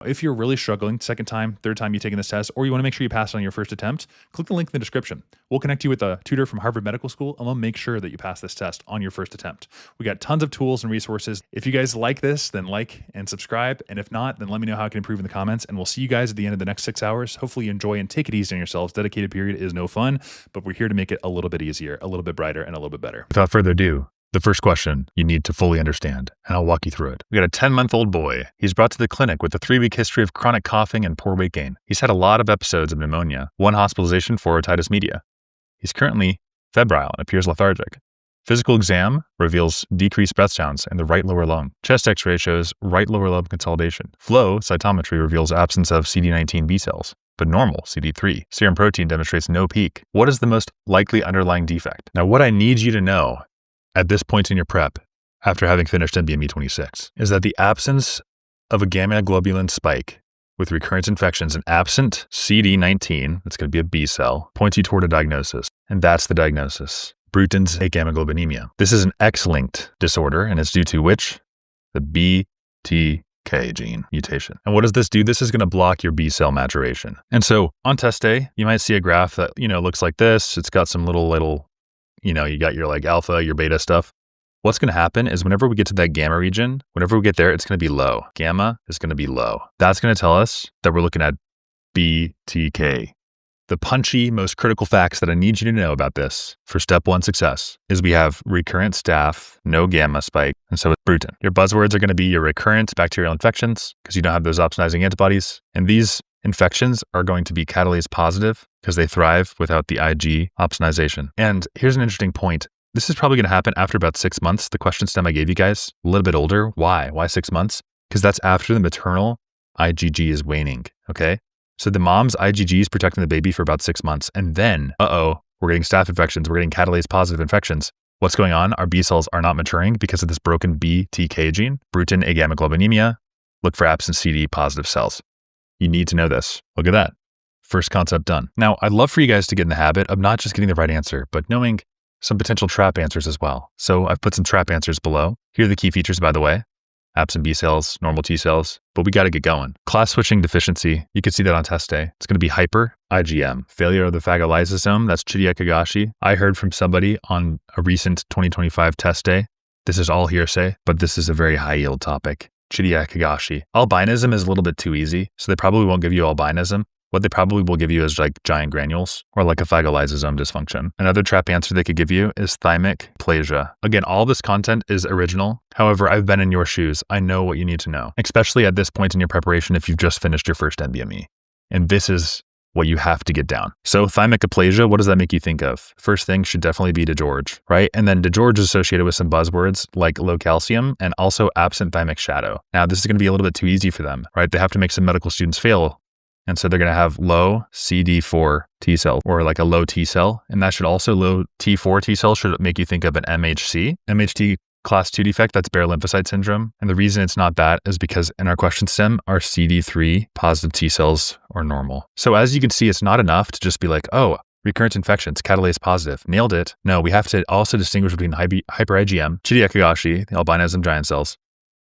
If you're really struggling second time, third time you've taken this test, or you want to make sure you pass it on your first attempt, click the link in the description. We'll connect you with a tutor from Harvard Medical School, and we'll make sure that you pass this test on your first attempt. We got tons of tools and resources. If you guys like this, then like and subscribe. And if not, then let me know how I can improve in the comments. And we'll see you guys at the end of the next 6 hours. Hopefully you enjoy and take it easy on yourselves. Dedicated period is no fun, but we're here to make it a little bit easier, a little bit brighter, and a little bit better. Without further ado, the first question you need to fully understand, and I'll walk you through it. We got a 10-month-old boy. He's brought to the clinic with a 3-week history of chronic coughing and poor weight gain. He's had a lot of episodes of pneumonia, 1 hospitalization for otitis media. He's currently febrile and appears lethargic. Physical exam reveals decreased breath sounds in the right lower lung. Chest x-ray shows right lower lung consolidation. Flow cytometry reveals absence of CD19 B cells, but normal CD3. Serum protein demonstrates no peak. What is the most likely underlying defect? Now, what I need you to know at this point in your prep, after having finished NBME 26, is that the absence of a gamma globulin spike with recurrent infections and absent CD19, that's going to be a B cell, points you toward a diagnosis. And that's the diagnosis: Bruton's agammaglobulinemia. This is an X-linked disorder, and it's due to which? The BTK gene mutation. And what does this do? This is going to block your B cell maturation. And so on test day, you might see a graph that, looks like this. It's got some little, you got your like alpha, your beta stuff. What's going to happen is whenever we get to that gamma region, whenever we get there, it's going to be low. Gamma is going to be low. That's going to tell us that we're looking at BTK. The punchy, most critical facts that I need you to know about this for step 1 success is we have recurrent staph, no gamma spike, and so it's Bruton. Your buzzwords are going to be your recurrent bacterial infections because you don't have those opsonizing antibodies. And these infections are going to be catalase positive because they thrive without the Ig opsonization. And here's an interesting point. This is probably going to happen after about 6 months. The question stem I gave you guys, a little bit older. Why? Why 6 months? Because that's after the maternal IgG is waning, okay? So the mom's IgG is protecting the baby for about 6 months. And then, we're getting staph infections. We're getting catalase positive infections. What's going on? Our B cells are not maturing because of this broken BTK gene. Bruton agammaglobulinemia. Look for absent CD positive cells. You need to know this. Look at that. First concept done. Now, I'd love for you guys to get in the habit of not just getting the right answer, but knowing some potential trap answers as well. So I've put some trap answers below. Here are the key features, by the way. Absent B cells, normal T cells, but we got to get going. Class switching deficiency. You can see that on test day. It's going to be hyper IgM. Failure of the phagolysosome. That's Chidia-Kagashi. I heard from somebody on a recent 2025 test day. This is all hearsay, but this is a very high yield topic. Chidia-Kagashi. Albinism is a little bit too easy, so they probably won't give you albinism. What they probably will give you is like giant granules or like a phagolysosome dysfunction. Another trap answer they could give you is thymic plasia. Again, all this content is original. However, I've been in your shoes. I know what you need to know, especially at this point in your preparation if you've just finished your first NBME. And this is what you have to get down. So thymic aplasia, what does that make you think of? First thing should definitely be DeGeorge, right? And then DeGeorge is associated with some buzzwords like low calcium and also absent thymic shadow. Now, this is going to be a little bit too easy for them, right? They have to make some medical students fail. And so they're going to have low CD4 T cell or like a low T cell. And that should also low T4 T cell should make you think of an MHC. MHT class 2 defect, that's bare lymphocyte syndrome. And the reason it's not that is because in our question stem, our CD3 positive T cells are normal. So as you can see, it's not enough to just be like, oh, recurrent infections, catalase positive, nailed it. No, we have to also distinguish between hyper IgM, Chidia-Kagashi, the albinism giant cells,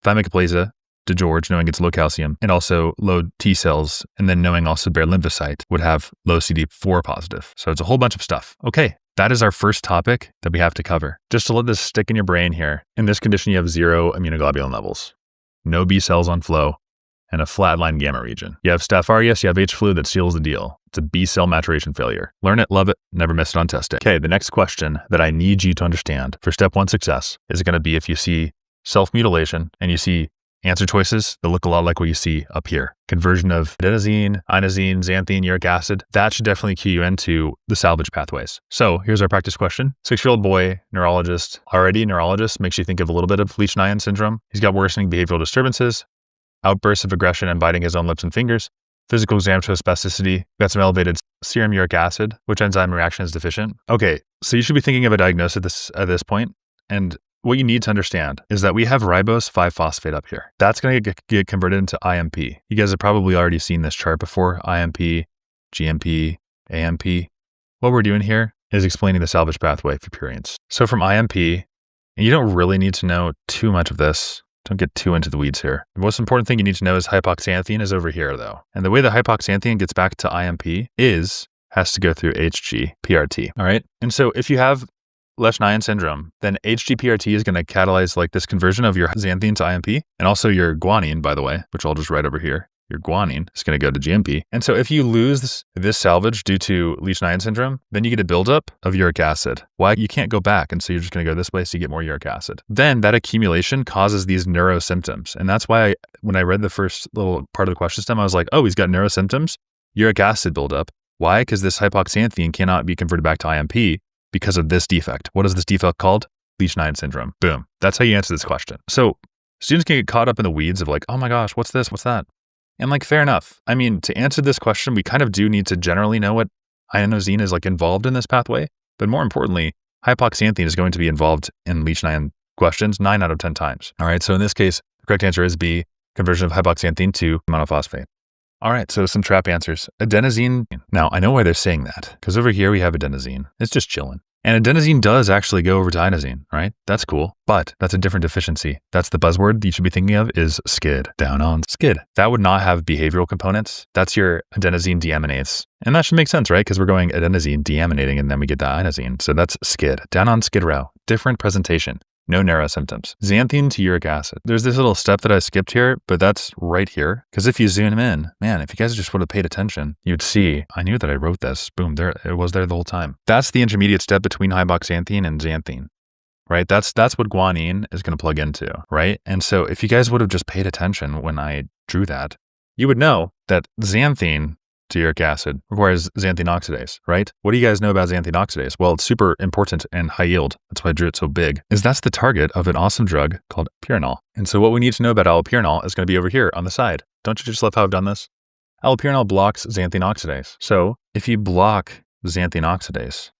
thymic aplasia, DeGeorge, knowing it's low calcium, and also low T cells, and then knowing also bare lymphocyte would have low CD4 positive. So it's a whole bunch of stuff. Okay, that is our first topic that we have to cover. Just to let this stick in your brain here, in this condition, you have 0 immunoglobulin levels, no B cells on flow, and a flatline gamma region. You have Staph aureus, you have H. flu that seals the deal. It's a B cell maturation failure. Learn it, love it, never miss it on test day. Okay, the next question that I need you to understand for step 1 success is going to be if you see self-mutilation and you see answer choices that look a lot like what you see up here. Conversion of adenosine, inosine, xanthine, uric acid. That should definitely key you into the salvage pathways. So here's our practice question. 6-year-old boy, neurologist, already neurologist, makes you think of a little bit of Leach-Nyhan syndrome. He's got worsening behavioral disturbances, outbursts of aggression and biting his own lips and fingers. Physical exam shows spasticity. Got some elevated serum uric acid, which enzyme reaction is deficient. Okay, so you should be thinking of a diagnosis at this point. And what you need to understand is that we have ribose 5-phosphate up here. That's going to get converted into IMP. You guys have probably already seen this chart before, IMP, GMP, AMP. What we're doing here is explaining the salvage pathway for purines. So from IMP, and you don't really need to know too much of this Don't get too into the weeds here. The most important thing you need to know is hypoxanthine is over here though. And the way the hypoxanthine gets back to IMP has to go through HGPRT. All right. And so if you have Lesch-Nyhan syndrome, then HGPRT is going to catalyze like this conversion of your xanthine to IMP and also your guanine, by the way, which I'll just write over here. Your guanine is going to go to GMP. And so if you lose this salvage due to Lesch-Nyhan syndrome, then you get a buildup of uric acid. Why? You can't go back. And so you're just going to go this way so you get more uric acid. Then that accumulation causes these neurosymptoms. And that's why when I read the first little part of the question stem, I was like, oh, he's got neurosymptoms, uric acid buildup. Why? Because this hypoxanthine cannot be converted back to IMP because of this defect. What is this defect called? Lesch-Nyhan syndrome. Boom. That's how you answer this question. So students can get caught up in the weeds of like, oh my gosh, what's this? What's that? And like, fair enough. I mean, to answer this question, we kind of do need to generally know what inosine is like involved in this pathway. But more importantly, hypoxanthine is going to be involved in Lesch-Nyhan questions 9 out of 10 times. All right. So in this case, the correct answer is B, conversion of hypoxanthine to monophosphate. All right, so some trap answers. Adenosine. Now, I know why they're saying that, because over here we have adenosine. It's just chilling. And adenosine does actually go over to inosine, right? That's cool, but that's a different deficiency. That's the buzzword that you should be thinking of is SCID, down on SCID. That would not have behavioral components. That's your adenosine deaminase. And that should make sense, right? Because we're going adenosine deaminating and then we get the inosine. So that's SCID, down on Skid Row. Different presentation. No neurosymptoms. Xanthine to uric acid. There's this little step that I skipped here, but that's right here. Because if you zoom in, man, if you guys just would have paid attention, you'd see, I knew that I wrote this. Boom, there it was there the whole time. That's the intermediate step between hypoxanthine and xanthine, right? That's what guanine is going to plug into, right? And so if you guys would have just paid attention when I drew that, you would know that xanthine to uric acid requires xanthine oxidase, right? What do you guys know about xanthine oxidase? Well, it's super important and high yield. That's why I drew it so big, is that's the target of an awesome drug called allopurinol. And so what we need to know about allopurinol is going to be over here on the side. Don't you just love how I've done this? Allopurinol blocks xanthine oxidase. So if you block xanthine oxidase,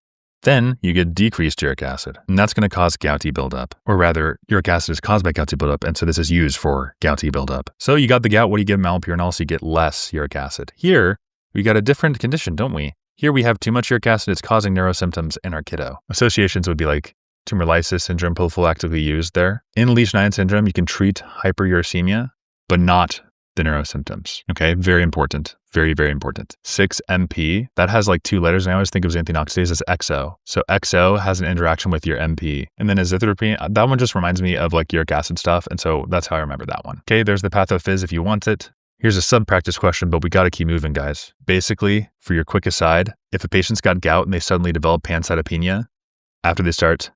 then you get decreased uric acid, and that's going to cause gouty buildup, or rather, uric acid is caused by gouty buildup, and so this is used for gouty buildup. So you got the gout, what do you give them allopurinol so you get less uric acid? Here, we got a different condition, don't we? Here we have too much uric acid, it's causing neurosymptoms in our kiddo. Associations would be like tumor lysis syndrome prophylactically used there. In Lesch-Nyhan syndrome, you can treat hyperuricemia, but not the neurosymptoms. Okay, very important. Very, very important. 6-MP, that has like 2 letters, and I always think of xanthine oxidase as XO. So XO has an interaction with your MP. And then azithromycin, that one just reminds me of like uric acid stuff, and so that's how I remember that one. Okay, there's the pathophys if you want it. Here's a sub-practice question, but we got to keep moving, guys. Basically, for your quick aside, if a patient's got gout and they suddenly develop pancytopenia after they start,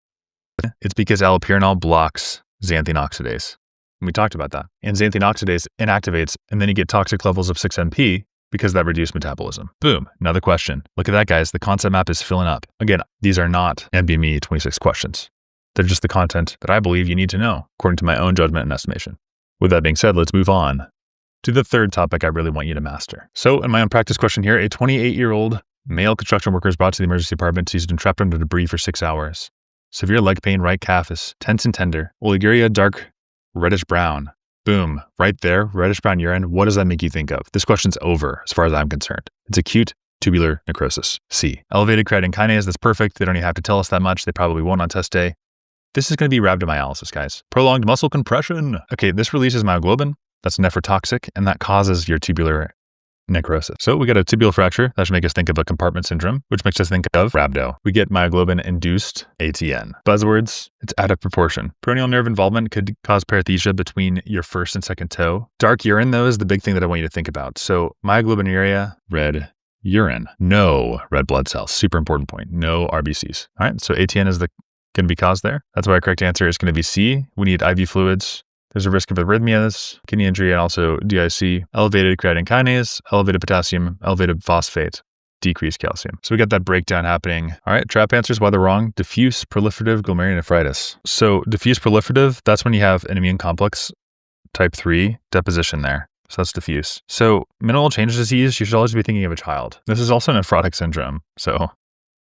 it's because allopurinol blocks xanthine oxidase. And we talked about that. And xanthine oxidase inactivates, and then you get toxic levels of 6-MP because that reduced metabolism. Boom, another question. Look at that, guys. The concept map is filling up. Again, these are not NBME 26 questions. They're just the content that I believe you need to know, according to my own judgment and estimation. With that being said, let's move on to the third topic I really want you to master. So in my own practice question here, a 28-year-old male construction worker is brought to the emergency department. He's been trapped under debris for 6 hours. Severe leg pain, right calf is tense and tender. Oliguria, dark reddish brown. Boom, right there, reddish brown urine. What does that make you think of? This question's over as far as I'm concerned. It's acute tubular necrosis. C. Elevated creatine kinase, that's perfect. They don't even have to tell us that much. They probably won't on test day. This is going to be rhabdomyolysis, guys. Prolonged muscle compression. Okay, this releases myoglobin. That's nephrotoxic, and that causes your tubular necrosis. So we got a tubular fracture. That should make us think of a compartment syndrome, which makes us think of rhabdo. We get myoglobin-induced ATN. Buzzwords, it's out of proportion. Peroneal nerve involvement could cause paresthesia between your first and second toe. Dark urine, though, is the big thing that I want you to think about. So myoglobinuria, red urine. No red blood cells. Super important point. No RBCs. All right, so ATN is going to be caused there. That's why our correct answer is going to be C. We need IV fluids. There's a risk of arrhythmias, kidney injury, and also DIC, elevated creatine kinase, elevated potassium, elevated phosphate, decreased calcium. So we got that breakdown happening. All right, trap answers, why they're wrong. Diffuse proliferative glomerulonephritis. So diffuse proliferative, that's when you have an immune complex type 3 deposition there. So that's diffuse. So minimal change disease, you should always be thinking of a child. This is also nephrotic syndrome. So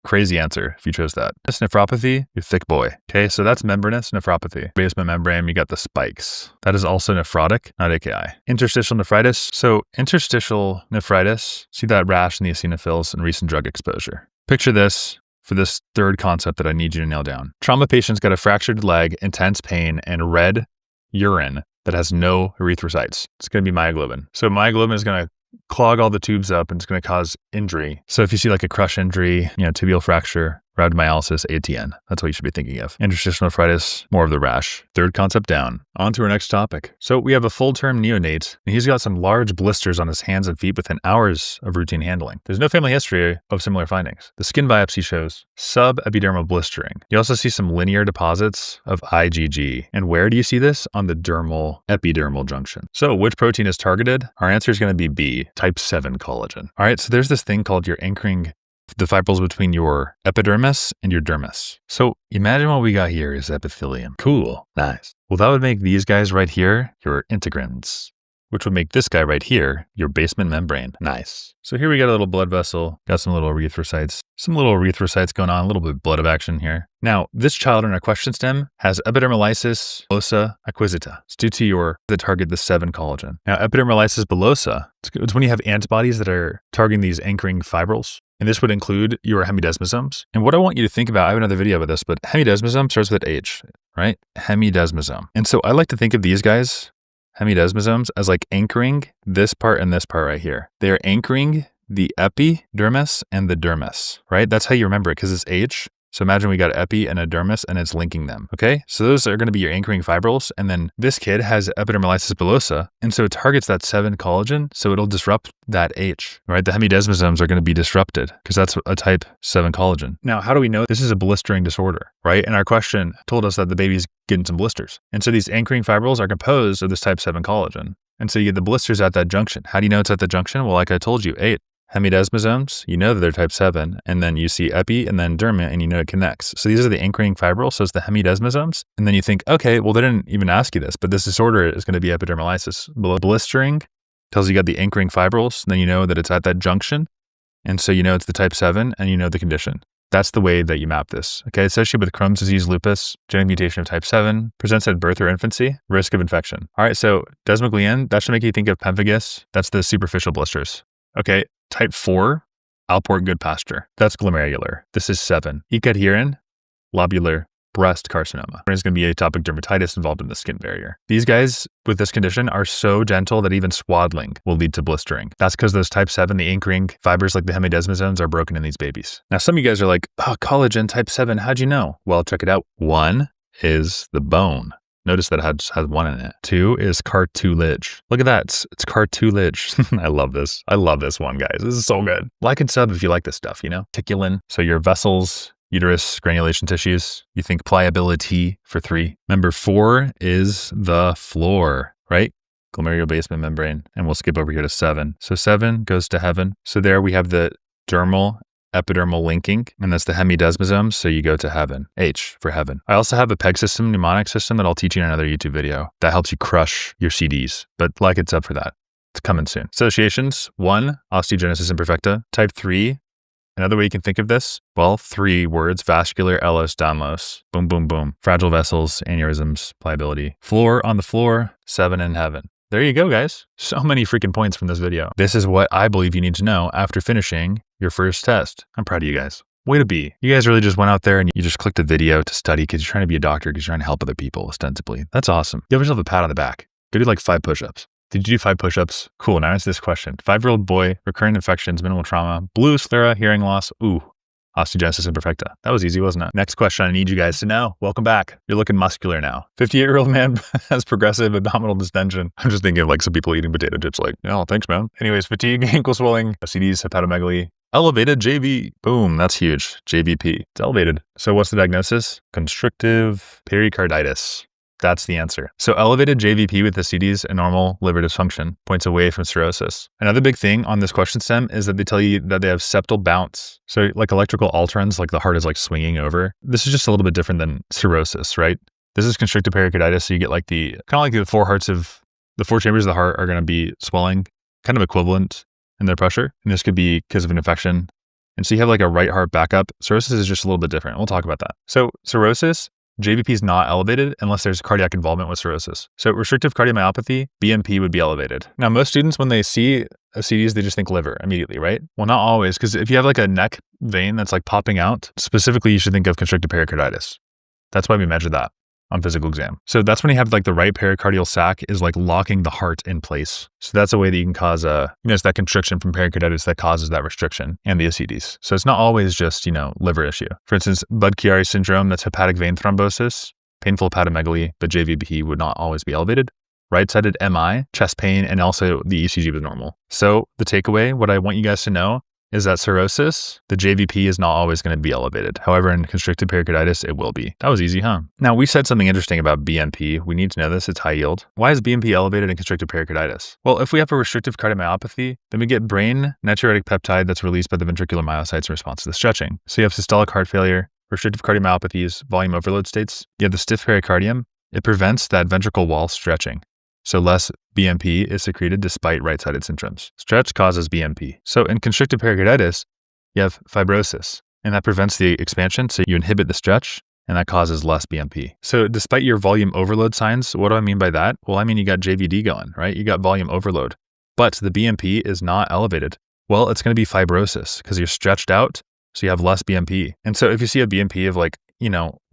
crazy answer if you chose that. This nephropathy, you're thick boy. Okay, so that's membranous nephropathy. Basement membrane, you got the spikes. That is also nephrotic, not AKI. Interstitial nephritis. So interstitial nephritis, see that rash in the eosinophils and recent drug exposure. Picture this for this third concept that I need you to nail down. Trauma patient's got a fractured leg, intense pain, and red urine that has no erythrocytes. It's going to be myoglobin. So myoglobin is going to clog all the tubes up and it's going to cause injury. So if you see like a crush injury, tibial fracture, rhabdomyolysis, ATN, that's what you should be thinking of. Interstitial nephritis, more of the rash. Third concept down. On to our next topic. So we have a full-term neonate, and he's got some large blisters on his hands and feet within hours of routine handling. There's no family history of similar findings. The skin biopsy shows subepidermal blistering. You also see some linear deposits of IgG. And where do you see this? On the dermal-epidermal junction. So which protein is targeted? Our answer is going to be B, type 7 collagen. All right, so there's this thing called your anchoring the fibrils between your epidermis and your dermis. So imagine what we got here is epithelium. Cool. Nice. Well, that would make these guys right here your integrins, which would make this guy right here your basement membrane. Nice. So here we got a little blood vessel, got some little erythrocytes going on, a little bit of blood of action here. Now, this child in our question stem has epidermal lysis bullosa acquisita. It's due to the target the 7 collagen. Now, epidermal lysis bullosa, it's when you have antibodies that are targeting these anchoring fibrils. And this would include your hemidesmosomes. And what I want you to think about, I have another video about this, but hemidesmosome starts with H, right? Hemidesmosome. And so I like to think of these guys, hemidesmosomes, as like anchoring this part and this part right here. They are anchoring the epidermis and the dermis, right? That's how you remember it because it's H. So imagine we got epi and a dermis and it's linking them, okay? So those are gonna be your anchoring fibrils. And then this kid has epidermal lysis bullosa. And so it targets that 7 collagen. So it'll disrupt that H, right? The hemidesmosomes are gonna be disrupted because that's a type 7 collagen. Now, how do we know this is a blistering disorder, right? And our question told us that the baby's getting some blisters. And so these anchoring fibrils are composed of this type 7 collagen. And so you get the blisters at that junction. How do you know it's at the junction? Well, like I told you, 8. Hemidesmosomes, you know that they're type 7, and then you see epi and then derma, and you know it connects. So these are the anchoring fibrils, so it's the hemidesmosomes. And then you think, okay, well, they didn't even ask you this, but this disorder is going to be epidermal lysis. Blistering tells you got the anchoring fibrils, then you know that it's at that junction. And so you know it's the type 7, and you know the condition. That's the way that you map this. Okay, associated with Crohn's disease, lupus, genetic mutation of type 7, presents at birth or infancy, risk of infection. All right, so desmoglein, that should make you think of pemphigus. That's the superficial blisters. Okay. Type 4, Alport good pasture. That's glomerular. This is 7. Ecadherin, lobular breast carcinoma. There's going to be atopic dermatitis involved in the skin barrier. These guys with this condition are so gentle that even swaddling will lead to blistering. That's because those type 7, the anchoring fibers like the hemidesmosomes are broken in these babies. Now, some of you guys are like, oh, collagen type 7, how'd you know? Well, check it out. 1 is the bone. Notice that it has 1 in it. 2 is cartilage. Look at that. It's cartilage. I love this. I love this one, guys. This is so good. Like and sub if you like this stuff, Ticulin. So your vessels, uterus, granulation tissues. You think pliability for 3. Number 4 is the floor, right? Glomerular basement membrane. And we'll skip over here to 7. So 7 goes to heaven. So there we have the dermal-epidermal linking, and that's the hemidesmosomes, so you go to heaven. H for heaven. I also have a PEG system, mnemonic system that I'll teach you in another YouTube video that helps you crush your CDs, but like it's up for that. It's coming soon. Associations, 1, osteogenesis imperfecta. Type 3, another way you can think of this, well, 3 words, vascular, elos, downlos, boom, boom, boom. Fragile vessels, aneurysms, pliability. Floor on the floor, 7 in heaven. There you go, guys. So many freaking points from this video. This is what I believe you need to know after finishing your first test. I'm proud of you guys. Way to be. You guys really just went out there and you just clicked a video to study because you're trying to be a doctor, because you're trying to help other people, ostensibly. That's awesome. Give yourself a pat on the back. Go do like 5 push-ups. Did you do 5 push-ups? Cool, now answer this question. 5-year-old boy, recurrent infections, minimal trauma, blue sclera, hearing loss, osteogenesis imperfecta. That was easy, wasn't it? Next question I need you guys to know. Welcome back. You're looking muscular now. 58-year-old man has progressive abdominal distension. I'm just thinking of like some people eating potato chips like, oh, thanks, man. Anyways, fatigue, ankle swelling, CDs, hepatomegaly, elevated JV. Boom, that's huge. JVP. It's elevated. So what's the diagnosis? Constrictive pericarditis. That's the answer. So elevated JVP with the CDs and normal liver dysfunction points away from cirrhosis. Another big thing on this question stem is that they tell you that they have septal bounce. So like electrical alterns, like the heart is like swinging over. This is just a little bit different than cirrhosis, right? This is constrictive pericarditis. So you get like the 4 chambers of the heart are going to be swelling, kind of equivalent in their pressure. And this could be because of an infection. And so you have like a right heart backup. Cirrhosis is just a little bit different. We'll talk about that. So cirrhosis, JVP is not elevated unless there's cardiac involvement with cirrhosis. So restrictive cardiomyopathy, BNP would be elevated. Now, most students, when they see a CDs, they just think liver immediately, right? Well, not always, because if you have like a neck vein that's like popping out, specifically, you should think of constrictive pericarditis. That's why we measure that. on physical exam. So that's when you have like the right pericardial sac is like locking the heart in place. So that's a way that you can cause it's that constriction from pericarditis that causes that restriction and the ascites. So it's not always just, liver issue. For instance, Budd-Chiari syndrome, that's hepatic vein thrombosis, painful hepatomegaly, but JVP would not always be elevated. Right-sided MI, chest pain, and also the ECG was normal. So the takeaway, what I want you guys to know is that cirrhosis, the JVP is not always going to be elevated. However, in constricted pericarditis, it will be. That was easy, huh? Now, we said something interesting about BMP. We need to know this. It's high yield. Why is BMP elevated in constricted pericarditis? Well, if we have a restrictive cardiomyopathy, then we get brain natriuretic peptide that's released by the ventricular myocytes in response to the stretching. So you have systolic heart failure, restrictive cardiomyopathies, volume overload states. You have the stiff pericardium. It prevents that ventricle wall stretching. So less BMP is secreted despite right-sided syndromes. Stretch causes BMP. So in constricted pericarditis, you have fibrosis, and that prevents the expansion. So you inhibit the stretch, and that causes less BMP. So despite your volume overload signs, what do I mean by that? Well, I mean, you got JVD going, right? You got volume overload, but the BMP is not elevated. Well, it's going to be fibrosis because you're stretched out, so you have less BMP. And so if you see a BMP of like,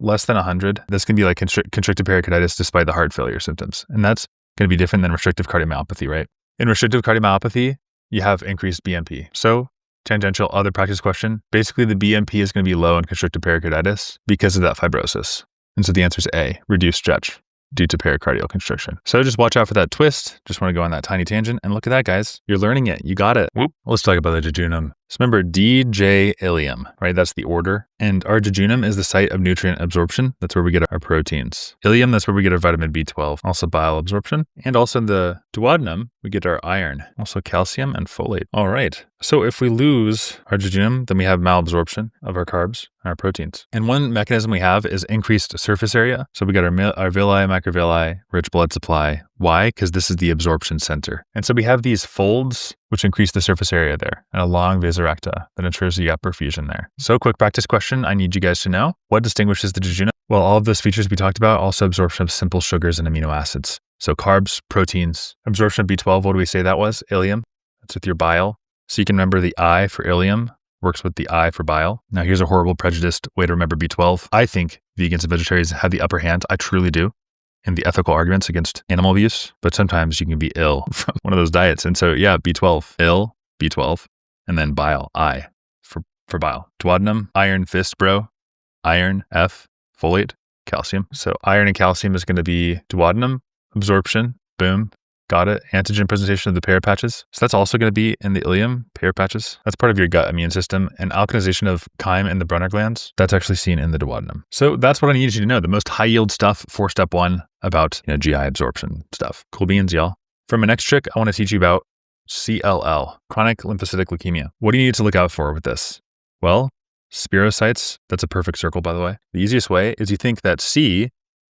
less than 100, this can be like constricted pericarditis despite the heart failure symptoms. And that's going to be different than restrictive cardiomyopathy, right? In restrictive cardiomyopathy, you have increased BMP. So tangential other practice question, basically the BMP is going to be low in constrictive pericarditis because of that fibrosis. And so the answer is A, reduced stretch due to pericardial constriction. So just watch out for that twist. Just want to go on that tiny tangent. And look at that, guys. You're learning it. You got it. Whoop. Let's talk about the jejunum. So remember DJ ileum, right? That's the order. And our jejunum is the site of nutrient absorption. That's where we get our proteins. Ileum, that's where we get our vitamin B12, also bile absorption. And also in the duodenum, we get our iron, also calcium and folate. All right. So if we lose our jejunum, then we have malabsorption of our carbs and our proteins. And one mechanism we have is increased surface area. So we got our villi, microvilli, rich blood supply. Why? Because this is the absorption center. And so we have these folds which increase the surface area there, and a long vasa recta that ensures you got perfusion there. So quick practice question I need you guys to know. What distinguishes the jejunum? Well, all of those features we talked about, also absorption of simple sugars and amino acids. So carbs, proteins, absorption of B12, what do we say that was? Ileum. That's with your bile. So you can remember the I for ileum works with the I for bile. Now here's a horrible prejudiced way to remember B12. I think vegans and vegetarians have the upper hand. I truly do. In the ethical arguments against animal abuse, but sometimes you can be ill from one of those diets. And so, yeah, B12, ill, B12, and then bile, I for bile. Duodenum, iron fist, bro, iron, F, folate, calcium. So iron and calcium is going to be duodenum, absorption, boom, got it. Antigen presentation of the pair patches. So that's also going to be in the ileum, pair patches. That's part of your gut immune system. And alkalization of chyme in the Brunner glands, that's actually seen in the duodenum. So that's what I need you to know. The most high yield stuff for step one about GI absorption stuff. Cool beans, y'all. For my next trick, I want to teach you about CLL, chronic lymphocytic leukemia. What do you need to look out for with this? Well, spirocytes, that's a perfect circle, by the way. The easiest way is you think that C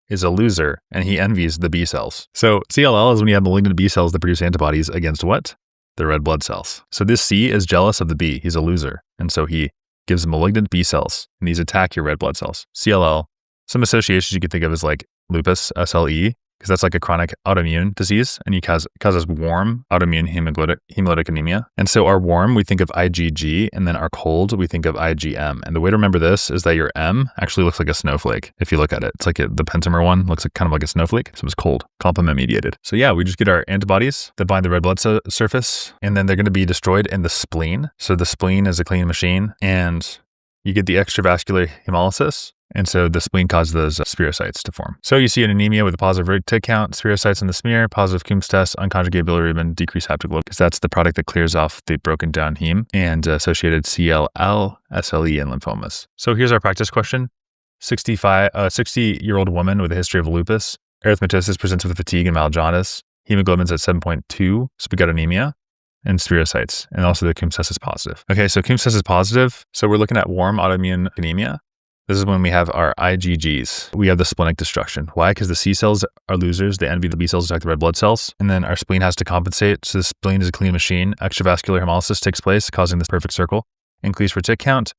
is a loser and he envies the B cells. So CLL is when you have malignant B cells that produce antibodies against what? The red blood cells. So this C is jealous of the B. He's a loser. And so he gives malignant B cells and these attack your red blood cells. CLL, some associations you could think of as like lupus, SLE, because that's like a chronic autoimmune disease and it causes warm autoimmune hemolytic anemia. And so our warm, we think of IgG, and then our cold, we think of IgM. And the way to remember this is that your M actually looks like a snowflake. If you look at it, it's like the pentamer one looks like kind of like a snowflake. So it's cold, complement mediated. So yeah, we just get our antibodies that bind the red blood surface, and then they're going to be destroyed in the spleen. So the spleen is a clean machine, and you get the extravascular hemolysis. And so the spleen causes those spirocytes to form. So you see an anemia with a positive red tick count, spirocytes in the smear, positive Coombs test, unconjugated bilirubin, decreased haptoglobin, because that's the product that clears off the broken down heme, and associated CLL, SLE, and lymphomas. So here's our practice question. 60-year-old woman with a history of lupus, erythematosus, presents with fatigue and mild jaundice, hemoglobin's at 7.2, so we got anemia, and spirocytes, and also the Coombs test is positive. Okay, so Coombs test is positive. So we're looking at warm autoimmune anemia. This is when we have our IgGs. We have the splenic destruction. Why? Because the C cells are losers. They envy the B cells, attack the red blood cells. And then our spleen has to compensate. So the spleen is a clean machine. Extravascular hemolysis takes place, causing this perfect circle. Increased retic count.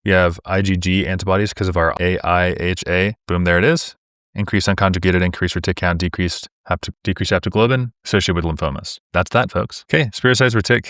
We have IgG antibodies because of our AIHA. Boom, there it is. Increased unconjugated, increased retic count, decreased haptoglobin associated with lymphomas. That's that, folks. Okay, spirocytes, retic,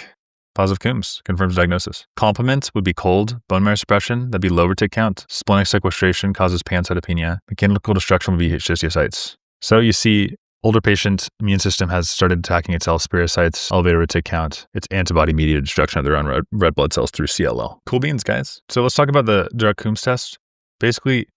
Positive Coombs confirms diagnosis. Complement would be cold, bone marrow suppression, that'd be lower tick count. Splenic sequestration causes pancytopenia. Mechanical destruction would be schistocytes. So you see, older patient immune system has started attacking its cells, spirocytes, elevated tick count. It's antibody-mediated destruction of their own red blood cells through CLL. Cool beans, guys. So let's talk about the direct Coombs test. Basically,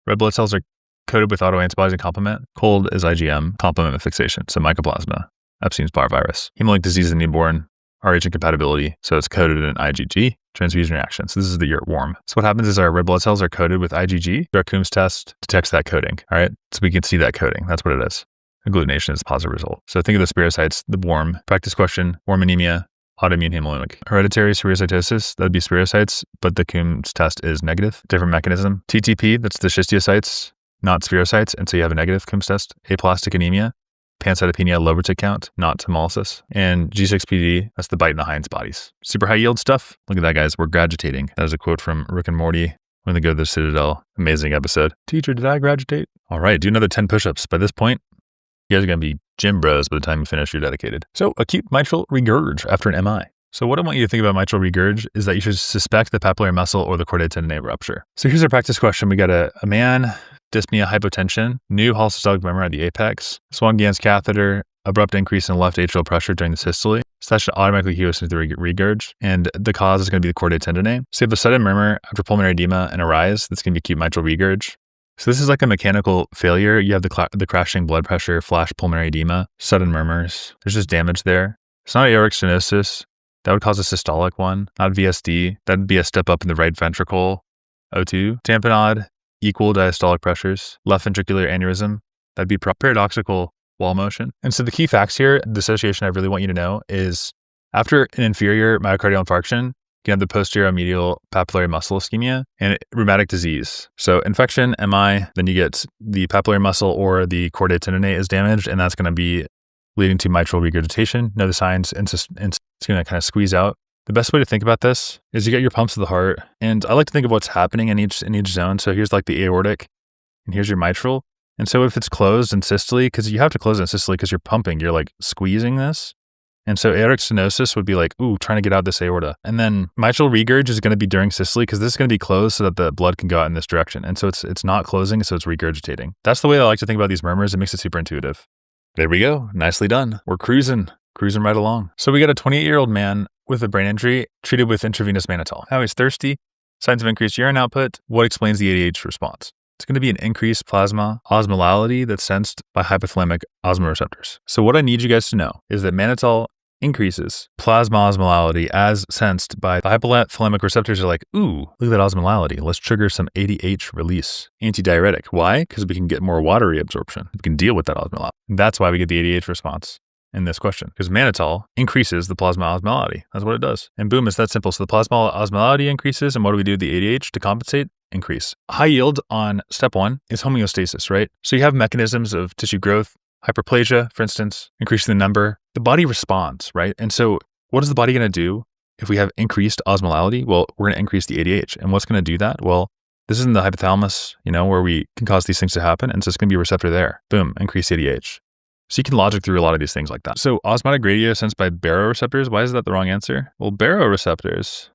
red blood cells are coated with autoantibodies and complement. Cold is IgM, complement fixation, so mycoplasma, Epstein's-Barr virus. Hemolytic disease in newborn, Rh incompatibility, so it's coded in IgG, transfusion reaction. So this is the year warm. So what happens is our red blood cells are coated with IgG. Direct Coombs test detects that coding, all right? So we can see that coding. That's what it is. Agglutination is a positive result. So think of the spirocytes, the warm. Practice question, warm anemia, autoimmune hemolytic. Hereditary spherocytosis, that'd be spirocytes, but the Coombs test is negative. Different mechanism. TTP, that's the schistiocytes, not spherocytes, and so you have a negative Coombs test. Aplastic anemia, pancytopenia, lower tick count, not hemolysis. And G6PD, that's the bite in the Heinz bodies. Super high yield stuff. Look at that, guys. We're gradutating. That is a quote from Rick and Morty when they go to the Citadel. Amazing episode. Teacher, did I graduate? All right, do another 10 push-ups. By this point, you guys are going to be gym bros by the time you finish your dedicated. So acute mitral regurg after an MI. So what I want you to think about mitral regurg is that you should suspect the papillary muscle or the chordae tendineae rupture. So here's our practice question. We got a man, dyspnea, hypotension, new Hall systolic murmur at the apex, Swan-Ganz catheter, abrupt increase in left atrial pressure during the systole. So that should automatically heal us into the regurg. And the cause is going to be the chordae tendineae. So you have a sudden murmur after pulmonary edema and a rise. That's going to be acute mitral regurg. So this is like a mechanical failure. You have the crashing blood pressure, flash pulmonary edema, sudden murmurs. There's just damage there. It's not aortic stenosis. That would cause a systolic one, not VSD. That'd be a step up in the right ventricle, O2. Tamponade, equal diastolic pressures. Left ventricular aneurysm, that'd be paradoxical wall motion. And so the key facts here, the association I really want you to know is after an inferior myocardial infarction, you can have the posterior medial papillary muscle ischemia and rheumatic disease. So infection, MI, then you get the papillary muscle or the chordae tendineae is damaged, and that's going to be leading to mitral regurgitation. Know the signs, and it's going to kind of squeeze out. The best way to think about this is you get your pumps of the heart, and I like to think of what's happening in each zone. So here's like the aortic, and here's your mitral. And so if it's closed in systole, because you have to close it in systole because you're pumping, you're like squeezing this. And so aortic stenosis would be like, ooh, trying to get out this aorta. And then mitral regurg is going to be during systole because this is going to be closed so that the blood can go out in this direction. And so it's not closing, so it's regurgitating. That's the way I like to think about these murmurs. It makes it super intuitive. There we go. Nicely done. We're cruising right along. So we got a 28-year-old man with a brain injury treated with intravenous mannitol. Now he's thirsty, signs of increased urine output. What explains the ADH response? It's going to be an increased plasma osmolality that's sensed by hypothalamic osmoreceptors. So what I need you guys to know is that mannitol increases plasma osmolality as sensed by the hypothalamic receptors are like, ooh, look at that osmolality. Let's trigger some ADH release. Antidiuretic. Why? Because we can get more water reabsorption. We can deal with that osmolality. That's why we get the ADH response in this question. Because mannitol increases the plasma osmolality. That's what it does. And boom, it's that simple. So the plasma osmolality increases. And what do we do with the ADH to compensate? Increase. High yield on step 1 is homeostasis, right? So you have mechanisms of tissue growth, hyperplasia, for instance, increasing the number. The body responds, right? And so what is the body going to do if we have increased osmolality? Well, we're going to increase the ADH. And what's going to do that? Well, this is in the hypothalamus, where we can cause these things to happen. And so it's going to be a receptor there. Boom, increase ADH. So you can logic through a lot of these things like that. So osmotic gradient sensed by baroreceptors. Why is that the wrong answer? Well, baroreceptors,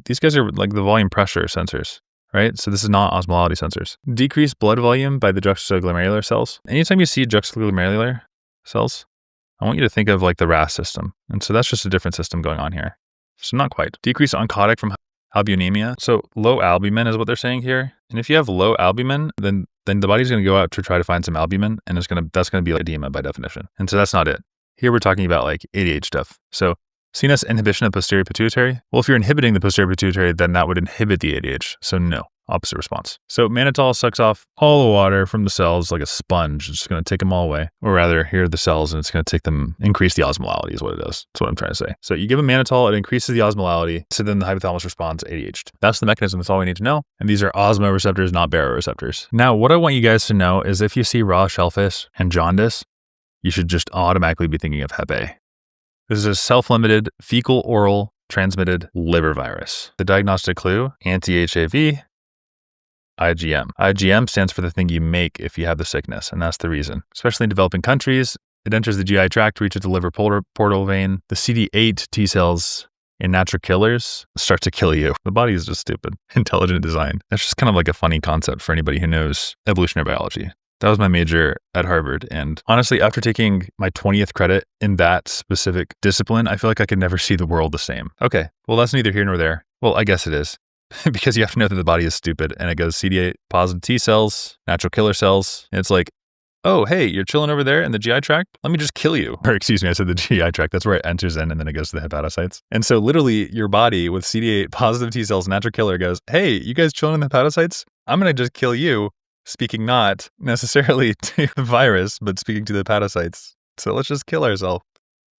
these guys are like the volume pressure sensors, right? So this is not osmolality sensors. Decreased blood volume by the juxtaglomerular cells. Anytime you see juxtaglomerular cells, I want you to think of like the RAS system. And so that's just a different system going on here. So not quite. Decreased oncotic from albuminemia. So low albumin is what they're saying here. And if you have low albumin, then the body's going to go out to try to find some albumin, and that's going to be like edema by definition. And so that's not it. Here we're talking about like ADH stuff. So CNS inhibition of posterior pituitary. Well, if you're inhibiting the posterior pituitary, then that would inhibit the ADH. So no, opposite response. So mannitol sucks off all the water from the cells like a sponge. It's just going to take them all away. Or rather, here are the cells, and it's going to increase the osmolality is what it does. That's what I'm trying to say. So you give a mannitol, it increases the osmolality. So then the hypothalamus responds ADH. That's the mechanism. That's all we need to know. And these are osmoreceptors, not baroreceptors. Now, what I want you guys to know is if you see raw shellfish and jaundice, you should just automatically be thinking of Hep A. This is a self-limited fecal oral transmitted liver virus. The diagnostic clue, anti-HAV, IgM. IgM stands for the thing you make if you have the sickness, and that's the reason. Especially in developing countries, it enters the GI tract, reaches the liver portal vein. The CD8 T cells and natural killers start to kill you. The body is just stupid. Intelligent design. That's just kind of like a funny concept for anybody who knows evolutionary biology. That was my major at Harvard. And honestly, after taking my 20th credit in that specific discipline, I feel like I could never see the world the same. Okay, well, that's neither here nor there. Well, I guess it is. Because you have to know that the body is stupid, and it goes CD8 positive T cells, natural killer cells. And it's like, oh, hey, you're chilling over there in the GI tract? Let me just kill you. Or excuse me, I said the GI tract. That's where it enters in, and then it goes to the hepatocytes. And so literally your body with CD8 positive T cells, natural killer goes, hey, you guys chilling in the hepatocytes? I'm going to just kill you, speaking not necessarily to the virus, but speaking to the hepatocytes. So let's just kill ourselves.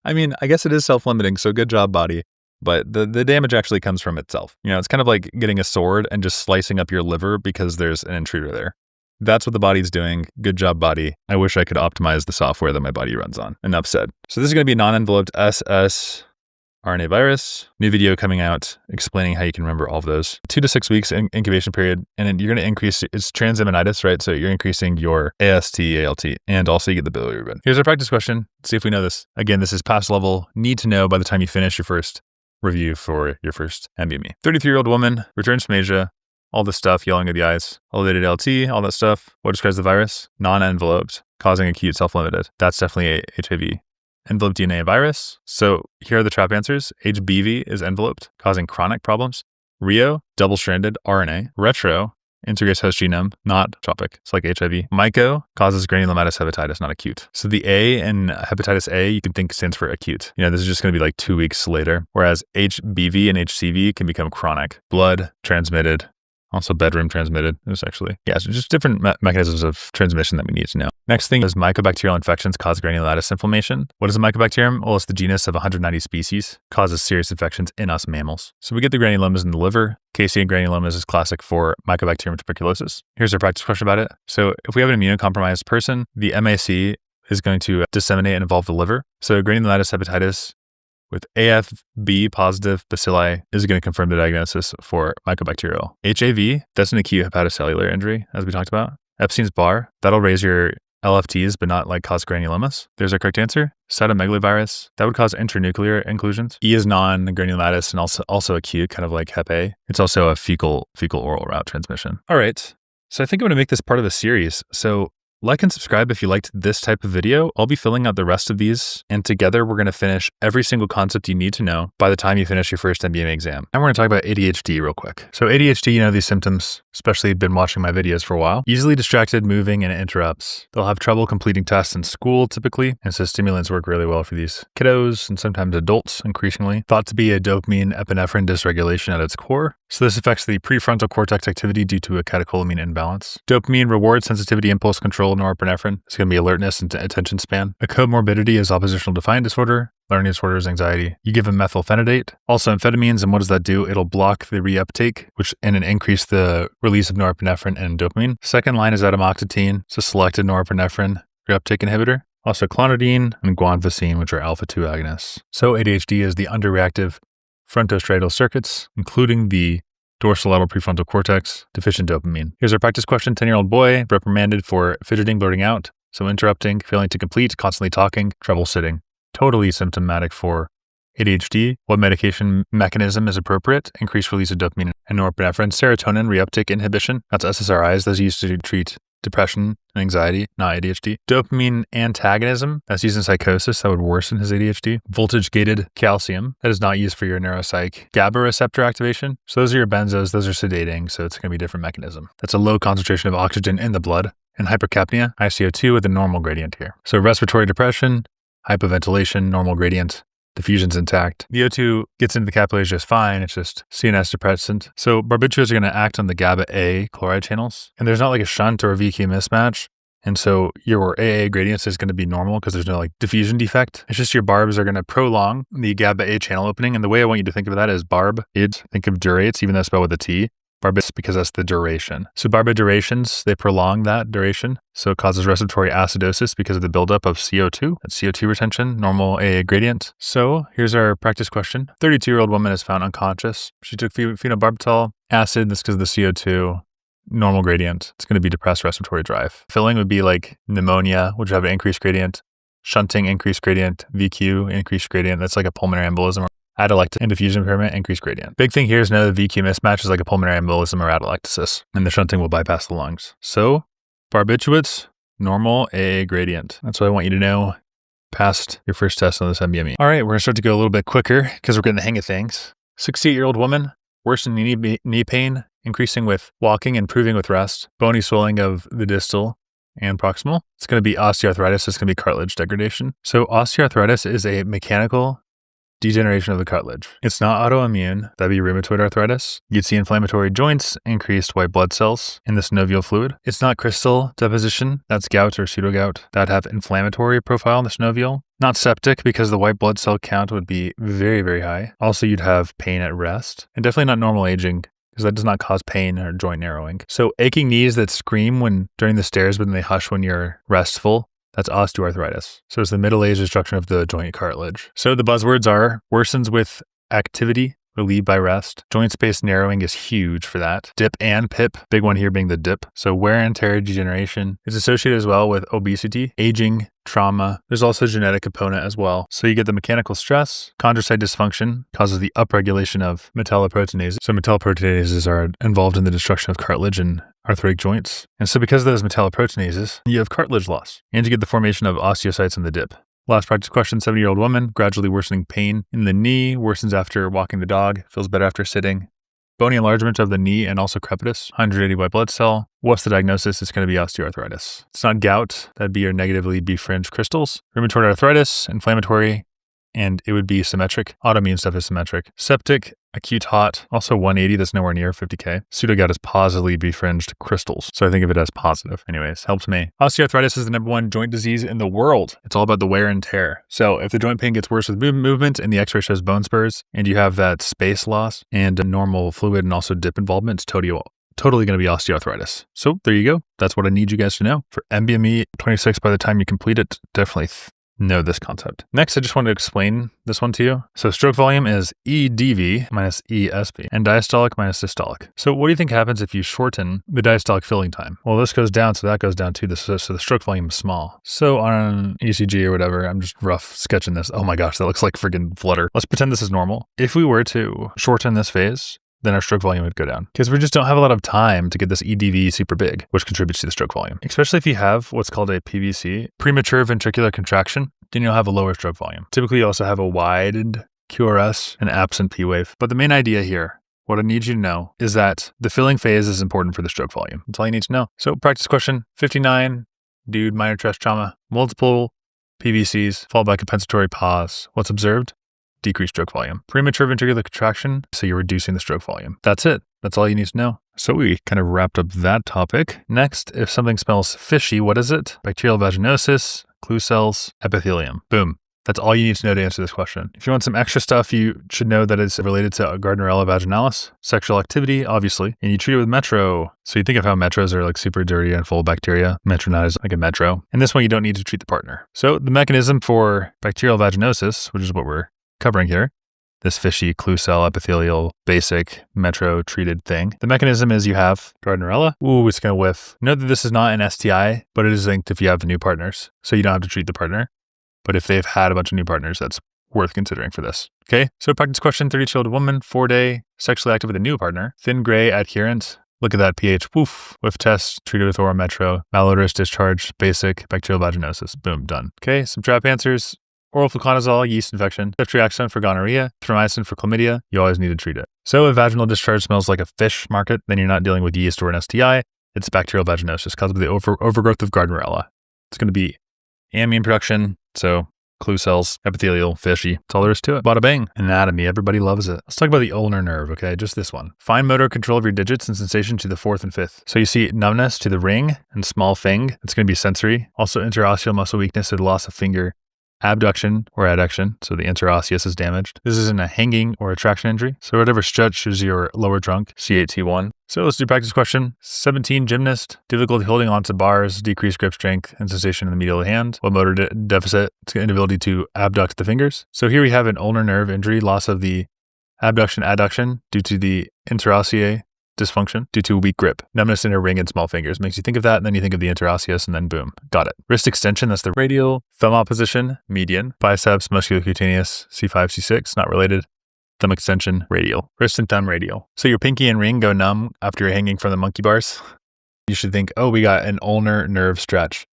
I mean, I guess it is self-limiting, so good job, body. But the damage actually comes from itself. You know, it's kind of like getting a sword and just slicing up your liver because there's an intruder there. That's what the body's doing. Good job, body. I wish I could optimize the software that my body runs on. Enough said. So this is going to be non-enveloped SS RNA virus. New video coming out explaining how you can remember all of those. 2 to 6 weeks incubation period. And then you're going to increase, it's transaminitis, right? So you're increasing your AST, ALT, and also you get the bilirubin. Here's our practice question. See if we know this. Again, this is pass level. Need to know by the time you finish your first review for your first NBME. 33-year-old woman, returns from Asia, all this stuff, yelling at the eyes, elevated LT, all that stuff. What describes the virus? Non-enveloped, causing acute self-limited. That's definitely a HIV. Enveloped DNA virus. So here are the trap answers. HBV is enveloped, causing chronic problems. Rio, double-stranded RNA. Retro, integrates host genome, not ectopic. It's like HIV. Myco causes granulomatous hepatitis, not acute. So the A in hepatitis A, you can think stands for acute. You know, this is just going to be like 2 weeks later. Whereas HBV and HCV can become chronic. Blood transmitted, also bedroom transmitted. It was actually, yeah, so just different mechanisms of transmission that we need to know. Next thing is mycobacterial infections cause granulomatous inflammation. What is a mycobacterium? Well, it's the genus of 190 species, causes serious infections in us mammals. So we get the granulomas in the liver. Casein granulomas is classic for Mycobacterium tuberculosis. Here's our practice question about it. So if we have an immunocompromised person, the MAC is going to disseminate and involve the liver. So granulomatous hepatitis with AFB positive bacilli is going to confirm the diagnosis for mycobacterial. HAV, that's an acute hepatocellular injury, as we talked about. Epstein's Barr, that'll raise your LFTs, but not like cause granulomas. There's our correct answer. Cytomegalovirus, that would cause intranuclear inclusions. E is non-granulomatous and also acute, kind of like Hep A. It's also a fecal oral route transmission. All right, so I think I'm going to make this part of the series. So like and subscribe if you liked this type of video. I'll be filling out the rest of these, and together we're going to finish every single concept you need to know by the time you finish your first NBME exam. And we're going to talk about ADHD real quick. So ADHD, you know these symptoms, especially if you've been watching my videos for a while. Easily distracted, moving, and it interrupts. They'll have trouble completing tests in school typically, and so stimulants work really well for these kiddos and sometimes adults increasingly. Thought to be a dopamine epinephrine dysregulation at its core. So this affects the prefrontal cortex activity due to a catecholamine imbalance. Dopamine reward sensitivity, impulse control, norepinephrine. It's going to be alertness and attention span. A comorbidity is oppositional defiant disorder. Learning disorders, anxiety. You give them methylphenidate. Also amphetamines, and what does that do? It'll block the reuptake, and increase the release of norepinephrine and dopamine. Second line is atomoxetine. It's a selective norepinephrine reuptake inhibitor. Also clonidine and guanfacine, which are alpha-2 agonists. So ADHD is the underreactive frontostriatal circuits, including the dorsolateral prefrontal cortex, deficient dopamine. Here's our practice question. 10-year-old boy reprimanded for fidgeting, blurting out, so interrupting, failing to complete, constantly talking, trouble sitting. Totally symptomatic for ADHD. What medication mechanism is appropriate? Increased release of dopamine and norepinephrine. Serotonin reuptake inhibition. That's SSRIs. Those are used to treat depression and anxiety, not ADHD. Dopamine antagonism. That's used in psychosis. That would worsen his ADHD. Voltage-gated calcium. That is not used for your neuropsych. GABA receptor activation. So those are your benzos. Those are sedating. So it's going to be a different mechanism. That's a low concentration of oxygen in the blood. And hypercapnia. ICO2 with a normal gradient here. So respiratory depression. Hypoventilation, normal gradient, diffusion's intact. The O2 gets into the capillaries just fine. It's just CNS depressant. So barbiturates are going to act on the GABA-A chloride channels. And there's not like a shunt or a VQ mismatch. And so your AA gradients is going to be normal because there's no like diffusion defect. It's just your barbs are going to prolong the GABA-A channel opening. And the way I want you to think of that is think of durates, even though it's spelled with a T. Barbiturates because that's the duration. So barbiturations, they prolong that duration. So it causes respiratory acidosis because of the buildup of CO2. That's CO2 retention, normal AA gradient. So here's our practice question. 32-year-old woman is found unconscious. She took phenobarbital acid. That's because of the CO2. Normal gradient. It's going to be depressed respiratory drive. Filling would be like pneumonia, which would have an increased gradient. Shunting, increased gradient. VQ, increased gradient. That's like a pulmonary embolism. atelectasis, and diffusion impairment, increased gradient. Big thing here is know the VQ mismatch is like a pulmonary embolism or atelectasis, and the shunting will bypass the lungs. So barbiturates, normal AA gradient. That's what I want you to know. Passed your first test on this NBME. All right, we're gonna start to go a little bit quicker because we're getting the hang of things. 68-year-old woman, worsening knee pain, increasing with walking, improving with rest, bony swelling of the distal and proximal. It's going to be osteoarthritis. It's going to be cartilage degradation. So osteoarthritis is a mechanical degeneration of the cartilage. It's not autoimmune. That'd be rheumatoid arthritis. You'd see inflammatory joints, increased white blood cells in the synovial fluid. It's not crystal deposition. That's gout or pseudogout. That'd have inflammatory profile in the synovial. Not septic because the white blood cell count would be very, very high. Also, you'd have pain at rest, and definitely not normal aging, because that does not cause pain or joint narrowing. So aching knees that scream when during the stairs, but then they hush when you're restful, that's osteoarthritis. So it's the middle-aged destruction of the joint cartilage. So the buzzwords are worsens with activity, relieved by rest. Joint space narrowing is huge for that. Dip and PIP, big one here being the dip. So wear and tear degeneration is associated as well with obesity, aging, trauma. There's also a genetic component as well. So you get the mechanical stress. Chondrocyte dysfunction causes the upregulation of metalloproteinases. So metalloproteinases are involved in the destruction of cartilage and arthritic joints. And so because of those metalloproteinases, you have cartilage loss and you get the formation of osteocytes in the dip. Last practice question, 70-year-old woman, gradually worsening pain in the knee, worsens after walking the dog, feels better after sitting. Bony enlargement of the knee and also crepitus, 180 white blood cell. What's the diagnosis? It's going to be osteoarthritis. It's not gout. That'd be your negatively befringed crystals. Rheumatoid arthritis, inflammatory, and it would be symmetric. Autoimmune stuff is symmetric. Septic, acute hot, also 180, that's nowhere near 50K. Pseudogout is positively befringed crystals. So I think of it as positive. Anyways, helps me. Osteoarthritis is the #1 joint disease in the world. It's all about the wear and tear. So if the joint pain gets worse with movement and the x-ray shows bone spurs and you have that space loss and normal fluid and also dip involvement, it's totally going to be osteoarthritis. So there you go. That's what I need you guys to know. For NBME 26, by the time you complete it, definitely know this concept. Next, I just want to explain this one to you. So stroke volume is EDV minus ESV and diastolic minus systolic. So what do you think happens if you shorten the diastolic filling time? Well, this goes down, so that goes down too. So the stroke volume is small. So on an ECG or whatever, I'm just rough sketching this. Oh my gosh, that looks like friggin' flutter. Let's pretend this is normal. If we were to shorten this phase, then our stroke volume would go down because we just don't have a lot of time to get this EDV super big, which contributes to the stroke volume. Especially if you have what's called a PVC, premature ventricular contraction, then you'll have a lower stroke volume. Typically, you also have a widened QRS and absent P wave. But the main idea here, what I need you to know is that the filling phase is important for the stroke volume. That's all you need to know. So practice question 59, dude, minor chest trauma, multiple PVCs, followed by compensatory pause. What's observed? Decreased stroke volume. Premature ventricular contraction, so you're reducing the stroke volume. That's it. That's all you need to know. So we kind of wrapped up that topic. Next, if something smells fishy, what is it? Bacterial vaginosis, clue cells, epithelium. Boom. That's all you need to know to answer this question. If you want some extra stuff, you should know that it's related to Gardnerella vaginalis, sexual activity, obviously, and you treat it with Metro. So you think of how Metros are like super dirty and full of bacteria. Metronide is like a Metro. And this one, you don't need to treat the partner. So the mechanism for bacterial vaginosis, which is what we're covering here, this fishy clue cell epithelial basic Metro treated thing. The mechanism is you have Gardnerella. Ooh, it's going to whiff. Note that this is not an STI, but it is linked if you have new partners. So you don't have to treat the partner. But if they've had a bunch of new partners, that's worth considering for this. Okay, so practice question, 32-year-old woman, 4-day, sexually active with a new partner, thin gray adherent. Look at that pH, woof, whiff test, treated with oral Metro, malodorous discharge, basic, bacterial vaginosis, boom, done. Okay, some trap answers. Oral fluconazole, yeast infection, ceftriaxone for gonorrhea, thromycin for chlamydia, you always need to treat it. So if vaginal discharge smells like a fish market, then you're not dealing with yeast or an STI, it's bacterial vaginosis caused by the overgrowth of Gardnerella. It's going to be amine production, so clue cells, epithelial, fishy. That's all there is to it. Bada bang. Anatomy, everybody loves it. Let's talk about the ulnar nerve, okay? Just this one. Fine motor control of your digits and sensation to the 4th and 5th. So you see numbness to the ring and small fing. It's going to be sensory. Also interosseal muscle weakness or the loss of finger. Abduction or adduction, so the interosseous is damaged. This isn't a hanging or a traction injury. So whatever stretches your lower trunk, C8T1. So let's do practice question. 17, gymnast, difficulty holding onto bars, decreased grip strength and sensation in the medial hand. What motor deficit? It's inability to abduct the fingers. So here we have an ulnar nerve injury, loss of the abduction, adduction due to the interosseous dysfunction due to weak grip. Numbness in a ring and small fingers makes you think of that, and then you think of the interosseous, and then boom, got it. Wrist extension, that's the radial. Thumb opposition, median. Biceps, musculocutaneous, C5, C6, not related. thumb extension, radial, wrist and thumb radial. So your pinky and ring go numb after you're hanging from the monkey bars. You should think, oh, we got an ulnar nerve stretch.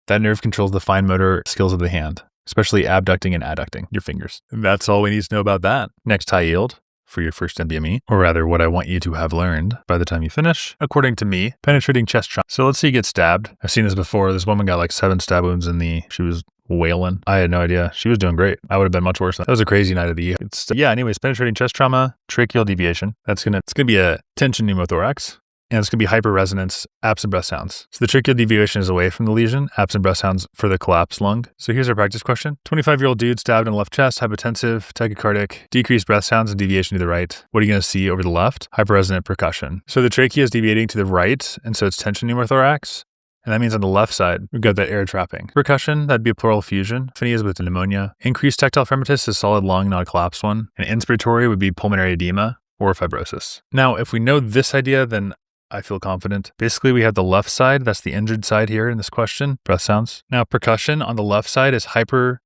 That nerve controls the fine motor skills of the hand, especially abducting and adducting your fingers. And that's all we need to know about that. Next, high yield for your first NBME, or rather what I want you to have learned by the time you finish, according to me, penetrating chest trauma. So let's say you get stabbed. I've seen this before. This woman got like 7 stab wounds in the, she was wailing. I had no idea. She was doing great. I would have been much worse. That was a crazy night of the year. Anyways, penetrating chest trauma, tracheal deviation. It's gonna be a tension pneumothorax. And it's going to be hyperresonance, absent breath sounds. So the tracheal deviation is away from the lesion, absent breath sounds for the collapsed lung. So here's our practice question. 25-year-old dude stabbed in the left chest, hypotensive, tachycardic, decreased breath sounds and deviation to the right. What are you going to see over the left? Hyperresonant percussion. So the trachea is deviating to the right, and so it's tension pneumothorax. And that means on the left side, we've got that air trapping. Percussion, that'd be a pleural effusion. Symphony is with pneumonia. Increased tactile fremitus is solid lung, not a collapsed one. And inspiratory would be pulmonary edema or fibrosis. Now, if we know this idea, then I feel confident. Basically, we have the left side. That's the injured side here in this question. Breath sounds. Now, percussion on the left side is hyper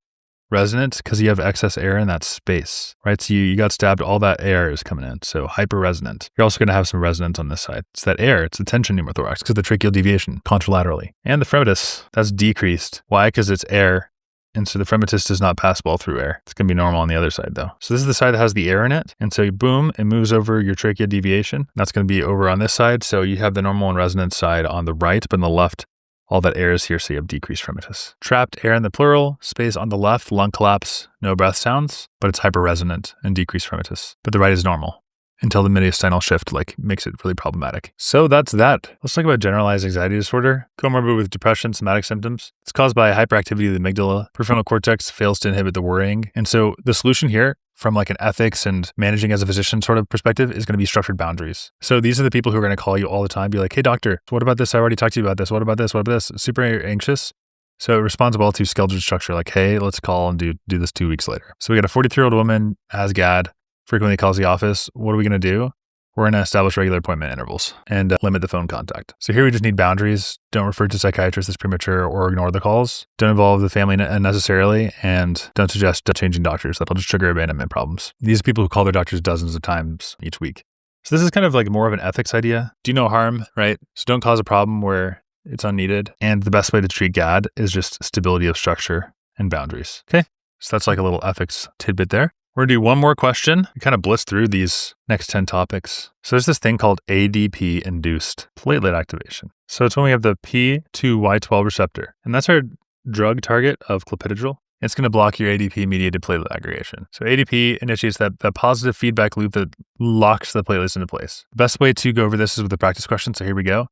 resonant because you have excess air in that space, right? So you got stabbed, all that air is coming in. So hyper resonant. You're also going to have some resonance on this side. It's that air. It's the tension pneumothorax because of the tracheal deviation contralaterally. And the fremitus, that's decreased. Why? Because it's air. And so the fremitus does not pass well through air. It's going to be normal on the other side though. So this is the side that has the air in it. And so boom, it moves over your trachea deviation. That's going to be over on this side. So you have the normal and resonant side on the right, but on the left, all that air is here. So you have decreased fremitus. Trapped air in the pleural, space on the left, lung collapse, no breath sounds, but it's hyperresonant and decreased fremitus. But the right is normal until the mediastinal shift makes it really problematic. So that's that. Let's talk about generalized anxiety disorder, comorbid with depression, somatic symptoms. It's caused by hyperactivity of the amygdala. Prefrontal cortex fails to inhibit the worrying. And so the solution here from an ethics and managing as a physician sort of perspective is going to be structured boundaries. So these are the people who are going to call you all the time, be like, hey doctor, what about this? I already talked to you about this. What about this? What about this? Super anxious. So it responds well to skeletal structure, like, hey, let's call and do this 2 weeks later. So we got a 43-year-old woman, has GAD, frequently calls the office. What are we going to do? We're going to establish regular appointment intervals and limit the phone contact. So here we just need boundaries. Don't refer to psychiatrists as premature or ignore the calls. Don't involve the family unnecessarily, and don't suggest changing doctors. That'll just trigger abandonment problems. These are people who call their doctors dozens of times each week. So this is kind of more of an ethics idea. Do no harm, right? So don't cause a problem where it's unneeded. And the best way to treat GAD is just stability of structure and boundaries. Okay. So that's a little ethics tidbit there. We're gonna do one more question. We kind of blitz through these next 10 topics. So there's this thing called ADP-induced platelet activation. So it's when we have the P2Y12 receptor, and that's our drug target of clopidogrel. It's gonna block your ADP-mediated platelet aggregation. So ADP initiates that positive feedback loop that locks the platelets into place. The best way to go over this is with a practice question. So here we go.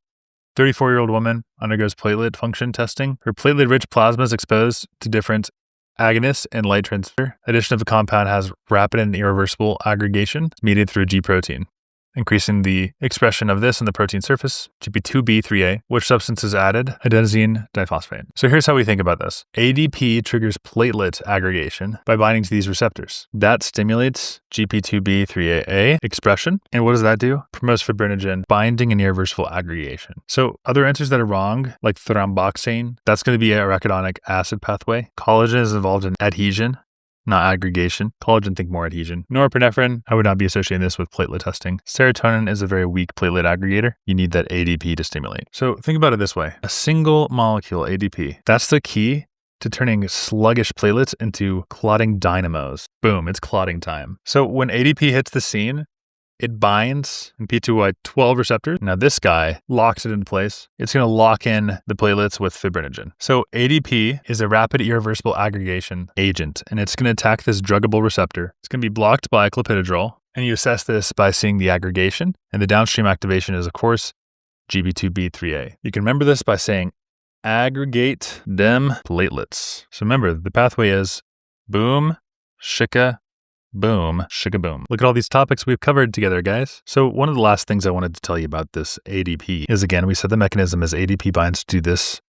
34-year-old woman undergoes platelet function testing. Her platelet-rich plasma is exposed to different agonists and light transfer. Addition of a compound has rapid and irreversible aggregation mediated through a G protein, increasing the expression of this on the protein surface. GP2B3A. Which substance is added? Adenosine diphosphate. So here's how we think about this. ADP triggers platelet aggregation by binding to these receptors. That stimulates GP2B3A expression. And what does that do? Promotes fibrinogen binding and irreversible aggregation. So other answers that are wrong, like thromboxane, that's going to be a arachidonic acid pathway. Collagen is involved in adhesion, not aggregation. Collagen, think more adhesion. Norepinephrine, I would not be associating this with platelet testing. Serotonin is a very weak platelet aggregator. You need that ADP to stimulate. So think about it this way. A single molecule, ADP, that's the key to turning sluggish platelets into clotting dynamos. Boom, it's clotting time. So when ADP hits the scene, it binds in P2Y12 receptors. Now this guy locks it in place. It's going to lock in the platelets with fibrinogen. So ADP is a rapid irreversible aggregation agent, and it's going to attack this druggable receptor. It's going to be blocked by clopidogrel, and you assess this by seeing the aggregation, and the downstream activation is, of course, GB2B3A. You can remember this by saying aggregate them platelets. So remember, the pathway is boom, shika, boom, shika boom. Look at all these topics we've covered together, guys. So one of the last things I wanted to tell you about this ADP is, again, we said the mechanism is ADP binds to this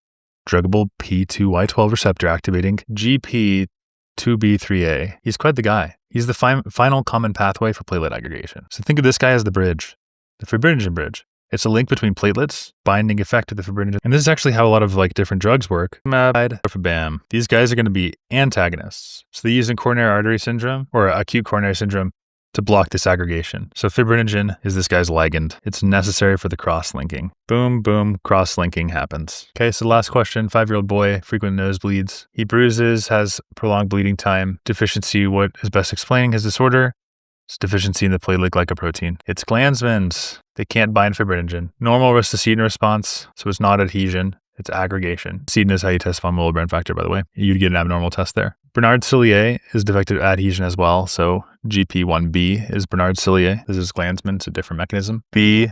druggable P2Y12 receptor activating GP2B3A. He's quite the guy. He's the final common pathway for platelet aggregation. So think of this guy as the bridge, the fibrinogen bridge. It's a link between platelets, binding effect of the fibrinogen. And this is actually how a lot of different drugs work. Bam. These guys are going to be antagonists. So they use in coronary artery syndrome or acute coronary syndrome to block this aggregation. So fibrinogen is this guy's ligand. It's necessary for the cross-linking. Boom, boom, cross-linking happens. Okay, so last question, 5-year-old boy, frequent nosebleeds. He bruises, has prolonged bleeding time. Deficiency, what is best explaining his disorder? It's deficiency in the platelet glycoprotein. It's Glanzmann's. They can't bind fibrinogen. Normal ristocetin response, so it's not adhesion. It's aggregation. Cetin is how you test von Willebrand factor, by the way. You'd get an abnormal test there. Bernard-Cillier is defective adhesion as well. So GP1B is Bernard-Cillier. This is Glanzmann. It's a different mechanism. B,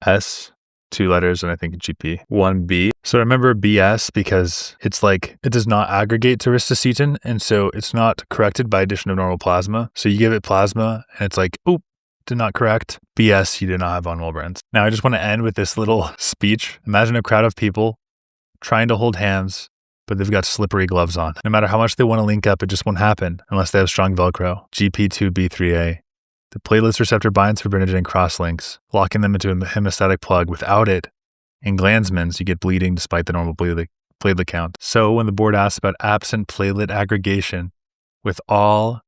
S, 2 letters, and I think GP1B. So remember BS because it's like it does not aggregate to ristocetin, and so it's not corrected by addition of normal plasma. So you give it plasma, and it's like, oop, did not correct. BS, you did not have von Willebrand's. Now, I just want to end with this little speech. Imagine a crowd of people trying to hold hands, but they've got slippery gloves on. No matter how much they want to link up, it just won't happen unless they have strong Velcro. GP2B3A. The platelets receptor binds fibrinogen and cross-links, locking them into a hemostatic plug. Without it, in Glanzmann's, you get bleeding despite the normal platelet count. So when the board asks about absent platelet aggregation with all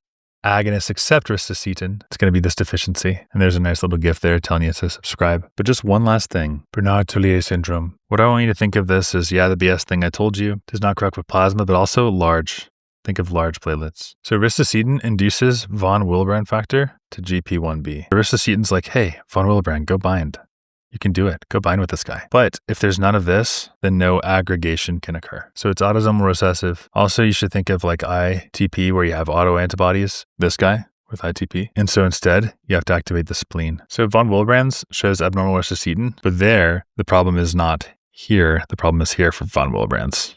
agonists except ristocetin, it's going to be this deficiency. And there's a nice little gift there telling you to subscribe. But just one last thing, Bernard-Cillier syndrome. What I want you to think of this is, yeah, the BS thing I told you does not correct with plasma, but also large. Think of large platelets. So ristocetin induces von Willebrand factor to GP1B. Ristocetin's like, hey, von Willebrand, go bind. You can do it. Go bind with this guy. But if there's none of this, then no aggregation can occur. So it's autosomal recessive. Also, you should think of like ITP where you have autoantibodies, this guy with ITP. And so instead, you have to activate the spleen. So von Willebrand's shows abnormal ristocetin, but there, the problem is not here. The problem is here for von Willebrand's.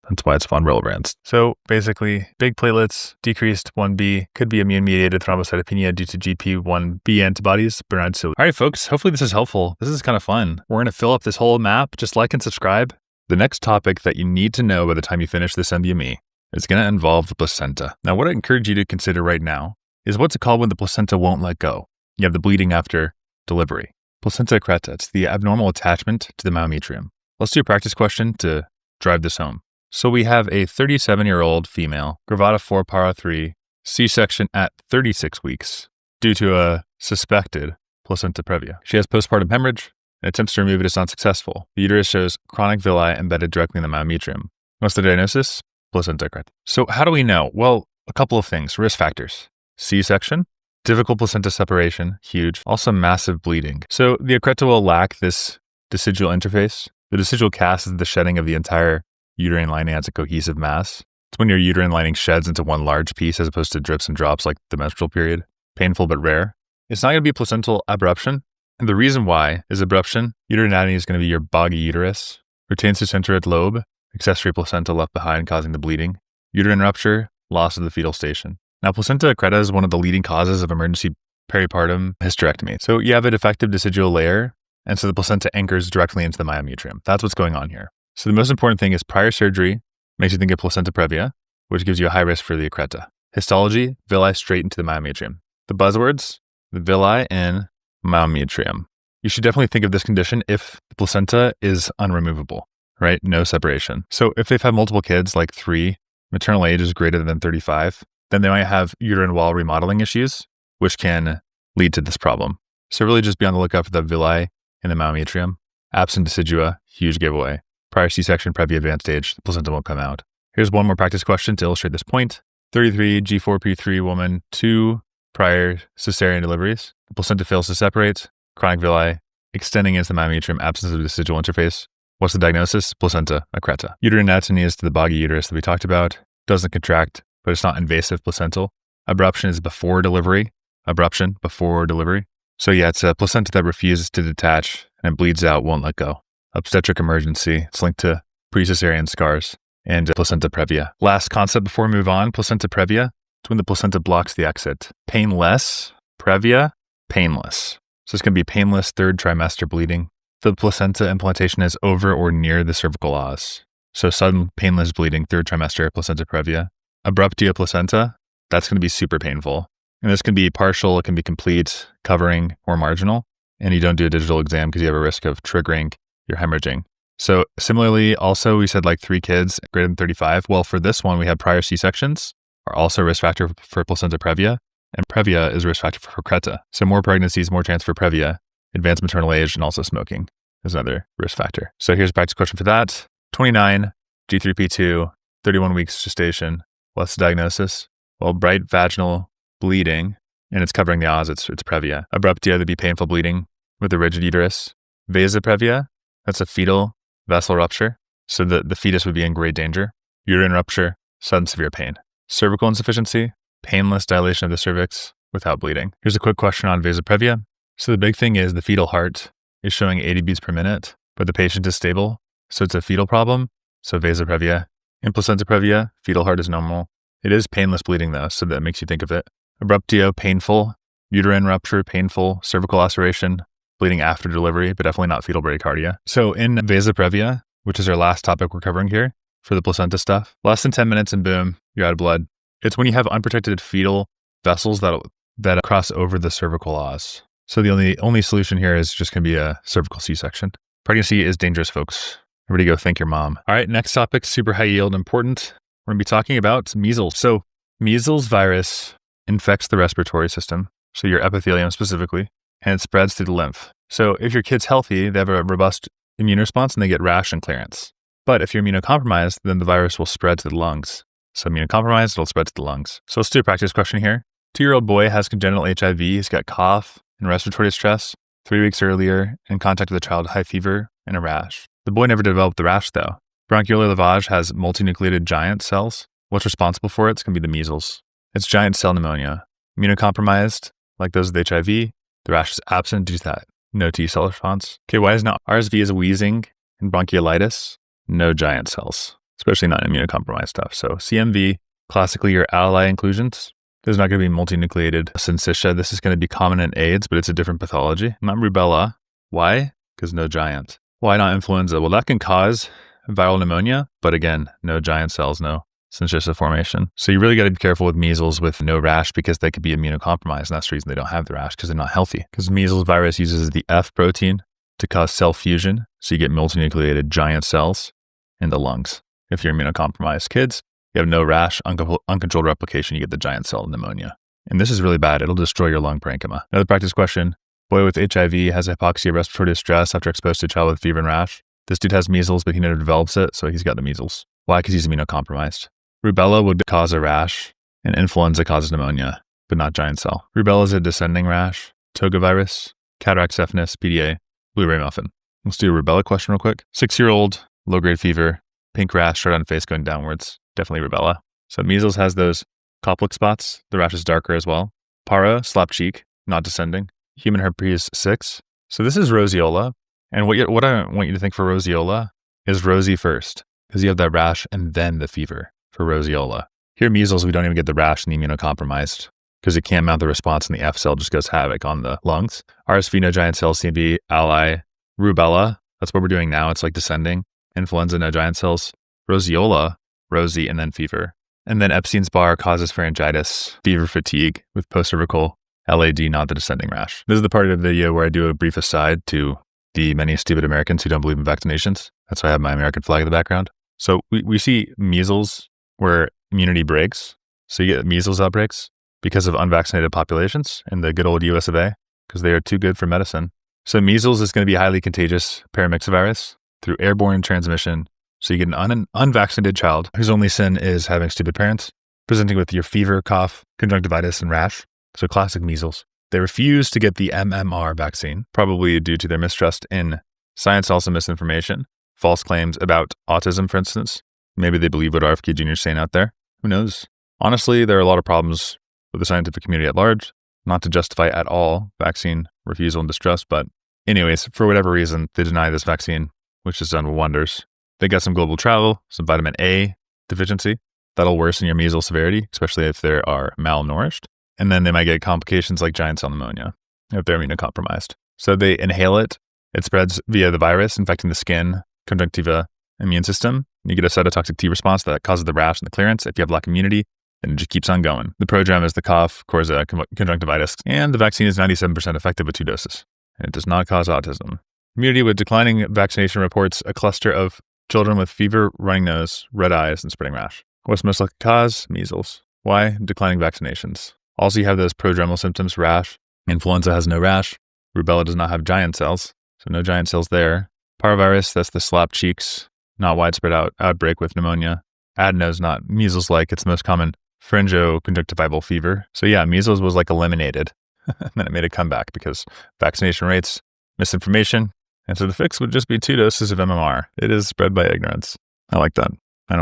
That's why it's von Willebrand's. So basically, big platelets, decreased 1B, could be immune-mediated thrombocytopenia due to GP1B antibodies, Bernard-Cillier. All right, folks, hopefully this is helpful. This is kind of fun. We're going to fill up this whole map. Just like and subscribe. The next topic that you need to know by the time you finish this NBME is going to involve the placenta. Now, what I encourage you to consider right now is what's it called when the placenta won't let go? You have the bleeding after delivery. Placenta accreta, it's the abnormal attachment to the myometrium. Let's do a practice question to drive this home. So we have a 37-year-old female, Gravata 4 Para 3, C-section at 36 weeks due to a suspected placenta previa. She has postpartum hemorrhage and attempts to remove it is unsuccessful. The uterus shows chronic villi embedded directly in the myometrium. What's the diagnosis? Placenta accreta. So how do we know? Well, a couple of things. Risk factors. C-section, difficult placenta separation, huge. Also massive bleeding. So the accreta will lack this decidual interface. The decidual cast is the shedding of the entire uterine lining as a cohesive mass. It's when your uterine lining sheds into one large piece as opposed to drips and drops like the menstrual period. Painful but rare. It's not going to be placental abruption. And the reason why is abruption. Uterine anatomy is going to be your boggy uterus. Retains the centroid lobe. Accessory placenta left behind causing the bleeding. Uterine rupture. Loss of the fetal station. Now placenta accreta is one of the leading causes of emergency peripartum hysterectomy. So you have a defective decidual layer. And so the placenta anchors directly into the myometrium. That's what's going on here. So the most important thing is prior surgery makes you think of placenta previa, which gives you a high risk for the accreta. Histology, villi straight into the myometrium. The buzzwords, the villi and myometrium. You should definitely think of this condition if the placenta is unremovable, right? No separation. So if they've had multiple kids, like 3, maternal age is greater than 35, then they might have uterine wall remodeling issues, which can lead to this problem. So really just be on the lookout for the villi in the myometrium. Absent decidua, huge giveaway. Prior C-section, previa advanced stage, the placenta won't come out. Here's one more practice question to illustrate this point. 33, G4P3 woman, 2 prior cesarean deliveries. The placenta fails to separate, chronic villi, extending into the myometrium, absence of decidual interface. What's the diagnosis? Placenta accreta. Uterine anatomy is to the boggy uterus that we talked about. Doesn't contract, but it's not invasive placental. Abruption is before delivery. Abruption before delivery. So yeah, it's a placenta that refuses to detach and bleeds out, won't let go. Obstetric emergency. It's linked to pre-cesarean scars and placenta previa. Last concept before we move on, placenta previa. It's when the placenta blocks the exit. Painless, previa, painless. So it's going to be painless 3rd trimester bleeding. The placenta implantation is over or near the cervical os. So sudden painless bleeding, 3rd trimester, placenta previa. Abruptia placenta, that's going to be super painful. And this can be partial, it can be complete, covering, or marginal. And you don't do a digital exam because you have a risk of triggering your hemorrhaging. So similarly, also we said like 3 kids greater than 35. Well, for this one, we have prior C-sections are also a risk factor for placenta previa. and Previa is a risk factor for Creta. So more pregnancies, more chance for Previa, advanced maternal age, and also smoking is another risk factor. So here's a practice question for that. 29, G3P2, 31 weeks gestation. What's the diagnosis? Well, bright vaginal bleeding, and it's covering the Oz, it's Previa. Abruptia, that'd be painful bleeding with a rigid uterus. Vasoprevia, that's a fetal vessel rupture. So the fetus would be in great danger. Uterine rupture, sudden severe pain. Cervical insufficiency, painless dilation of the cervix without bleeding. Here's a quick question on vasoprevia. So the big thing is the fetal heart is showing 80 beats per minute, but the patient is stable. So it's a fetal problem. So vasoprevia. In placentaprevia, fetal heart is normal. It is painless bleeding though, so that makes you think of it. Abruptio, painful. Uterine rupture, painful. Cervical laceration, bleeding after delivery, but definitely not fetal bradycardia. So in vasoprevia, which is our last topic we're covering here for the placenta stuff, less than 10 minutes and boom, you're out of blood. It's when you have unprotected fetal vessels that cross over the cervical os. So the only solution here is just going to be a cervical C-section. Pregnancy is dangerous, folks. Everybody go thank your mom. All right, next topic, super high yield, important. We're going to be talking about measles. So measles virus infects the respiratory system, so your epithelium specifically, and it spreads through the lymph. So if your kid's healthy, they have a robust immune response and they get rash and clearance. But if you're immunocompromised, then the virus will spread to the lungs. So immunocompromised, it'll spread to the lungs. So let's do a practice question here. 2-year-old boy has congenital HIV. He's got cough and respiratory distress. 3 weeks earlier, in contact with a child, high fever and a rash. The boy never developed the rash though. Bronchiole lavage has multinucleated giant cells. What's responsible for it? It's going to be the measles. It's giant cell pneumonia. Immunocompromised, like those with HIV, the rash is absent due to that. No T cell response. Okay, why is not RSV is wheezing and bronchiolitis? No giant cells, especially not immunocompromised stuff. So CMV, classically your alloy inclusions. There's not going to be multinucleated syncytia. This is going to be common in AIDS, but it's a different pathology. Not rubella. Why? Because no giant. Why not influenza? Well, that can cause viral pneumonia, but again, no giant cells, no syncytia formation. So you really got to be careful with measles with no rash because they could be immunocompromised. And that's the reason they don't have the rash, because they're not healthy. Because measles virus uses the F protein to cause cell fusion. So you get multinucleated giant cells in the lungs. If you're immunocompromised kids, you have no rash, uncontrolled replication, you get the giant cell pneumonia. And this is really bad. It'll destroy your lung parenchyma. Another practice question. Boy with HIV has hypoxia, respiratory distress after exposed to a child with fever and rash. This dude has measles, but he never develops it, so he's got the measles. Why? Because he's immunocompromised. Rubella would cause a rash, and influenza causes pneumonia, but not giant cell. Rubella is a descending rash, toga virus, cataract sepsis, PDA, blueberry muffin. Let's do a rubella question real quick. 6-year-old, low-grade fever, pink rash, straight on face going downwards. Definitely rubella. So measles has those Koplik spots. The rash is darker as well. Paro, slap cheek, not descending. Human herpes 6. So this is roseola. And what I want you to think for roseola is rosy first, because you have that rash and then the fever for roseola. Here, measles, we don't even get the rash and the immunocompromised because it can't mount the response and the F cell just goes havoc on the lungs. RSV, no giant cells, CMV, ally, rubella. That's what we're doing now. It's like descending. Influenza, no giant cells. Roseola, rosy, and then fever. And then Epstein's-Barr causes pharyngitis, fever, fatigue with post-cervical LAD, not the descending rash. This is the part of the video where I do a brief aside to the many stupid Americans who don't believe in vaccinations. That's why I have my American flag in the background. So we see measles where immunity breaks. So you get measles outbreaks because of unvaccinated populations in the good old US of A, because they are too good for medicine. So measles is going to be highly contagious paramyxovirus through airborne transmission. So you get an unvaccinated child whose only sin is having stupid parents, presenting with your fever, cough, conjunctivitis, and rash. So classic measles. They refuse to get the MMR vaccine, probably due to their mistrust in science, also misinformation, false claims about autism, for instance. Maybe they believe what RFK Jr. is saying out there. Who knows? Honestly, there are a lot of problems with the scientific community at large, not to justify at all vaccine refusal and distrust. But anyways, for whatever reason, they deny this vaccine, which has done wonders. They got some global travel, some vitamin A deficiency. That'll worsen your measles severity, especially if they are malnourished. And then they might get complications like giant cell pneumonia if they're immunocompromised. So they inhale it. It spreads via the virus, infecting the skin, conjunctiva, immune system. You get a cytotoxic T response that causes the rash and the clearance. If you have lack of immunity, then it just keeps on going. The prodrome is the cough, courza, conjunctivitis, and the vaccine is 97% effective with 2 doses. And it does not cause autism. Immunity with declining vaccination reports a cluster of children with fever, running nose, red eyes, and spreading rash. What's most likely cause? Measles. Why? Declining vaccinations. Also, you have those prodromal symptoms, rash. Influenza has no rash. Rubella does not have giant cells, so no giant cells there. Parvovirus, that's the slap cheeks, not widespread outbreak with pneumonia. Adeno's not measles-like. It's the most common pharyngoconjunctival fever. So yeah, measles was like eliminated. And then it made a comeback because vaccination rates, misinformation. And so the fix would just be 2 doses of MMR. It is spread by ignorance. I like that. I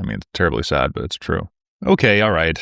mean, it's terribly sad, but it's true. Okay, all right.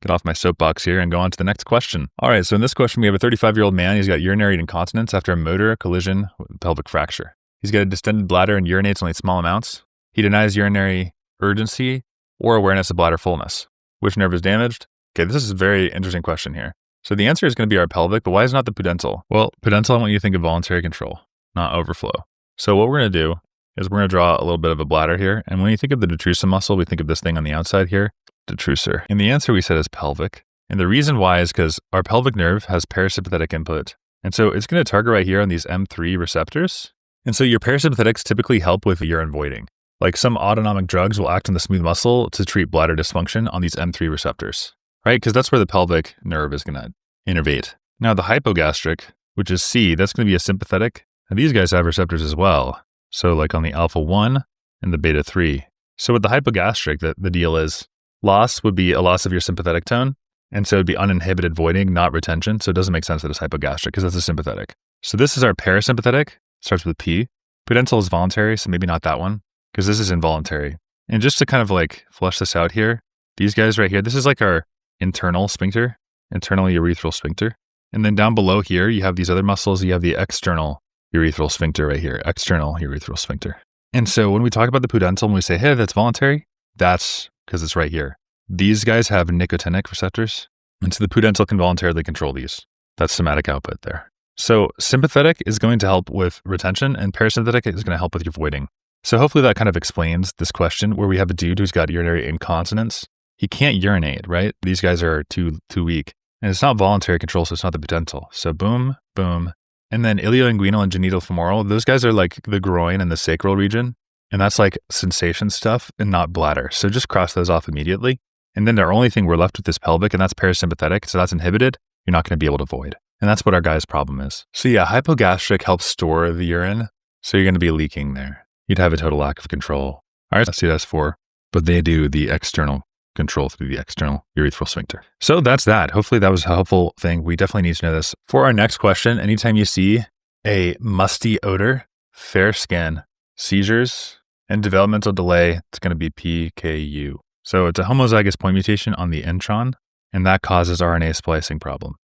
Get off my soapbox here and go on to the next question. All right, so in this question, we have a 35-year-old man. He's got urinary incontinence after a motor collision with pelvic fracture. He's got a distended bladder and urinates only small amounts. He denies urinary urgency or awareness of bladder fullness. Which nerve is damaged? Okay, this is a very interesting question here. So the answer is going to be our pelvic, but why is it not the pudental? Well, pudental, I want you to think of voluntary control, not overflow. So what we're going to do is we're going to draw a little bit of a bladder here. And when you think of the detrusor muscle, we think of this thing on the outside here, detrusor. And the answer we said is pelvic. And the reason why is because our pelvic nerve has parasympathetic input. And so it's going to target right here on these M3 receptors. And so your parasympathetics typically help with urine voiding. Like some autonomic drugs will act on the smooth muscle to treat bladder dysfunction on these M3 receptors, right? Because that's where the pelvic nerve is going to innervate. Now the hypogastric, which is C, that's going to be a sympathetic. And these guys have receptors as well. So like on the alpha 1 and the beta 3. So with the hypogastric, the deal is loss would be a loss of your sympathetic tone. And so it'd be uninhibited voiding, not retention. So it doesn't make sense that it's hypogastric because that's a sympathetic. So this is our parasympathetic, starts with P. Pudental is voluntary, so maybe not that one because this is involuntary. And just to kind of like flush this out here, these guys right here, this is like our internal sphincter, internal urethral sphincter. And then down below here, you have these other muscles. You have the external urethral sphincter right here, external urethral sphincter. And so when we talk about the pudental, when we say, hey, that's voluntary, that's because it's right here. These guys have nicotinic receptors. And so the pudental can voluntarily control these. That's somatic output there. So sympathetic is going to help with retention and parasympathetic is going to help with your voiding. So hopefully that kind of explains this question where we have a dude who's got urinary incontinence. He can't urinate, right? These guys are too weak. And it's not voluntary control, so it's not the pudental. So boom, boom. And then ilioinguinal and genitofemoral, those guys are like the groin and the sacral region. And that's like sensation stuff and not bladder. So just cross those off immediately. And then the only thing we're left with is pelvic, and that's parasympathetic. So that's inhibited. You're not going to be able to void. And that's what our guy's problem is. So yeah, hypogastric helps store the urine. So you're going to be leaking there. You'd have a total lack of control. All right, that's CS4, but they do the external control through the external urethral sphincter. So that's that. Hopefully that was a helpful thing. We definitely need to know this. For our next question, anytime you see a musty odor, fair skin, seizures, and developmental delay, it's going to be PKU. So it's a homozygous point mutation on the intron, and that causes RNA splicing problem.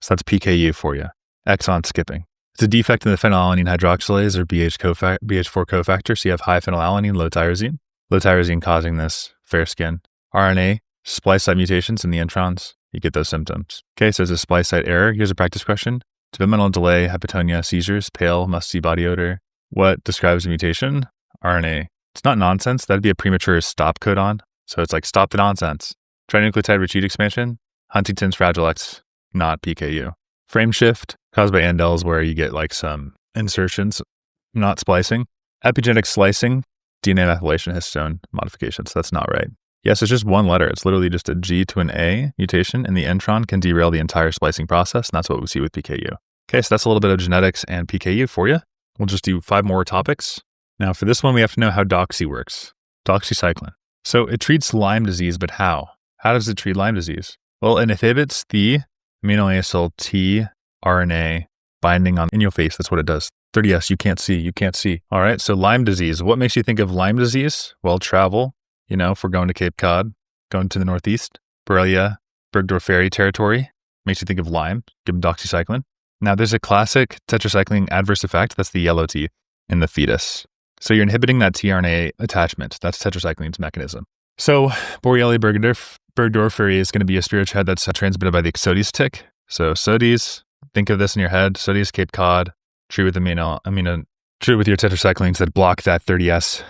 So that's PKU for you. Exon skipping. It's a defect in the phenylalanine hydroxylase or BH4 cofactor. So you have high phenylalanine, low tyrosine. Low tyrosine causing this fair skin. RNA, splice site mutations in the introns. You get those symptoms. Okay, so it's a splice site error. Here's a practice question. Developmental delay, hypotonia, seizures, pale, musty body odor. What describes the mutation? RNA. It's not nonsense. That'd be a premature stop codon. So it's like, stop the nonsense. Trinucleotide repeat expansion, Huntington's Fragile X, not PKU. Frame shift caused by indels where you get like some insertions, not splicing. Epigenetic slicing, DNA methylation histone modifications. That's not right. Yes, it's just one letter. It's literally just a G to an A mutation in the intron can derail the entire splicing process. And that's what we see with PKU. Okay, so that's a little bit of genetics and PKU for you. We'll just do 5 more topics. Now for this one, we have to know how doxy works. Doxycycline. So it treats Lyme disease, but how? How does it treat Lyme disease? Well, it inhibits the aminoacyl tRNA binding in your face. That's what it does. 30S, you can't see. All right, so Lyme disease. What makes you think of Lyme disease? Well, travel. You know, if we're going to Cape Cod, going to the Northeast, Borrelia, Burgdorferi territory, makes you think of Lyme, give them doxycycline. Now, there's a classic tetracycline adverse effect. That's the yellow teeth in the fetus. So you're inhibiting that tRNA attachment. That's tetracycline's mechanism. So Borrelia Burgdorferi is going to be a spearhead that's transmitted by the Ixodes tick. So Ixodes, think of this in your head. Ixodes, Cape Cod, treat with treat with your tetracyclines that block that 30S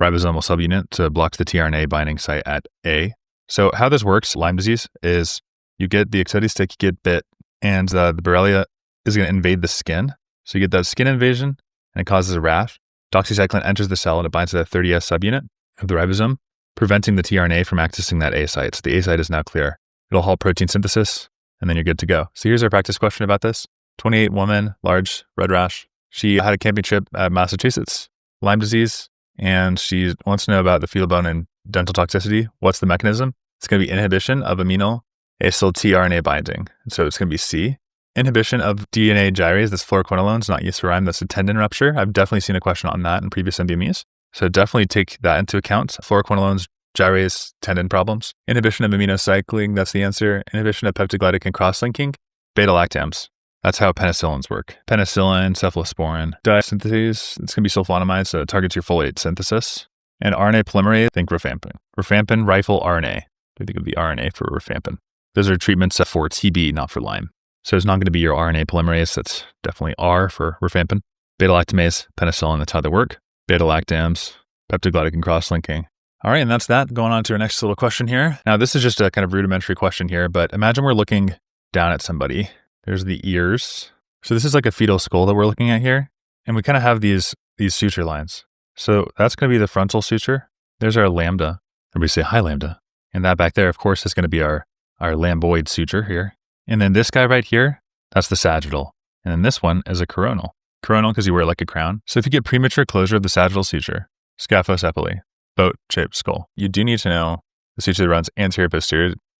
ribosomal subunit to block the tRNA binding site at A. So how this works, Lyme disease, is you get the Ixodes tick, you get bit, and the Borrelia is going to invade the skin. So you get that skin invasion, and it causes a rash. Doxycycline enters the cell and it binds to that 30S subunit of the ribosome, preventing the tRNA from accessing that A site. So the A site is now clear. It'll halt protein synthesis, and then you're good to go. So here's our practice question about this. 28 woman, large red rash. She had a camping trip at Massachusetts, Lyme disease, and she wants to know about the fetal bone and dental toxicity. What's the mechanism? It's going to be inhibition of amino acyl tRNA binding. So it's going to be C. Inhibition of DNA gyrase, that's fluoroquinolones, not used for Lyme, that's a tendon rupture. I've definitely seen a question on that in previous NBMEs. So definitely take that into account. Fluoroquinolones, gyrase, tendon problems. Inhibition of aminocycling, that's the answer. Inhibition of peptidoglycan cross-linking. Beta-lactams. That's how penicillins work. Penicillin, cephalosporin, disynthetase, it's going to be sulfonamide, so it targets your folate synthesis. And RNA polymerase, think rifampin. Rifampin, rifle RNA. I think of the RNA for rifampin. Those are treatments for TB, not for Lyme. So it's not going to be your RNA polymerase. That's definitely R for rifampin. Beta-lactamase, penicillin, that's how they work. Beta-lactams, peptidoglycan cross-linking. All right, and that's that. Going on to our next little question here. Now, this is just a kind of rudimentary question here, but imagine we're looking down at somebody. There's the ears. So this is like a fetal skull that we're looking at here. And we kind of have these suture lines. So that's going to be the frontal suture. There's our lambda. Everybody say hi, lambda. And that back there, of course, is going to be our lambdoid suture here. And then this guy right here, that's the sagittal. And then this one is a coronal. Coronal because you wear it like a crown. So if you get premature closure of the sagittal suture, scaphocephaly, boat-shaped skull, you do need to know the suture that runs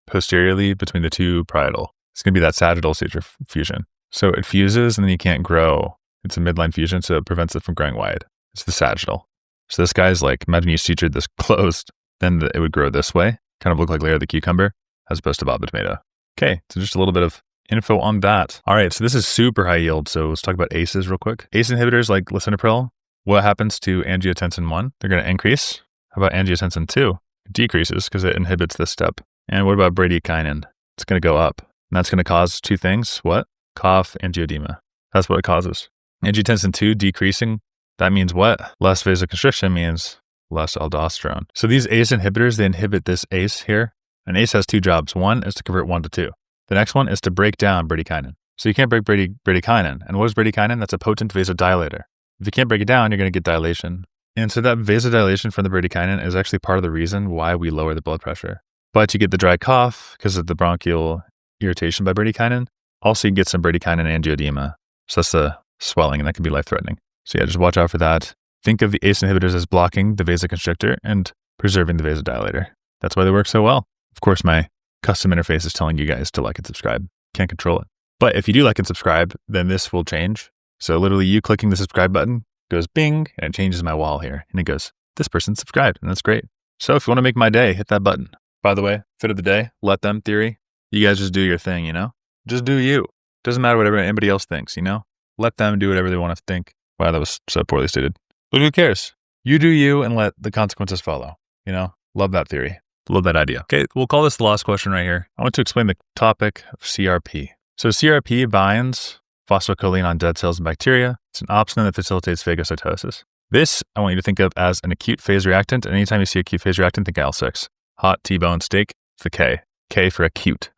posteriorly between the two parietal. It's going to be that sagittal suture fusion. So it fuses and then you can't grow. It's a midline fusion, so it prevents it from growing wide. It's the sagittal. So this guy's like, imagine you sutured this closed, then it would grow this way, kind of look like Larry the Cucumber, as opposed to Bob the Tomato. Okay, so just a little bit of info on that. All right, so this is super high yield. So let's talk about ACEs real quick. ACE inhibitors like lisinopril, what happens to angiotensin 1? They're going to increase. How about angiotensin 2? It decreases because it inhibits this step. And what about bradykinin? It's going to go up. And that's going to cause two things. What? Cough, angioedema. That's what it causes. Angiotensin 2 decreasing, that means what? Less vasoconstriction means less aldosterone. So these ACE inhibitors, they inhibit this ACE here. An ACE has two jobs. One is to convert 1 to 2. The next one is to break down bradykinin. So you can't break bradykinin. And what is bradykinin? That's a potent vasodilator. If you can't break it down, you're going to get dilation. And so that vasodilation from the bradykinin is actually part of the reason why we lower the blood pressure. But you get the dry cough because of the bronchial irritation by bradykinin. Also, you can get some bradykinin angioedema. So that's the swelling, and that can be life-threatening. So yeah, just watch out for that. Think of the ACE inhibitors as blocking the vasoconstrictor and preserving the vasodilator. That's why they work so well. Of course, my custom interface is telling you guys to like and subscribe. Can't control it. But if you do like and subscribe, then this will change. So literally you clicking the subscribe button goes bing, and it changes my wall here. And it goes, this person subscribed, and that's great. So if you want to make my day, hit that button. By the way, fit of the day, let them theory. You guys just do your thing, you know? Just do you. Doesn't matter what anybody else thinks, you know? Let them do whatever they want to think. Wow, that was so poorly stated. But who cares? You do you and let the consequences follow. You know? Love that theory. Love that idea. Okay, we'll call this the last question right here. I want to explain the topic of CRP. So CRP binds phosphocholine on dead cells and bacteria. It's an opsin that facilitates phagocytosis. This, I want you to think of as an acute phase reactant. And anytime you see acute phase reactant, think IL-6. Hot T-bone steak, it's the K. K for acute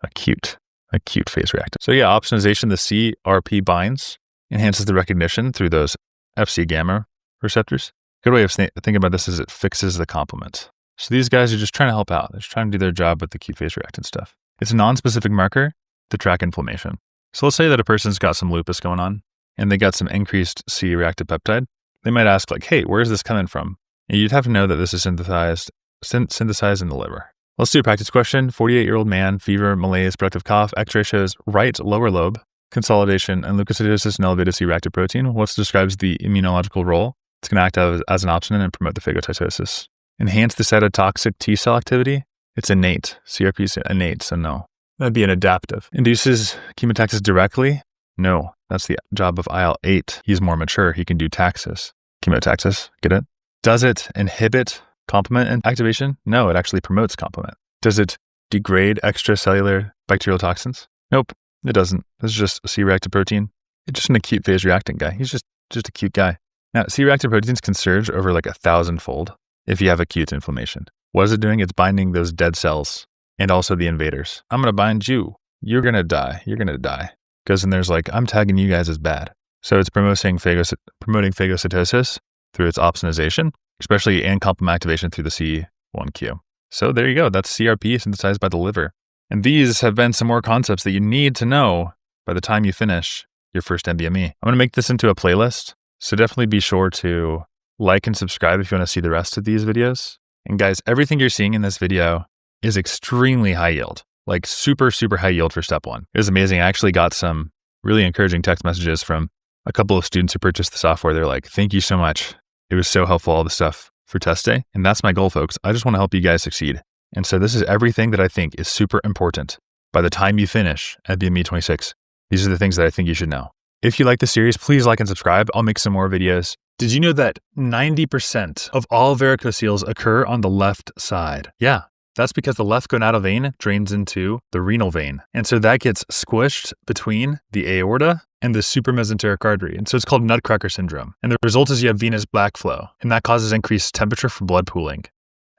phase reactant. So yeah, opsonization, the CRP binds, enhances the recognition through those Fc gamma receptors. Good way of thinking about this is it fixes the complement. So these guys are just trying to help out. They're just trying to do their job with the acute phase reactant stuff. It's a non-specific marker to track inflammation. So let's say that a person's got some lupus going on and they got some increased C-reactive peptide. They might ask like, hey, where is this coming from? And you'd have to know that this is synthesized in the liver. Let's do a practice question. 48-year-old man, fever, malaise, productive cough, x-ray shows right lower lobe, consolidation, and leukocytosis and elevated C-reactive protein. What describes the immunological role? It's going to act as an opsin and promote the phagocytosis. Enhance the cytotoxic T cell activity. It's innate. CRP is innate, so no. That'd be an adaptive. Induces chemotaxis directly? No. That's the job of IL-8. He's more mature. He can do taxis. Chemotaxis, get it? Does it inhibit complement activation? No, it actually promotes complement. Does it degrade extracellular bacterial toxins? Nope, it doesn't. This is just a C-reactive protein. It's just an acute phase reactant guy. He's just a cute guy. Now, C-reactive proteins can surge over like 1,000-fold if you have acute inflammation. What is it doing? It's binding those dead cells and also the invaders. I'm going to bind you. You're going to die. You're going to die. Because then there's like, I'm tagging you guys as bad. So it's promoting phagocytosis through its opsonization, especially and complement activation through the C1q. So there you go. That's CRP synthesized by the liver. And these have been some more concepts that you need to know by the time you finish your first NBME. I'm going to make this into a playlist, so definitely be sure to like and subscribe if you want to see the rest of these videos. And guys, everything you're seeing in this video is extremely high yield, like super, super high yield for step one. It was amazing. I actually got some really encouraging text messages from a couple of students who purchased the software. They're like, thank you so much. It was so helpful, all the stuff for test day. And that's my goal, folks. I just want to help you guys succeed. And so this is everything that I think is super important by the time you finish NBME 26. These are the things that I think you should know. If you like the series, please like and subscribe. I'll make some more videos. Did you know that 90% of all varicocele occur on the left side? Yeah, that's because the left gonadal vein drains into the renal vein. And so that gets squished between the aorta and the supramesenteric artery. And so it's called nutcracker syndrome. And the result is you have venous backflow, and that causes increased temperature for blood pooling.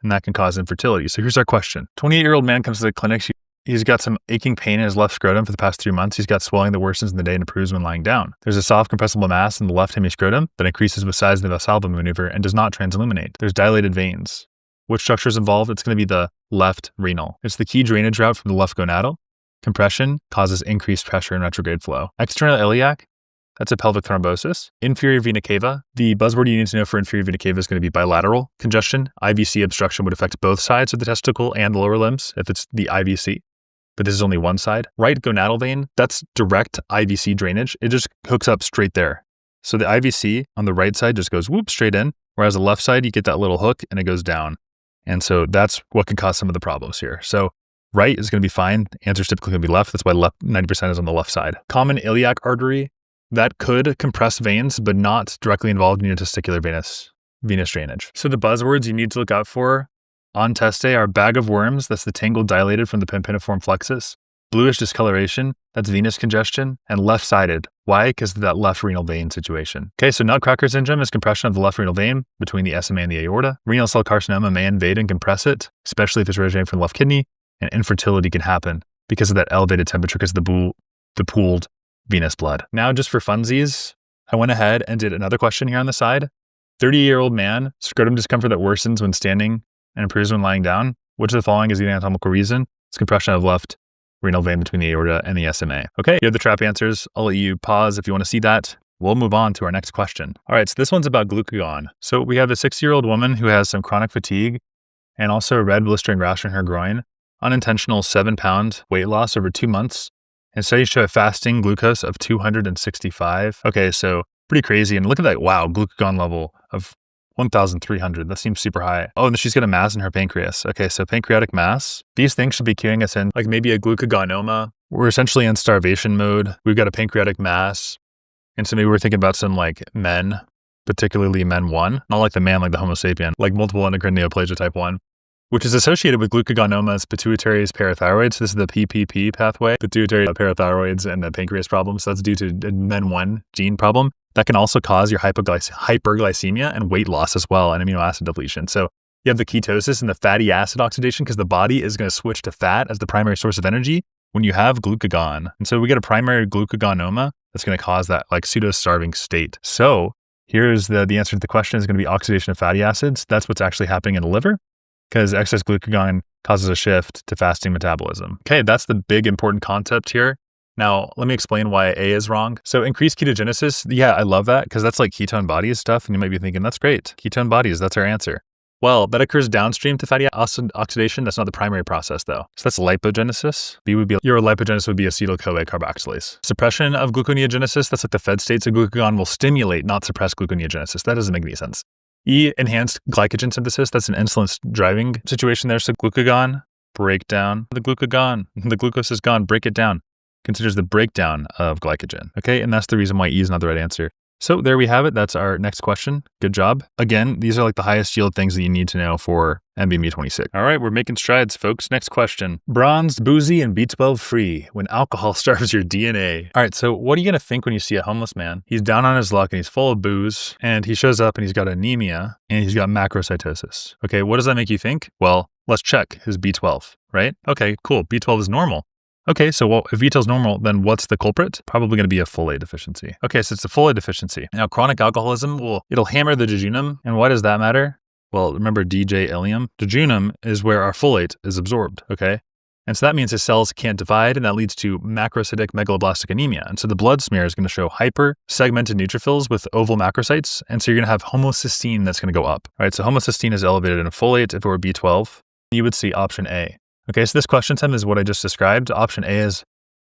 And that can cause infertility. So here's our question. 28-year-old man comes to the clinic. He's got some aching pain in his left scrotum for the past 3 months. He's got swelling that worsens in the day and improves when lying down. There's a soft compressible mass in the left hemiscrotum that increases with size in the Valsalva maneuver and does not transilluminate. There's dilated veins. Which structure is involved? It's going to be the left renal. It's the key drainage route from the left gonadal. Compression causes increased pressure and retrograde flow. External iliac, that's a pelvic thrombosis. Inferior vena cava, the buzzword you need to know for inferior vena cava is going to be bilateral congestion. IVC obstruction would affect both sides of the testicle and the lower limbs if it's the IVC. But this is only one side. Right gonadal vein, that's direct IVC drainage. It just hooks up straight there. So the IVC on the right side just goes whoop straight in, whereas the left side, you get that little hook and it goes down. And so that's what can cause some of the problems here. So right is going to be fine. Answer is typically going to be left. That's why 90% is on the left side. Common iliac artery, that could compress veins, but not directly involved in your testicular venous drainage. So the buzzwords you need to look out for on test day are bag of worms, that's the tangle dilated from the tympaniform flexus, bluish discoloration, that's venous congestion, and left-sided. Why? Because of that left renal vein situation. Okay, so nutcracker syndrome is compression of the left renal vein between the SMA and the aorta. Renal cell carcinoma may invade and compress it, especially if it's originating from the left kidney, and infertility can happen because of that elevated temperature because of the pooled venous blood. Now, just for funsies, I went ahead and did another question here on the side. 30-year-old man, scrotum discomfort that worsens when standing and improves when lying down. Which of the following is the anatomical reason? It's compression of left renal vein between the aorta and the SMA. Okay, you have the trap answers. I'll let you pause if you want to see that. We'll move on to our next question. All right, so this one's about glucagon. So we have a 60-year-old woman who has some chronic fatigue and also a red blistering rash in her groin, unintentional 7-pound weight loss over 2 months, and studies show a fasting glucose of 265. Okay, so pretty crazy. And look at that, wow, glucagon level of 1,300. That seems super high. Oh, and she's got a mass in her pancreas. Okay, so pancreatic mass. These things should be cueing us in, like maybe a glucagonoma. We're essentially in starvation mode. We've got a pancreatic mass. And so maybe we're thinking about some like men, particularly men 1, not like the man, like the Homo sapien, like multiple endocrine neoplasia type 1, which is associated with glucagonomas, pituitaries, parathyroids. This is the PPP pathway, pituitary parathyroids and the pancreas problem. So that's due to a MEN1 gene problem. That can also cause your hyperglycemia and weight loss as well, and amino acid depletion. So you have the ketosis and the fatty acid oxidation because the body is going to switch to fat as the primary source of energy when you have glucagon. And so we get a primary glucagonoma that's going to cause that like pseudo-starving state. So here's the answer to the question is going to be oxidation of fatty acids. That's what's actually happening in the liver because excess glucagon causes a shift to fasting metabolism. Okay, that's the big important concept here. Now, let me explain why A is wrong. So increased ketogenesis, yeah, I love that because that's like ketone bodies stuff. And you might be thinking, that's great. Ketone bodies, that's our answer. Well, that occurs downstream to fatty acid oxidation. That's not the primary process though. So that's lipogenesis. B would be, your lipogenesis would be acetyl-CoA carboxylase. Suppression of gluconeogenesis, that's like the fed state. So glucagon will stimulate, not suppress gluconeogenesis. That doesn't make any sense. E, enhanced glycogen synthesis. That's an insulin driving situation there. So glucagon, break down the glucagon. The glucose is gone, break it down. Considers the breakdown of glycogen. Okay, and that's the reason why E is not the right answer. So there we have it. That's our next question. Good job. Again, these are like the highest yield things that you need to know for NBME 26. All right, we're making strides, folks. Next question. Bronzed, boozy, and B12 free when alcohol starves your DNA. All right, so what are you going to think when you see a homeless man? He's down on his luck and he's full of booze and he shows up and he's got anemia and he's got macrocytosis. Okay, what does that make you think? Well, let's check his B12, right? Okay, cool. B12 is normal. Okay, so if B12 is normal, then what's the culprit? Probably going to be a folate deficiency. Okay, so it's a folate deficiency. Now, chronic alcoholism, it'll hammer the jejunum. And why does that matter? Well, remember DJ ileum? Jejunum is where our folate is absorbed, okay? And so that means his cells can't divide, and that leads to macrocytic megaloblastic anemia. And so the blood smear is going to show hyper-segmented neutrophils with oval macrocytes. And so you're going to have homocysteine that's going to go up, right? So homocysteine is elevated in folate. If it were B12, you would see option A. Okay, so this question time is what I just described. Option A is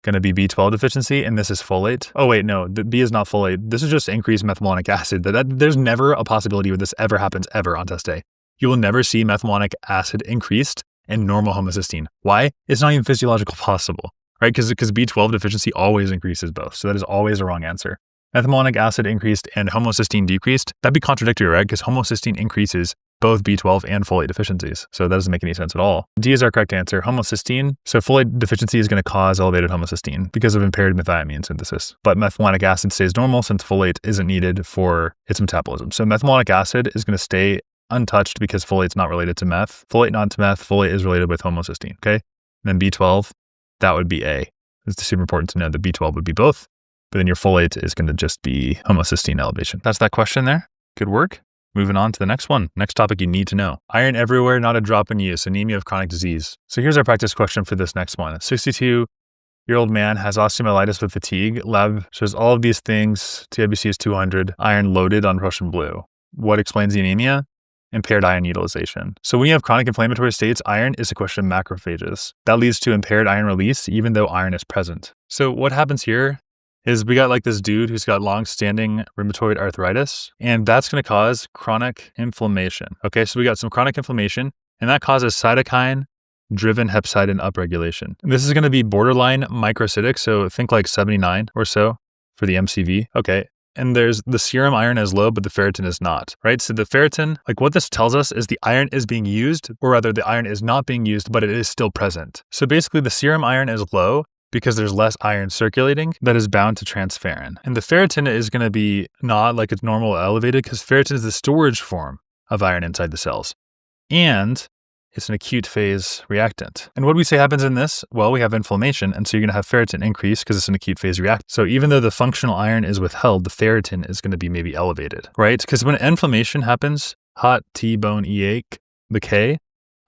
going to be B12 deficiency, and this is folate. Oh wait, no, the B is not folate. This is just increased methylmalonic acid. There's never a possibility where this ever happens ever on test day. You will never see methylmalonic acid increased and normal homocysteine. Why? It's not even physiologically possible, right? Because B12 deficiency always increases both. So that is always a wrong answer. Methylmalonic acid increased and homocysteine decreased. That'd be contradictory, right? Because homocysteine increases both B12 and folate deficiencies. So that doesn't make any sense at all. D is our correct answer, homocysteine. So folate deficiency is going to cause elevated homocysteine because of impaired methionine synthesis. But methylmalonic acid stays normal since folate isn't needed for its metabolism. So methylmalonic acid is going to stay untouched because folate's not related to meth. Folate not to meth, folate is related with homocysteine, okay? And then B12, that would be A. It's super important to know that B12 would be both, but then your folate is going to just be homocysteine elevation. That's that question there. Good work. Moving on to the next one. Next topic you need to know. Iron everywhere, not a drop in use. Anemia of chronic disease. So here's our practice question for this next one. A 62-year-old man has osteomyelitis with fatigue. Lab shows all of these things. TIBC is 200. Iron loaded on Prussian blue. What explains the anemia? Impaired iron utilization. So when you have chronic inflammatory states, iron is a question of macrophages. That leads to impaired iron release, even though iron is present. So what happens here is we got like this dude who's got long-standing rheumatoid arthritis, and that's going to cause chronic inflammation. Okay, so we got some chronic inflammation, and that causes cytokine-driven hepcidin upregulation. And this is going to be borderline microcytic, so think like 79 or so for the MCV. Okay. And there's the serum iron is low, but the ferritin is not, right? So the ferritin, like what this tells us is the iron is being used, or rather the iron is not being used, but it is still present. So basically the serum iron is low because there's less iron circulating that is bound to transferrin. And the ferritin is going to be not like it's normal elevated because ferritin is the storage form of iron inside the cells. And it's an acute phase reactant. And what do we say happens in this? Well, we have inflammation, and so you're going to have ferritin increase because it's an acute phase reactant. So even though the functional iron is withheld, the ferritin is going to be maybe elevated, right? Because when inflammation happens, hot T-bone ache, the K,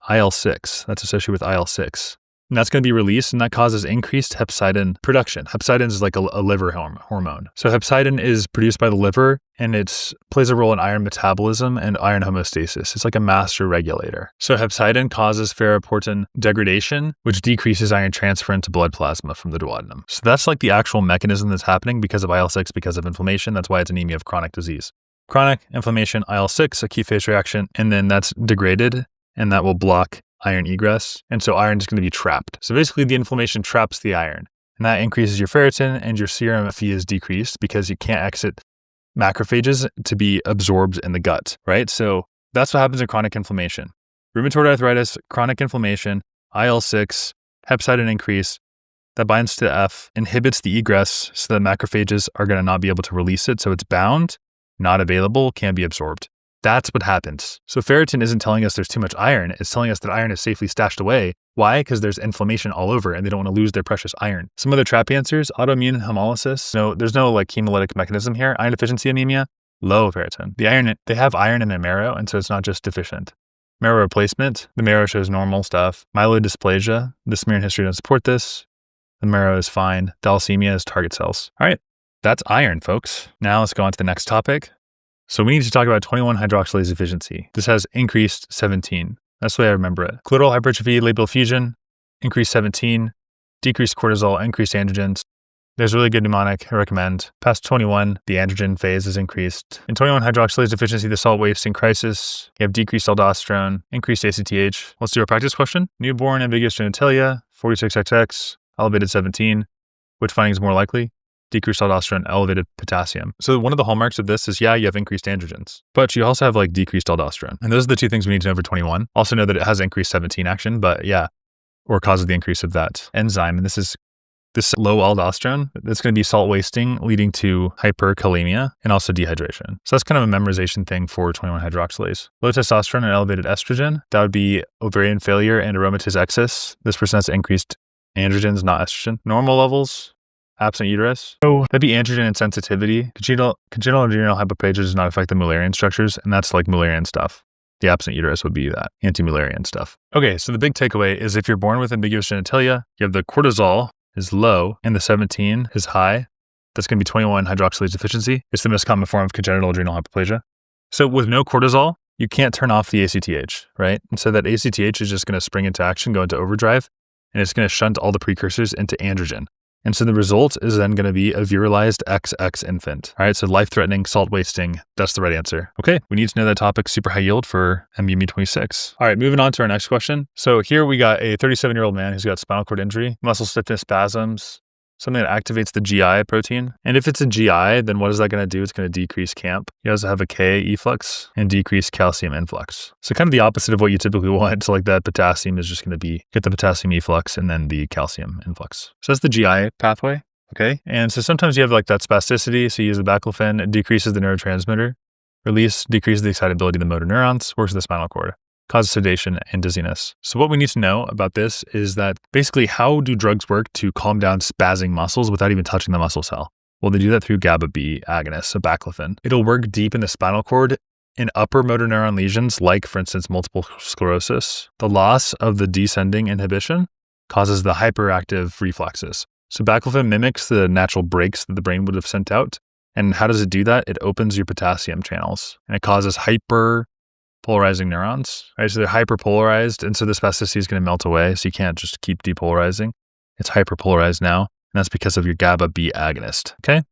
IL-6, that's associated with IL-6. And that's going to be released, and that causes increased hepcidin production. Hepcidin is like a liver hormone. So hepcidin is produced by the liver, and it plays a role in iron metabolism and iron homeostasis. It's like a master regulator. So hepcidin causes ferroportin degradation, which decreases iron transfer into blood plasma from the duodenum. So that's like the actual mechanism that's happening because of IL-6, because of inflammation. That's why it's anemia of chronic disease. Chronic inflammation, IL-6, acute phase reaction, and then that's degraded, and that will block iron egress, and so iron is going to be trapped. So basically the inflammation traps the iron, and that increases your ferritin, and your serum Phe is decreased because you can't exit macrophages to be absorbed in the gut, right? So that's what happens in chronic inflammation. Rheumatoid arthritis, chronic inflammation, IL-6, hepcidin increase, that binds to F, inhibits the egress so that macrophages are going to not be able to release it, so it's bound, not available, can't be absorbed. That's what happens. So ferritin isn't telling us there's too much iron. It's telling us that iron is safely stashed away. Why? Because there's inflammation all over and they don't want to lose their precious iron. Some other trap answers, autoimmune hemolysis. No, there's no like hemolytic mechanism here. Iron deficiency anemia, low ferritin. They have iron in their marrow, and so it's not just deficient. Marrow replacement, the marrow shows normal stuff. Myeloid dysplasia, the smear and history don't support this. The marrow is fine. Thalassemia is target cells. All right, that's iron, folks. Now let's go on to the next topic. So we need to talk about 21-hydroxylase deficiency. This has increased 17. That's the way I remember it. Clitoral hypertrophy, labial fusion, increased 17, decreased cortisol, increased androgens. There's really good mnemonic I recommend. Past 21, the androgen phase is increased. In 21-hydroxylase deficiency, the salt wasting crisis, you have decreased aldosterone, increased ACTH. Let's do our practice question. Newborn ambiguous genitalia, 46XX, elevated 17. Which finding is more likely? Decreased aldosterone, elevated potassium. So one of the hallmarks of this is, yeah, you have increased androgens, but you also have like decreased aldosterone. And those are the two things we need to know for 21. Also know that it has increased 17 action, but yeah, or causes the increase of that enzyme. And this low aldosterone, that's going to be salt wasting, leading to hyperkalemia and also dehydration. So that's kind of a memorization thing for 21-hydroxylase. Low testosterone and elevated estrogen, that would be ovarian failure and aromatase excess. This person has increased androgens, not estrogen. Normal levels, absent uterus. So that'd be androgen insensitivity. Congenital adrenal hyperplasia does not affect the Mullerian structures, and that's like Mullerian stuff. The absent uterus would be that anti-Mullerian stuff. Okay, so the big takeaway is if you're born with ambiguous genitalia, you have the cortisol is low and the 17 is high. That's going to be 21 hydroxylase deficiency. It's the most common form of congenital adrenal hyperplasia. So with no cortisol, you can't turn off the ACTH, right? And so that ACTH is just going to spring into action, go into overdrive, and it's going to shunt all the precursors into androgen. And so the result is then going to be a virilized XX infant. All right, so life-threatening, salt-wasting, that's the right answer. Okay, we need to know that topic super high yield for NBME 26. All right, moving on to our next question. So here we got a 37-year-old man who's got spinal cord injury, muscle stiffness, spasms, something that activates the GI protein. And if it's a GI, then what is that going to do? It's going to decrease CAMP. You also have a Ka efflux and decrease calcium influx. So kind of the opposite of what you typically want. So like that potassium is just going to be, get the potassium efflux and then the calcium influx. So that's the GI pathway. Okay. And so sometimes you have like that spasticity. So you use the baclofen, it decreases the neurotransmitter release, decreases the excitability of the motor neurons, works the spinal cord, causes sedation and dizziness. So what we need to know about this is that basically how do drugs work to calm down spazzing muscles without even touching the muscle cell? Well, they do that through GABA B agonists, so baclofen. It'll work deep in the spinal cord in upper motor neuron lesions, like for instance, multiple sclerosis. The loss of the descending inhibition causes the hyperactive reflexes. So baclofen mimics the natural brakes that the brain would have sent out. And how does it do that? It opens your potassium channels and it causes hyperpolarizing neurons, right? So they're hyperpolarized, and so the spasticity is going to melt away. So you can't just keep depolarizing. It's hyperpolarized now, and that's because of your GABA B agonist. Okay.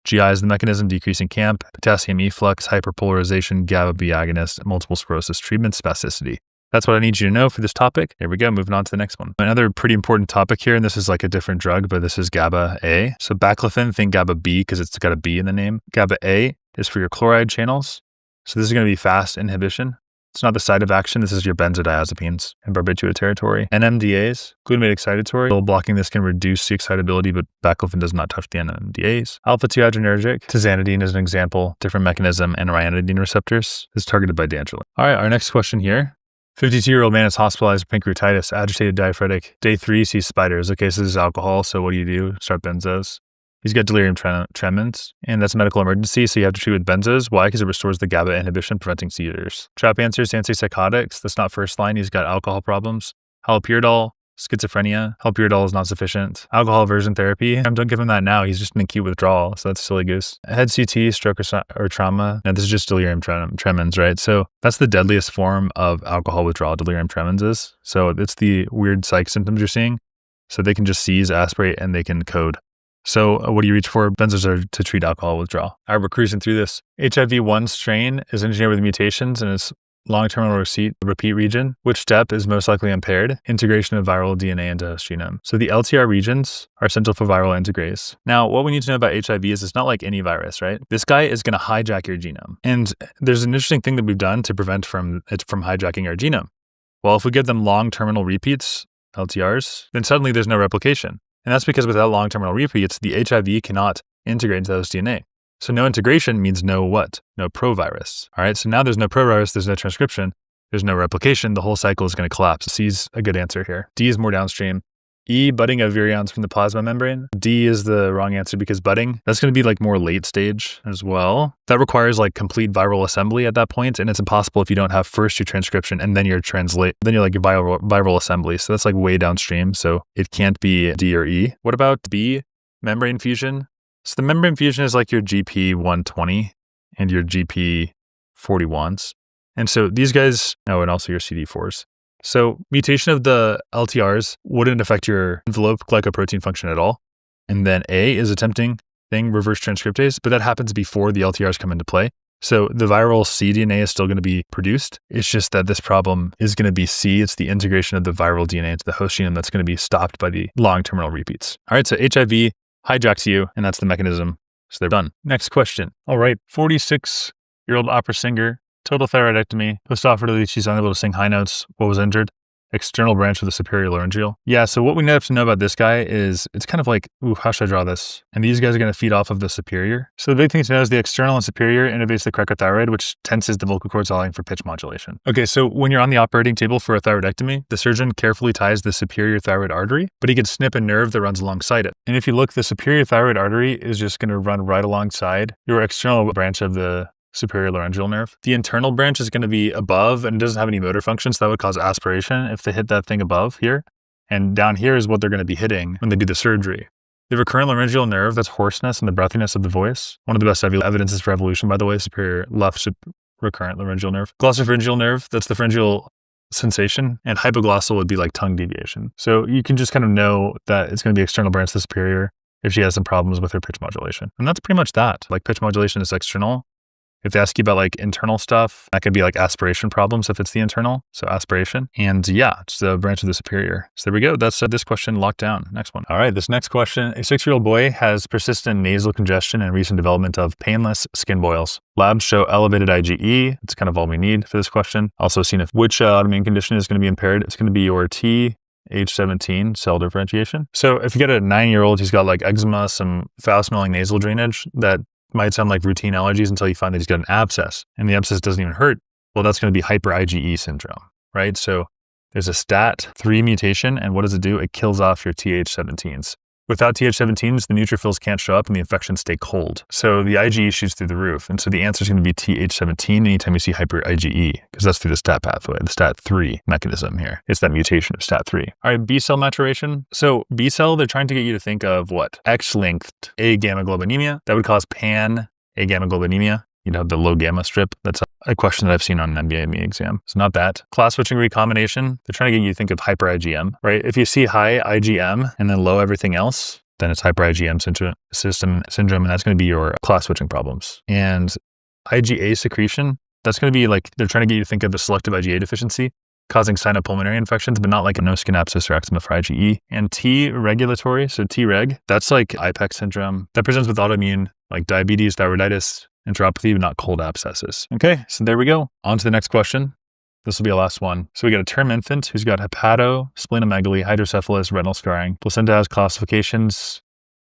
GI is the mechanism, decreasing CAMP, potassium efflux, hyperpolarization, GABA B agonist, multiple sclerosis treatment, spasticity. That's what I need you to know for this topic. Here we go. Moving on to the next one. Another pretty important topic here, and this is like a different drug, but this is GABA A. So baclofen, think GABA B because it's got a B in the name. GABA A is for your chloride channels. So this is going to be fast inhibition. It's not the site of action. This is your benzodiazepines and barbiturate territory. NMDAs, glutamate excitatory. Blocking this can reduce the excitability, but baclofen does not touch the NMDAs. Alpha-2 adrenergic. Tizanidine is an example, different mechanism, and ryanodine receptors is targeted by dantrolene. All right, our next question here. 52-year-old man is hospitalized with pancreatitis, agitated diaphoretic. Day 3 sees spiders. Okay, so this is alcohol. So what do? Start benzos. He's got delirium tremens, and that's a medical emergency, so you have to treat with benzos. Why? Because it restores the GABA inhibition, preventing seizures. Trap answers, antipsychotics. That's not first line. He's got alcohol problems. Haloperidol, schizophrenia. Haloperidol is not sufficient. Alcohol aversion therapy. Don't give him that now. He's just in acute withdrawal, so that's silly goose. Head CT, stroke or trauma. Now, this is just delirium tremens, right? So that's the deadliest form of alcohol withdrawal, delirium tremens is. So it's the weird psych symptoms you're seeing. So they can just seize, aspirate, and they can code. So what do you reach for? Benzos are to treat alcohol withdrawal. All right, we're cruising through this. HIV-1 strain is engineered with mutations and is long-terminal repeat region. Which step is most likely impaired? Integration of viral DNA into host genome. So the LTR regions are essential for viral integrase. Now, what we need to know about HIV is it's not like any virus, right? This guy is going to hijack your genome. And there's an interesting thing that we've done to prevent it from hijacking our genome. Well, if we give them long terminal repeats, LTRs, then suddenly there's no replication. And that's because without long terminal repeats, the HIV cannot integrate into host DNA. So no integration means no what? No provirus. All right, so now there's no provirus, there's no transcription, there's no replication, the whole cycle is going to collapse. C is a good answer here. D is more downstream. E, budding of virions from the plasma membrane. D is the wrong answer because budding, that's going to be like more late stage as well. That requires like complete viral assembly at that point, and it's impossible if you don't have first your transcription and then your like your viral assembly. So that's like way downstream, so it can't be D or E. What about B, membrane fusion? So the membrane fusion is like your GP120 and your GP41s. And so these guys, and also your CD4s. So mutation of the LTRs wouldn't affect your envelope glycoprotein function at all. And then A is attempting reverse transcriptase, but that happens before the LTRs come into play. So the viral cDNA is still going to be produced. It's just that this problem is going to be C. It's the integration of the viral DNA into the host genome that's going to be stopped by the long terminal repeats. All right, so HIV hijacks you, and that's the mechanism. So they're done. Next question. All right, 46-year-old opera singer, total thyroidectomy, postoperatively she's unable to sing high notes. What was injured? External branch of the superior laryngeal. Yeah, so what we have to know about this guy is it's kind of like, how should I draw this? And these guys are going to feed off of the superior. So the big thing to know is the external and superior innervates the cricothyroid, which tenses the vocal cords, allowing for pitch modulation. Okay, so when you're on the operating table for a thyroidectomy, the surgeon carefully ties the superior thyroid artery, but he can snip a nerve that runs alongside it. And if you look, the superior thyroid artery is just going to run right alongside your external branch of the superior laryngeal nerve. The internal branch is going to be above and doesn't have any motor function, so that would cause aspiration if they hit that thing above here. And down here is what they're going to be hitting when they do the surgery. The recurrent laryngeal nerve, that's hoarseness and the breathiness of the voice. One of the best evidences for evolution, by the way, superior left recurrent laryngeal nerve. Glossopharyngeal nerve, that's the pharyngeal sensation, and hypoglossal would be like tongue deviation. So you can just kind of know that it's going to be external branch to the superior if she has some problems with her pitch modulation. And that's pretty much that. Like pitch modulation is external. If they ask you about like internal stuff, that could be like aspiration problems if it's the internal, so aspiration. And yeah, it's the branch of the superior. So there we go. That's this question locked down. Next one. All right, this next question. A 6-year-old boy has persistent nasal congestion and recent development of painless skin boils. Labs show elevated IgE. It's kind of all we need for this question. Also seen if which autoimmune condition is going to be impaired. It's going to be your Th17 cell differentiation. So if you get a 9-year-old, he's got like eczema, some foul-smelling nasal drainage that might sound like routine allergies until you find that he's got an abscess and the abscess doesn't even hurt. Well, that's going to be hyper IgE syndrome, right? So there's a STAT3 mutation, and what does it do? It kills off your Th17s. Without Th17s, the neutrophils can't show up and the infections stay cold. So the IgE shoots through the roof. And so the answer is going to be Th17 anytime you see hyper IgE, because that's through the STAT pathway, the STAT3 mechanism here. It's that mutation of STAT3. All right, B cell maturation. So B cell, they're trying to get you to think of what? X-linked agammaglobulinemia. That would cause pan-agammaglobulinemia. You know, the low gamma strip. That's a question that I've seen on an NBME exam. So not that. Class switching recombination. They're trying to get you to think of hyper IgM, right? If you see high IgM and then low everything else, then it's hyper IgM syndrome, and that's going to be your class switching problems. And IgA secretion, that's going to be like, they're trying to get you to think of a selective IgA deficiency causing sinopulmonary infections, but not like a no skin abscess or eczema for IgE. And T regulatory, so Treg, that's like IPEX syndrome. That presents with autoimmune, like diabetes, thyroiditis, enteropathy, but not cold abscesses. Okay, so there we go. On to the next question. This will be our last one. So we got a term infant who's got hepatosplenomegaly, hydrocephalus, retinal scarring. Placenta has calcifications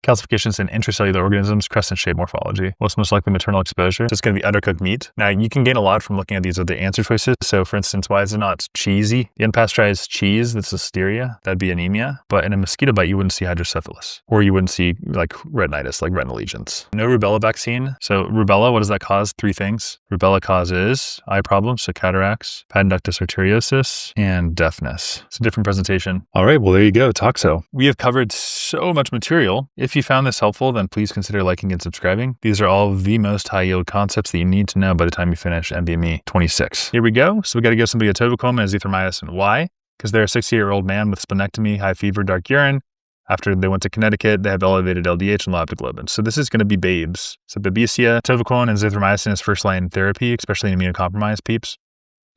in intracellular organisms, crescent-shaped morphology. What's most likely maternal exposure? So it's going to be undercooked meat. Now, you can gain a lot from looking at these other answer choices. So for instance, why is it not cheesy? The unpasteurized cheese, that's listeria, that'd be anemia. But in a mosquito bite, you wouldn't see hydrocephalus, or you wouldn't see like retinitis, like retinal lesions. No rubella vaccine. So rubella, what does that cause? 3 things. Rubella causes eye problems, so cataracts, patenductus arteriosus, and deafness. It's a different presentation. All right, well, there you go, Toxo. We have covered so much material. If you found this helpful, then please consider liking and subscribing. These are all the most high-yield concepts that you need to know by the time you finish NBME 26. Here we go. So we got to give somebody atopic and azithromycin. Why? Because they're a 60-year-old man with splenectomy, high fever, dark urine. After they went to Connecticut, they have elevated LDH and low haptoglobin. So this is going to be babes. So babesia, atopic and azithromycin is first-line therapy, especially in immunocompromised peeps.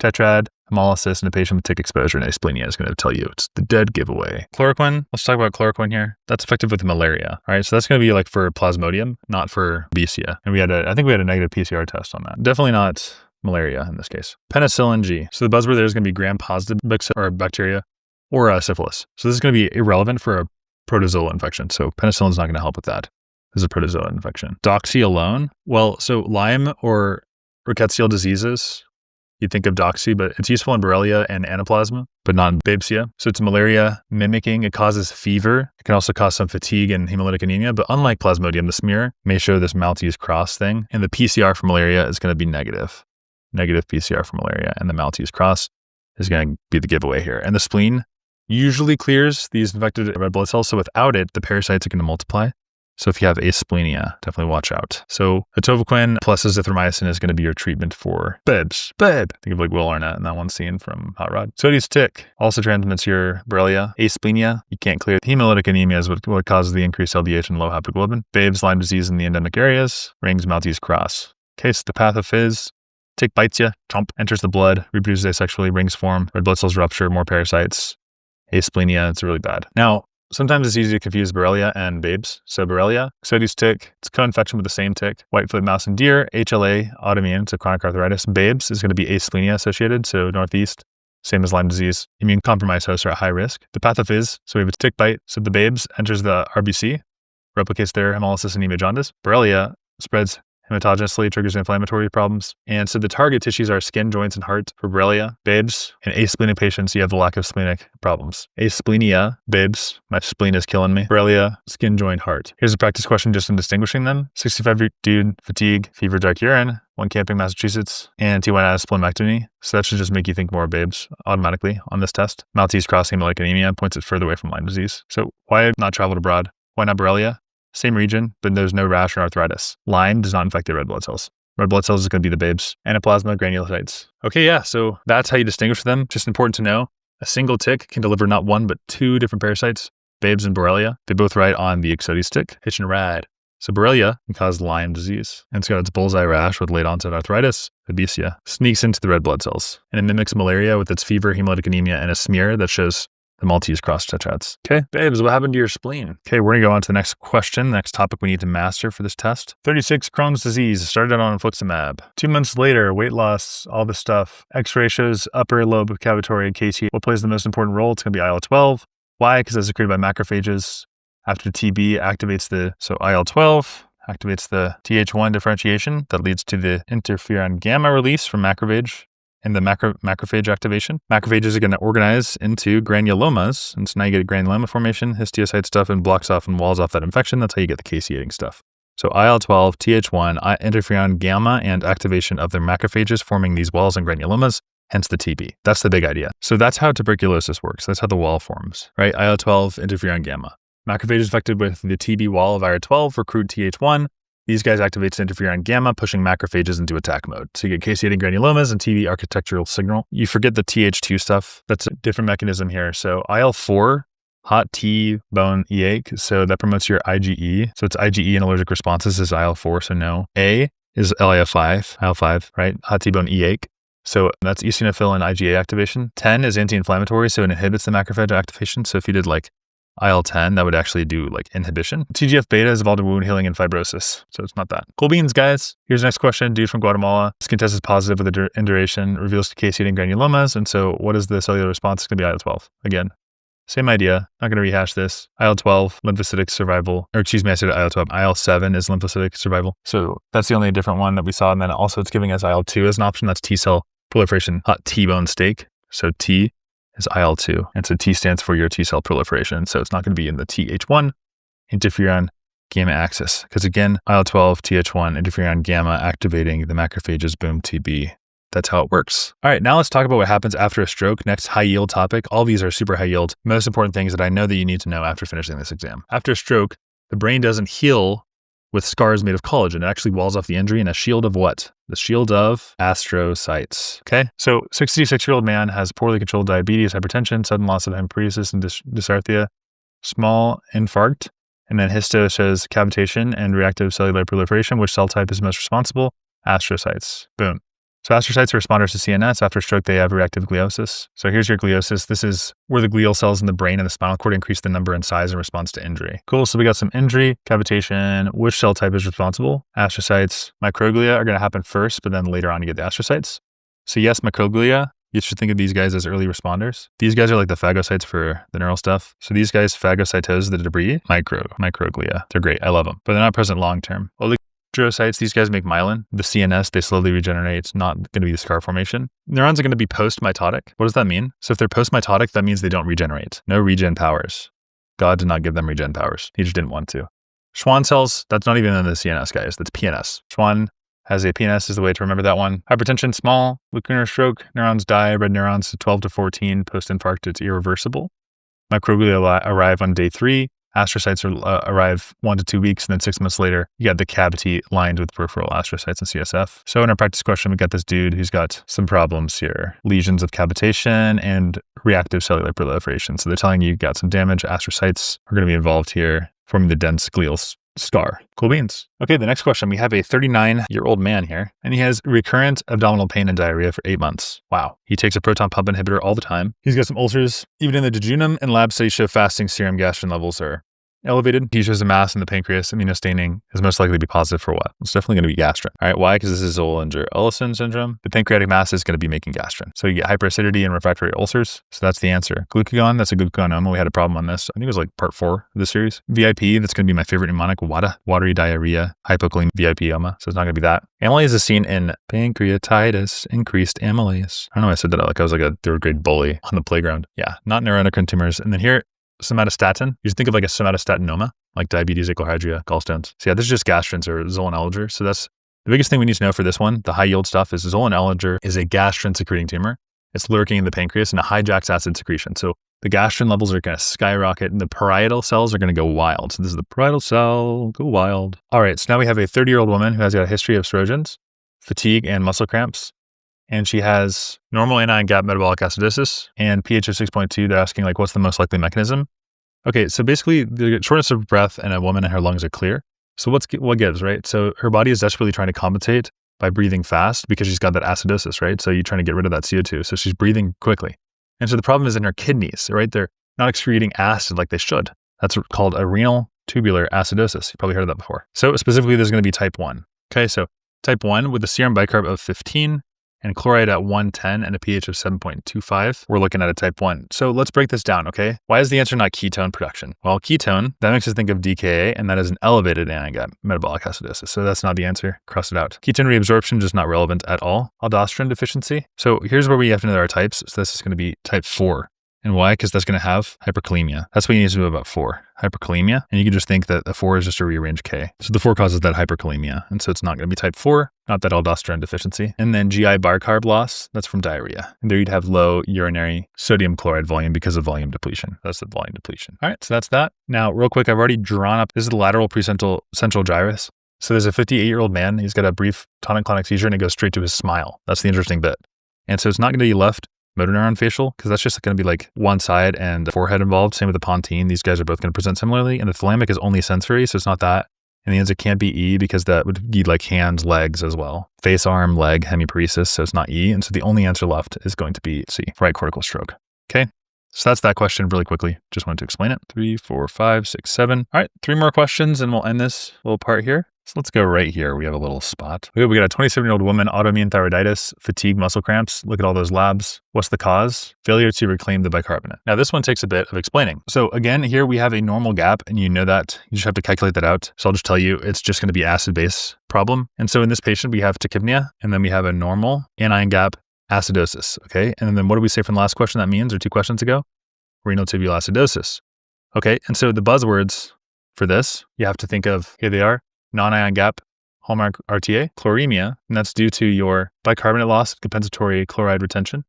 Tetrad, hemolysis, and a patient with tick exposure and asplenia is going to tell you it's the dead giveaway. Chloroquine, let's talk about chloroquine here. That's effective with malaria. All right, so that's going to be like for Plasmodium, not for babesia. And I think we had a negative PCR test on that. Definitely not malaria in this case. Penicillin G. So the buzzword there is going to be gram-positive bacteria or syphilis. So this is going to be irrelevant for a protozoal infection. So penicillin is not going to help with that. This is a protozoal infection. Doxy alone. Well, so Lyme or rickettsial diseases, you'd think of doxy, but it's useful in Borrelia and Anaplasma, but not in babesia. So it's malaria mimicking. It causes fever. It can also cause some fatigue and hemolytic anemia, but unlike Plasmodium, the smear may show this Maltese cross thing, and the PCR for malaria is going to be negative. Negative PCR for malaria, and the Maltese cross is going to be the giveaway here. And the spleen usually clears these infected red blood cells, so without it, the parasites are going to multiply. So if you have asplenia, definitely watch out. So atopiquin plus azithromycin is going to be your treatment for babes. Think of like Will Arnett in that one scene from Hot Rod. Sodius tick also transmits your Borrelia. Asplenia, you can't clear. Hemolytic anemia is what causes the increased LDH and low haptoglobin. Babes, Lyme disease in the endemic areas. Rings, Maltese cross. Okay, so the path of Phys. Tick bites you, chomp, enters the blood, reproduces asexually, rings form, red blood cells rupture, more parasites. Asplenia, it's really bad. Now, sometimes it's easy to confuse Borrelia and babes. So Borrelia, Sodius tick, it's co-infection with the same tick. Whitefoot mouse and deer, HLA, autoimmune, so chronic arthritis. Babes is going to be asplenia associated, so northeast, same as Lyme disease. Immune compromised hosts are at high risk. The path of Phys, so we have a tick bite. So the babes enters the RBC, replicates their hemolysis, anemia, jaundice. Borrelia spreads Hematogenously triggers inflammatory problems. And so the target tissues are skin, joints, and heart for Borrelia, Babes. In asplenic patients, you have the lack of splenic problems. Asplenia, Babes, my spleen is killing me. Borrelia, skin, joint, heart. Here's a practice question just in distinguishing them. 65-year dude, fatigue, fever, dark urine, one camping, Massachusetts, and T1 out of splenectomy. So that should just make you think more of Babes automatically on this test. Maltese cross hemolytic anemia points it further away from Lyme disease. So why not travel abroad? Why not Borrelia? Same region, but there's no rash or arthritis. Lyme does not infect the red blood cells. Red blood cells is going to be the Babes. Anaplasma, granulocytes. Okay, yeah, so that's how you distinguish them. Just important to know, a single tick can deliver not one, but two different parasites, Babes and Borrelia. They both ride on the Ixodes tick, hitching a ride. So Borrelia can cause Lyme disease. And it's got its bullseye rash with late onset arthritis. Babesia sneaks into the red blood cells. And it mimics malaria with its fever, hemolytic anemia, and a smear that shows the Maltese cross tetrads. Okay, Babes, what happened to your spleen? Okay, we're gonna go on to the next question, the next topic we need to master for this test. 36, Crohn's disease, started on infliximab. 2 months later, weight loss, all this stuff. X-ray shows upper lobe cavitary KT. What plays the most important role? It's gonna be IL-12. Why? Because it's secreted by macrophages. After TB activates so IL-12 activates the Th1 differentiation that leads to the interferon gamma release from macrophage. And the macrophage activation. Macrophages are going to organize into granulomas. And so now you get a granuloma formation, histiocyte stuff, and blocks off and walls off that infection. That's how you get the caseating stuff. So IL-12, Th1, interferon gamma, and activation of their macrophages forming these walls and granulomas, hence the TB. That's the big idea. So that's how tuberculosis works. That's how the wall forms, right? IL-12, interferon gamma. Macrophages affected with the TB wall of IL-12 recruit Th1. These guys activate interferon gamma, pushing macrophages into attack mode. So you get caseating granulomas and TB architectural signal. You forget the Th2 stuff. That's a different mechanism here. So IL-4, hot T-bone eake. So that promotes your IgE. So it's IgE and allergic responses is IL-4. So no. A is IL-5, right? Hot T-bone eake. So that's eosinophil and IgA activation. 10 is anti-inflammatory. So it inhibits the macrophage activation. So if you did like IL-10, that would actually do like inhibition. TGF-beta is involved in wound healing and fibrosis. So it's not that. Cool beans, guys. Here's the next question. Dude from Guatemala. Skin test is positive with induration, reveals caseating granulomas. And so what is the cellular response? It's going to be IL-12. Again, same idea. Not going to rehash this. IL-12, lymphocytic survival, or excuse me, I said IL-12. IL-7 is lymphocytic survival. So that's the only different one that we saw. And then also it's giving us IL-2 as an option. That's T-cell proliferation, hot T-bone steak. So T is IL-2. And so T stands for your T-cell proliferation. So it's not going to be in the Th1 interferon gamma axis. Because again, IL-12, Th1, interferon gamma activating the macrophages, boom, TB. That's how it works. All right, now let's talk about what happens after a stroke. Next high yield topic. All these are super high yield. Most important things that I know that you need to know after finishing this exam. After a stroke, the brain doesn't heal with scars made of collagen. It actually walls off the injury in a shield of what? The shield of astrocytes. Okay, so 66-year-old man has poorly controlled diabetes, hypertension, sudden loss of hematopoiesis, and dysarthria, small infarct, and then histo shows cavitation and reactive cellular proliferation. Which cell type is most responsible? Astrocytes. Boom. So astrocytes are responders to CNS. After stroke, they have reactive gliosis. So here's your gliosis. This is where the glial cells in the brain and the spinal cord increase the number and size in response to injury. Cool. So we got some injury, cavitation. Which cell type is responsible? Astrocytes. Microglia are going to happen first, but then later on you get the astrocytes. So yes, microglia. You should think of these guys as early responders. These guys are like the phagocytes for the neural stuff. So these guys phagocytose the debris. Microglia. They're great. I love them, but they're not present long term. Oligodendrocytes, these guys make myelin. The CNS, they slowly regenerate. It's not going to be the scar formation. Neurons are going to be post-mitotic. What does that mean? So if they're post-mitotic, that means they don't regenerate. No regen powers. God did not give them regen powers. He just didn't want to. Schwann cells, that's not even in the CNS, guys. That's PNS. Schwann has a PNS is the way to remember that one. Hypertension, small, lacunar stroke, neurons die, red neurons 12 to 14, post-infarct, it's irreversible. Microglia arrive on day 3. Astrocytes arrive 1 to 2 weeks, and then 6 months later, you got the cavity lined with peripheral astrocytes and CSF. So in our practice question, we got this dude who's got some problems here. Lesions of cavitation and reactive cellular proliferation. So they're telling you got some damage. Astrocytes are going to be involved here, forming the dense glial scar. Cool beans. Okay, the next question. We have a 39-year-old man here, and he has recurrent abdominal pain and diarrhea for 8 months. Wow. He takes a proton pump inhibitor all the time. He's got some ulcers. Even in the jejunum, and lab studies show fasting serum gastrin levels are elevated. He shows a mass in the pancreas. Immunostaining is most likely to be positive for what? It's definitely going to be gastrin. All right, why? Because this is Zollinger-Ellison syndrome. The pancreatic mass is going to be making gastrin. So you get hyperacidity and refractory ulcers. So that's the answer. Glucagon, that's a glucagonoma. We had a problem on this. I think it was like part 4 of the series. VIP, that's going to be my favorite mnemonic. WADA, watery diarrhea, hypokalemia, VIP-oma. So it's not going to be that. Amylase is seen in pancreatitis, increased amylase. I don't know why I said that like I was like a 3rd grade bully on the playground. Yeah, not neuroendocrine tumors. And then here, somatostatin. You just think of like a somatostatinoma, like diabetes, achalaridria, gallstones. So yeah, this is just gastrins or Zollinger. So that's the biggest thing we need to know for this one. The high yield stuff is Zollinger is a gastrin secreting tumor. It's lurking in the pancreas and it hijacks acid secretion. So the gastrin levels are going to skyrocket and the parietal cells are going to go wild. So this is the parietal cell, go wild. All right, so now we have a 30-year-old woman who has got a history of estrogens, fatigue, and muscle cramps. And she has normal anion gap metabolic acidosis and pH of 6.2. They're asking like, what's the most likely mechanism? Okay, so basically the shortness of breath in a woman and her lungs are clear. So what gives, right? So her body is desperately trying to compensate by breathing fast because she's got that acidosis, right? So you're trying to get rid of that CO2. So she's breathing quickly. And so the problem is in her kidneys, right? They're not excreting acid like they should. That's called a renal tubular acidosis. You probably heard of that before. So specifically, there's going to be type 1. Okay, so type 1 with a serum bicarb of 15 and chloride at 110 and a pH of 7.25, we're looking at a type 1. So let's break this down, okay? Why is the answer not ketone production? Well, ketone, that makes us think of DKA, and that is an elevated anion gap metabolic acidosis. So that's not the answer. Cross it out. Ketone reabsorption is not relevant at all. Aldosterone deficiency. So here's where we have to know there are types. So this is going to be type 4. And why? Because that's going to have hyperkalemia. That's what you need to know about 4. Hyperkalemia. And you can just think that the 4 is just a rearranged K. So the 4 causes that hyperkalemia. And so it's not going to be type 4, not that aldosterone deficiency. And then GI bicarb loss, that's from diarrhea. And there you'd have low urinary sodium chloride volume because of volume depletion. That's the volume depletion. All right, so that's that. Now, real quick, I've already drawn up, this is the lateral precentral central gyrus. So there's a 58-year-old man. He's got a brief tonic-clonic seizure and it goes straight to his smile. That's the interesting bit. And so it's not going to be left motor neuron facial, because that's just going to be like one side and the forehead involved. Same with the pontine. These guys are both going to present similarly. And the thalamic is only sensory, so it's not that. And the answer can't be E because that would be like hands, legs as well. Face, arm, leg, hemiparesis, so it's not E. And so the only answer left is going to be C, right cortical stroke. Okay, so that's that question really quickly. Just wanted to explain it. 3, 4, 5, 6, 7. All right, 3 more questions and we'll end this little part here. So let's go right here. We have a little spot. We got a 27-year-old woman, autoimmune thyroiditis, fatigue, muscle cramps. Look at all those labs. What's the cause? Failure to reclaim the bicarbonate. Now this one takes a bit of explaining. So again, here we have a normal gap and you know that. You just have to calculate that out. So I'll just tell you, it's just going to be acid-base problem. And so in this patient, we have tachypnea and then we have a normal anion gap acidosis. Okay. And then what did we say from the last question that means, or 2 questions ago? Renal tubular acidosis. Okay. And so the buzzwords for this, you have to think of, here they are. Non-ion gap, hallmark RTA, chloremia, and that's due to your bicarbonate loss, compensatory chloride retention.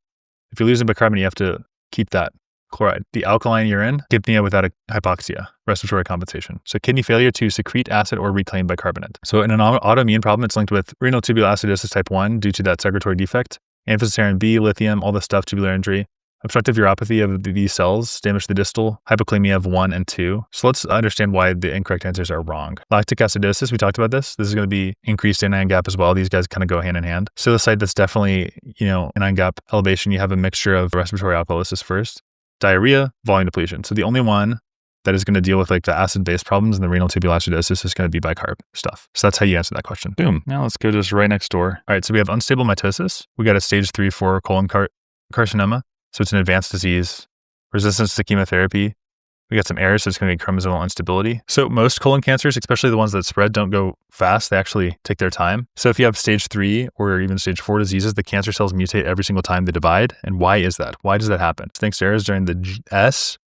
If you're losing bicarbonate, you have to keep that chloride. The alkaline urine, dyspnea without a hypoxia, respiratory compensation. So kidney failure to secrete acid or reclaim bicarbonate. So in an autoimmune problem, it's linked with renal tubular acidosis type 1 due to that secretory defect, amphotericin B, lithium, all this stuff, tubular injury. Obstructive uropathy of these cells, damage to the distal, hypoclemia of 1 and 2. So let's understand why the incorrect answers are wrong. Lactic acidosis, we talked about this. This is going to be increased anion gap as well. These guys kind of go hand in hand. Psilocyte, that's definitely, anion gap elevation. You have a mixture of respiratory alkalosis first. Diarrhea, volume depletion. So the only one that is going to deal with like the acid-based problems and the renal tubular acidosis is going to be bicarb stuff. So that's how you answer that question. Boom. Now let's go just right next door. All right, so we have unstable mitosis. We got a stage 3, 4 colon carcinoma. So it's an advanced disease, resistance to chemotherapy. We got some errors, so it's going to be chromosomal instability. So most colon cancers, especially the ones that spread, don't go fast. They actually take their time. So if you have stage 3 or even stage 4 diseases, the cancer cells mutate every single time they divide. And why is that? Why does that happen? It's thanks to errors during the S,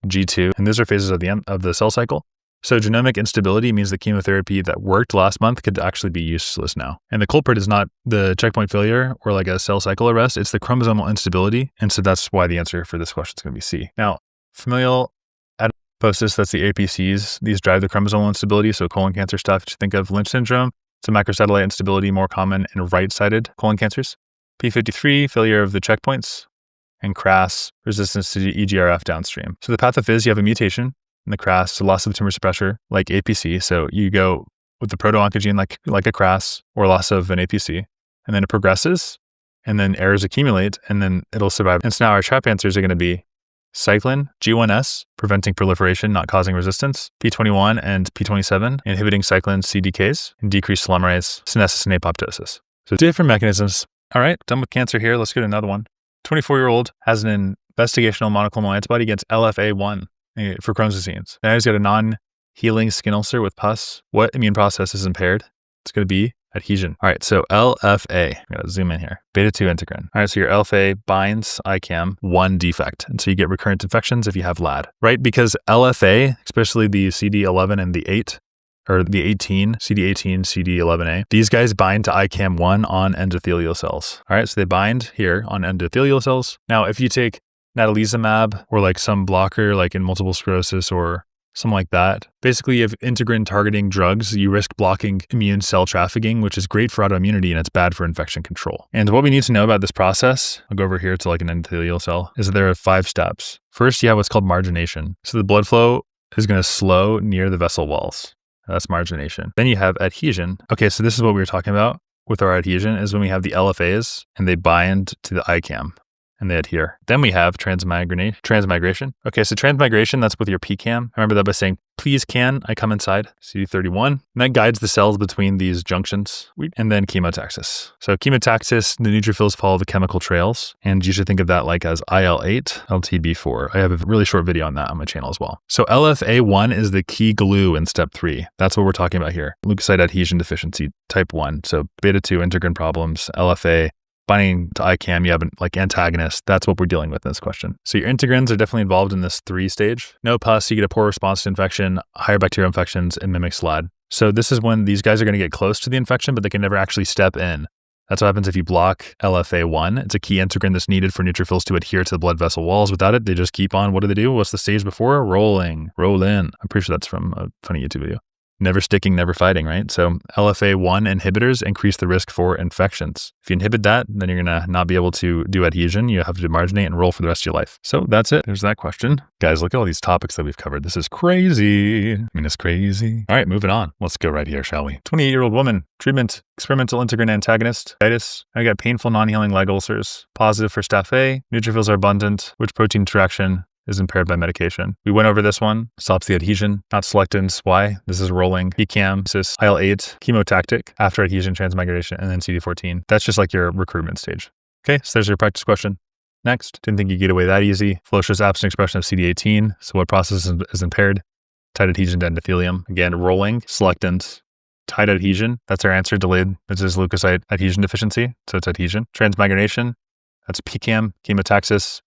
G2, and those are phases of the cell cycle. So genomic instability means the chemotherapy that worked last month could actually be useless now. And the culprit is not the checkpoint failure or like a cell cycle arrest, it's the chromosomal instability. And so that's why the answer for this question is going to be C. Now, familial adenovirus, that's the APCs. These drive the chromosomal instability. So colon cancer stuff, you think of Lynch syndrome. It's a microsatellite instability more common in right-sided colon cancers. P53, failure of the checkpoints. And CRAS, resistance to EGRF downstream. So the pathophys, you have a mutation in the CRAS, so loss of tumor suppressor, like APC. So you go with the proto-oncogene like a CRAS or loss of an APC, and then it progresses, and then errors accumulate, and then it'll survive. And so now our trap answers are going to be Cyclin, G1S, preventing proliferation, not causing resistance. P21 and P27, inhibiting cyclin CDKs and decrease telomerase, senescence, and apoptosis. So different mechanisms. All right, done with cancer here. Let's get another one. 24-year-old has an investigational monoclonal antibody against LFA1 for Crohn's disease. Now he's got a non-healing skin ulcer with pus. What immune process is impaired? It's going to be adhesion. All right, so LFA, I'm gonna zoom in here. Beta-2 integrin. All right, so your LFA binds ICAM1 defect. And so you get recurrent infections if you have LAD, right? Because LFA, especially the CD11 and the 8, or the 18, CD18, CD11A, these guys bind to ICAM1 on endothelial cells. All right, so they bind here on endothelial cells. Now, if you take natalizumab or like some blocker like in multiple sclerosis or something like that. Basically, if integrin targeting drugs, you risk blocking immune cell trafficking, which is great for autoimmunity and it's bad for infection control. And what we need to know about this process, I'll go over here to like an endothelial cell, is that there are 5 steps. First, you have what's called margination. So the blood flow is going to slow near the vessel walls. That's margination. Then you have adhesion. Okay, so this is what we were talking about with our adhesion is when we have the LFAs and they bind to the ICAM. And they adhere. Then we have transmigration. Okay, so transmigration, that's with your PCAM. I remember that by saying, please can I come inside? CD31. And that guides the cells between these junctions. And then chemotaxis. So chemotaxis, the neutrophils follow the chemical trails. And you should think of that like as IL-8, LTB4. I have a really short video on that on my channel as well. So LFA1 is the key glue in step 3. That's what we're talking about here. Leukocyte adhesion deficiency, type 1. So beta-2 integrin problems, LFA, binding to ICAM, you have like antagonists. That's what we're dealing with in this question. So your integrins are definitely involved in this 3 stage. No pus, you get a poor response to infection, higher bacterial infections, and mimic SLAD. So this is when these guys are going to get close to the infection, but they can never actually step in. That's what happens if you block LFA1. It's a key integrin that's needed for neutrophils to adhere to the blood vessel walls. Without it, they just keep on. What do they do? What's the stage before? Rolling, roll in. I'm pretty sure that's from a funny YouTube video. Never sticking, never fighting, right? So LFA1 inhibitors increase the risk for infections. If you inhibit that, then you're going to not be able to do adhesion. You have to demarginate and roll for the rest of your life. So that's it. There's that question. Guys, look at all these topics that we've covered. This is crazy. I mean, it's crazy. All right, moving on. Let's go right here, shall we? 28-year-old woman, treatment, experimental integrin antagonist, itis. I got painful non-healing leg ulcers, positive for staph A, neutrophils are abundant, which protein interaction is impaired by medication. We went over this one. Stops the adhesion, not selectins. Why? This is rolling. PCAM, cis, IL-8, chemotactic, after adhesion, transmigration, and then CD14. That's just like your recruitment stage. Okay, so there's your practice question. Next, didn't think you could get away that easy. Flow shows absent expression of CD18. So what process is impaired? Tight adhesion to endothelium. Again, rolling, selectins, tight adhesion. That's our answer. Delayed. This is leukocyte adhesion deficiency. So it's adhesion. Transmigration. That's PCAM, chemotaxis,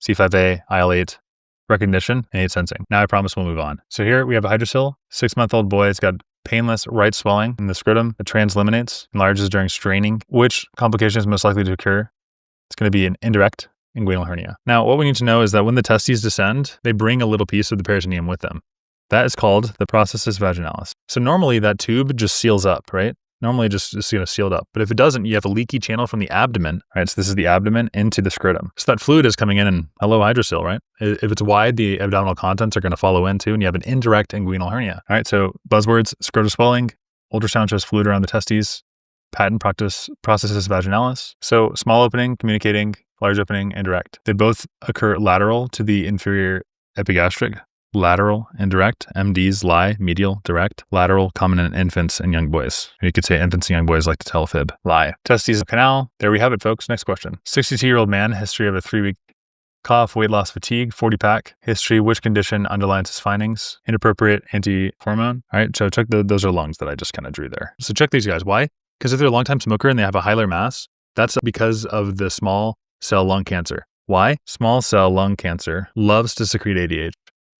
C5a, IL-8, recognition, and 8 sensing. Now I promise we'll move on. So here we have a hydrocele, 6-month-old boy. It's got painless right swelling in the scrotum. It translaminates, enlarges during straining. Which complication is most likely to occur? It's going to be an indirect inguinal hernia. Now, what we need to know is that when the testes descend, they bring a little piece of the peritoneum with them. That is called the processus vaginalis. So normally that tube just seals up, right? Normally just sealed up. But if it doesn't, you have a leaky channel from the abdomen, right? So this is the abdomen into the scrotum. So that fluid is coming in and hello, hydrocele, right? If it's wide, the abdominal contents are going to follow into, and you have an indirect inguinal hernia. All right, so buzzwords, scrotal swelling, ultrasound shows fluid around the testes, patent processus vaginalis. So small opening, communicating, large opening, indirect. They both occur lateral to the inferior epigastric. Lateral, indirect. MDs lie, medial, direct. Lateral, common in infants and young boys. You could say infants and young boys like to tell a fib. Lie. Testes canal. There we have it, folks. Next question. 62-year-old man, history of a 3-week cough, weight loss, fatigue, 40-pack. History, which condition underlines his findings? Inappropriate anti-hormone. All right, so check those are lungs that I just kind of drew there. So check these guys. Why? Because if they're a long-time smoker and they have a high mass, that's because of the small cell lung cancer. Why? Small cell lung cancer loves to secrete ADH.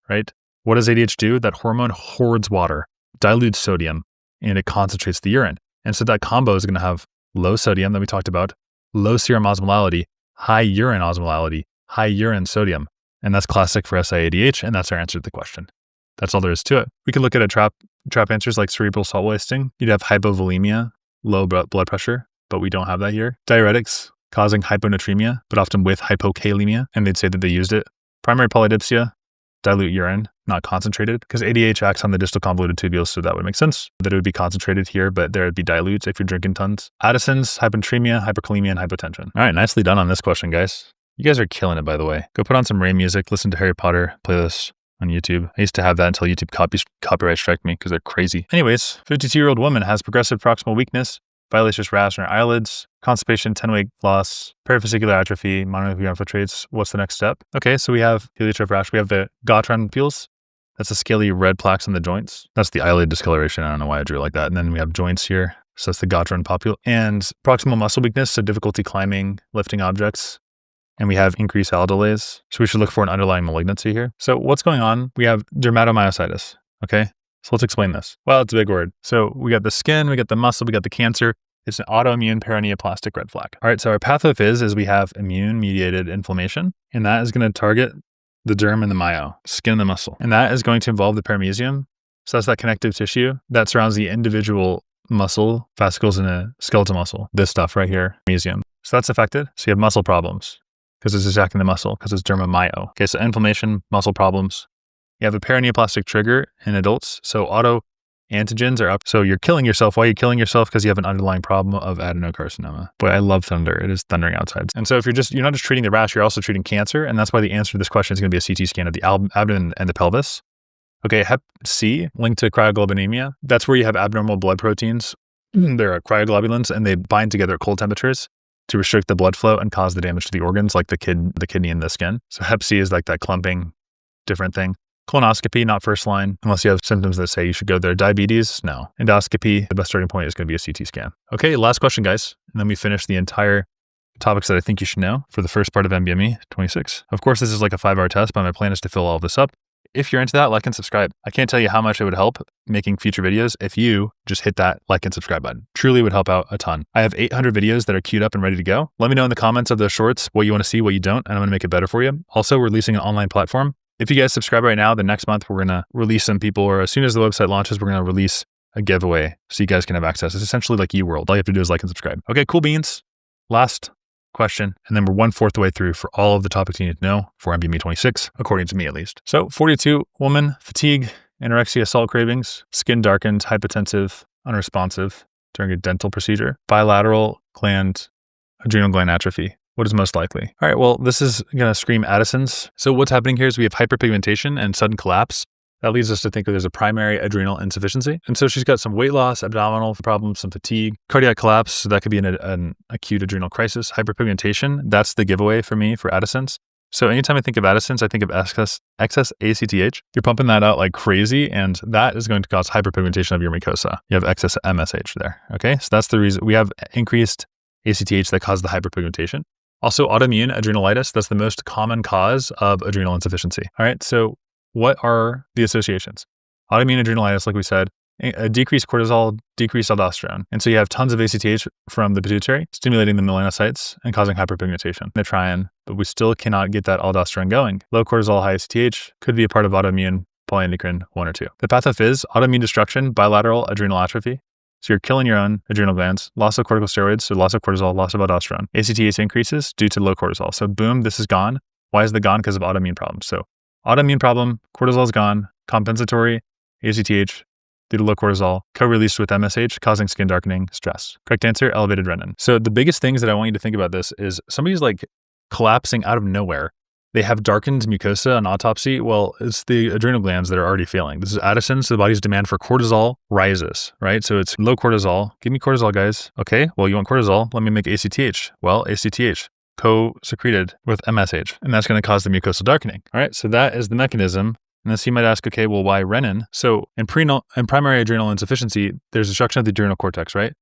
Right? What does ADH do? That hormone hoards water, dilutes sodium, and it concentrates the urine. And so that combo is going to have low sodium that we talked about, low serum osmolality, high urine osmolality, high urine sodium. And that's classic for SIADH, and that's our answer to the question. That's all there is to it. We could look at a trap answers like cerebral salt wasting. You'd have hypovolemia, low blood pressure, but we don't have that here. Diuretics causing hyponatremia, but often with hypokalemia, and they'd say that they used it. Primary polydipsia, dilute urine, not concentrated, because ADH acts on the distal convoluted tubules, so that would make sense that it would be concentrated here, but there would be dilute if you're drinking tons. Addison's, hyponatremia, hyperkalemia, and hypotension. All right, nicely done on this question, guys. You guys are killing it, by the way. Go put on some Ray music, listen to Harry Potter playlists on YouTube. I used to have that until YouTube copyright strike me because they're crazy. Anyways, 52-year-old woman has progressive proximal weakness, violaceous rash on her eyelids, constipation, 10-weight loss, perivascular atrophy, mononuclear infiltrates. What's the next step? Okay, so we have heliotrope rash. We have the Gottron pustules. That's the scaly red plaques on the joints. That's the eyelid discoloration. I don't know why I drew it like that. And then we have joints here. So that's the Gottron papule. And proximal muscle weakness, so difficulty climbing, lifting objects. And we have increased aldolase. So we should look for an underlying malignancy here. So what's going on? We have dermatomyositis. Okay, so let's explain this. Well, it's a big word. So we got the skin, we got the muscle, we got the cancer. It's an autoimmune paraneoplastic red flag. All right, so our pathophys is we have immune-mediated inflammation, and that is going to target the derm and the myo, skin and the muscle. And that is going to involve the paramecium. So that's that connective tissue that surrounds the individual muscle fascicles in a skeletal muscle. This stuff right here, paramecium. So that's affected. So you have muscle problems because it's attacking the muscle because it's derma-myo. Okay, so inflammation, muscle problems. You have a paraneoplastic trigger in adults. So autoantigens are up. So you're killing yourself. Why are you killing yourself? Because you have an underlying problem of adenocarcinoma. Boy, I love thunder. It is thundering outside. And so if you're not just treating the rash, you're also treating cancer. And that's why the answer to this question is going to be a CT scan of the abdomen and the pelvis. Okay, Hep C linked to cryoglobulinemia. That's where you have abnormal blood proteins. There are cryoglobulins and they bind together at cold temperatures to restrict the blood flow and cause the damage to the organs like the kidney and the skin. So Hep C is like that clumping, different thing. Colonoscopy, not first line, unless you have symptoms that say you should go there. Diabetes, no. Endoscopy, the best starting point is going to be a CT scan. Okay, last question, guys. And then we finish the entire topics that I think you should know for the first part of NBME 26. Of course, this is like a 5-hour test, but my plan is to fill all of this up. If you're into that, like and subscribe. I can't tell you how much it would help making future videos if you just hit that like and subscribe button. Truly would help out a ton. I have 800 videos that are queued up and ready to go. Let me know in the comments of those shorts what you want to see, what you don't, and I'm going to make it better for you. Also, we're releasing an online platform. If you guys subscribe right now, the next month we're going to release some people, or as soon as the website launches, we're going to release a giveaway so you guys can have access. It's essentially like UWorld. All you have to do is like and subscribe. Okay, cool beans. Last question. And then we're 1/4 the way through for all of the topics you need to know for NBME 26, according to me at least. So 42, woman, fatigue, anorexia, salt cravings, skin darkened, hypotensive, unresponsive during a dental procedure, bilateral adrenal gland atrophy. What is most likely? All right, well, this is going to scream Addison's. So what's happening here is we have hyperpigmentation and sudden collapse. That leads us to think that there's a primary adrenal insufficiency. And so she's got some weight loss, abdominal problems, some fatigue, cardiac collapse. So that could be an acute adrenal crisis. Hyperpigmentation, that's the giveaway for me for Addison's. So anytime I think of Addison's, I think of excess ACTH. You're pumping that out like crazy, and that is going to cause hyperpigmentation of your mucosa. You have excess MSH there, okay? So that's the reason we have increased ACTH that causes the hyperpigmentation. Also, autoimmune adrenalitis, that's the most common cause of adrenal insufficiency. All right, so what are the associations? Autoimmune adrenalitis, like we said, a decreased cortisol, decreased aldosterone. And so you have tons of ACTH from the pituitary, stimulating the melanocytes and causing hyperpigmentation. They're trying, but we still cannot get that aldosterone going. Low cortisol, high ACTH could be a part of autoimmune polyendocrine 1 or 2. The pathophys, autoimmune destruction, bilateral adrenal atrophy. So you're killing your own adrenal glands, loss of corticosteroids, so loss of cortisol, loss of aldosterone. ACTH increases due to low cortisol. So boom, this is gone. Why is it gone? Because of autoimmune problems. So autoimmune problem, cortisol is gone, compensatory, ACTH due to low cortisol, co-released with MSH, causing skin darkening, stress. Correct answer, elevated renin. So the biggest things that I want you to think about this is somebody's like collapsing out of nowhere. They have darkened mucosa on autopsy. Well, it's the adrenal glands that are already failing. This is Addison, so the body's demand for cortisol rises, right? So it's low cortisol. Give me cortisol, guys. Okay, well, you want cortisol? Let me make ACTH. Well, ACTH co-secreted with MSH, and that's going to cause the mucosal darkening. All right, so that is the mechanism. And then so you might ask, okay, well, why renin? So in primary adrenal insufficiency, there's destruction of the adrenal cortex, right?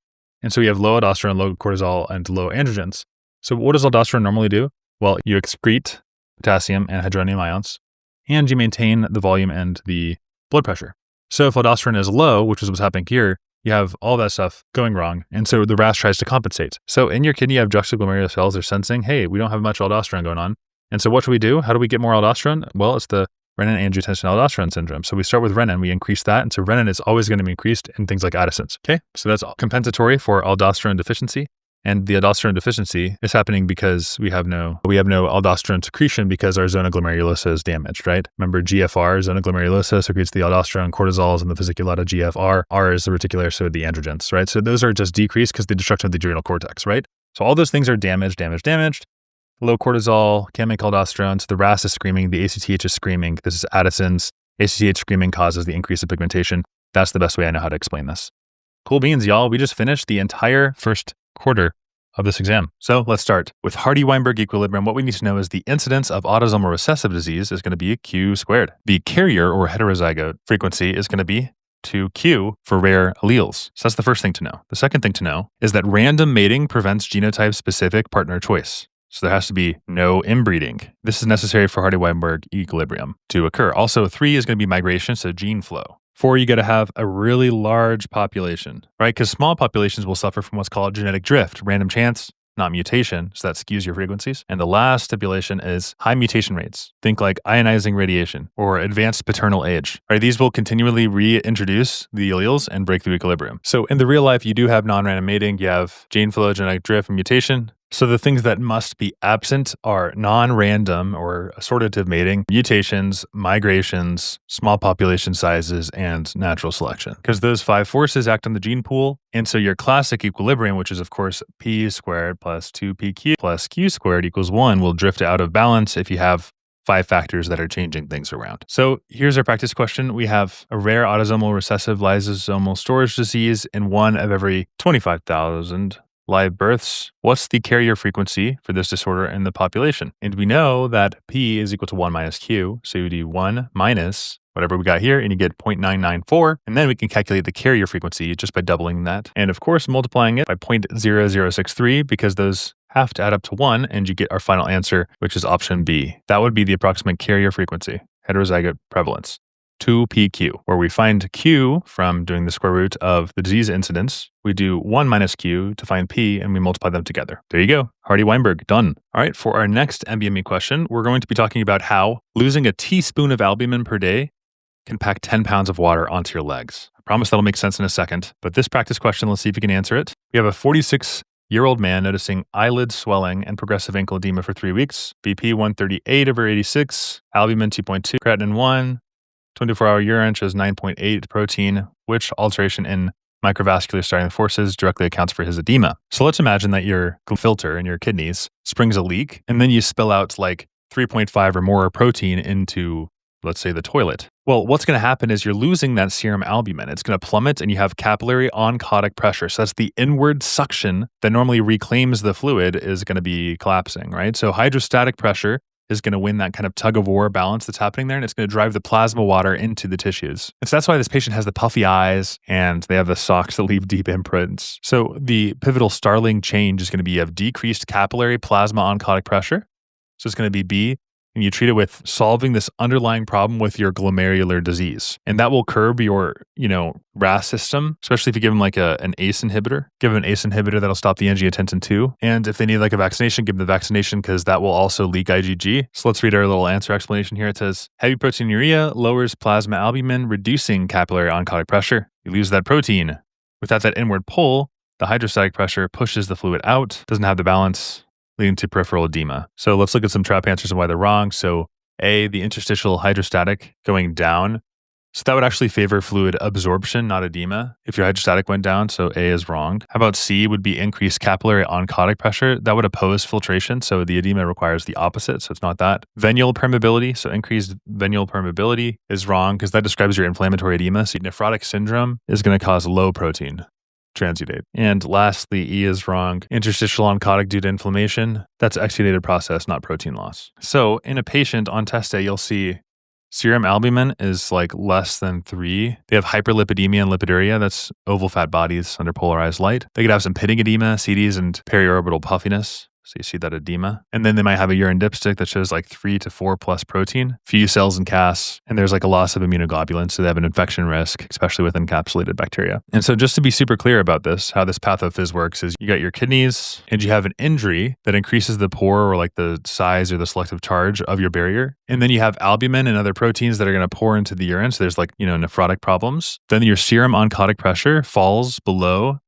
And so you have low aldosterone, low cortisol, and low androgens. So what does aldosterone normally do? Well, you excrete potassium and hydronium ions, and you maintain the volume and the blood pressure. So if aldosterone is low, which is what's happening here, you have all that stuff going wrong. And so the rash tries to compensate. So in your kidney, you have juxtaglomerular cells. They're sensing, hey, we don't have much aldosterone going on. And so what should we do? How do we get more aldosterone? Well, it's the renin-angiotensin-aldosterone syndrome. So we start with renin, we increase that. And so renin is always going to be increased in things like Addison's. Okay, so that's compensatory for aldosterone deficiency. And the aldosterone deficiency is happening because we have no aldosterone secretion because our zona glomerulosa is damaged, right? Remember GFR, zona glomerulosa secretes the aldosterone, cortisol is in the fasciculata, GFR, R is the reticular, so the androgens, right? So those are just decreased because the destruction of the adrenal cortex, right? So all those things are damaged. Low cortisol, can't make aldosterone. So the RAS is screaming, the ACTH is screaming. This is Addison's. ACTH screaming causes the increase of pigmentation. That's the best way I know how to explain this. Cool beans, y'all. We just finished the entire first quarter of this exam. So let's start with Hardy-Weinberg equilibrium. What we need to know is the incidence of autosomal recessive disease is going to be Q squared. The carrier or heterozygote frequency is going to be 2Q for rare alleles. So that's the first thing to know. The second thing to know is that random mating prevents genotype-specific partner choice. So there has to be no inbreeding. This is necessary for Hardy-Weinberg equilibrium to occur. Also, 3 is going to be migration, so gene flow. 4, you got to have a really large population, right? Because small populations will suffer from what's called genetic drift, random chance, not mutation, so that skews your frequencies. And the last stipulation is high mutation rates. Think like ionizing radiation or advanced paternal age, right? These will continually reintroduce the alleles and break through equilibrium. So in the real life, you do have non-random mating, you have gene flow, genetic drift, and mutation. So the things that must be absent are non-random or assortative mating, mutations, migrations, small population sizes, and natural selection. Because those 5 forces act on the gene pool. And so your classic equilibrium, which is of course p squared plus 2pq plus q squared equals 1, will drift out of balance if you have 5 factors that are changing things around. So here's our practice question. We have a rare autosomal recessive lysosomal storage disease in 1 of every 25,000 live births. What's the carrier frequency for this disorder in the population? And we know that P is equal to 1 minus Q. So you do 1 minus whatever we got here, and you get 0.994. And then we can calculate the carrier frequency just by doubling that. And of course, multiplying it by 0.0063 because those have to add up to 1, and you get our final answer, which is option B. That would be the approximate carrier frequency, heterozygote prevalence. 2pq, where we find q from doing the square root of the disease incidence. We do 1 minus q to find p, and we multiply them together. There you go. Hardy-Weinberg, done. All right, for our next NBME question, we're going to be talking about how losing a teaspoon of albumin per day can pack 10 pounds of water onto your legs. I promise that'll make sense in a second, but this practice question, let's see if you can answer it. We have a 46-year-old man noticing eyelid swelling and progressive ankle edema for 3 weeks. BP 138/86, albumin 2.2, creatinine 1, 24-hour urine shows 9.8 protein. Which alteration in microvascular starting forces directly accounts for his edema? So let's imagine that your filter in your kidneys springs a leak, and then you spill out like 3.5 or more protein into, let's say, the toilet. Well, what's going to happen is you're losing that serum albumin. It's going to plummet, and you have capillary oncotic pressure. So that's the inward suction that normally reclaims the fluid is going to be collapsing, right? So hydrostatic pressure is going to win that kind of tug of war balance that's happening there, and it's going to drive the plasma water into the tissues. And so that's why this patient has the puffy eyes and they have the socks that leave deep imprints. So the pivotal Starling change is going to be of decreased capillary plasma oncotic pressure. So it's going to be B, and you treat it with solving this underlying problem with your glomerular disease. And that will curb your, RAS system, especially if you give them like an ACE inhibitor. Give them an ACE inhibitor that'll stop the angiotensin 2. And if they need like a vaccination, give them the vaccination because that will also leak IgG. So let's read our little answer explanation here. It says, heavy proteinuria lowers plasma albumin, reducing capillary oncotic pressure. You lose that protein. Without that inward pull, the hydrostatic pressure pushes the fluid out, doesn't have the balance, leading to peripheral edema. So let's look at some trap answers and why they're wrong. So A, the interstitial hydrostatic going down. So that would actually favor fluid absorption, not edema, if your hydrostatic went down. So A is wrong. How about C would be increased capillary oncotic pressure. That would oppose filtration. So the edema requires the opposite. So it's not that. Venule permeability. So increased venule permeability is wrong because that describes your inflammatory edema. So nephrotic syndrome is going to cause low protein transudate. And lastly, E is wrong. Interstitial oncotic due to inflammation. That's exudated process, not protein loss. So in a patient on test day, you'll see serum albumin is like less than 3. They have hyperlipidemia and lipiduria. That's oval fat bodies under polarized light. They could have some pitting edema, CDs, and periorbital puffiness. So you see that edema. And then they might have a urine dipstick that shows like 3 to 4 plus protein, few cells and casts, and there's like a loss of immunoglobulin. So they have an infection risk, especially with encapsulated bacteria. And so just to be super clear about this, how this pathophys works is you got your kidneys and you have an injury that increases the pore or like the size or the selective charge of your barrier. And then you have albumin and other proteins that are going to pour into the urine. So there's like, nephrotic problems. Then your serum oncotic pressure falls below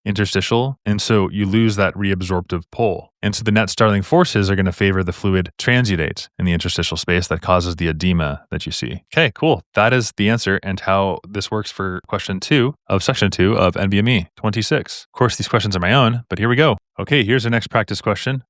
interstitial, and so you lose that reabsorptive pull. And so the net Starling forces are going to favor the fluid transudate in the interstitial space that causes the edema that you see. Okay, cool. That is the answer and how this works for question 2 of section 2 of NBME 26. Of course, these questions are my own, but here we go. Okay, here's our next practice question.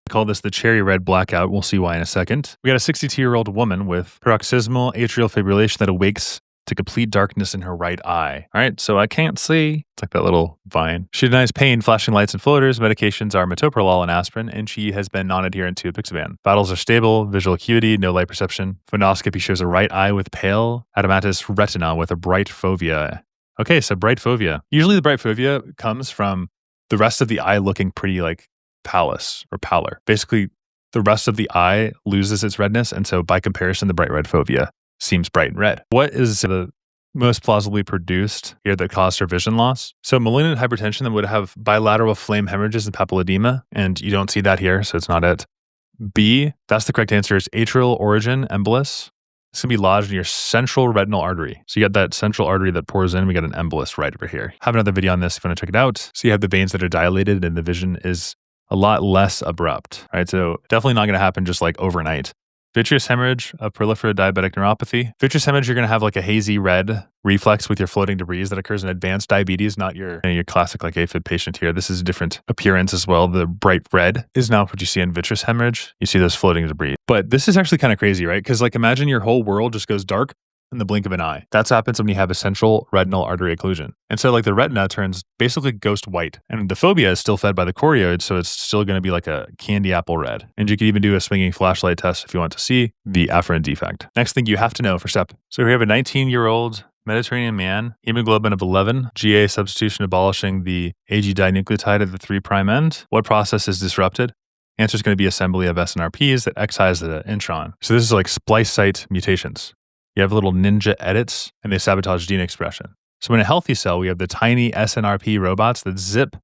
I call this the cherry red blackout. We'll see why in a second. We got a 62-year-old woman with paroxysmal atrial fibrillation that awakes to complete darkness in her right eye. All right, so I can't see. It's like that little vine. She denies pain, flashing lights and floaters. Medications are metoprolol and aspirin, and she has been non-adherent to apixaban. Vitals are stable, visual acuity, no light perception. Phonoscopy shows a right eye with pale adamatus retina with a bright fovea. Okay, so bright fovea. Usually the bright fovea comes from the rest of the eye looking pretty like pallor or pallor. Basically, the rest of the eye loses its redness, and so by comparison, the bright red fovea seems bright and red. What is the most plausibly produced here that caused her vision loss? So malignant hypertension that would have bilateral flame hemorrhages and papilledema, and you don't see that here, so it's not it. B, that's the correct answer, is atrial origin embolus. It's going to be lodged in your central retinal artery. So you got that central artery that pours in, we got an embolus right over here. I have another video on this if you want to check it out. So you have the veins that are dilated and the vision is a lot less abrupt, right? So definitely not going to happen just like overnight. Vitreous hemorrhage, a proliferative diabetic neuropathy. Vitreous hemorrhage, you're going to have like a hazy red reflex with your floating debris that occurs in advanced diabetes, not your classic like AFib patient here. This is a different appearance as well. The bright red is not what you see in vitreous hemorrhage. You see those floating debris. But this is actually kind of crazy, right? Because like imagine your whole world just goes dark in the blink of an eye. That's what happens when you have a central retinal artery occlusion. And so like the retina turns basically ghost white. And the fovea is still fed by the choroid, so it's still going to be like a candy apple red. And you could even do a swinging flashlight test if you want to see the afferent defect. Next thing you have to know for STEP. So we have a 19-year-old Mediterranean man, hemoglobin of 11, GA substitution abolishing the AG dinucleotide at the 3' end. What process is disrupted? Answer is going to be assembly of SNRPs that excise the intron. So this is like splice site mutations. You have little ninja edits and they sabotage gene expression. So in a healthy cell, we have the tiny SNRP robots that zip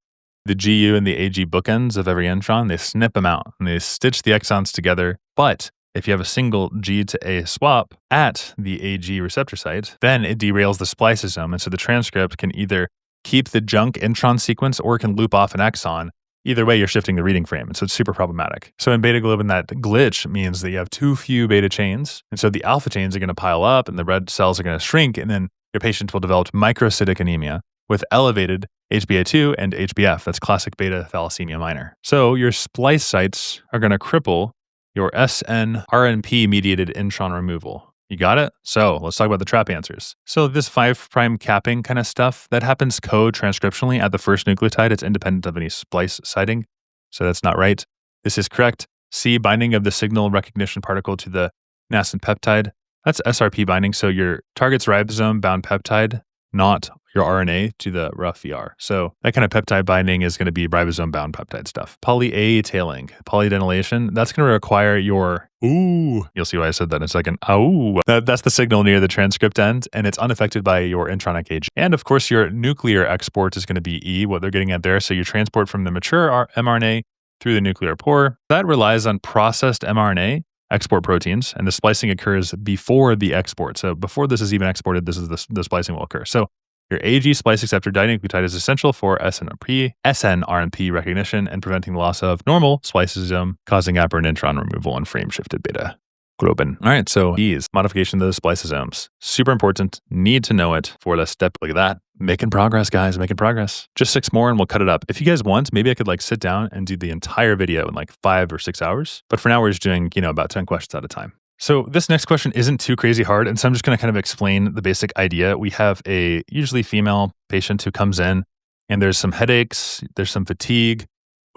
the GU and the AG bookends of every intron. They snip them out and they stitch the exons together. But if you have a single G to A swap at the AG receptor site, then it derails the spliceosome. And so the transcript can either keep the junk intron sequence or it can loop off an exon. Either way, you're shifting the reading frame. And so it's super problematic. So in beta globin, that glitch means that you have too few beta chains. And so the alpha chains are going to pile up and the red cells are going to shrink. And then your patient will develop microcytic anemia with elevated HbA2 and HbF. That's classic beta thalassemia minor. So your splice sites are going to cripple your SNRNP mediated intron removal. You got it? So let's talk about the trap answers. So this 5' capping kind of stuff, that happens co-transcriptionally at the first nucleotide. It's independent of any splice siting. So that's not right. This is correct. C, binding of the signal recognition particle to the nascent peptide. That's SRP binding. So your target's ribosome-bound peptide, not your RNA to the rough VR. So that kind of peptide binding is going to be ribosome-bound peptide stuff. Poly-A tailing, polyadenylation, that's going to require your ooh. You'll see why I said that in a second. Ooh. That's the signal near the transcript end, and it's unaffected by your intronic age. And of course, your nuclear export is going to be E, what they're getting at there. So you transport from the mature mRNA through the nuclear pore. That relies on processed mRNA export proteins, and the splicing occurs before the export. So before this is even exported, this is the splicing will occur. So your AG splice acceptor dinucleotide is essential for SNRNP recognition and preventing the loss of normal spliceosome, causing aberrant intron removal and frame-shifted beta globin. All right, so these modification of the spliceosomes, super important. Need to know it for the step. Look at that. Making progress, guys, making progress. Just 6 more and we'll cut it up. If you guys want, maybe I could like sit down and do the entire video in like 5 or 6 hours. But for now, we're just doing, about 10 questions at a time. So this next question isn't too crazy hard. And so I'm just going to kind of explain the basic idea. We have a usually female patient who comes in and there's some headaches, there's some fatigue,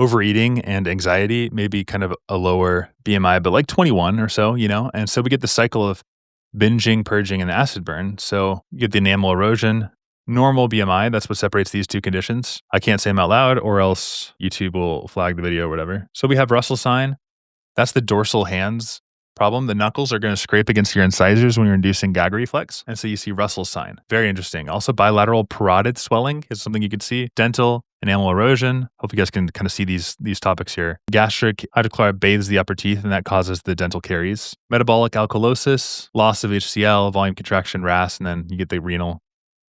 overeating and anxiety, maybe kind of a lower BMI, but like 21 or so, And so we get the cycle of binging, purging, and acid burn. So you get the enamel erosion, normal BMI. That's what separates these two conditions. I can't say them out loud or else YouTube will flag the video or whatever. So we have Russell sign. That's the dorsal hands problem. The knuckles are going to scrape against your incisors when you're inducing gag reflex. And so you see Russell's sign. Very interesting. Also, bilateral parotid swelling is something you can see. Dental, enamel erosion. Hope you guys can kind of see these topics here. Gastric hydrochloride bathes the upper teeth and that causes the dental caries. Metabolic alkalosis, loss of HCl, volume contraction, RAS, and then you get the renal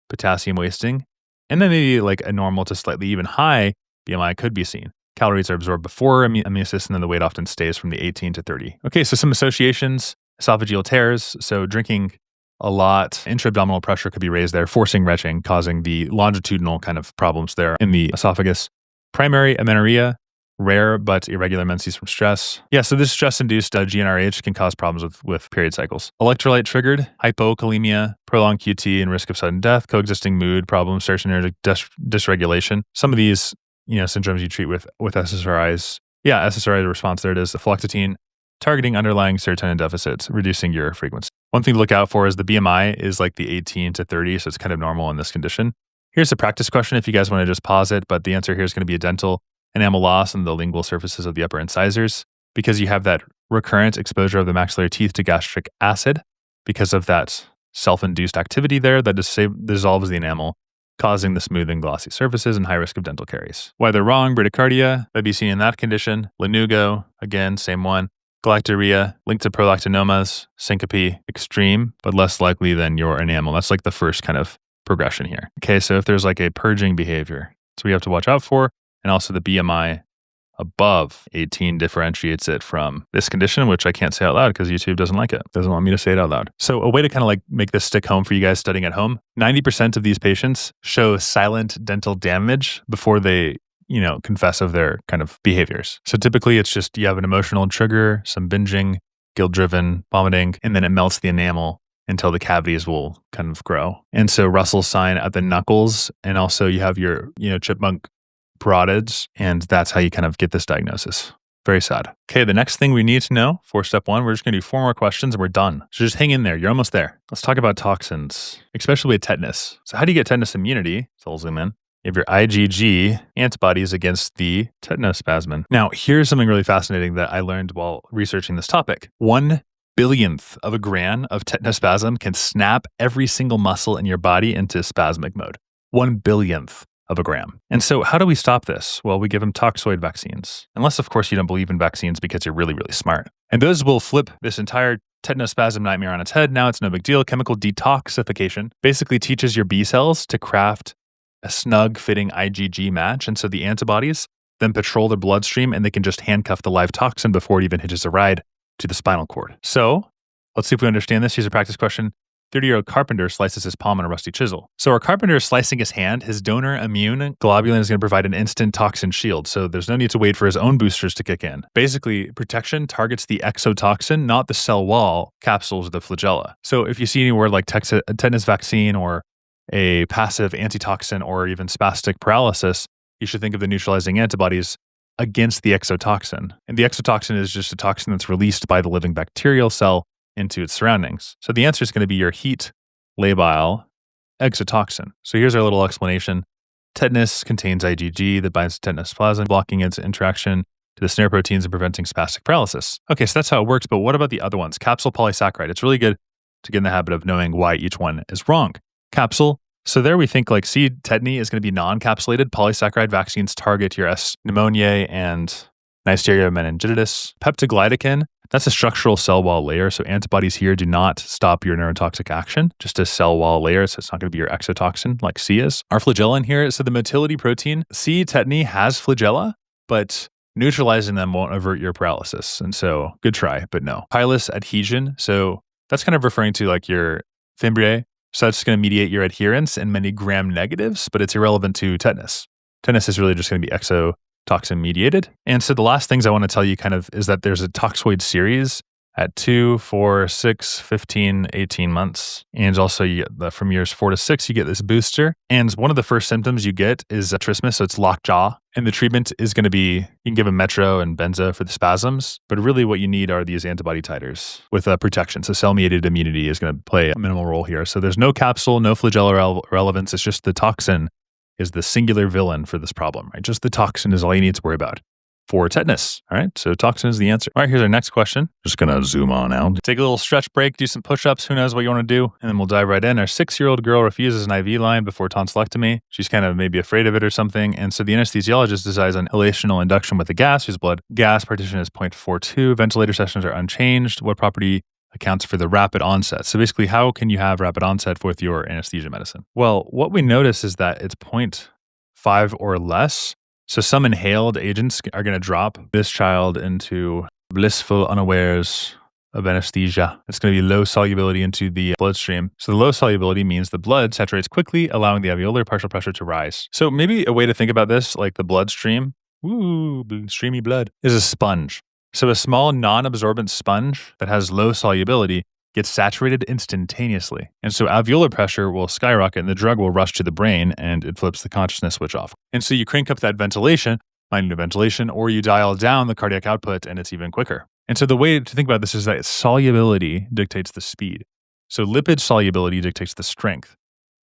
potassium wasting. And then maybe like a normal to slightly even high BMI could be seen. Calories are absorbed before emesis, and then the weight often stays from the 18 to 30. Okay, so some associations, esophageal tears. So drinking a lot, intra-abdominal pressure could be raised there, forcing retching, causing the longitudinal kind of problems there in the esophagus. Primary amenorrhea, Rare but irregular menses from stress. Yeah, so this stress-induced GnRH can cause problems with period cycles. Electrolyte-triggered hypokalemia, prolonged QT, and risk of sudden death, coexisting mood problems, serotonergic dysregulation. Some of these, syndromes you treat with SSRIs. Yeah, SSRI response, there it is, the fluoxetine, targeting underlying serotonin deficits, reducing your frequency. One thing to look out for is the BMI is like the 18 to 30, so it's kind of normal in this condition. Here's a practice question if you guys want to just pause it, but the answer here is going to be a dental enamel loss on the lingual surfaces of the upper incisors because you have that recurrent exposure of the maxillary teeth to gastric acid because of that self-induced activity there that dissolves the enamel, causing the smooth and glossy surfaces and high risk of dental caries. Why they're wrong, bradycardia, that'd be seen in that condition. Lanugo, again, same one. Galactorrhea, linked to prolactinomas, syncope, extreme, but less likely than your enamel. That's like the first kind of progression here. Okay, so if there's like a purging behavior, so we have to watch out for. And also the BMI above 18 differentiates it from this condition, which I can't say out loud because YouTube doesn't like it. Doesn't want me to say it out loud. So a way to kind of like make this stick home for you guys studying at home, 90% of these patients show silent dental damage before they, confess of their kind of behaviors. So typically it's just you have an emotional trigger, some binging, guilt-driven vomiting, and then it melts the enamel until the cavities will kind of grow. And so Russell's sign at the knuckles, and also you have your, chipmunk parotids, and that's how you kind of get this diagnosis. Very sad. Okay, the next thing we need to know for step 1, we're just going to do 4 more questions and we're done. So just hang in there. You're almost there. Let's talk about toxins, especially with tetanus. So how do you get tetanus immunity? So I'll zoom in. You have your IgG antibodies against the tetanospasmin. Now, here's something really fascinating that I learned while researching this topic. 1/1000th of a gram of tetanospasm can snap every single muscle in your body into spasmic mode. 1/1000th of a gram. And so how do we stop this? Well, we give them toxoid vaccines. Unless, of course, you don't believe in vaccines because you're really, really smart. And those will flip this entire tetanospasm nightmare on its head. Now it's no big deal. Chemical detoxification basically teaches your B cells to craft a snug-fitting IgG match. And so the antibodies then patrol the bloodstream and they can just handcuff the live toxin before it even hitches a ride to the spinal cord. So let's see if we understand this. Here's a practice question. 30-year-old carpenter slices his palm on a rusty chisel. So our carpenter is slicing his hand. His donor immune globulin is going to provide an instant toxin shield. So there's no need to wait for his own boosters to kick in. Basically, protection targets the exotoxin, not the cell wall capsules of the flagella. So if you see any word like tetanus vaccine or a passive antitoxin or even spastic paralysis, you should think of the neutralizing antibodies against the exotoxin. And the exotoxin is just a toxin that's released by the living bacterial cell into its surroundings. So the answer is going to be your heat labile exotoxin. So here's our little explanation. Tetanus contains IgG that binds to tetanus plasma, blocking its interaction to the snare proteins and preventing spastic paralysis. Okay, so that's how it works, but what about the other ones? Capsule polysaccharide. It's really good to get in the habit of knowing why each one is wrong. Capsule. So there we think like C. tetany is going to be non-capsulated. Polysaccharide vaccines target your S. pneumoniae and Neisseria meningitidis. Peptidoglycan, that's a structural cell wall layer. So antibodies here do not stop your neurotoxic action, just a cell wall layer. So it's not going to be your exotoxin like C is. Our flagella in here, so the motility protein, C. tetany has flagella, but neutralizing them won't avert your paralysis. And so good try, but no. Pilus adhesion. So that's kind of referring to like your fimbriae. So that's going to mediate your adherence and many gram negatives, but it's irrelevant to tetanus. Tetanus is really just going to be exotoxin mediated. And so the last things I want to tell you kind of is that there's a toxoid series at 2, 4, 6, 15, 18 months. And also you get from years 4 to 6, you get this booster. And one of the first symptoms you get is trismus, so it's locked jaw. And the treatment is going to be, you can give a metro and benzo for the spasms, but really what you need are these antibody titers with protection. So cell-mediated immunity is going to play a minimal role here. So there's no capsule, no flagellar relevance. It's just the toxin is the singular villain for this problem, right? Just the toxin is all you need to worry about for tetanus. All right, so toxin is the answer. All right, here's our next question. Just gonna zoom on out. Take a little stretch break, do some push-ups, who knows what you wanna do, and then we'll dive right in. Our 6-year-old girl refuses an IV line before tonsillectomy. She's kind of maybe afraid of it or something, and so the anesthesiologist decides on inhalational induction with a gas, whose blood gas partition is 0.42. Ventilator sessions are unchanged. What property accounts for the rapid onset? So basically, how can you have rapid onset with your anesthesia medicine? Well, what we notice is that it's 0.5 or less. So some inhaled agents are going to drop this child into blissful unawares of anesthesia. It's going to be low solubility into the bloodstream. So the low solubility means the blood saturates quickly, allowing the alveolar partial pressure to rise. So maybe a way to think about this, like the bloodstream, streamy blood, is a sponge. So a small non-absorbent sponge that has low solubility gets saturated instantaneously. And so alveolar pressure will skyrocket and the drug will rush to the brain and it flips the consciousness switch off. And so you crank up that ventilation, minute ventilation, or you dial down the cardiac output and it's even quicker. And so the way to think about this is that solubility dictates the speed. So lipid solubility dictates the strength.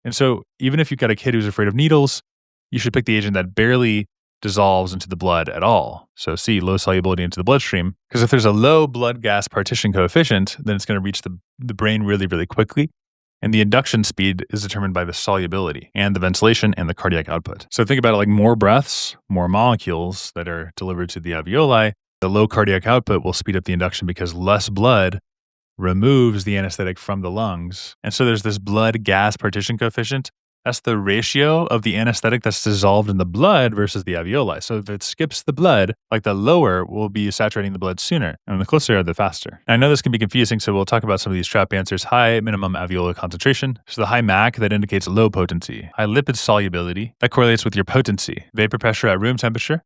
And so even if you've got a kid who's afraid of needles, you should pick the agent that barely dissolves into the blood at all. So C, low solubility into the bloodstream. Because if there's a low blood gas partition coefficient, then it's going to reach the brain really, really quickly. And the induction speed is determined by the solubility and the ventilation and the cardiac output. So think about it like more breaths, more molecules that are delivered to the alveoli. The low cardiac output will speed up the induction because less blood removes the anesthetic from the lungs. And so there's this blood gas partition coefficient. That's the ratio of the anesthetic that's dissolved in the blood versus the alveoli. So if it skips the blood, like the lower will be saturating the blood sooner. And the closer you are, the faster. And I know this can be confusing, so we'll talk about some of these trap answers. High minimum alveolar concentration. So the high MAC, that indicates low potency. High lipid solubility, that correlates with your potency. Vapor pressure at room temperature.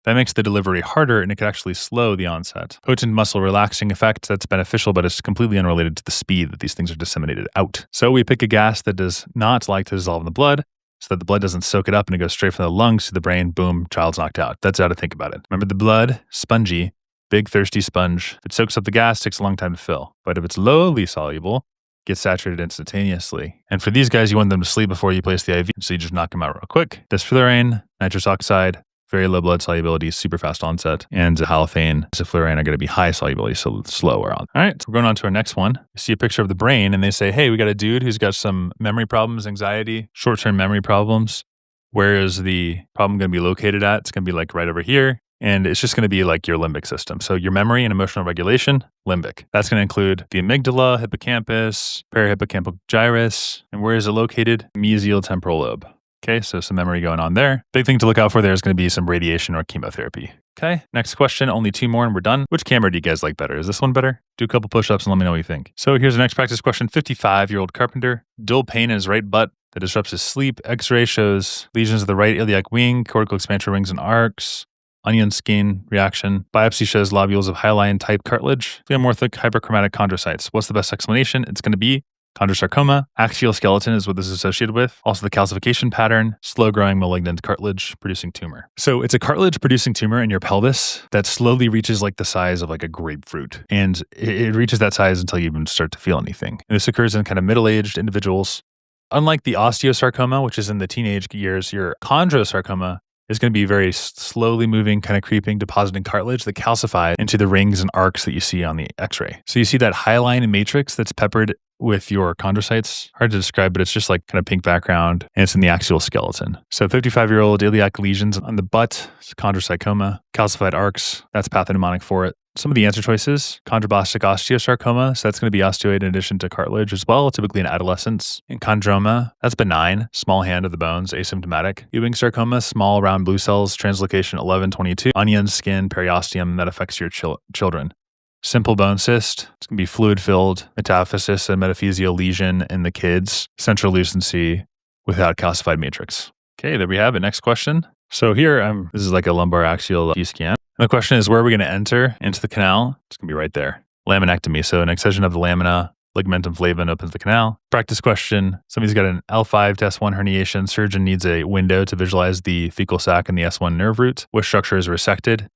That makes the delivery harder and it could actually slow the onset. Potent muscle relaxing effect, that's beneficial, but it's completely unrelated to the speed that these things are disseminated out. So we pick a gas that does not like to dissolve in the blood so that the blood doesn't soak it up and it goes straight from the lungs to the brain. Boom, child's knocked out. That's how to think about it. Remember the blood, spongy, big thirsty sponge. If it soaks up the gas, it takes a long time to fill. But if it's lowly soluble, it gets saturated instantaneously. And for these guys, you want them to sleep before you place the IV, so you just knock them out real quick. Desflurane, nitrous oxide, very low blood solubility, super fast onset, and halothane, ceflurane are going to be high solubility, so slower on. All right, so we're going on to our next one. You see a picture of the brain and they say, hey, we got a dude who's got some memory problems, anxiety, short-term memory problems. Where is the problem going to be located at? It's going to be like right over here. And it's just going to be like your limbic system. So your memory and emotional regulation, limbic. That's going to include the amygdala, hippocampus, perihippocampal gyrus. And where is it located? Mesial temporal lobe. Okay, so some memory going on there. Big thing to look out for there is going to be some radiation or chemotherapy. Okay, next question, only 2 more and we're done. Which camera do you guys like better? Is this one better? Do a couple push-ups and let me know what you think. So here's the next practice question. 55-year-old carpenter, dull pain in his right butt that disrupts his sleep. X-ray shows lesions of the right iliac wing, cortical expansion rings and arcs, onion skin reaction. Biopsy shows lobules of hyaline type cartilage, pleomorphic hyperchromatic chondrocytes. What's the best explanation? It's going to be chondrosarcoma. Axial skeleton is what this is associated with. Also the calcification pattern, slow growing malignant cartilage producing tumor. So it's a cartilage producing tumor in your pelvis that slowly reaches like the size of like a grapefruit. And it reaches that size until you even start to feel anything. And this occurs in kind of middle-aged individuals. Unlike the osteosarcoma, which is in the teenage years, your chondrosarcoma is going to be very slowly moving, kind of creeping, depositing cartilage that calcifies into the rings and arcs that you see on the x-ray. So you see that hyaline matrix that's peppered with your chondrocytes. Hard to describe, but it's just like kind of pink background and it's in the axial skeleton. So 55-year-old iliac lesions on the butt, chondrosarcoma, calcified arcs, that's pathognomonic for it. Some of the answer choices, chondroblastic osteosarcoma, so that's going to be osteoid in addition to cartilage as well, typically in adolescence. In chondroma, that's benign, small hand of the bones, asymptomatic. Ewing sarcoma, small round blue cells, translocation 1122. Onion skin, periosteum, that affects your children. Simple bone cyst, it's going to be fluid-filled, metaphysis and metaphyseal lesion in the kids, central lucency without calcified matrix. Okay, there we have it. Next question. So here, this is like a lumbar axial scan. And the question is, where are we going to enter into the canal? It's going to be right there. Laminectomy. So an excision of the lamina, ligamentum flavum opens the canal. Practice question. Somebody's got an L5 to S1 herniation. Surgeon needs a window to visualize the fecal sac and the S1 nerve root. Which structure is resected?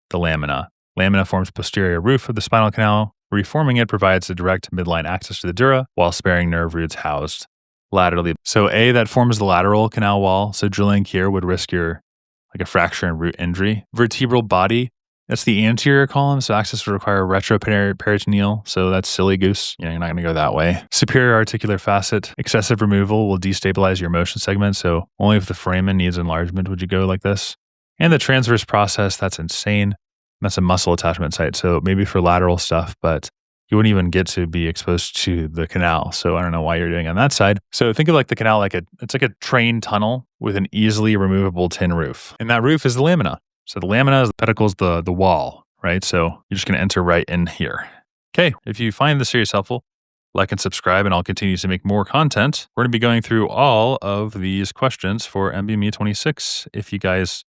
The lamina. Lamina forms posterior roof of the spinal canal. Reforming it provides a direct midline access to the dura while sparing nerve roots housed laterally. So A, that forms the lateral canal wall. So drilling here would risk your like a fracture and root injury. Vertebral body, that's the anterior column. So access would require retroperitoneal. So that's silly goose. You're not going to go that way. Superior articular facet, excessive removal will destabilize your motion segment. So only if the foramen needs enlargement would you go like this. And the transverse process, that's insane. That's a muscle attachment site. So maybe for lateral stuff, but you wouldn't even get to be exposed to the canal. So I don't know why you're doing on that side. So think of like the canal like it's like a train tunnel with an easily removable tin roof. And that roof is the lamina. So the lamina is the pedicle's the wall, right? So you're just going to enter right in here. Okay, if you find this series helpful, like and subscribe, and I'll continue to make more content. We're going to be going through all of these questions for NBME 26. If you guys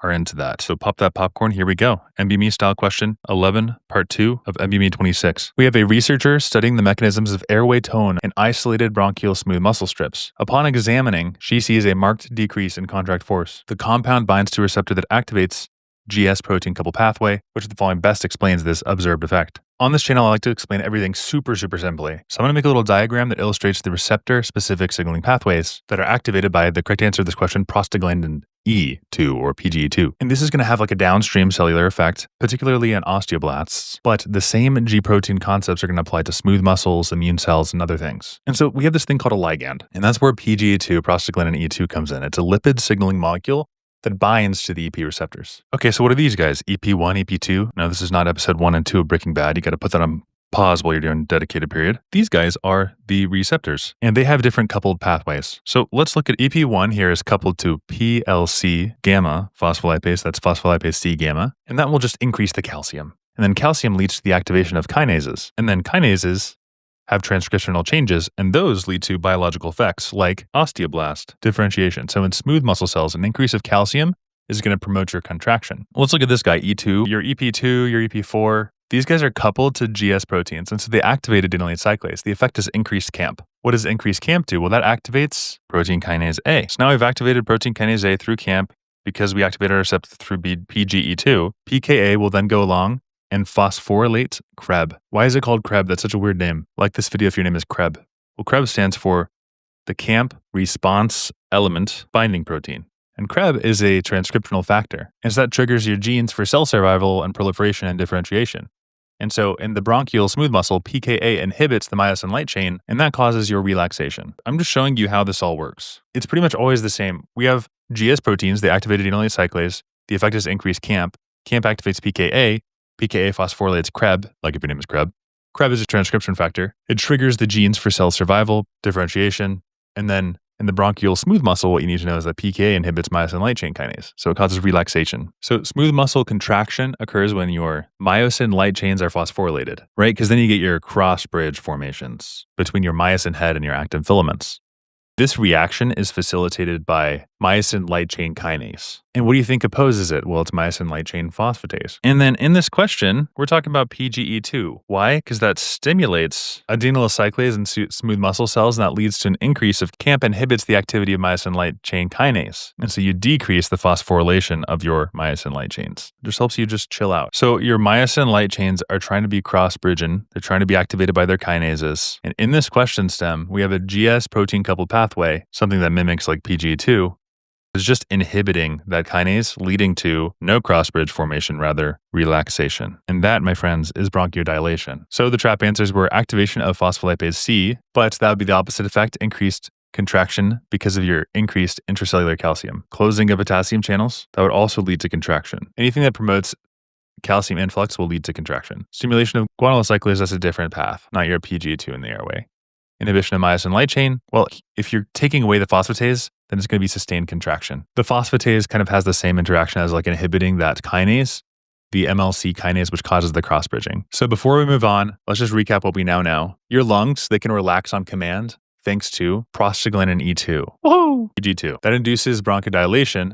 are into that. So pop that popcorn. Here we go. NBME style question 11, part 2 of NBME 26. We have a researcher studying the mechanisms of airway tone in isolated bronchial smooth muscle strips. Upon examining, she sees a marked decrease in contract force. The compound binds to a receptor that activates GS protein coupled pathway, which the following best explains this observed effect. On this channel, I like to explain everything super simply. So I'm going to make a little diagram that illustrates the receptor-specific signaling pathways that are activated by the correct answer to this question, prostaglandin E2 or PGE2. And this is going to have like a downstream cellular effect, particularly in osteoblasts, but the same G protein concepts are going to apply to smooth muscles, immune cells, and other things. And so we have this thing called a ligand, and that's where PGE2, prostaglandin E2 comes in. It's a lipid signaling molecule that binds to the EP receptors. Okay, so what are these guys? EP1, EP2? No, this is not episode 1 and 2 of Breaking Bad. You got to put that on pause while you're doing dedicated period. These guys are the receptors, and they have different coupled pathways. So let's look at EP1 here is coupled to PLC gamma phospholipase, that's phospholipase C gamma, and that will just increase the calcium. And then calcium leads to the activation of kinases, and then kinases have transcriptional changes, and those lead to biological effects like osteoblast differentiation. So in smooth muscle cells, an increase of calcium is going to promote your contraction. Let's look at this guy, E2, your EP2, your EP4. These guys are coupled to GS proteins, and so they activate adenylate cyclase. The effect is increased CAMP. What does increased CAMP do? Well, that activates protein kinase A. So now we've activated protein kinase A through CAMP because we activated our receptor through PGE2. PKA will then go along and phosphorylate CREB. Why is it called CREB? That's such a weird name. Like this video if your name is CREB. Well, CREB stands for the CAMP response element binding protein. And CREB is a transcriptional factor. And so that triggers your genes for cell survival and proliferation and differentiation. And so in the bronchial smooth muscle, PKA inhibits the myosin light chain, and that causes your relaxation. I'm just showing you how this all works. It's pretty much always the same. We have GS proteins, they activate adenylate cyclase. The effect is increased CAMP. CAMP activates PKA. PKA phosphorylates CREB, like if your name is CREB. CREB is a transcription factor. It triggers the genes for cell survival, differentiation, and then in the bronchial smooth muscle, what you need to know is that PKA inhibits myosin light chain kinase, so it causes relaxation. So smooth muscle contraction occurs when your myosin light chains are phosphorylated, right? Because then you get your cross bridge formations between your myosin head and your actin filaments. This reaction is facilitated by myosin light chain kinase. And what do you think opposes it? Well, it's myosin light chain phosphatase. And then in this question, we're talking about PGE2. Why? Because that stimulates adenylyl cyclase in smooth muscle cells, and that leads to an increase of CAMP inhibits the activity of myosin light chain kinase. And so you decrease the phosphorylation of your myosin light chains. It just helps you just chill out. So your myosin light chains are trying to be cross-bridging. They're trying to be activated by their kinases. And in this question stem, we have a GS protein coupled pathway, something that mimics like PGE2. Is just inhibiting that kinase, leading to no cross-bridge formation, rather relaxation. And that, my friends, is bronchodilation. So the trap answers were activation of phospholipase C, but that would be the opposite effect, increased contraction because of your increased intracellular calcium. Closing of potassium channels, that would also lead to contraction. Anything that promotes calcium influx will lead to contraction. Stimulation of guanylyl cyclase, that's a different path, not your PGE2 in the airway. Inhibition of myosin light chain, well, if you're taking away the phosphatase, then it's going to be sustained contraction. The phosphatase kind of has the same interaction as like inhibiting that kinase, the MLC kinase, which causes the cross-bridging. So before we move on, let's just recap what we now know. Your lungs, they can relax on command thanks to prostaglandin E2. Woohoo! PG2. That induces bronchodilation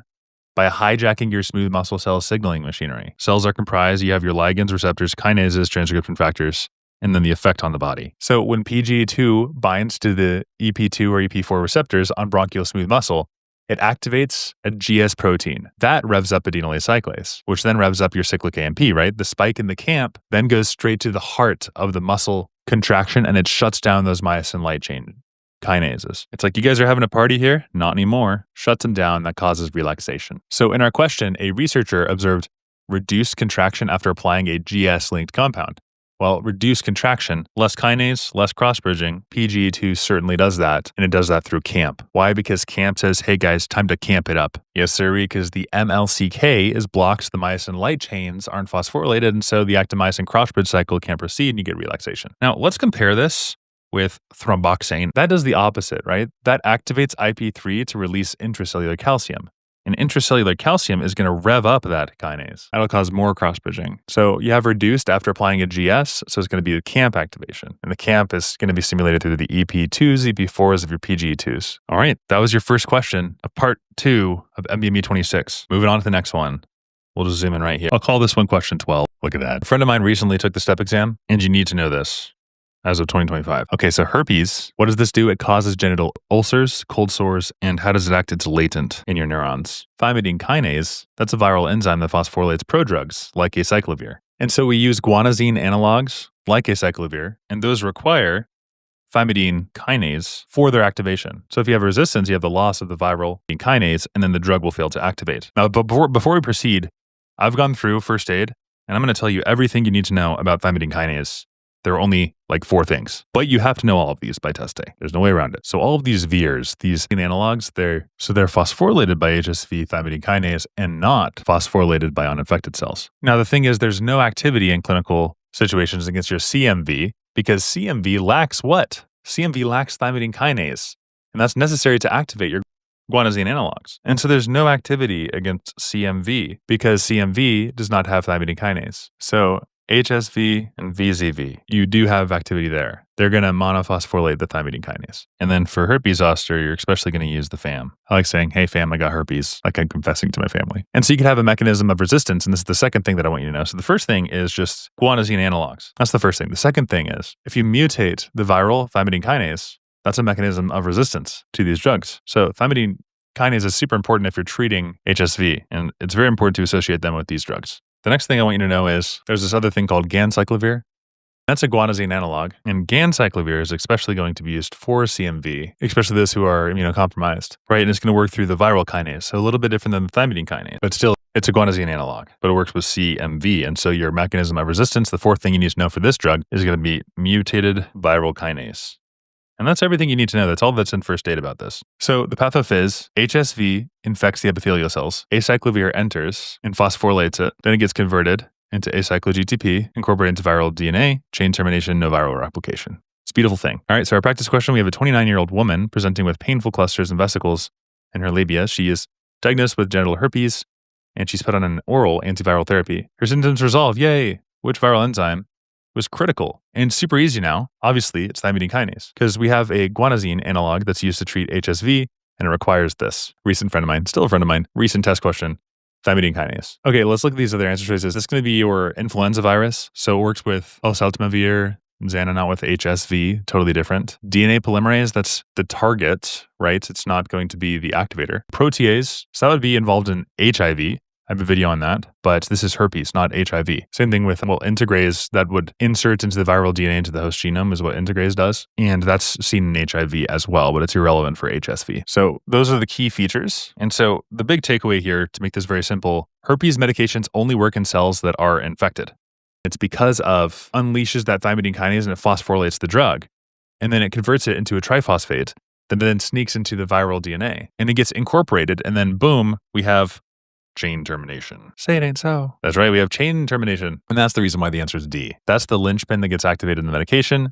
by hijacking your smooth muscle cell signaling machinery. Cells are comprised, you have your ligands, receptors, kinases, transcription factors, and then the effect on the body. So when PGE2 binds to the EP2 or EP4 receptors on bronchial smooth muscle, it activates a GS protein. That revs up adenylate cyclase, which then revs up your cyclic AMP, right? The spike in the CAMP then goes straight to the heart of the muscle contraction, and it shuts down those myosin light chain kinases. It's like, you guys are having a party here? Not anymore. Shuts them down. That causes relaxation. So in our question, a researcher observed reduced contraction after applying a GS-linked compound. Well, reduced contraction, less kinase, less cross-bridging. PGE2 certainly does that, and it does that through CAMP. Why? Because CAMP says, hey guys, time to camp it up. Yes, sir, because the MLCK is blocked, the myosin light chains aren't phosphorylated, and so the actin-myosin cross-bridge cycle can't proceed, and you get relaxation. Now, let's compare this with thromboxane. That does the opposite, right? That activates IP3 to release intracellular calcium. And intracellular calcium is going to rev up that kinase. That'll cause more cross-bridging. So you have reduced after applying a GS, so it's going to be the CAMP activation. And the CAMP is going to be stimulated through the EP2s, EP4s of your PGE2s. All right, that was your first question of part 2 of NBME 26. Moving on to the next one. We'll just zoom in right here. I'll call this one question 12. Look at that. A friend of mine recently took the STEP exam, and you need to know this as of 2025. Okay, so herpes, what does this do? It causes genital ulcers, cold sores, and how does it act? It's latent in your neurons. Thymidine kinase, that's a viral enzyme that phosphorylates prodrugs like acyclovir. And so we use guanosine analogs like acyclovir, and those require thymidine kinase for their activation. So if you have resistance, you have the loss of the viral kinase, and then the drug will fail to activate. Now, before we proceed, I've gone through first aid, and I'm going to tell you everything you need to know about thymidine kinase. There are only like 4 things, but you have to know all of these by test day. There's no way around it. So all of these VIRs, these analogs, they're phosphorylated by HSV thymidine kinase and not phosphorylated by uninfected cells. Now, the thing is, there's no activity in clinical situations against your CMV because CMV lacks what? CMV lacks thymidine kinase, and that's necessary to activate your guanosine analogs. And so there's no activity against CMV because CMV does not have thymidine kinase. So HSV and VZV, you do have activity there. They're going to monophosphorylate the thymidine kinase. And then for herpes zoster, you're especially going to use the FAM. I like saying, hey fam, I got herpes, like I'm confessing to my family. And so you can have a mechanism of resistance, and this is the second thing that I want you to know. So the first thing is just guanosine analogs. That's the first thing. The second thing is, if you mutate the viral thymidine kinase, that's a mechanism of resistance to these drugs. So thymidine kinase is super important if you're treating HSV, and it's very important to associate them with these drugs. The next thing I want you to know is there's this other thing called ganciclovir. That's a guanosine analog, and ganciclovir is especially going to be used for CMV, especially those who are immunocompromised, right? And it's going to work through the viral kinase, so a little bit different than the thymidine kinase, but still it's a guanosine analog, but it works with CMV. And so your mechanism of resistance, the fourth thing you need to know for this drug, is going to be mutated viral kinase. And that's everything you need to know. That's all that's in first aid about this. So the pathophys, HSV infects the epithelial cells. Acyclovir enters and phosphorylates it. Then it gets converted into acyclo-GTP, incorporated into viral DNA, chain termination, no viral replication. It's a beautiful thing. All right, so our practice question, we have a 29-year-old woman presenting with painful clusters and vesicles in her labia. She is diagnosed with genital herpes, and she's put on an oral antiviral therapy. Her symptoms resolve. Yay! Which viral enzyme was critical and super easy now? Obviously, it's thymidine kinase because we have a guanosine analog that's used to treat HSV, and it requires this. Recent friend of mine, still a friend of mine, recent test question, thymidine kinase. Okay, let's look at these other answer choices. This is going to be your influenza virus. So it works with oseltamivir, Xanana with HSV, totally different. DNA polymerase, that's the target, right? It's not going to be the activator. Protease, so that would be involved in HIV. I have a video on that, but this is herpes, not HIV. Same thing with, integrase that would insert into the viral DNA into the host genome is what integrase does. And that's seen in HIV as well, but it's irrelevant for HSV. So those are the key features. And so the big takeaway here, to make this very simple, herpes medications only work in cells that are infected. It's because of unleashes that thymidine kinase and it phosphorylates the drug. And then it converts it into a triphosphate that then sneaks into the viral DNA. And it gets incorporated, and then boom, we have chain termination. Say it ain't so. That's right, we have chain termination. And that's the reason why the answer is D. That's the linchpin that gets activated in the medication.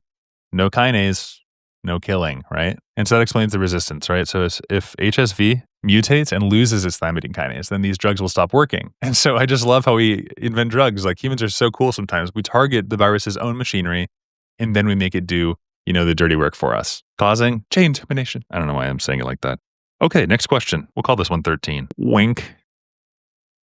No kinase, no killing, right? And so that explains the resistance, right? So if HSV mutates and loses its thymidine kinase, then these drugs will stop working. And so I just love how we invent drugs. Like humans are so cool sometimes. We target the virus's own machinery, and then we make it do, the dirty work for us, causing chain termination. I don't know why I'm saying it like that. Okay, next question. We'll call this one 13. Wink.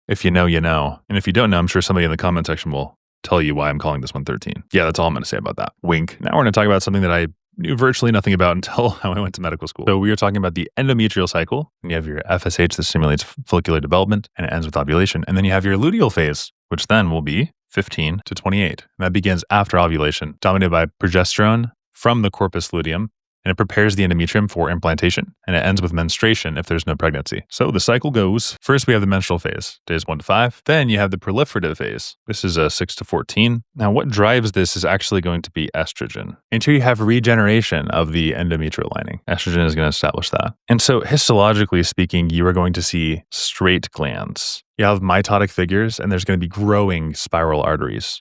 If you know, you know. And if you don't know, I'm sure somebody in the comment section will tell you why I'm calling this one 13. Yeah, that's all I'm going to say about that. Wink. Now we're going to talk about something that I knew virtually nothing about until I went to medical school. So we were talking about the endometrial cycle. And you have your FSH that stimulates follicular development and it ends with ovulation. And then you have your luteal phase, which then will be 15 to 28. And that begins after ovulation, dominated by progesterone from the corpus luteum. And it prepares the endometrium for implantation, and it ends with menstruation if there's no pregnancy. So the cycle goes, first we have the menstrual phase, days 1 to 5. Then you have the proliferative phase. This is 6 to 14. Now what drives this is actually going to be estrogen. Until you have regeneration of the endometrial lining, estrogen is going to establish that. And so histologically speaking, you are going to see straight glands. You have mitotic figures, and there's going to be growing spiral arteries.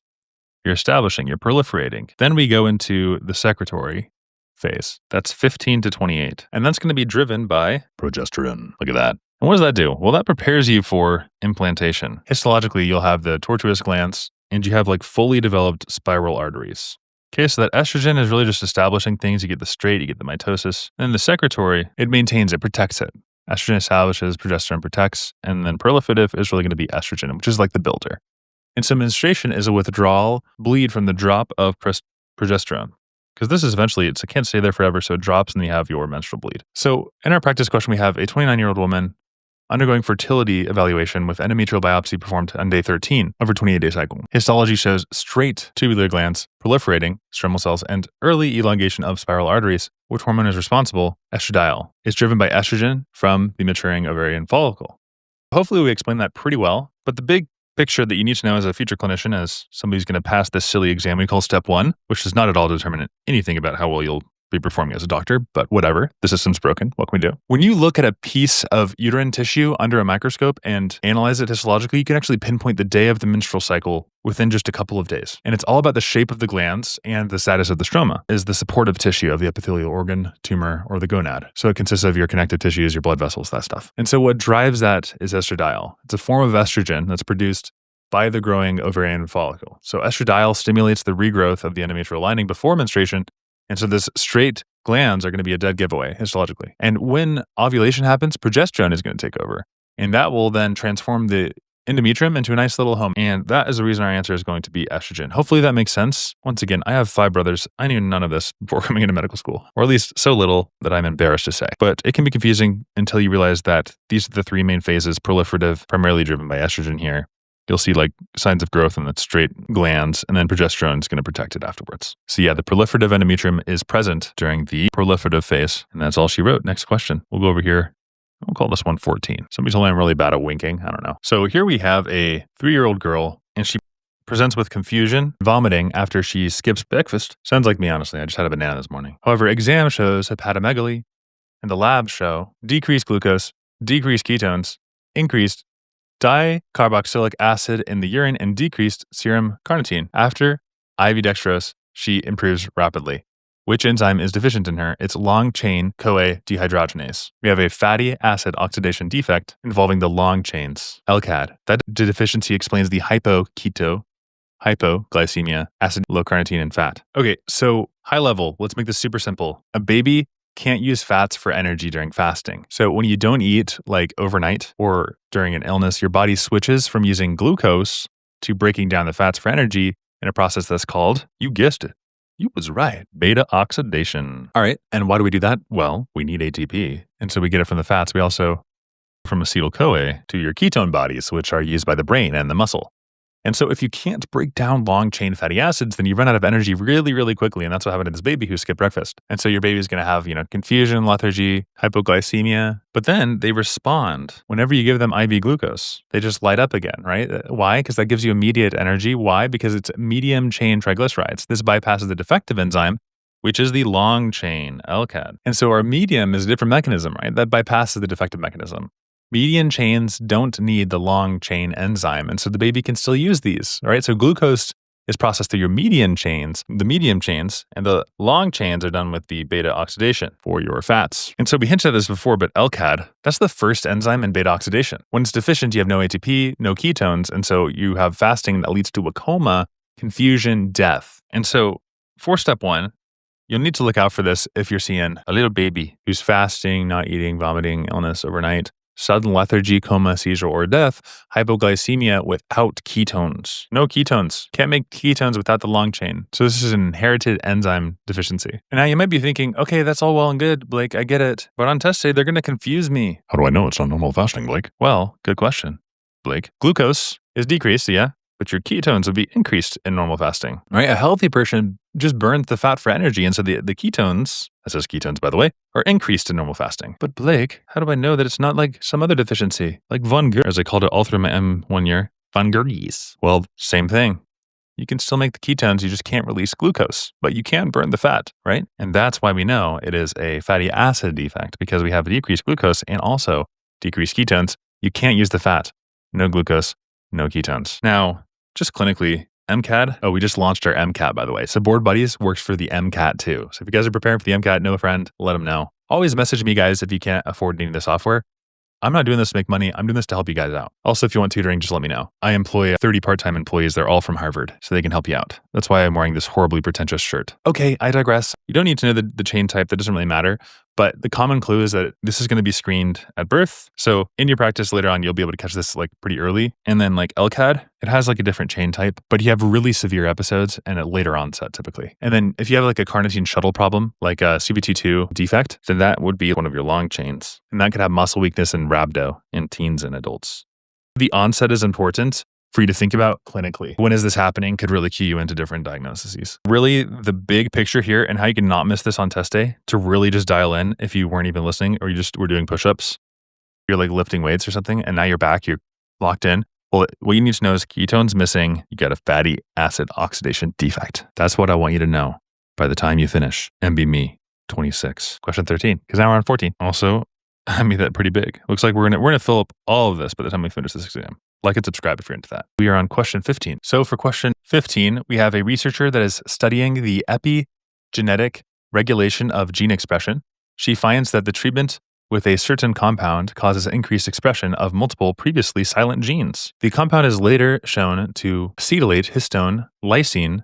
You're establishing, you're proliferating. Then we go into the secretory phase. That's 15 to 28. And that's going to be driven by progesterone. Look at that. And what does that do? Well, that prepares you for implantation. Histologically, you'll have the tortuous glands and you have like fully developed spiral arteries. Okay, so that estrogen is really just establishing things. You get the straight, you get the mitosis. And then the secretory, it maintains it, protects it. Estrogen establishes, progesterone protects, and then proliferative is really going to be estrogen, which is like the builder. And so menstruation is a withdrawal bleed from the drop of progesterone. Because this is eventually, it can't stay there forever, so it drops and you have your menstrual bleed. So in our practice question, we have a 29-year-old woman undergoing fertility evaluation with endometrial biopsy performed on day 13 of her 28-day cycle. Histology shows straight tubular glands proliferating, stromal cells, and early elongation of spiral arteries. Which hormone is responsible? Estradiol. It's driven by estrogen from the maturing ovarian follicle. Hopefully we explained that pretty well, but the big picture that you need to know as a future clinician, as somebody who's going to pass this silly exam we call step 1, which does not at all determine anything about how well you'll be performing as a doctor, but whatever. The system's broken. What can we do? When you look at a piece of uterine tissue under a microscope and analyze it histologically, you can actually pinpoint the day of the menstrual cycle within just a couple of days. And it's all about the shape of the glands and the status of the stroma, is the supportive tissue of the epithelial organ, tumor, or the gonad. So it consists of your connective tissues, your blood vessels, that stuff. And so what drives that is estradiol. It's a form of estrogen that's produced by the growing ovarian follicle. So estradiol stimulates the regrowth of the endometrial lining before menstruation. And so this straight glands are going to be a dead giveaway histologically. And when ovulation happens, progesterone is going to take over. And that will then transform the endometrium into a nice little home. And that is the reason our answer is going to be estrogen. Hopefully that makes sense. Once again, I have 5 brothers. I knew none of this before coming into medical school, or at least so little that I'm embarrassed to say. But it can be confusing until you realize that these are the 3 main phases, proliferative, primarily driven by estrogen here. You'll see like signs of growth in the straight glands, and then progesterone is going to protect it afterwards. So yeah, the proliferative endometrium is present during the proliferative phase, and that's all she wrote. Next question. We'll go over here. We'll call this one 14. Somebody told me I'm really bad at winking. I don't know. So here we have a 3-year-old girl, and she presents with confusion, vomiting after she skips breakfast. Sounds like me, honestly. I just had a banana this morning. However, exam shows hepatomegaly, and the labs show decreased glucose, decreased ketones, increased dicarboxylic acid in the urine, and decreased serum carnitine. After IV dextrose, she improves rapidly. Which enzyme is deficient in her? It's long-chain CoA dehydrogenase. We have a fatty acid oxidation defect involving the long chains, LCAD. That deficiency explains the hypoglycemia, acid, low carnitine, and fat. Okay, so high level, let's make this super simple. A baby can't use fats for energy during fasting. So when you don't eat like overnight or during an illness, your body switches from using glucose to breaking down the fats for energy in a process that's called, you guessed it, you was right, beta oxidation. All right, and why do we do that? Well, we need ATP. And so we get it from the fats. We also from acetyl-CoA to your ketone bodies, which are used by the brain and the muscle. And so if you can't break down long-chain fatty acids, then you run out of energy really, really quickly. And that's what happened to this baby who skipped breakfast. And so your baby is going to have, confusion, lethargy, hypoglycemia. But then they respond whenever you give them IV glucose. They just light up again, right? Why? Because that gives you immediate energy. Why? Because it's medium-chain triglycerides. This bypasses the defective enzyme, which is the long-chain LCAD. And so our medium is a different mechanism, right? That bypasses the defective mechanism. Medium chains don't need the long chain enzyme. And so the baby can still use these, all right? So glucose is processed through your medium chains, and the long chains are done with the beta oxidation for your fats. And so we hinted at this before, but LCAD, that's the first enzyme in beta oxidation. When it's deficient, you have no ATP, no ketones, and so you have fasting that leads to a coma, confusion, death. And so for step 1, you'll need to look out for this if you're seeing a little baby who's fasting, not eating, vomiting, illness overnight, sudden lethargy, coma, seizure, or death, hypoglycemia without ketones. No ketones. Can't make ketones without the long chain. So this is an inherited enzyme deficiency. And now you might be thinking, okay, that's all well and good, Blake, I get it. But on test day, they're going to confuse me. How do I know it's not normal fasting, Blake? Well, good question, Blake. Glucose is decreased, yeah, but your ketones would be increased in normal fasting, right? A healthy person just burns the fat for energy. And so the ketones, that says ketones, by the way, are increased in normal fasting. But Blake, how do I know that it's not like some other deficiency? Like Von Ger, as I called it all through my M 1 year, Von Ger's. Well, same thing. You can still make the ketones, you just can't release glucose, but you can burn the fat, right? And that's why we know it is a fatty acid defect, because we have decreased glucose and also decreased ketones. You can't use the fat. No glucose, no ketones. Now, just clinically, MCAT. Oh, we just launched our MCAT, by the way. So Board Buddies works for the MCAT too. So if you guys are preparing for the MCAT, know a friend, let them know. Always message me, guys, if you can't afford any of the software. I'm not doing this to make money. I'm doing this to help you guys out. Also, if you want tutoring, just let me know. I employ 30 part-time employees. They're all from Harvard, so they can help you out. That's why I'm wearing this horribly pretentious shirt. Okay, I digress. You don't need to know the chain type. That doesn't really matter. But the common clue is that this is going to be screened at birth. So in your practice later on, you'll be able to catch this like pretty early. And then like LCAD, it has like a different chain type, but you have really severe episodes and at later onset typically. And then if you have like a carnitine shuttle problem, like a CBT2 defect, then that would be one of your long chains. And that could have muscle weakness and rhabdo in teens and adults. The onset is important for you to think about clinically. When is this happening could really key you into different diagnoses. Really, the big picture here and how you can not miss this on test day to really just dial in if you weren't even listening or you just were doing push-ups, you're like lifting weights or something, and now you're back, you're locked in. Well, what you need to know is ketones missing, you got a fatty acid oxidation defect. That's what I want you to know by the time you finish NBME 26. Question 13, because now we're on 14. Also, I made that pretty big. Looks like we're gonna fill up all of this by the time we finish this exam. Like and subscribe if you're into that. We are on question 15. So for question 15, we have a researcher that is studying the epigenetic regulation of gene expression. She finds that the treatment with a certain compound causes increased expression of multiple previously silent genes. The compound is later shown to acetylate histone lysine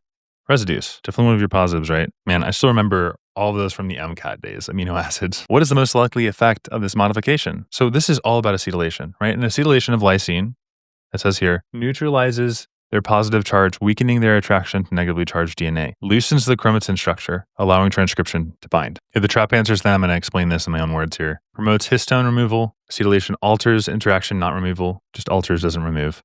residues. Definitely one of your positives, right? Man, I still remember all of those from the MCAT days, amino acids. What is the most likely effect of this modification? So this is all about acetylation, right? An acetylation of lysine, it says here, neutralizes their positive charge, weakening their attraction to negatively charged DNA, loosens the chromatin structure, allowing transcription to bind. If the trap answers that, I'm going to explain this in my own words here. Promotes histone removal. Acetylation alters interaction, not removal. Just alters, doesn't remove.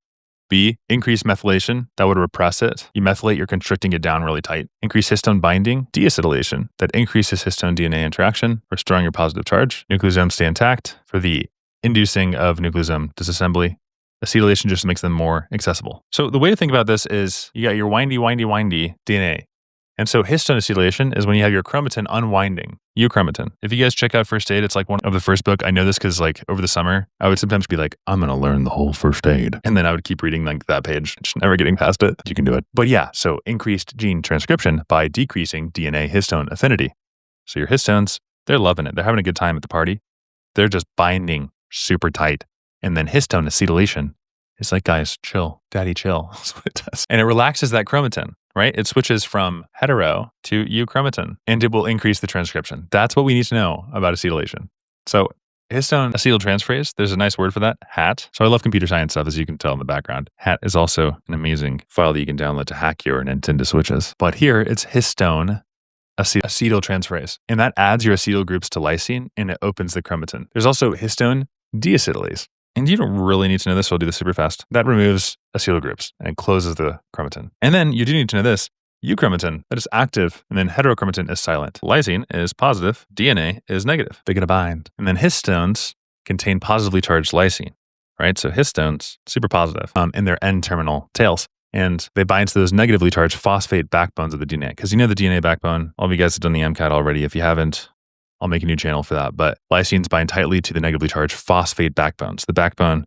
B, increased methylation. That would repress it. You methylate, you're constricting it down really tight. Increase histone binding. Deacetylation. That increases histone DNA interaction, restoring your positive charge. Nucleosomes stay intact for the inducing of nucleosome disassembly. Acetylation just makes them more accessible. So the way to think about this is you got your windy DNA. And so histone acetylation is when you have your chromatin unwinding, euchromatin. If you guys check out First Aid, it's like one of the first book. I know this because like over the summer, I would sometimes be like, I'm going to learn the whole first aid. And then I would keep reading like that page, just never getting past it. You can do it. But yeah, so increased gene transcription by decreasing DNA histone affinity. So your histones, they're loving it. They're having a good time at the party. They're just binding super tight. And then histone acetylation is like, guys, chill, daddy, chill. That's what it does. And it relaxes that chromatin, right? It switches from hetero to euchromatin, and it will increase the transcription. That's what we need to know about acetylation. So histone acetyltransferase, there's a nice word for that, HAT. So I love computer science stuff, as you can tell in the background. HAT is also an amazing file that you can download to hack your Nintendo Switches. But here it's histone acetyltransferase, and that adds your acetyl groups to lysine, and it opens the chromatin. There's also histone deacetylase. And you don't really need to know this, so I'll do this super fast. That removes acetyl groups and closes the chromatin. And then you do need to know this, euchromatin, that is active, and then heterochromatin is silent. Lysine is positive, DNA is negative. They're going to bind. And then histones contain positively charged lysine, right? So histones, super positive, in their N-terminal tails. And they bind to those negatively charged phosphate backbones of the DNA. Because you know the DNA backbone, all of you guys have done the MCAT already. If you haven't, I'll make a new channel for that. But lysines bind tightly to the negatively charged phosphate backbones. The backbone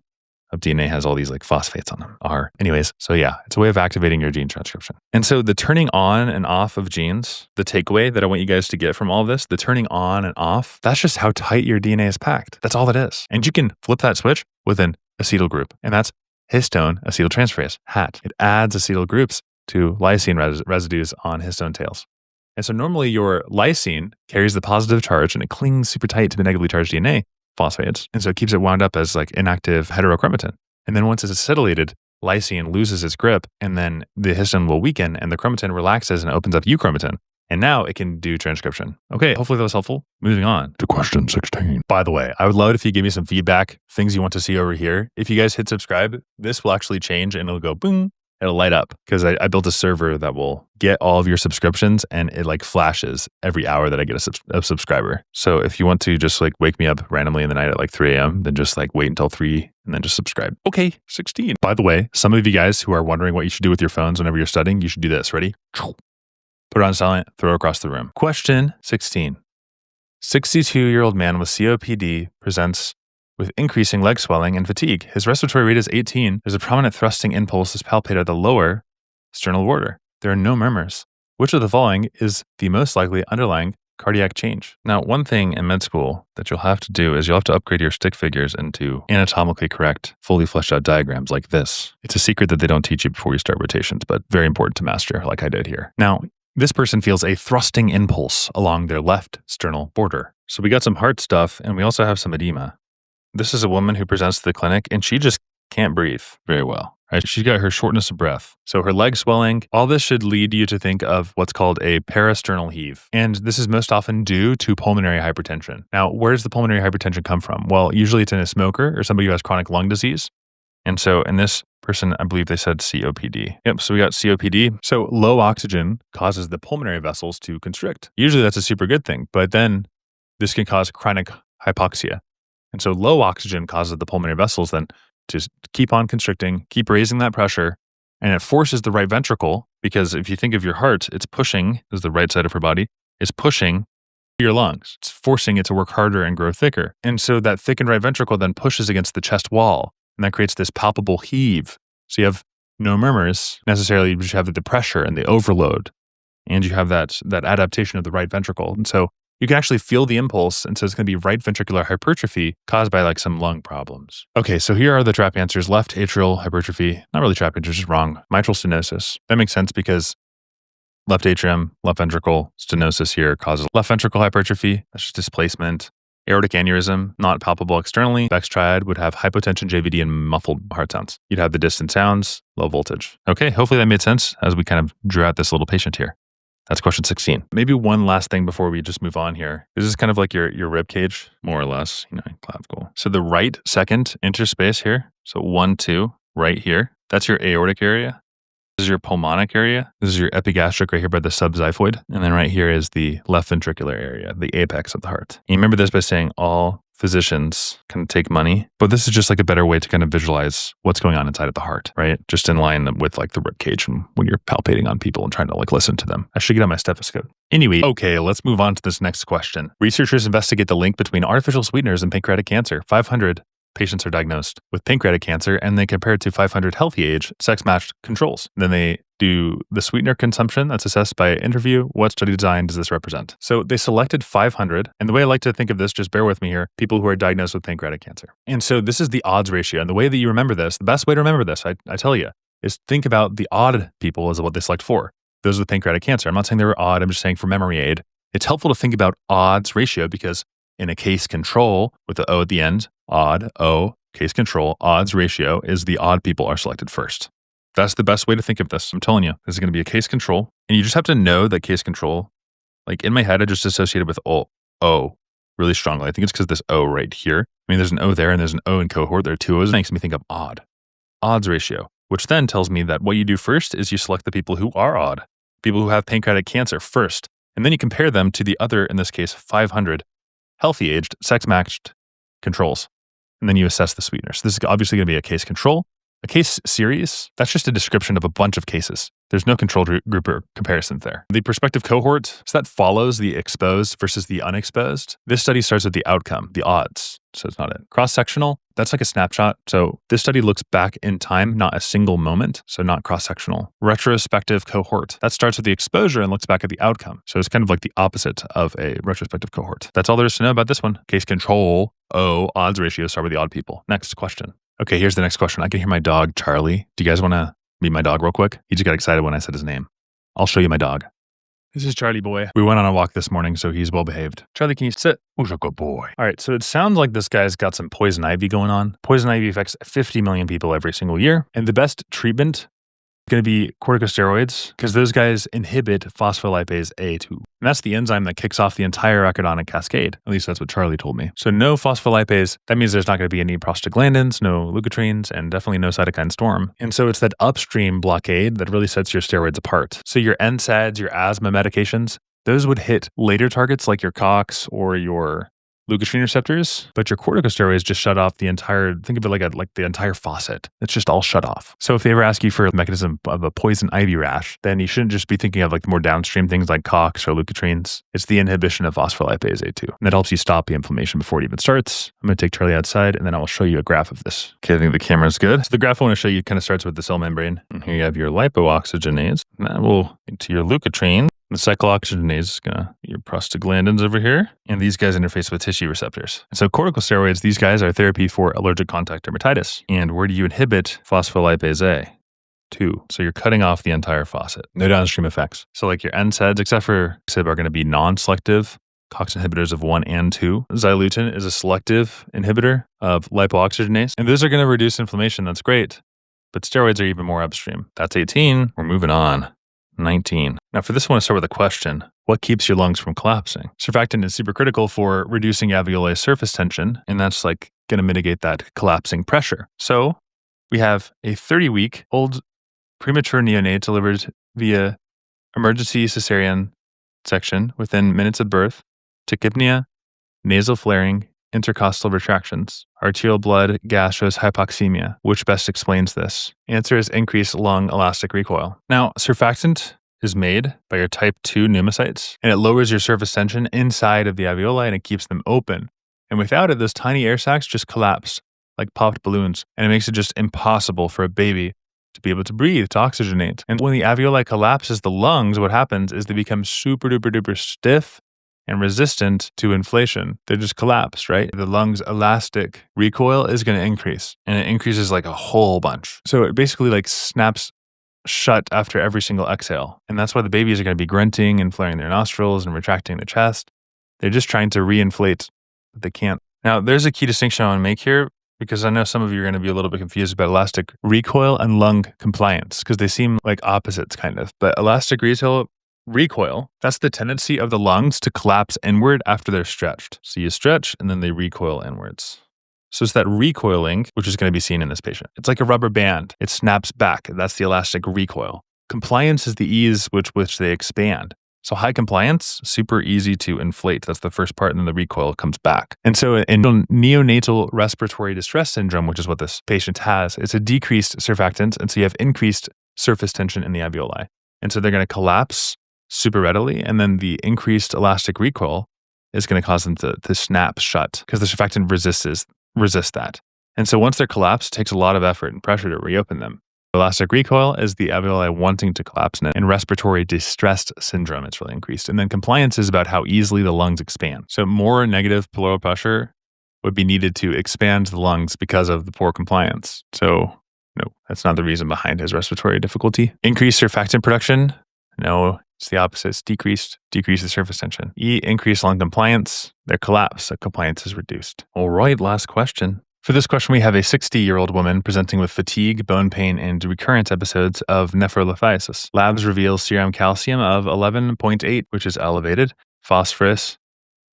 of DNA has all these like phosphates on them. Anyways, so yeah, it's a way of activating your gene transcription. And so the turning on and off of genes, the takeaway that I want you guys to get from all of this, the turning on and off, that's just how tight your DNA is packed. That's all it is. And you can flip that switch with an acetyl group. And that's histone acetyltransferase, HAT. It adds acetyl groups to lysine residues on histone tails. And so normally your lysine carries the positive charge and it clings super tight to the negatively charged DNA phosphates. And so it keeps it wound up as like inactive heterochromatin. And then once it's acetylated, lysine loses its grip and then the histone will weaken and the chromatin relaxes and opens up euchromatin. And now it can do transcription. Okay, hopefully that was helpful. Moving on to question 16. By the way, I would love it if you give me some feedback, things you want to see over here. If you guys hit subscribe, this will actually change and it'll go boom. It'll light up because I built a server that will get all of your subscriptions and it like flashes every hour that I get a subscriber. So if you want to just like wake me up randomly in the night at like 3 a.m., then just like wait until 3 and then just subscribe. Okay, 16. By the way, some of you guys who are wondering what you should do with your phones whenever you're studying, you should do this. Ready? Put it on silent, throw it across the room. Question 16. 62-year-old man with COPD presents with increasing leg swelling and fatigue. His respiratory rate is 18. There's a prominent thrusting impulse is palpated at the lower sternal border. There are no murmurs. Which of the following is the most likely underlying cardiac change. Now, one thing in med school that you'll have to do is you'll have to upgrade your stick figures into anatomically correct, fully fleshed out diagrams like this. It's a secret that they don't teach you before you start rotations, but very important to master like I did here. Now, this person feels a thrusting impulse along their left sternal border. So we got some heart stuff and we also have some edema. This is a woman who presents to the clinic and she just can't breathe very well. Right? She's got her shortness of breath. So her leg swelling, all this should lead you to think of what's called a parasternal heave. And this is most often due to pulmonary hypertension. Now, where does the pulmonary hypertension come from? Well, usually it's in a smoker or somebody who has chronic lung disease. And so in this person, I believe they said COPD. Yep, so we got COPD. So low oxygen causes the pulmonary vessels to constrict. Usually that's a super good thing, but then this can cause chronic hypoxia. And so low oxygen causes the pulmonary vessels then to keep on constricting, keep raising that pressure, and it forces the right ventricle, because if you think of your heart, it's pushing, this is the right side of her body, it's pushing your lungs. It's forcing it to work harder and grow thicker. And so that thickened right ventricle then pushes against the chest wall, and that creates this palpable heave. So you have no murmurs necessarily, but you have the pressure and the overload, and you have that adaptation of the right ventricle. And so you can actually feel the impulse, and so it's going to be right ventricular hypertrophy caused by like some lung problems. Okay, so here are the trap answers. Left atrial hypertrophy, not really trap answers, just wrong. Mitral stenosis. That makes sense because left atrium, left ventricle stenosis here causes left ventricle hypertrophy. That's just displacement. Aortic aneurysm, not palpable externally. Beck's triad would have hypotension, JVD, and muffled heart sounds. You'd have the distant sounds, low voltage. Okay, hopefully that made sense as we kind of drew out this little patient here. That's question 16. Maybe one last thing before we just move on here. This is kind of like your rib cage, more or less, clavicle. So the right second interspace here, so 1, 2, right here, that's your aortic area. This is your pulmonic area. This is your epigastric right here by the subxiphoid. And then right here is the left ventricular area, the apex of the heart. And you remember this by saying all physicians can take money, but this is just like a better way to kind of visualize what's going on inside of the heart, right? Just in line with like the rib cage and when you're palpating on people and trying to like listen to them. I should get on my stethoscope. Anyway, okay, let's move on to this next question. Researchers investigate the link between artificial sweeteners and pancreatic cancer. 500 patients are diagnosed with pancreatic cancer and they compare it to 500 healthy age sex-matched controls. Then they do the sweetener consumption that's assessed by interview. What study design does this represent? So they selected 500. And the way I like to think of this, just bear with me here, people who are diagnosed with pancreatic cancer. And so this is the odds ratio. And the way that you remember this, the best way to remember this, I tell you, is think about the odd people as what they select for. Those with pancreatic cancer. I'm not saying they were odd. I'm just saying for memory aid, it's helpful to think about odds ratio because in a case control with the O at the end, odd, O, case control, odds ratio is the odd people are selected first. That's the best way to think of this. I'm telling you, this is going to be a case control. And you just have to know that case control, like in my head, I just associated with O really strongly. I think it's because this O right here. I mean, there's an O there and there's an O in cohort. There are two O's. It makes me think of odd. Odds ratio, which then tells me that what you do first is you select the people who are odd, people who have pancreatic cancer first. And then you compare them to the other, in this case, 500 healthy aged, sex-matched controls. And then you assess the sweeteners. So this is obviously going to be a case control. A case series, that's just a description of a bunch of cases. There's no control group or comparison there. The prospective cohort, so that follows the exposed versus the unexposed. This study starts with the outcome, the odds. So it's not it. Cross-sectional, that's like a snapshot. So this study looks back in time, not a single moment. So not cross-sectional. Retrospective cohort, that starts with the exposure and looks back at the outcome. So it's kind of like the opposite of a retrospective cohort. That's all there is to know about this one. Case control, O, odds ratio, start with the odd people. Next question. Okay, here's the next question. I can hear my dog, Charlie. Do you guys want to meet my dog real quick? He just got excited when I said his name. I'll show you my dog. This is Charlie boy. We went on a walk this morning, so he's well behaved. Charlie, can you sit? Who's a good boy? All right, so it sounds like this guy's got some poison ivy going on. Poison ivy affects 50 million people every single year. And the best treatment is going to be corticosteroids because those guys inhibit phospholipase A2. And that's the enzyme that kicks off the entire arachidonic cascade. At least that's what Charlie told me. So no phospholipase, that means there's not going to be any prostaglandins, no leukotrienes, and definitely no cytokine storm. And so it's that upstream blockade that really sets your steroids apart. So your NSAIDs, your asthma medications, those would hit later targets like your COX or your leukotriene receptors, but your corticosteroids just shut off the entire, think of it like the entire faucet. It's just all shut off. So if they ever ask you for a mechanism of a poison ivy rash, then you shouldn't just be thinking of like the more downstream things like COX or leukotrienes. It's the inhibition of phospholipase A2. And that helps you stop the inflammation before it even starts. I'm going to take Charlie outside and then I will show you a graph of this. Okay, I think the camera's good. So the graph I want to show you kind of starts with the cell membrane. And here you have your lipooxygenase. And that will into your leukotriene. The cyclooxygenase is gonna your prostaglandins over here, and these guys interface with tissue receptors. And so corticosteroids, these guys are therapy for allergic contact dermatitis. And where do you inhibit phospholipase A? 2. So you're cutting off the entire faucet. No downstream effects. So like your NSAIDs, except for XIB, are going to be non-selective COX inhibitors of 1 and 2. Xylutin is a selective inhibitor of lipooxygenase, and those are going to reduce inflammation. That's great. But steroids are even more upstream. That's 18. We're moving on. 19. Now for this one, I start with a question. What keeps your lungs from collapsing? Surfactant is super critical for reducing alveoli surface tension, and that's like going to mitigate that collapsing pressure. So we have a 30-week-old premature neonate delivered via emergency cesarean section within minutes of birth, tachypnea, nasal flaring, intercostal retractions. Arterial blood gas shows hypoxemia. Which best explains this? Answer is increased lung elastic recoil. Now, surfactant is made by your type 2 pneumocytes, and it lowers your surface tension inside of the alveoli and it keeps them open. And without it, those tiny air sacs just collapse like popped balloons, and it makes it just impossible for a baby to be able to breathe, to oxygenate. And when the alveoli collapses the lungs, what happens is they become super duper duper stiff and resistant to inflation. They just collapse, right? The lungs' elastic recoil is going to increase, and it increases like a whole bunch. So it basically like snaps shut after every single exhale. And that's why the babies are going to be grunting and flaring their nostrils and retracting their chest. They're just trying to reinflate, but they can't. Now, there's a key distinction I want to make here, because I know some of you are going to be a little bit confused about elastic recoil and lung compliance, because they seem like opposites kind of. But elastic recoil, that's the tendency of the lungs to collapse inward after they're stretched. So you stretch and then they recoil inwards. So it's that recoiling, which is going to be seen in this patient. It's like a rubber band. It snaps back. That's the elastic recoil. Compliance is the ease with which they expand. So high compliance, super easy to inflate. That's the first part, and then the recoil comes back. And so in neonatal respiratory distress syndrome, which is what this patient has, it's a decreased surfactant, and so you have increased surface tension in the alveoli. And so they're going to collapse super readily, and then the increased elastic recoil is going to cause them to snap shut, because the surfactant resists that. And so once they're collapsed, it takes a lot of effort and pressure to reopen them. Elastic recoil is the alveoli wanting to collapse, and in respiratory distress syndrome, it's really increased. And then compliance is about how easily the lungs expand. So more negative pleural pressure would be needed to expand the lungs because of the poor compliance. So no, that's not the reason behind his respiratory difficulty. Increased surfactant production? No, it's the opposite. It's decreased the surface tension. Increased lung compliance. Their collapse, so compliance is reduced. All right, last question. For this question, we have a 60-year-old woman presenting with fatigue, bone pain, and recurrent episodes of nephrolithiasis. Labs reveal serum calcium of 11.8, which is elevated, phosphorus,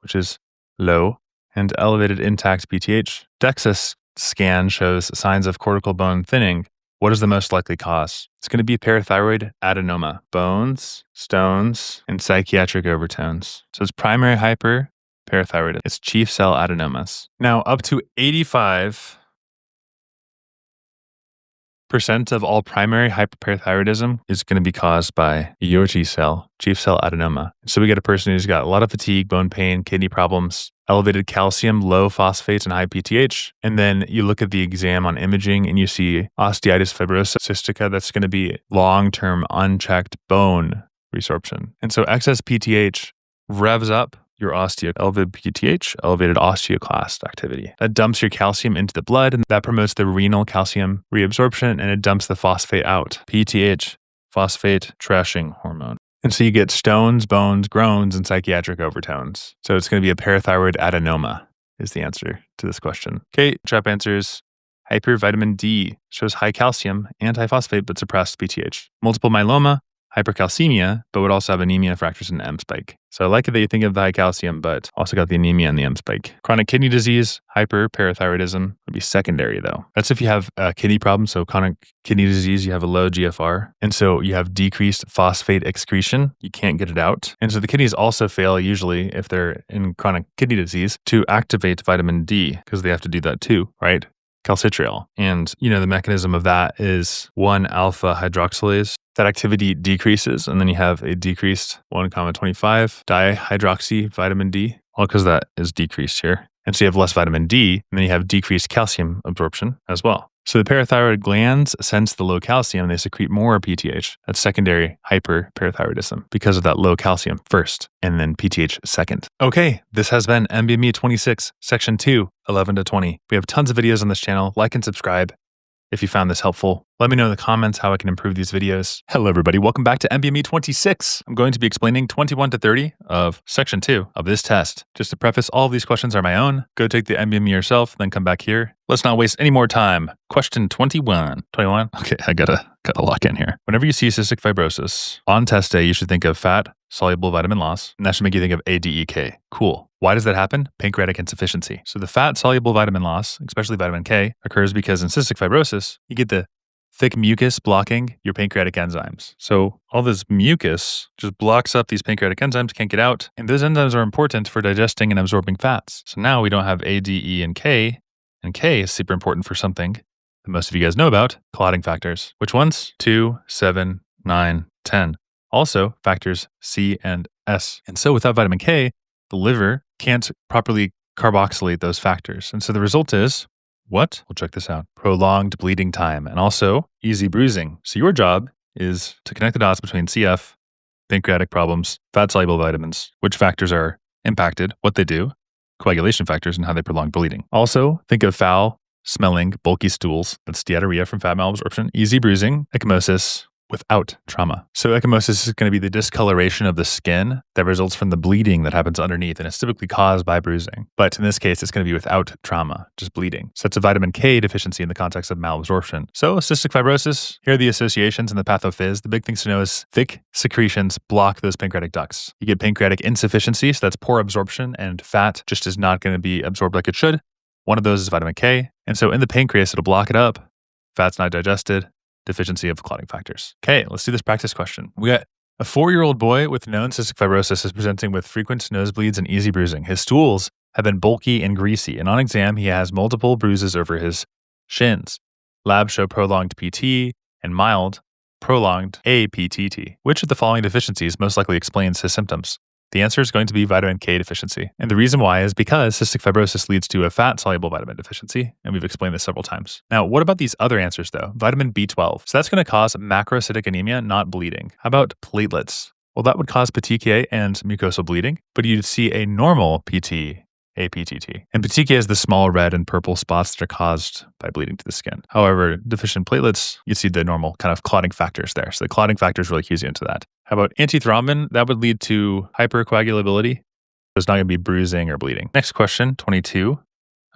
which is low, and elevated intact PTH. DEXA scan shows signs of cortical bone thinning. What is the most likely cause? It's going to be parathyroid adenoma, bones, stones, and psychiatric overtones. So it's primary hyperparathyroidism. It's chief cell adenomas. Now, up to 85% of all primary hyperparathyroidism is going to be caused by your chief cell adenoma. So we get a person who's got a lot of fatigue, bone pain, kidney problems, elevated calcium, low phosphates, and high PTH. And then you look at the exam on imaging and you see osteitis fibrosa cystica. That's going to be long-term unchecked bone resorption. And so excess PTH revs up your elevated PTH, elevated osteoclast activity. That dumps your calcium into the blood, and that promotes the renal calcium reabsorption, and it dumps the phosphate out. PTH, phosphate trashing hormone. And so you get stones, bones, groans, and psychiatric overtones. So it's going to be a parathyroid adenoma is the answer to this question. Okay, trap answers. Hypervitamin D shows high calcium and high phosphate, but suppressed PTH. Multiple myeloma, hypercalcemia, but would also have anemia, fractures, and M spike. So I like it that you think of the high calcium, but also got the anemia and the M spike. Chronic kidney disease, hyperparathyroidism would be secondary though. That's if you have a kidney problem. So chronic kidney disease, you have a low GFR. And so you have decreased phosphate excretion. You can't get it out. And so the kidneys also fail usually if they're in chronic kidney disease to activate vitamin D, because they have to do that too, right? Calcitriol. And, the mechanism of that is 1-alpha hydroxylase. That activity decreases, and then you have a decreased 1,25 dihydroxy vitamin D, all because that is decreased here. And so you have less vitamin D, and then you have decreased calcium absorption as well. So the parathyroid glands sense the low calcium, they secrete more PTH. That's secondary hyperparathyroidism because of that low calcium first, and then PTH second. Okay, this has been NBME 26, Section 2, 11 to 20. We have tons of videos on this channel. Like and subscribe if you found this helpful. Let me know in the comments how I can improve these videos. Hello everybody, welcome back to NBME 26. I'm going to be explaining 21 to 30 of Section 2 of this test. Just to preface, all of these questions are my own. Go take the NBME yourself, then come back here. Let's not waste any more time. Question 21. 21? Okay, I gotta lock in here. Whenever you see cystic fibrosis, on test day, you should think of fat, soluble vitamin loss, and that should make you think of ADEK. Cool. Why does that happen? Pancreatic insufficiency. So the fat soluble vitamin loss, especially vitamin K, occurs because in cystic fibrosis, you get the thick mucus blocking your pancreatic enzymes. So all this mucus just blocks up these pancreatic enzymes, can't get out. And those enzymes are important for digesting and absorbing fats. So now we don't have A, D, E, and K. And K is super important for something that most of you guys know about, clotting factors. Which ones? 2, 7, 9, 10. Also, factors C and S. And so without vitamin K, the liver can't properly carboxylate those factors. And so the result is, what? We'll check this out. Prolonged bleeding time and also easy bruising. So your job is to connect the dots between CF, pancreatic problems, fat-soluble vitamins, which factors are impacted, what they do, coagulation factors, and how they prolong bleeding. Also, think of foul, smelling, bulky stools. That's diarrhea from fat malabsorption, easy bruising, ecchymosis, without trauma. So ecchymosis is going to be the discoloration of the skin that results from the bleeding that happens underneath, and it's typically caused by bruising. But in this case, it's going to be without trauma, just bleeding. So it's a vitamin K deficiency in the context of malabsorption. So cystic fibrosis, here are the associations and the pathophys. The big things to know is thick secretions block those pancreatic ducts. You get pancreatic insufficiency, so that's poor absorption, and fat just is not going to be absorbed like it should. One of those is vitamin K. And so in the pancreas, it'll block it up. Fat's not digested. Deficiency of clotting factors. Okay, let's do this practice question. We got a 4-year-old boy with known cystic fibrosis is presenting with frequent nosebleeds and easy bruising. His stools have been bulky and greasy, and on exam, he has multiple bruises over his shins. Labs show prolonged PT and mild prolonged APTT. Which of the following deficiencies most likely explains his symptoms? The answer is going to be vitamin K deficiency. And the reason why is because cystic fibrosis leads to a fat-soluble vitamin deficiency, and we've explained this several times. Now, what about these other answers though? Vitamin B12. So that's going to cause macrocytic anemia, not bleeding. How about platelets? Well, that would cause petechiae and mucosal bleeding, but you'd see a normal PT, APTT. And petechiae is the small red and purple spots that are caused by bleeding to the skin. However, deficient platelets, you'd see the normal kind of clotting factors there. So the clotting factors really cues you into that. How about antithrombin? That would lead to hypercoagulability. There's not going to be bruising or bleeding. Next question, 22. I don't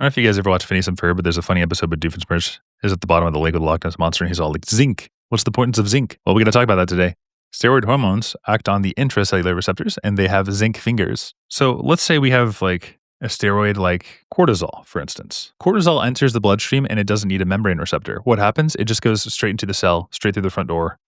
know if you guys ever watch Phineas and Ferb, but there's a funny episode with Doofenshmirtz is at the bottom of the lake with the Loch Ness Monster, and he's all like, zinc. What's the importance of zinc? Well, we're going to talk about that today. Steroid hormones act on the intracellular receptors, and they have zinc fingers. So let's say we have like a steroid like cortisol, for instance. Cortisol enters the bloodstream and it doesn't need a membrane receptor. What happens? It just goes straight into the cell, straight through the front door.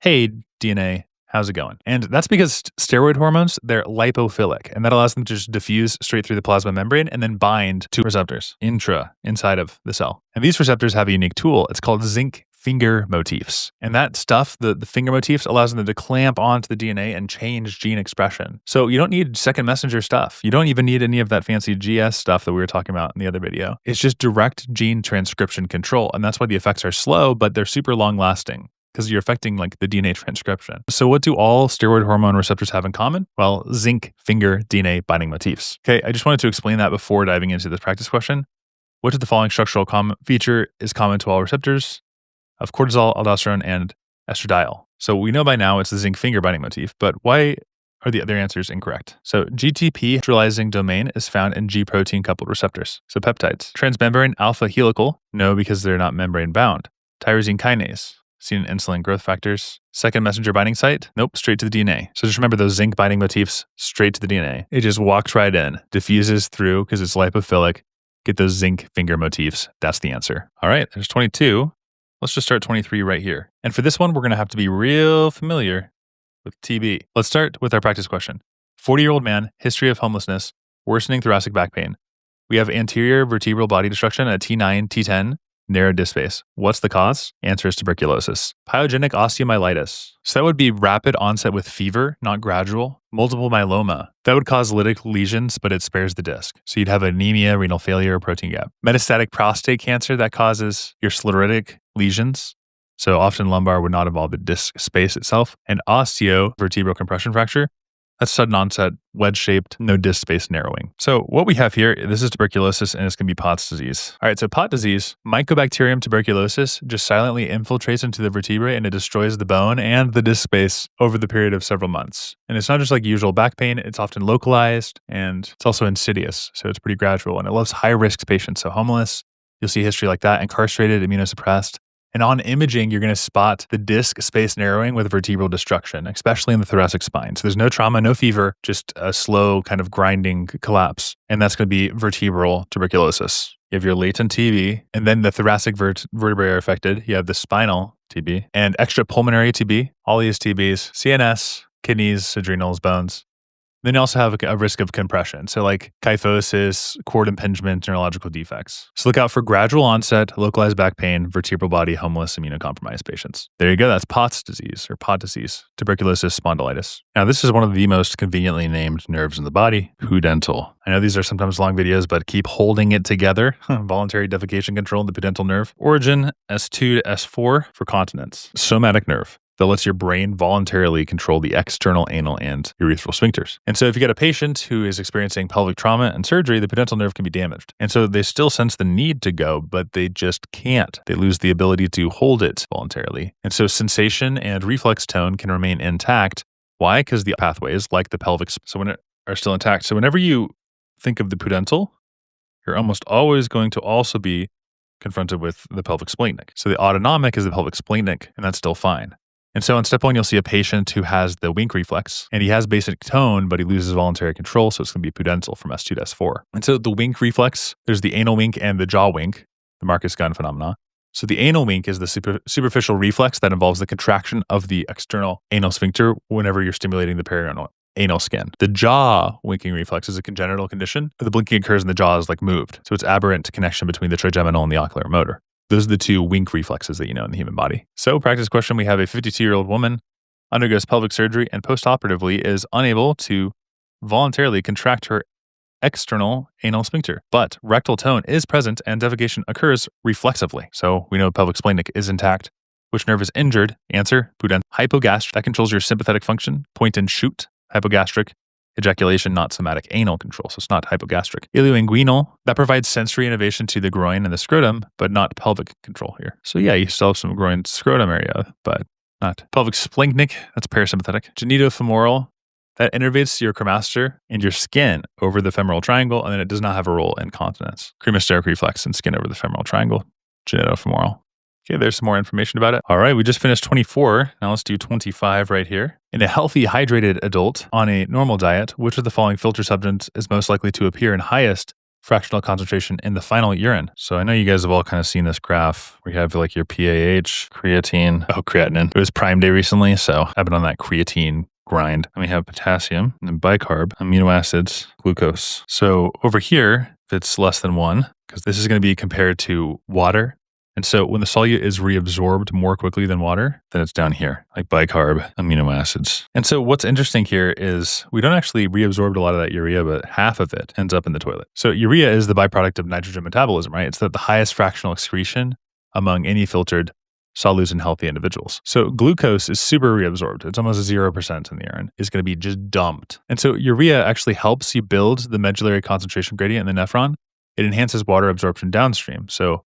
Hey, DNA, how's it going? And that's because steroid hormones, they're lipophilic, and that allows them to just diffuse straight through the plasma membrane and then bind to receptors inside of the cell. And these receptors have a unique tool. It's called zinc finger motifs. And that stuff, the finger motifs, allows them to clamp onto the DNA and change gene expression. So you don't need second messenger stuff. You don't even need any of that fancy GS stuff that we were talking about in the other video. It's just direct gene transcription control. And that's why the effects are slow, but they're super long lasting, because you're affecting like the DNA transcription. So what do all steroid hormone receptors have in common? Well, zinc finger DNA binding motifs. Okay, I just wanted to explain that before diving into this practice question. Which of the following structural feature is common to all receptors of cortisol, aldosterone, and estradiol? So we know by now it's the zinc finger binding motif, but why are the other answers incorrect? So GTP neutralizing domain is found in G protein coupled receptors. So peptides. Transmembrane alpha helical, no, because they're not membrane bound. Tyrosine kinase, seen in insulin growth factors. Second messenger binding site, nope, straight to the DNA. So just remember those zinc binding motifs straight to the DNA. It just walks right in, diffuses through because it's lipophilic. Get those zinc finger motifs. That's the answer. All right, there's 22. Let's just start 23 right here. And for this one, we're going to have to be real familiar with TB. Let's start with our practice question. 40-year-old man, history of homelessness, worsening thoracic back pain. We have anterior vertebral body destruction at T9, T10, narrow disc space. What's the cause? Answer is tuberculosis. Pyogenic osteomyelitis. So that would be rapid onset with fever, not gradual. Multiple myeloma. That would cause lytic lesions, but it spares the disc. So you'd have anemia, renal failure, protein gap. Metastatic prostate cancer, that causes your sclerotic lesions. So often lumbar would not involve the disc space itself. And osteovertebral compression fracture. That's sudden onset, wedge-shaped, no disc space narrowing. So what we have here, this is tuberculosis, and it's going to be Pott's disease. All right, so Pott disease, Mycobacterium tuberculosis just silently infiltrates into the vertebrae and it destroys the bone and the disc space over the period of several months. And it's not just like usual back pain, it's often localized and it's also insidious. So it's pretty gradual and it loves high-risk patients. So homeless, you'll see history like that, incarcerated, immunosuppressed. And on imaging, you're going to spot the disc space narrowing with vertebral destruction, especially in the thoracic spine. So there's no trauma, no fever, just a slow kind of grinding collapse. And that's going to be vertebral tuberculosis. You have your latent TB, and then the thoracic vertebrae are affected. You have the spinal TB and extrapulmonary TB, all these TBs, CNS, kidneys, adrenals, bones. Then you also have a risk of compression. So like kyphosis, cord impingement, neurological defects. So look out for gradual onset, localized back pain, vertebral body, homeless, immunocompromised patients. There you go. That's Pott's disease or Pott disease, tuberculosis, spondylitis. Now this is one of the most conveniently named nerves in the body, pudendal. I know these are sometimes long videos, but keep holding it together. Voluntary defecation control, the pudendal nerve. Origin, S2 to S4 for continence. Somatic nerve that lets your brain voluntarily control the external anal and urethral sphincters. And so if you get a patient who is experiencing pelvic trauma and surgery, the pudendal nerve can be damaged. And so they still sense the need to go, but they just can't. They lose the ability to hold it voluntarily. And so sensation and reflex tone can remain intact. Why? Because the pathways, like the pelvic, are still intact. So whenever you think of the pudendal, you're almost always going to also be confronted with the pelvic splenic. So the autonomic is the pelvic splenic, and that's still fine. And so in step 1, you'll see a patient who has the wink reflex and he has basic tone, but he loses voluntary control. So it's going to be pudendal from S2 to S4. And so the wink reflex, there's the anal wink and the jaw wink, the Marcus gun phenomena. So the anal wink is the superficial reflex that involves the contraction of the external anal sphincter whenever you're stimulating the perianal anal skin. The jaw winking reflex is a congenital condition. The blinking occurs and the jaw is like moved. So it's aberrant connection between the trigeminal and the ocular motor. Those are the two wink reflexes that you know in the human body. So practice question, we have a 52-year-old woman undergoes pelvic surgery and postoperatively is unable to voluntarily contract her external anal sphincter, but rectal tone is present and defecation occurs reflexively. So we know pelvic splenic is intact. Which nerve is injured? Answer, pudendal. Hypogastric, that controls your sympathetic function. Point and shoot. Hypogastric. Ejaculation, not somatic anal control, so it's not hypogastric. Ilioinguinal, that provides sensory innervation to the groin and the scrotum, but not pelvic control here. So yeah, you still have some groin scrotum area, but not pelvic splenic, that's parasympathetic. Genitofemoral, that innervates your cremaster and your skin over the femoral triangle, and then it does not have a role in continence. Cremasteric reflex and skin over the femoral triangle, genitofemoral. Okay, there's some more information about it. All right, we just finished 24. Now let's do 25 right here. In a healthy, hydrated adult on a normal diet, which of the following filter substance is most likely to appear in highest fractional concentration in the final urine? So I know you guys have all kind of seen this graph where you have like your PAH, creatine, creatinine. It was Prime Day recently, so I've been on that creatine grind. And we have potassium, and bicarb, amino acids, glucose. So over here, if it's less than 1, because this is going to be compared to water. And so when the solute is reabsorbed more quickly than water, then it's down here, like bicarb, amino acids. And so what's interesting here is we don't actually reabsorb a lot of that urea, but half of it ends up in the toilet. So urea is the byproduct of nitrogen metabolism, right? It's the highest fractional excretion among any filtered solutes in healthy individuals. So glucose is super reabsorbed. It's almost 0% in the urine. It's going to be just dumped. And so urea actually helps you build the medullary concentration gradient in the nephron. It enhances water absorption downstream. So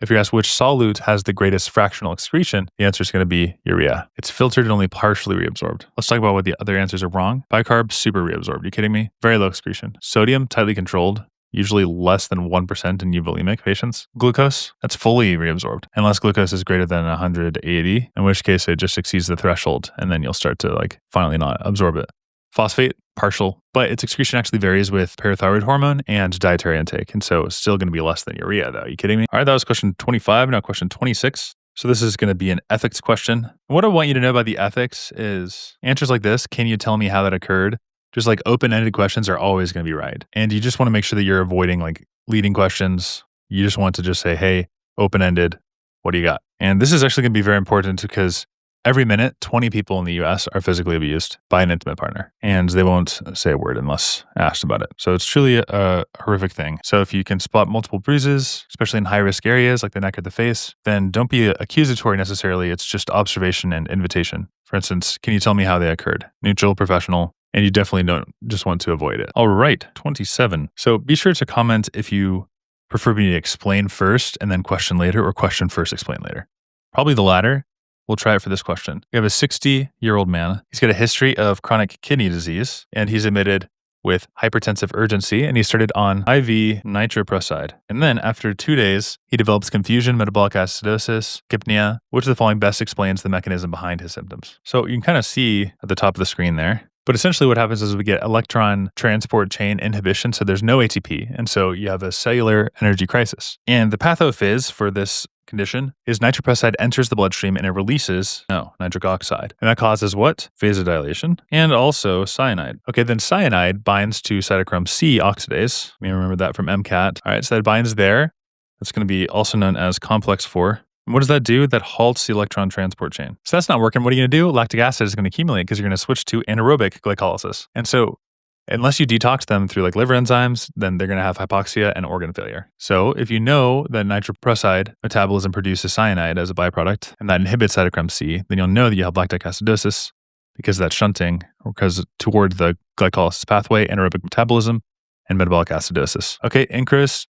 if you're asked which solute has the greatest fractional excretion, the answer is going to be urea. It's filtered and only partially reabsorbed. Let's talk about what the other answers are wrong. Bicarb, super reabsorbed. You kidding me? Very low excretion. Sodium, tightly controlled, usually less than 1% in euvolemic patients. Glucose, that's fully reabsorbed, unless glucose is greater than 180, in which case it just exceeds the threshold, and then you'll start to finally not absorb it. Phosphate, partial, but its excretion actually varies with parathyroid hormone and dietary intake. And so it's still going to be less than urea though. Are you kidding me? All right, that was question 25. Now question 26. So this is going to be an ethics question. What I want you to know about the ethics is answers like this. Can you tell me how that occurred? Just open-ended questions are always going to be right. And you just want to make sure that you're avoiding leading questions. You just want to just say, hey, open-ended. What do you got? And this is actually going to be very important because every minute, 20 people in the US are physically abused by an intimate partner, and they won't say a word unless asked about it. So it's truly a horrific thing. So if you can spot multiple bruises, especially in high-risk areas like the neck or the face, then don't be accusatory necessarily. It's just observation and invitation. For instance, can you tell me how they occurred? Neutral, professional, and you definitely don't just want to avoid it. All right, 27. So be sure to comment if you prefer me to explain first and then question later, or question first, explain later. Probably the latter. We'll try it for this question. We have a 60-year-old man. He's got a history of chronic kidney disease, and he's admitted with hypertensive urgency, and he started on IV nitroprusside. And then after 2 days, he develops confusion, metabolic acidosis, dyspnea. Which of the following best explains the mechanism behind his symptoms? So you can kind of see at the top of the screen there. But essentially what happens is we get electron transport chain inhibition, so there's no ATP, and so you have a cellular energy crisis. And the pathophys for this condition is nitroprusside enters the bloodstream and it releases nitric oxide. And that causes what? Vasodilation and also cyanide. Okay, then cyanide binds to cytochrome C oxidase. You may remember that from MCAT. All right, so that binds there. That's going to be also known as complex 4. And what does that do? That halts the electron transport chain. So that's not working. What are you going to do? Lactic acid is going to accumulate because you're going to switch to anaerobic glycolysis. And so unless you detox them through like liver enzymes, then they're going to have hypoxia and organ failure. So if you know that nitroprusside metabolism produces cyanide as a byproduct, and that inhibits cytochrome C, then you'll know that you have lactic acidosis because of that shunting, or because toward the glycolysis pathway, anaerobic metabolism, and metabolic acidosis. Okay, increased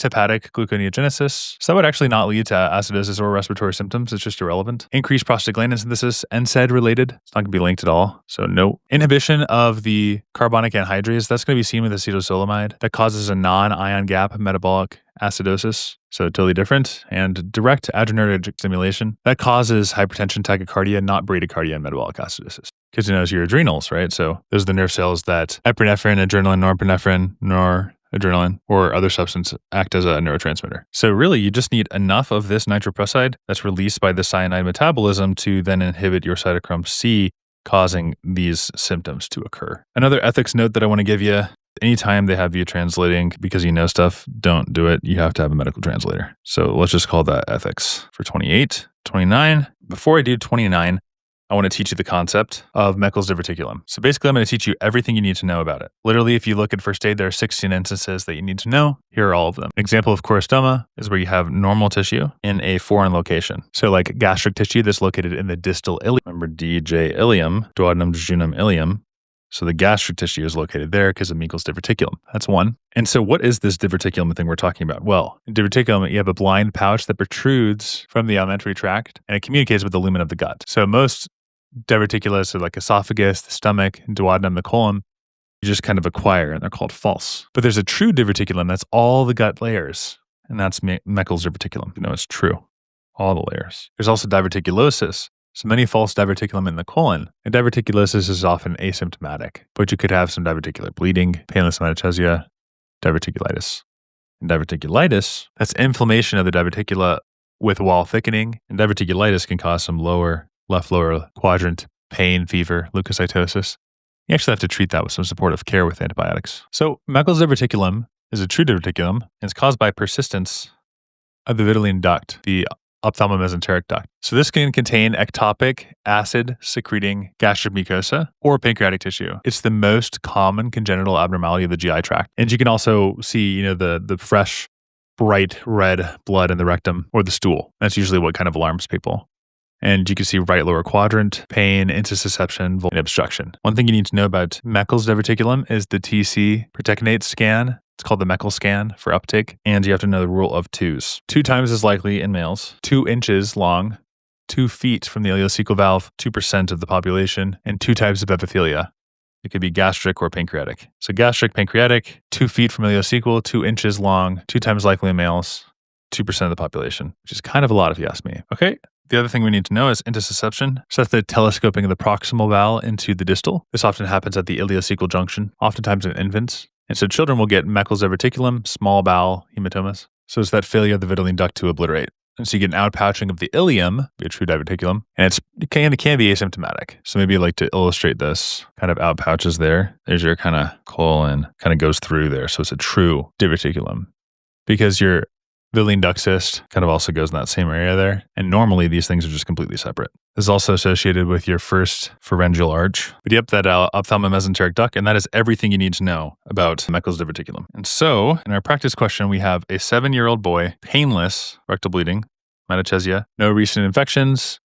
hepatic gluconeogenesis. So that would actually not lead to acidosis or respiratory symptoms. It's just irrelevant. Increased prostaglandin synthesis, NSAID related. It's not going to be linked at all. So no. Inhibition of the carbonic anhydrase. That's going to be seen with acetozolamide. That causes a non-ion gap metabolic acidosis. So totally different. And direct adrenergic stimulation. That causes hypertension, tachycardia, not bradycardia, and metabolic acidosis. Because it's your adrenals, right? So those are the nerve cells that epinephrine, adrenaline, adrenaline, or other substance act as a neurotransmitter. So really, you just need enough of this nitroprusside that's released by the cyanide metabolism to then inhibit your cytochrome C, causing these symptoms to occur. Another ethics note that I want to give you, anytime they have you translating because you know stuff, don't do it. You have to have a medical translator. So let's just call that ethics for 28. 29. Before I do 29, I want to teach you the concept of Meckel's diverticulum. So basically, I'm going to teach you everything you need to know about it. Literally, if you look at first aid, there are 16 instances that you need to know. Here are all of them. An example of choristoma is where you have normal tissue in a foreign location. So like gastric tissue that's located in the distal ileum. Remember DJ ileum, duodenum, jejunum, ileum. So the gastric tissue is located there because of Meckel's diverticulum. That's one. And so what is this diverticulum thing we're talking about? Well, in diverticulum, you have a blind pouch that protrudes from the alimentary tract and it communicates with the lumen of the gut. So most diverticulus are like esophagus, the stomach, duodenum, the colon, you just kind of acquire, and they're called false. But there's a true diverticulum that's all the gut layers, and that's Meckel's diverticulum. It's true, all the layers. There's also diverticulosis. So many false diverticulum in the colon. And diverticulosis is often asymptomatic, but you could have some diverticular bleeding, painless hematochezia, diverticulitis. And diverticulitis, that's inflammation of the diverticula with wall thickening, and diverticulitis can cause some left lower quadrant pain, fever, leukocytosis. You actually have to treat that with some supportive care with antibiotics. So Meckel's diverticulum is a true diverticulum, and it's caused by persistence of the vitelline duct, the ophthalmomesenteric duct. So this can contain ectopic, acid-secreting gastric mucosa or pancreatic tissue. It's the most common congenital abnormality of the GI tract. And you can also see, the fresh, bright red blood in the rectum or the stool. That's usually what kind of alarms people. And you can see right lower quadrant, pain, intussusception, and obstruction. One thing you need to know about Meckel's diverticulum is the TC protectinate scan. It's called the Meckel scan for uptake. And you have to know the rule of 2s. 2 times as likely in males, 2 inches long, 2 feet from the ileocecal valve, 2% of the population, and 2 types of epithelia. It could be gastric or pancreatic. So gastric, pancreatic, 2 feet from ileocecal, 2 inches long, 2 times likely in males, 2% of the population, which is kind of a lot if you ask me. Okay. The other thing we need to know is intussusception. So that's the telescoping of the proximal valve into the distal. This often happens at the ileocecal junction, oftentimes in infants. And so children will get Meckel's diverticulum, small bowel hematomas. So it's that failure of the vitelline duct to obliterate. And so you get an outpouching of the ileum, be a true diverticulum, and it can be asymptomatic. So maybe I'd like to illustrate this kind of outpouches there. There's your kind of colon, kind of goes through there. So it's a true diverticulum because your Vitelline duct cyst kind of also goes in that same area there. And normally these things are just completely separate. This is also associated with your first pharyngeal arch. But yep, that ophthalmomesenteric duct, and that is everything you need to know about Meckel's diverticulum. And so in our practice question, we have a 7-year-old boy, painless rectal bleeding, metachesia, no recent infections.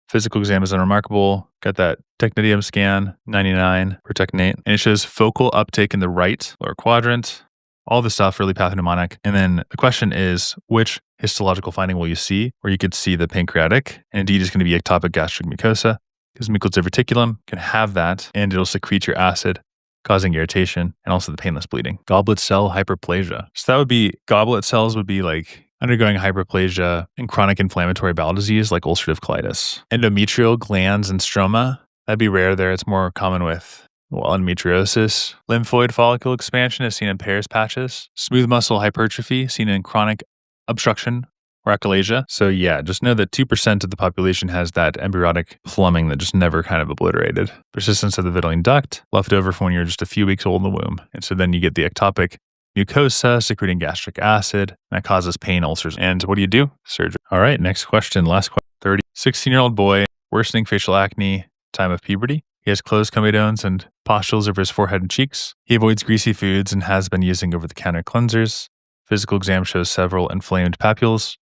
Physical exam is unremarkable. Got that technetium scan, 99 per technate. And it shows focal uptake in the right lower quadrant. All the stuff really pathognomonic. And then the question is, which histological finding will you see? Where you could see the pancreatic. And indeed, it's going to be ectopic gastric mucosa, because Meckel's diverticulum can have that, and it'll secrete your acid, causing irritation, and also the painless bleeding. Goblet cell hyperplasia. So that would be, goblet cells would be like undergoing hyperplasia in chronic inflammatory bowel disease like ulcerative colitis. Endometrial glands and stroma, that'd be rare there. It's more common with endometriosis. Lymphoid follicle expansion is seen in Peyer's patches. Smooth muscle hypertrophy seen in chronic obstruction or achalasia. So yeah, just know that 2% of the population has that embryotic plumbing that just never kind of obliterated. Persistence of the vitelline duct, left over from when you're just a few weeks old in the womb. And so then you get the ectopic mucosa secreting gastric acid, that causes pain, ulcers. And what do? Surgery. All right, next question, last question. 16-year-old boy, worsening facial acne, time of puberty. He has closed comedones and pustules over his forehead and cheeks. He avoids greasy foods and has been using over-the-counter cleansers. Physical exam shows several inflamed papules.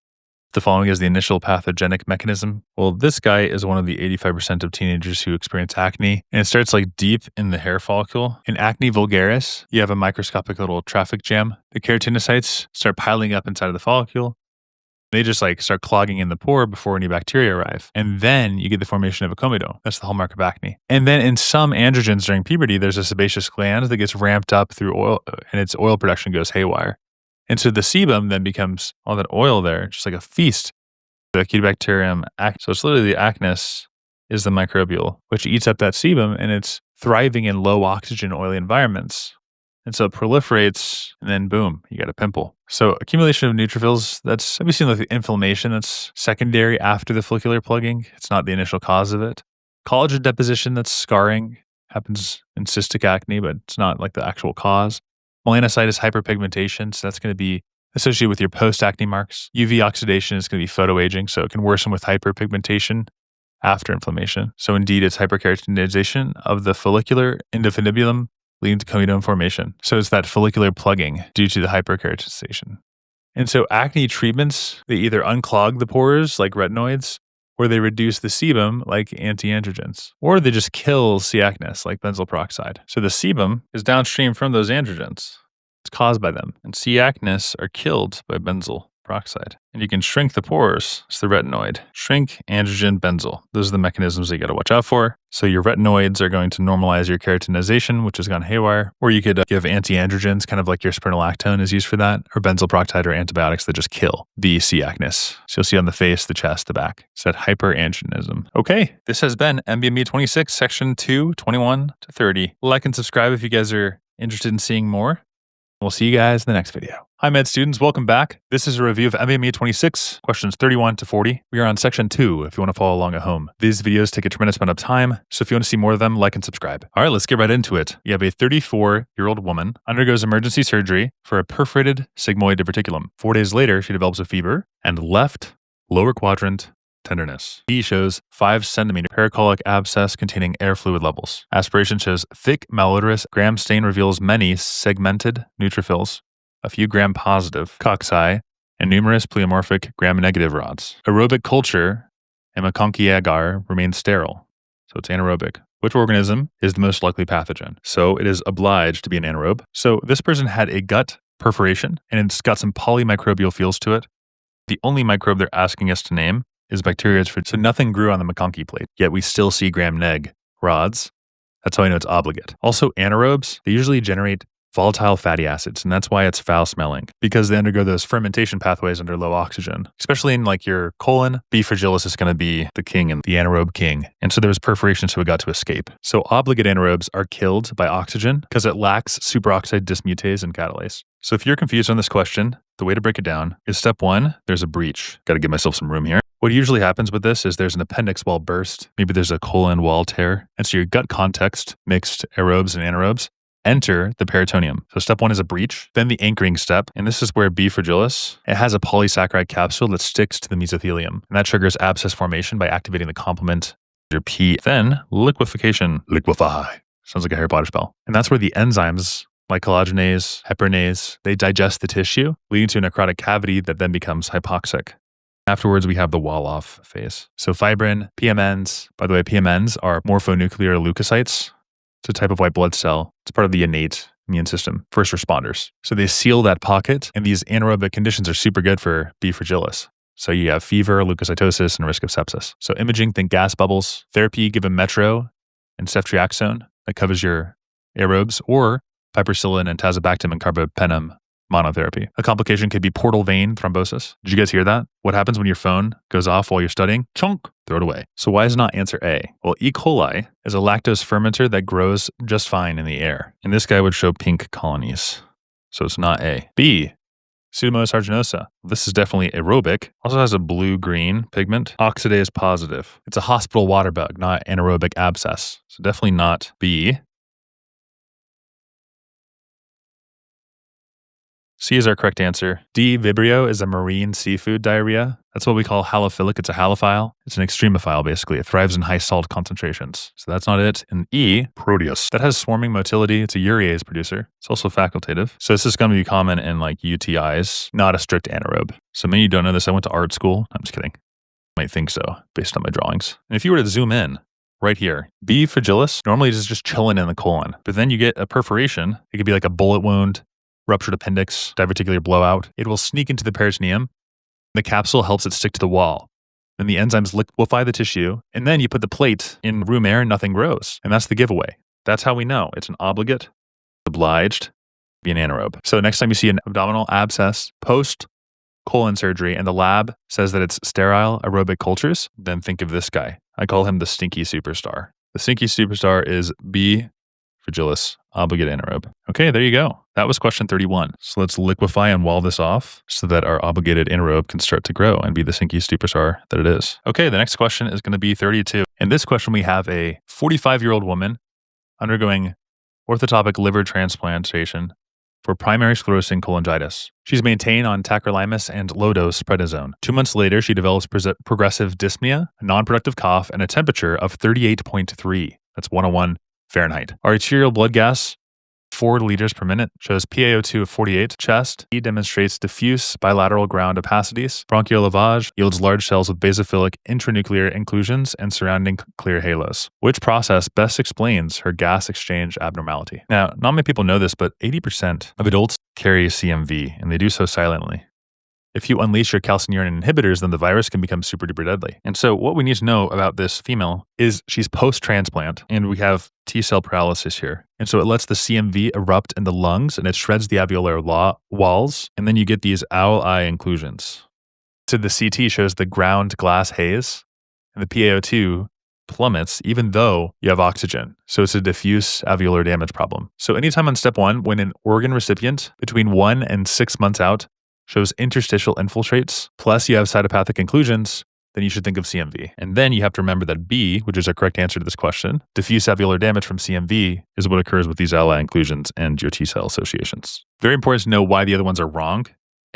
The following is the initial pathogenic mechanism. Well, this guy is one of the 85% of teenagers who experience acne, and it starts like deep in the hair follicle. In acne vulgaris, you have a microscopic little traffic jam. The keratinocytes start piling up inside of the follicle. They just like start clogging in the pore before any bacteria arrive. And then you get the formation of a comedone. That's the hallmark of acne. And then in some androgens during puberty, there's a sebaceous gland that gets ramped up through oil, and its oil production goes haywire. And so the sebum then becomes all that oil there, just like a feast. The Acetobacterium acnes. So it's literally the acnes is the microbial, which eats up that sebum, and it's thriving in low oxygen, oily environments. And so it proliferates, and then boom, you got a pimple. So accumulation of neutrophils, have you seen like the inflammation that's secondary after the follicular plugging? It's not the initial cause of it. Collagen deposition, that's scarring, happens in cystic acne, but it's not like the actual cause. Melanocytis hyperpigmentation, so that's going to be associated with your post-acne marks. UV oxidation is going to be photoaging, so it can worsen with hyperpigmentation after inflammation. So indeed, it's hyperkeratinization of the follicular endofinibulum leading to comedone formation. So it's that follicular plugging due to the hyperkeratinization. And so acne treatments, they either unclog the pores like retinoids, or they reduce the sebum like anti-androgens, or they just kill C. acnes like benzoyl peroxide. So the sebum is downstream from those androgens. It's caused by them. And C. acnes are killed by benzoyl peroxide. And you can shrink the pores. It's the retinoid. Shrink, androgen, benzoyl. Those are the mechanisms that you got to watch out for. So your retinoids are going to normalize your keratinization, which has gone haywire. Or you could give anti-androgens, kind of like your spironolactone is used for that, or benzoyl peroxide or antibiotics that just kill the C. acnes. So you'll see on the face, the chest, the back. It's that hyperandrogenism. Okay, this has been NBME 26, section 2, 21 to 30. Like and subscribe if you guys are interested in seeing more. We'll see you guys in the next video. Hi, med students. Welcome back. This is a review of NBME 26, questions 31 to 40. We are on section 2 if you want to follow along at home. These videos take a tremendous amount of time, so if you want to see more of them, like and subscribe. All right, let's get right into it. You have a 34-year-old woman undergoes emergency surgery for a perforated sigmoid diverticulum. 4 days later, she develops a fever and left lower quadrant tenderness. E shows 5 centimeter pericolic abscess containing air fluid levels. Aspiration shows thick, malodorous. Gram stain reveals many segmented neutrophils, a few gram-positive cocci, and numerous pleomorphic gram-negative rods. Aerobic culture, Hemiconchi agar, remains sterile, so it's anaerobic. Which organism is the most likely pathogen? So it is obliged to be an anaerobe. So this person had a gut perforation, and it's got some polymicrobial feels to it. The only microbe they're asking us to name is bacterioids. So nothing grew on the McConkey plate, yet we still see gram-neg rods. That's how I know it's obligate. Also, anaerobes, they usually generate volatile fatty acids, and that's why it's foul smelling, because they undergo those fermentation pathways under low oxygen. Especially in like your colon, B. fragilis is going to be the king and the anaerobe king. And so there was perforation, so it got to escape. So obligate anaerobes are killed by oxygen because it lacks superoxide dismutase and catalase. So if you're confused on this question, the way to break it down is step 1, there's a breach. Got to give myself some room here. What usually happens with this is there's an appendix wall burst. Maybe there's a colon wall tear. And so your gut context mixed aerobes and anaerobes. enter the peritoneum. So step 1 is a breach, then the anchoring step, and this is where B. fragilis, it has a polysaccharide capsule that sticks to the mesothelium, and that triggers abscess formation by activating the complement. Your P, then liquefaction. Liquefy. Sounds like a Harry Potter spell. And that's where the enzymes like collagenase, heparinase, they digest the tissue, leading to a necrotic cavity that then becomes hypoxic. Afterwards, we have the wall-off phase. So fibrin, PMNs, by the way, PMNs are morphonuclear leukocytes. It's a type of white blood cell. It's part of the innate immune system, first responders. So they seal that pocket, and these anaerobic conditions are super good for B. fragilis. So you have fever, leukocytosis, and risk of sepsis. So imaging, think gas bubbles. Therapy, give a metro and ceftriaxone that covers your aerobes, or piperacillin and tazobactam and carbapenem monotherapy. A complication could be portal vein thrombosis. Did you guys hear that? What happens when your phone goes off while you're studying? Chunk, throw it away. So why is not answer A? Well, E. coli is a lactose fermenter that grows just fine in the air. And this guy would show pink colonies. So it's not A. B. Pseudomonas aeruginosa. This is definitely aerobic. Also has a blue-green pigment. Oxidase positive. It's a hospital water bug, not anaerobic abscess. So definitely not B. C is our correct answer. D. Vibrio is a marine seafood diarrhea. That's what we call halophilic. It's a halophile. It's an extremophile, basically. It thrives in high salt concentrations. So that's not it. And E, Proteus. That has swarming motility. It's a urease producer. It's also facultative. So this is going to be common in like UTIs, not a strict anaerobe. So many of you don't know this. I went to art school. I'm just kidding. Might think so based on my drawings. And if you were to zoom in right here, B. fragilis normally is just chilling in the colon. But then you get a perforation. It could be like a bullet wound, ruptured appendix, diverticular blowout. It will sneak into the peritoneum. The capsule helps it stick to the wall. Then the enzymes liquefy the tissue, and then you put the plate in room air and nothing grows. And that's the giveaway. That's how we know it's an obligate, obliged, be an anaerobe. So next time you see an abdominal abscess post colon surgery and the lab says that it's sterile aerobic cultures, then think of this guy. I call him the stinky superstar. The stinky superstar is B. fragilis, obligate anaerobe. Okay, there you go. That was question 31. So let's liquefy and wall this off so that our obligated anaerobe can start to grow and be the stinky superstar that it is. Okay, the next question is going to be 32. In this question, we have a 45-year-old woman undergoing orthotopic liver transplantation for primary sclerosing cholangitis. She's maintained on tacrolimus and low-dose prednisone. 2 months later, she develops progressive dyspnea, a non-productive cough, and a temperature of 38.3. That's 101 Fahrenheit. Arterial blood gas, 4 liters per minute, shows PaO2 of 48. Chest, E demonstrates diffuse bilateral ground opacities. Bronchial lavage yields large cells with basophilic intranuclear inclusions and surrounding clear halos. Which process best explains her gas exchange abnormality? Now, not many people know this, but 80% of adults carry CMV, and they do so silently. If you unleash your calcineurin inhibitors, then the virus can become super duper deadly. And so what we need to know about this female is she's post-transplant, and we have T-cell paralysis here. And so it lets the CMV erupt in the lungs, and it shreds the alveolar walls, and then you get these owl eye inclusions. So the CT shows the ground glass haze, and the PaO2 plummets even though you have oxygen. So it's a diffuse alveolar damage problem. So anytime on step 1, when an organ recipient between 1 and 6 months out shows interstitial infiltrates, plus you have cytopathic inclusions, then you should think of CMV. And then you have to remember that B, which is our correct answer to this question, diffuse alveolar damage from CMV is what occurs with these ally inclusions and your T-cell associations. Very important to know why the other ones are wrong.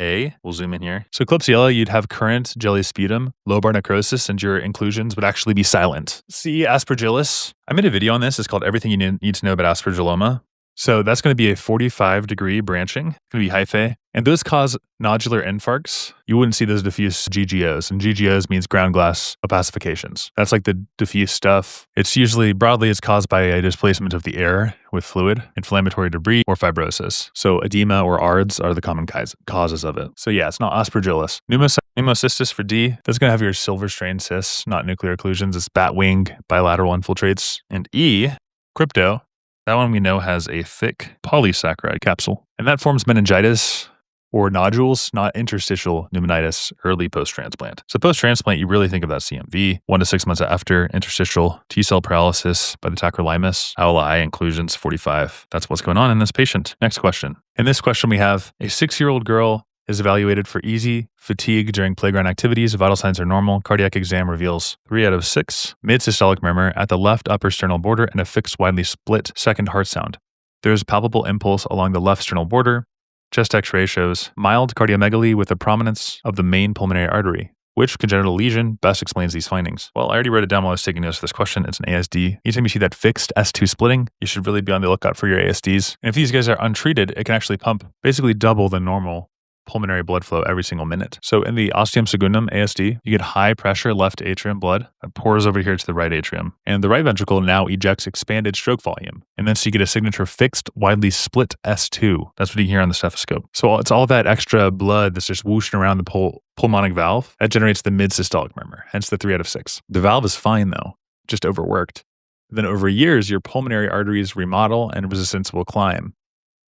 A, we'll zoom in here. So Klebsiella, you'd have current jelly sputum, lobar necrosis, and your inclusions would actually be silent. C, aspergillus. I made a video on this. It's called Everything You Need to Know About Aspergilloma. So that's going to be a 45-degree branching. It's going to be hyphae. And those cause nodular infarcts. You wouldn't see those diffuse GGOs. And GGOs means ground glass opacifications. That's like the diffuse stuff. It's usually, broadly, it's caused by a displacement of the air with fluid, inflammatory debris, or fibrosis. So edema or ARDS are the common causes of it. So yeah, it's not aspergillus. Pneumocystis for D. That's going to have your silver strain cysts, not nuclear occlusions. It's bat wing bilateral infiltrates. And E, crypto. That one we know has a thick polysaccharide capsule. And that forms meningitis or nodules, not interstitial pneumonitis, early post-transplant. So post-transplant, you really think of that CMV. 1 to 6 months after, interstitial T-cell paralysis by the tacrolimus, owl eye, inclusions 45. That's what's going on in this patient. Next question. In this question, we have a 6-year-old girl is evaluated for easy fatigue during playground activities. Vital signs are normal. Cardiac exam reveals 3 out of 6. Mid-systolic murmur at the left upper sternal border and a fixed widely split second heart sound. There's palpable impulse along the left sternal border. Chest x-ray shows mild cardiomegaly with a prominence of the main pulmonary artery. Which congenital lesion best explains these findings? Well, I already wrote it down while I was taking notes for this question. It's an ASD. Anytime you see that fixed S2 splitting, you should really be on the lookout for your ASDs. And if these guys are untreated, it can actually pump basically double the normal pulmonary blood flow every single minute. So in the ostium sagundum ASD, you get high pressure left atrium blood that pours over here to the right atrium. And the right ventricle now ejects expanded stroke volume. And then so you get a signature fixed, widely split S2. That's what you hear on the stethoscope. So it's all that extra blood that's just whooshing around the pulmonic valve that generates the mid-systolic murmur, hence the 3 out of 6. The valve is fine though, just overworked. Then over years, your pulmonary arteries remodel and resistance will climb.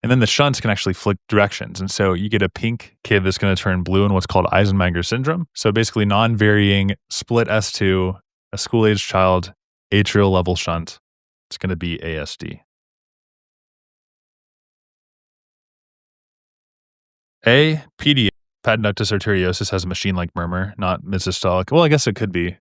And then the shunts can actually flick directions. And so you get a pink kid that's going to turn blue in what's called Eisenmenger syndrome. So basically non-varying split S2, a school-aged child, atrial level shunt. It's going to be ASD. A, PD, patent ductus arteriosus has a machine-like murmur, not mid-systolic. Well, I guess it could be.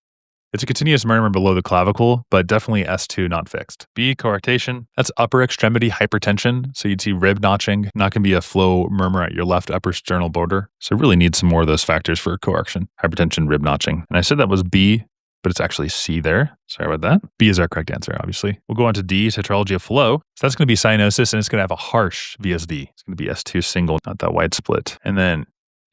It's a continuous murmur below the clavicle, but definitely S2 not fixed. B, coarctation. That's upper extremity hypertension. So you'd see rib notching. Not going to be a flow murmur at your left upper sternal border. So really need some more of those factors for coarction. Hypertension, rib notching. And I said that was B, but it's actually C there. Sorry about that. B is our correct answer, obviously. We'll go on to D, tetralogy of flow. So that's going to be cyanosis, and it's going to have a harsh VSD. It's going to be S2 single, not that wide split. And then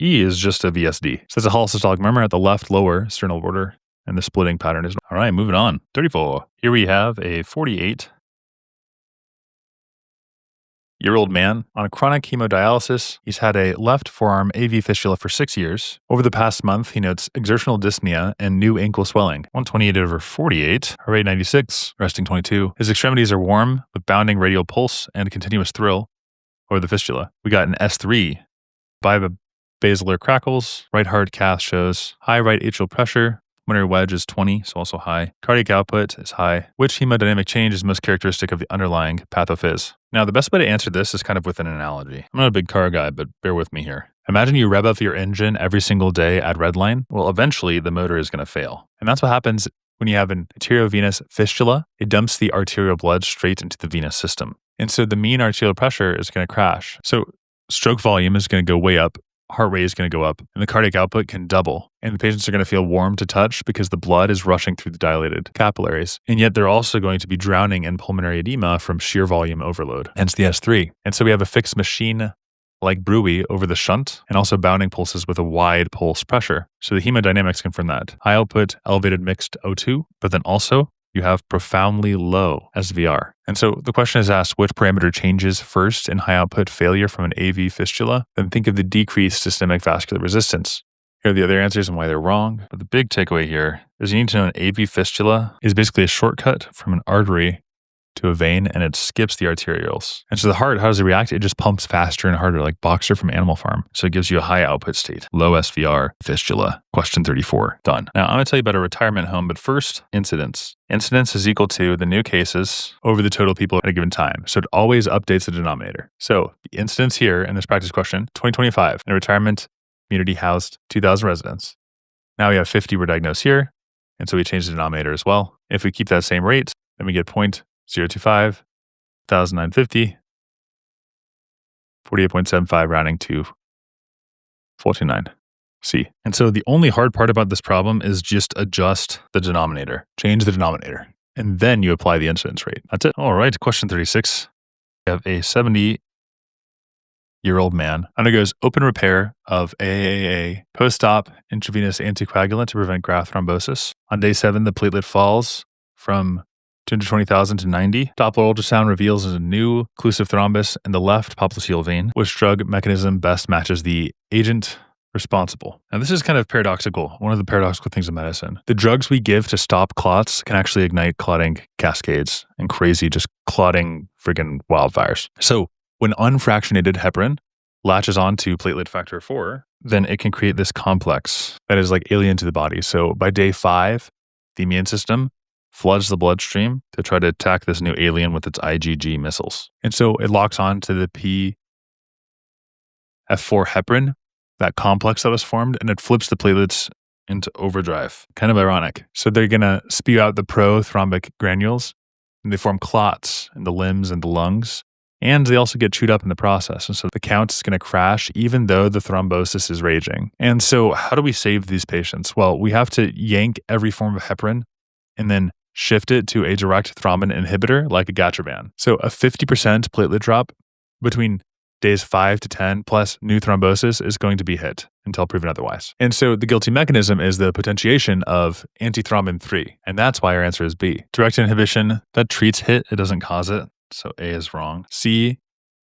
E is just a VSD. So it's a holosystolic murmur at the left lower sternal border. And the splitting pattern is, all right, moving on. 34. Here we have a 48-year-old man on a chronic hemodialysis. He's had a left forearm AV fistula for 6 years. Over the past month, he notes exertional dyspnea and new ankle swelling. 128/48, heart rate 96, resting 22. His extremities are warm with bounding radial pulse and continuous thrill over the fistula. We got an S3, basilar crackles, right heart cath shows high right atrial pressure. Pulmonary wedge is 20, so also high. Cardiac output is high. Which hemodynamic change is most characteristic of the underlying pathophys? Now, the best way to answer this is kind of with an analogy. I'm not a big car guy, but bear with me here. Imagine you rev up your engine every single day at redline. Well, eventually the motor is going to fail. And that's what happens when you have an arteriovenous fistula. It dumps the arterial blood straight into the venous system. And so the mean arterial pressure is going to crash. So stroke volume is going to go way up. Heart rate is going to go up, and the cardiac output can double. And the patients are going to feel warm to touch because the blood is rushing through the dilated capillaries. And yet they're also going to be drowning in pulmonary edema from shear volume overload, hence the S3. And so we have a fixed machine like Brewy over the shunt, and also bounding pulses with a wide pulse pressure. So the hemodynamics confirm that. High output, elevated mixed O2, but then also you have profoundly low SVR. And so the question is asked, which parameter changes first in high output failure from an AV fistula? Then think of the decreased systemic vascular resistance. Here are the other answers and why they're wrong. But the big takeaway here is you need to know an AV fistula is basically a shortcut from an artery to a vein, and it skips the arterioles. And so the heart, how does it react? It just pumps faster and harder, like Boxer from Animal Farm. So it gives you a high output state, low SVR, fistula. Question 34, done. Now I'm going to tell you about a retirement home, but first, incidence. Incidence is equal to the new cases over the total people at a given time. So it always updates the denominator. So the incidence here in this practice question, 2025, in a retirement community housed 2,000 residents. Now we have 50 were diagnosed here, and so we change the denominator as well. If we keep that same rate, then we get 0.025, 1,950, 48.75 rounding to 49. C. And so the only hard part about this problem is just adjust the denominator, change the denominator, and then you apply the incidence rate. That's it. All right, question 36. We have a 70-year-old man undergoes open repair of AAA post-op intravenous anticoagulant to prevent graft thrombosis. On day 7, the platelet falls from 220,000 to 90. Doppler ultrasound reveals a new occlusive thrombus in the left popliteal vein. Which drug mechanism best matches the agent responsible? Now, this is kind of paradoxical. One of the paradoxical things of medicine. The drugs we give to stop clots can actually ignite clotting cascades and crazy, just clotting friggin' wildfires. So when unfractionated heparin latches onto platelet factor 4, then it can create this complex that is like alien to the body. So by day 5, the immune system floods the bloodstream to try to attack this new alien with its IgG missiles. And so it locks on to the PF4 heparin, that complex that was formed, and it flips the platelets into overdrive. Kind of ironic. So they're going to spew out the prothrombic granules, and they form clots in the limbs and the lungs. And they also get chewed up in the process. And so the count is going to crash even though the thrombosis is raging. And so how do we save these patients? Well, we have to yank every form of heparin and then shift it to a direct thrombin inhibitor like agatroban. So a 50% platelet drop between days 5 to 10 plus new thrombosis is going to be hit until proven otherwise. And so the guilty mechanism is the potentiation of antithrombin 3. And that's why our answer is B. Direct inhibition, that treats HIT, it doesn't cause it. So A is wrong. C,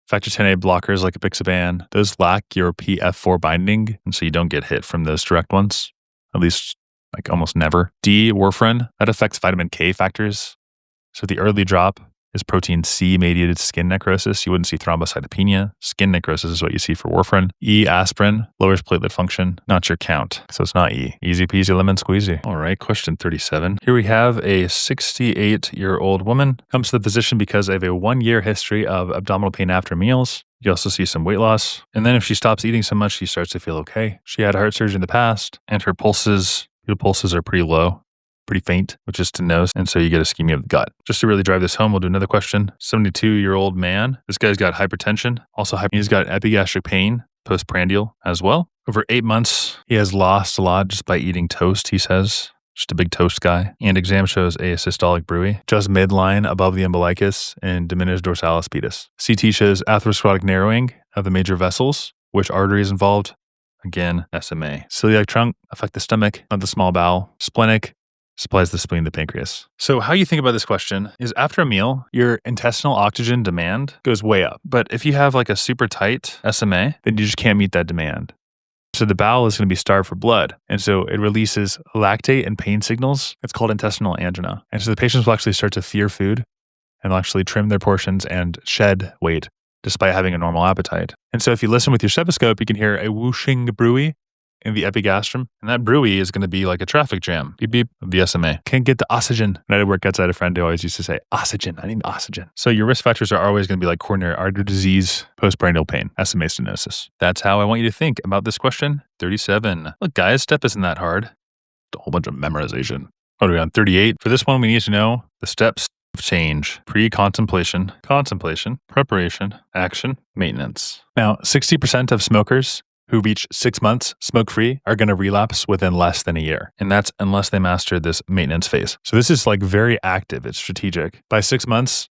factor 10A blockers like apixaban, those lack your PF4 binding. And so you don't get hit from those direct ones, at least like almost never. D, warfarin, that affects vitamin K factors. So the early drop is protein C mediated skin necrosis. You wouldn't see thrombocytopenia. Skin necrosis is what you see for warfarin. E, aspirin, lowers platelet function, not your count. So it's not E. Easy peasy lemon squeezy. All right, question 37. Here we have a 68-year-old woman comes to the physician because of a 1-year history of abdominal pain after meals. You also see some weight loss. And then if she stops eating so much, she starts to feel okay. She had heart surgery in the past and her pulses are pretty low. Pretty faint, which is to nose, and so you get ischemia of the gut. Just to really drive this home, we'll do another question. 72-year-old man. This guy's got hypertension. Also, he's got epigastric pain, postprandial as well. Over 8 months, he has lost a lot just by eating toast, he says. Just a big toast guy. And exam shows a systolic bruit, just midline above the umbilicus and diminished dorsalis pedis. CT shows atherosclerotic narrowing of the major vessels. Which artery is involved? Again, SMA. Celiac trunk affect the stomach, not the small bowel. Splenic supplies the spleen, the pancreas. So how you think about this question is after a meal, your intestinal oxygen demand goes way up. But if you have like a super tight SMA, then you just can't meet that demand. So the bowel is going to be starved for blood. And so it releases lactate and pain signals. It's called intestinal angina. And so the patients will actually start to fear food and will actually trim their portions and shed weight despite having a normal appetite. And so if you listen with your stethoscope, you can hear a whooshing bruit in the epigastrum, and that bruit is going to be like a traffic jam. Beep beep of the SMA. Can't get the oxygen. When I did work outside, a friend who always used to say, oxygen, I need oxygen. So your risk factors are always going to be like coronary artery disease, postprandial pain, SMA stenosis. That's how I want you to think about this question. 37. Look guys, step isn't that hard. A whole bunch of memorization. What are we on? 38. For this one, we need to know the steps of change. Pre-contemplation, contemplation, preparation, action, maintenance. Now, 60% of smokers who reach 6 months smoke-free are going to relapse within less than a year. And that's unless they master this maintenance phase. So this is like very active. It's strategic. By 6 months,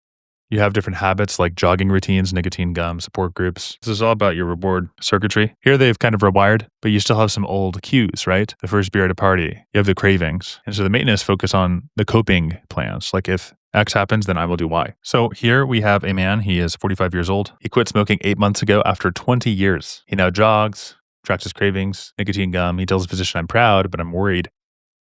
you have different habits like jogging routines, nicotine gum, support groups. This is all about your reward circuitry. Here they've kind of rewired, but you still have some old cues, right? The first beer at a party, you have the cravings. And so the maintenance focus on the coping plans. Like if X happens, then I will do Y. So here we have a man, he is 45 years old. He quit smoking 8 months ago after 20 years. He now jogs, tracks his cravings, nicotine gum. He tells the physician, I'm proud, but I'm worried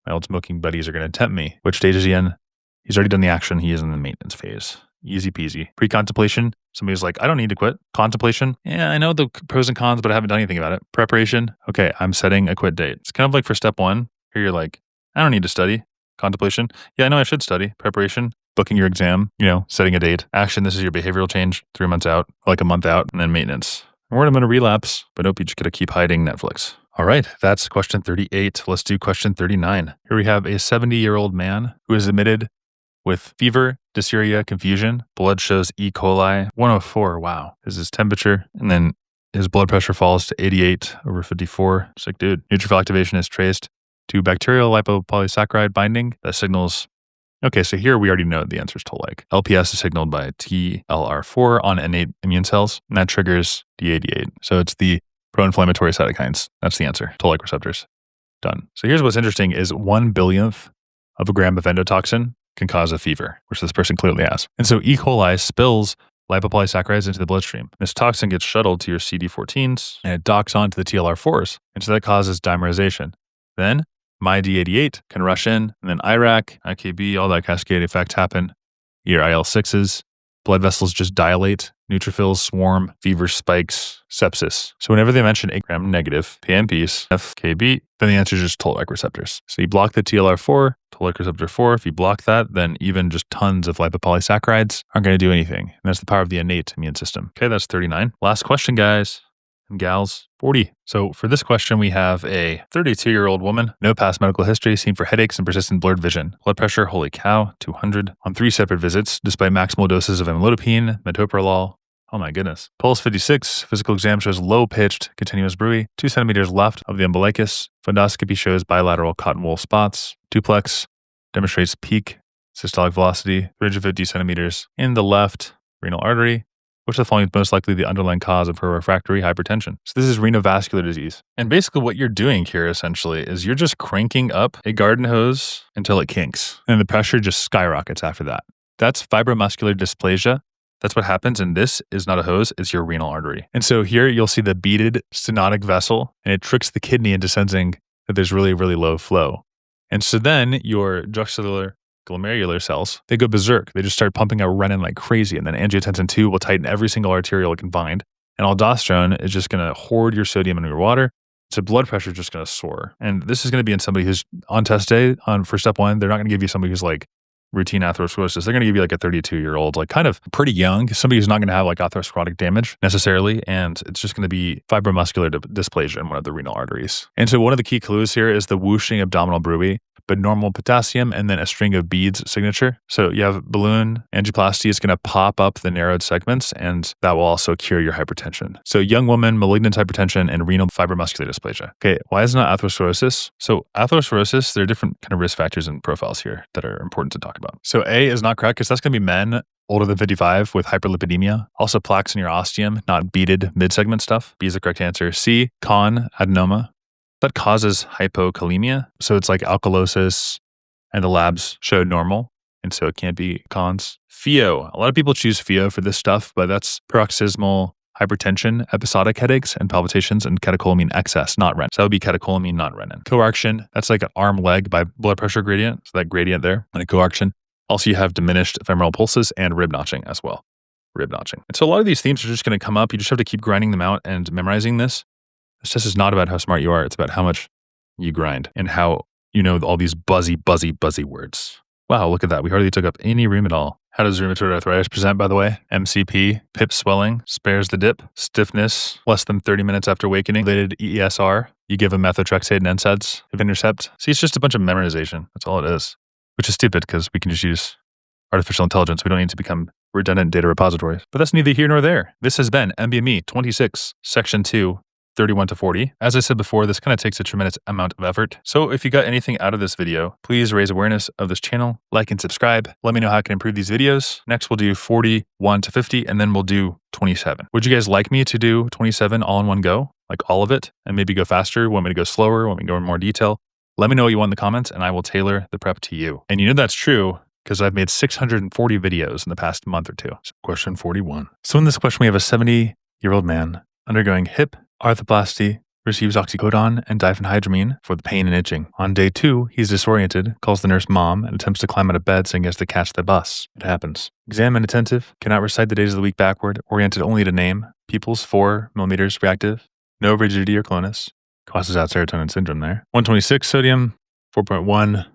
my old smoking buddies are going to tempt me. Which stage is he in? He's already done the action. He is in the maintenance phase. Easy peasy. Pre-contemplation, somebody's like, I don't need to quit. Contemplation, yeah, I know the pros and cons, but I haven't done anything about it. Preparation, okay, I'm setting a quit date. It's kind of like for step 1, here you're like, I don't need to study. Contemplation, yeah, I know I should study. Preparation, booking your exam, setting a date. Action, this is your behavioral change, 3 months out, like a month out, and then maintenance. I'm worried I'm going to relapse, but nope, you just got to keep hiding Netflix. All right, that's question 38. Let's do question 39. Here we have a 70-year-old man who is admitted with fever, dysuria, confusion. Blood shows E. coli 104. Wow. This is his temperature. And then his blood pressure falls to 88/54. It's like, dude, neutrophil activation is traced to bacterial lipopolysaccharide binding that signals. Okay, so here we already know the answer is toll-like. LPS is signaled by TLR4 on innate immune cells, and that triggers D88. So it's the pro-inflammatory cytokines. That's the answer. Toll-like receptors. Done. So here's what's interesting is 1/1000th of a gram of endotoxin can cause a fever, which this person clearly has. And so E. coli spills lipopolysaccharides into the bloodstream. This toxin gets shuttled to your CD14s and it docks onto the TLR4s. And so that causes dimerization. Then MyD88 can rush in, and then IRAC, IKB, all that cascade effect happen. Your IL-6s, blood vessels just dilate, neutrophils swarm, fever spikes, sepsis. So whenever they mention 8 gram negative, PMPs, FKB, then the answer is just toll-like receptors. So you block the TLR4, toll-like receptor 4. If you block that, then even just tons of lipopolysaccharides aren't going to do anything. And that's the power of the innate immune system. Okay, that's 39. Last question, guys and gals, 40. So for this question, we have a 32-year-old woman, no past medical history, seen for headaches and persistent blurred vision. Blood pressure, holy cow, 200 on 3 separate visits, despite maximal doses of amlodipine, metoprolol, Oh my goodness. Pulse 56. Physical exam shows low-pitched continuous bruit, 2 centimeters left of the umbilicus. Fundoscopy shows bilateral cotton wool spots. Duplex demonstrates peak systolic velocity, 350 centimeters in the left renal artery. Which of the following is most likely the underlying cause of her refractory hypertension? So this is renovascular disease. And basically what you're doing here essentially is you're just cranking up a garden hose until it kinks. And the pressure just skyrockets after that. That's fibromuscular dysplasia. That's what happens. And this is not a hose, it's your renal artery. And so here you'll see the beaded stenotic vessel, and it tricks the kidney into sensing that there's really, really low flow. And so then your juxtacellular glomerular cells, they go berserk. They just start pumping out renin like crazy. And then angiotensin 2 will tighten every single arteriole it can find. And aldosterone is just going to hoard your sodium in your water. So blood pressure is just going to soar. And this is going to be in somebody who's on test day for step 1. They're not going to give you somebody who's like routine atherosclerosis. They're going to give you like a 32-year-old, like kind of pretty young, somebody who's not going to have like atherosclerotic damage necessarily. And it's just going to be fibromuscular dysplasia in one of the renal arteries. And so one of the key clues here is the whooshing abdominal bruit, but normal potassium, and then a string of beads signature. So you have balloon angioplasty. It's going to pop up the narrowed segments, and that will also cure your hypertension. So young woman, malignant hypertension, and renal fibromuscular dysplasia. Okay, why is it not atherosclerosis? So atherosclerosis, there are different kind of risk factors and profiles here that are important to talk about. So A is not correct because that's going to be men older than 55 with hyperlipidemia. Also plaques in your ostium, not beaded mid-segment stuff. B is the correct answer. C, con adenoma. That causes hypokalemia. So it's like alkalosis, and the labs showed normal. And so it can't be cons. Pheo. A lot of people choose pheo for this stuff, but that's paroxysmal hypertension, episodic headaches, and palpitations, and catecholamine excess, not renin. So that would be catecholamine, not renin. Coarction. That's like an arm-leg by blood pressure gradient. So that gradient there, and a coarction. Also, you have diminished femoral pulses and rib notching as well. Rib notching. And so a lot of these themes are just going to come up. You just have to keep grinding them out and memorizing this. This test is not about how smart you are. It's about how much you grind and how you know all these buzzy words. Wow, look at that. We hardly took up any room at all. How does rheumatoid arthritis present, by the way? MCP, PIP swelling, spares the dip, stiffness, less than 30 minutes after awakening, related ESR. You give them methotrexate and NSAIDs, if intercept. See, it's just a bunch of memorization. That's all it is, which is stupid because we can just use artificial intelligence. We don't need to become redundant data repositories. But that's neither here nor there. This has been NBME 26, Section 2, 31 to 40. As I said before, this kind of takes a tremendous amount of effort. So if you got anything out of this video, please raise awareness of this channel, like and subscribe. Let me know how I can improve these videos. Next, we'll do 41 to 50, and then we'll do 27. Would you guys like me to do 27 all in one go? Like all of it? And maybe go faster? Want me to go slower? Want me to go in more detail? Let me know what you want in the comments, and I will tailor the prep to you. And you know that's true because I've made 640 videos in the past month or two. So question 41. So in this question, we have a 70-year-old man undergoing hip arthroplasty, receives oxycodone and diphenhydramine for the pain and itching. On day 2, he's disoriented, calls the nurse mom, and attempts to climb out of bed saying he has to catch the bus. It happens. Exam inattentive, cannot recite the days of the week backward, oriented only to name, pupils 4 millimeters reactive, no rigidity or clonus, causes out serotonin syndrome there. 126 sodium, 4.1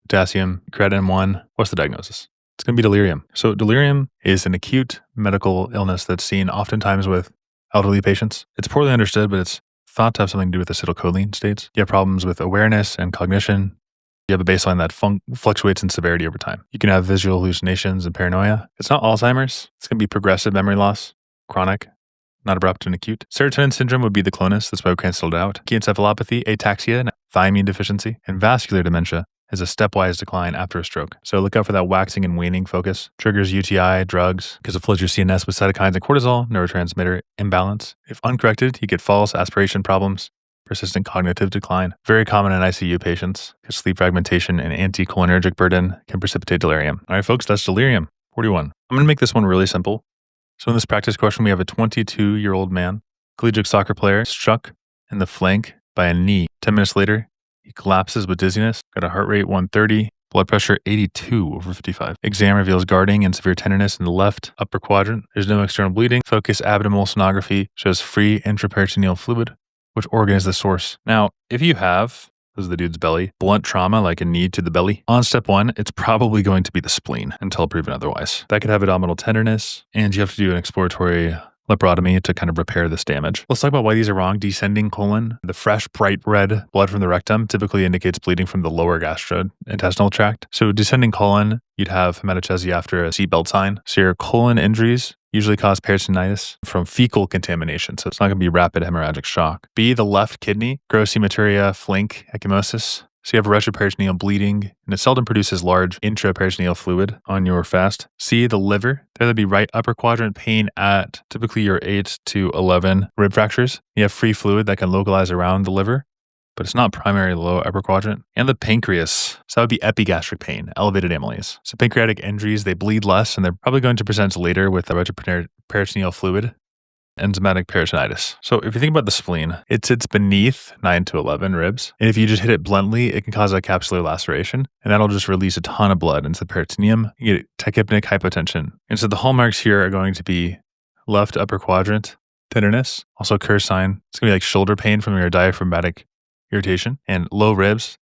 potassium, creatinine 1. What's the diagnosis? It's going to be delirium. So delirium is an acute medical illness that's seen oftentimes with elderly patients. It's poorly understood, but it's thought to have something to do with acetylcholine states. You have problems with awareness and cognition. You have a baseline that fluctuates in severity over time. You can have visual hallucinations and paranoia. It's not Alzheimer's. It's going to be progressive memory loss, chronic, not abrupt and acute. Serotonin syndrome would be the clonus. That's why we canceled it out. Key encephalopathy, ataxia, and thiamine deficiency, and vascular dementia is a stepwise decline after a stroke. So look out for that waxing and waning focus. Triggers UTI, drugs, because it floods your CNS with cytokines and cortisol, neurotransmitter imbalance. If uncorrected, you get false aspiration problems, persistent cognitive decline. Very common in ICU patients, because sleep fragmentation and anticholinergic burden can precipitate delirium. All right, folks, that's delirium. 41. I'm going to make this one really simple. So in this practice question, we have a 22-year-old man, collegiate soccer player, struck in the flank by a knee. 10 minutes later, he collapses with dizziness, got a heart rate 130, blood pressure 82 over 55. Exam reveals guarding and severe tenderness in the left upper quadrant. There's no external bleeding. Focus abdominal sonography shows free intraperitoneal fluid. Which organ is the source? Now, if you have, this is the dude's belly, blunt trauma like a knee to the belly, on step 1, it's probably going to be the spleen until proven otherwise. That could have abdominal tenderness, and you have to do an exploratory laparotomy to kind of repair this damage. Let's talk about why these are wrong. Descending colon, the fresh, bright red blood from the rectum typically indicates bleeding from the lower gastrointestinal tract. So descending colon, you'd have hematochezia after a seatbelt sign. So your colon injuries usually cause peritonitis from fecal contamination, so it's not going to be rapid hemorrhagic shock. B, the left kidney, gross hematuria, flank ecchymosis. So you have retroperitoneal bleeding, and it seldom produces large intraperitoneal fluid on your fast. C, the liver. There'd be right upper quadrant pain at typically your 8 to 11 rib fractures. You have free fluid that can localize around the liver, but it's not primary low upper quadrant. And the pancreas. So that would be epigastric pain, elevated amylase. So pancreatic injuries, they bleed less, and they're probably going to present later with retroperitoneal fluid. Enzymatic peritonitis. So if you think about the spleen, it sits beneath 9 to 11 ribs. And if you just hit it bluntly, it can cause a capsular laceration, and that'll just release a ton of blood into the peritoneum. You get tachypnic hypotension. And so the hallmarks here are going to be left upper quadrant tenderness, also Kerr sign. It's going to be like shoulder pain from your diaphragmatic irritation, and low ribs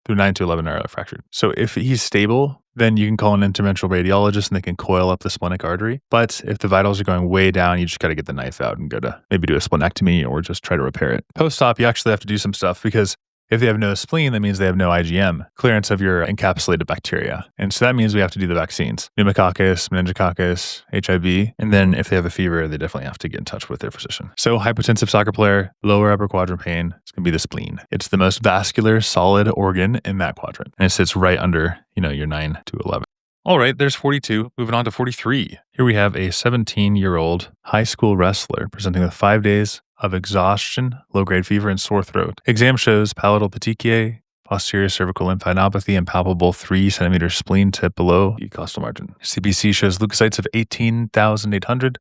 through 9 to 11 are fractured. So if he's stable, then you can call an interventional radiologist and they can coil up the splenic artery. But if the vitals are going way down, you just got to get the knife out and go to maybe do a splenectomy or just try to repair it. Post-op, you actually have to do some stuff because if they have no spleen, that means they have no IgM, clearance of your encapsulated bacteria. And so that means we have to do the vaccines, pneumococcus, meningococcus, HIV. And then if they have a fever, they definitely have to get in touch with their physician. So hypotensive soccer player, lower upper quadrant pain, it's going to be the spleen. It's the most vascular, solid organ in that quadrant. And it sits right under, your 9 to 11. All right, there's 42. Moving on to 43. Here we have a 17-year-old high school wrestler presenting with 5 days of exhaustion, low-grade fever, and sore throat. Exam shows palatal petechiae, posterior cervical lymphadenopathy, and palpable 3-centimeter spleen tip below the costal margin. CBC shows leukocytes of 18,800,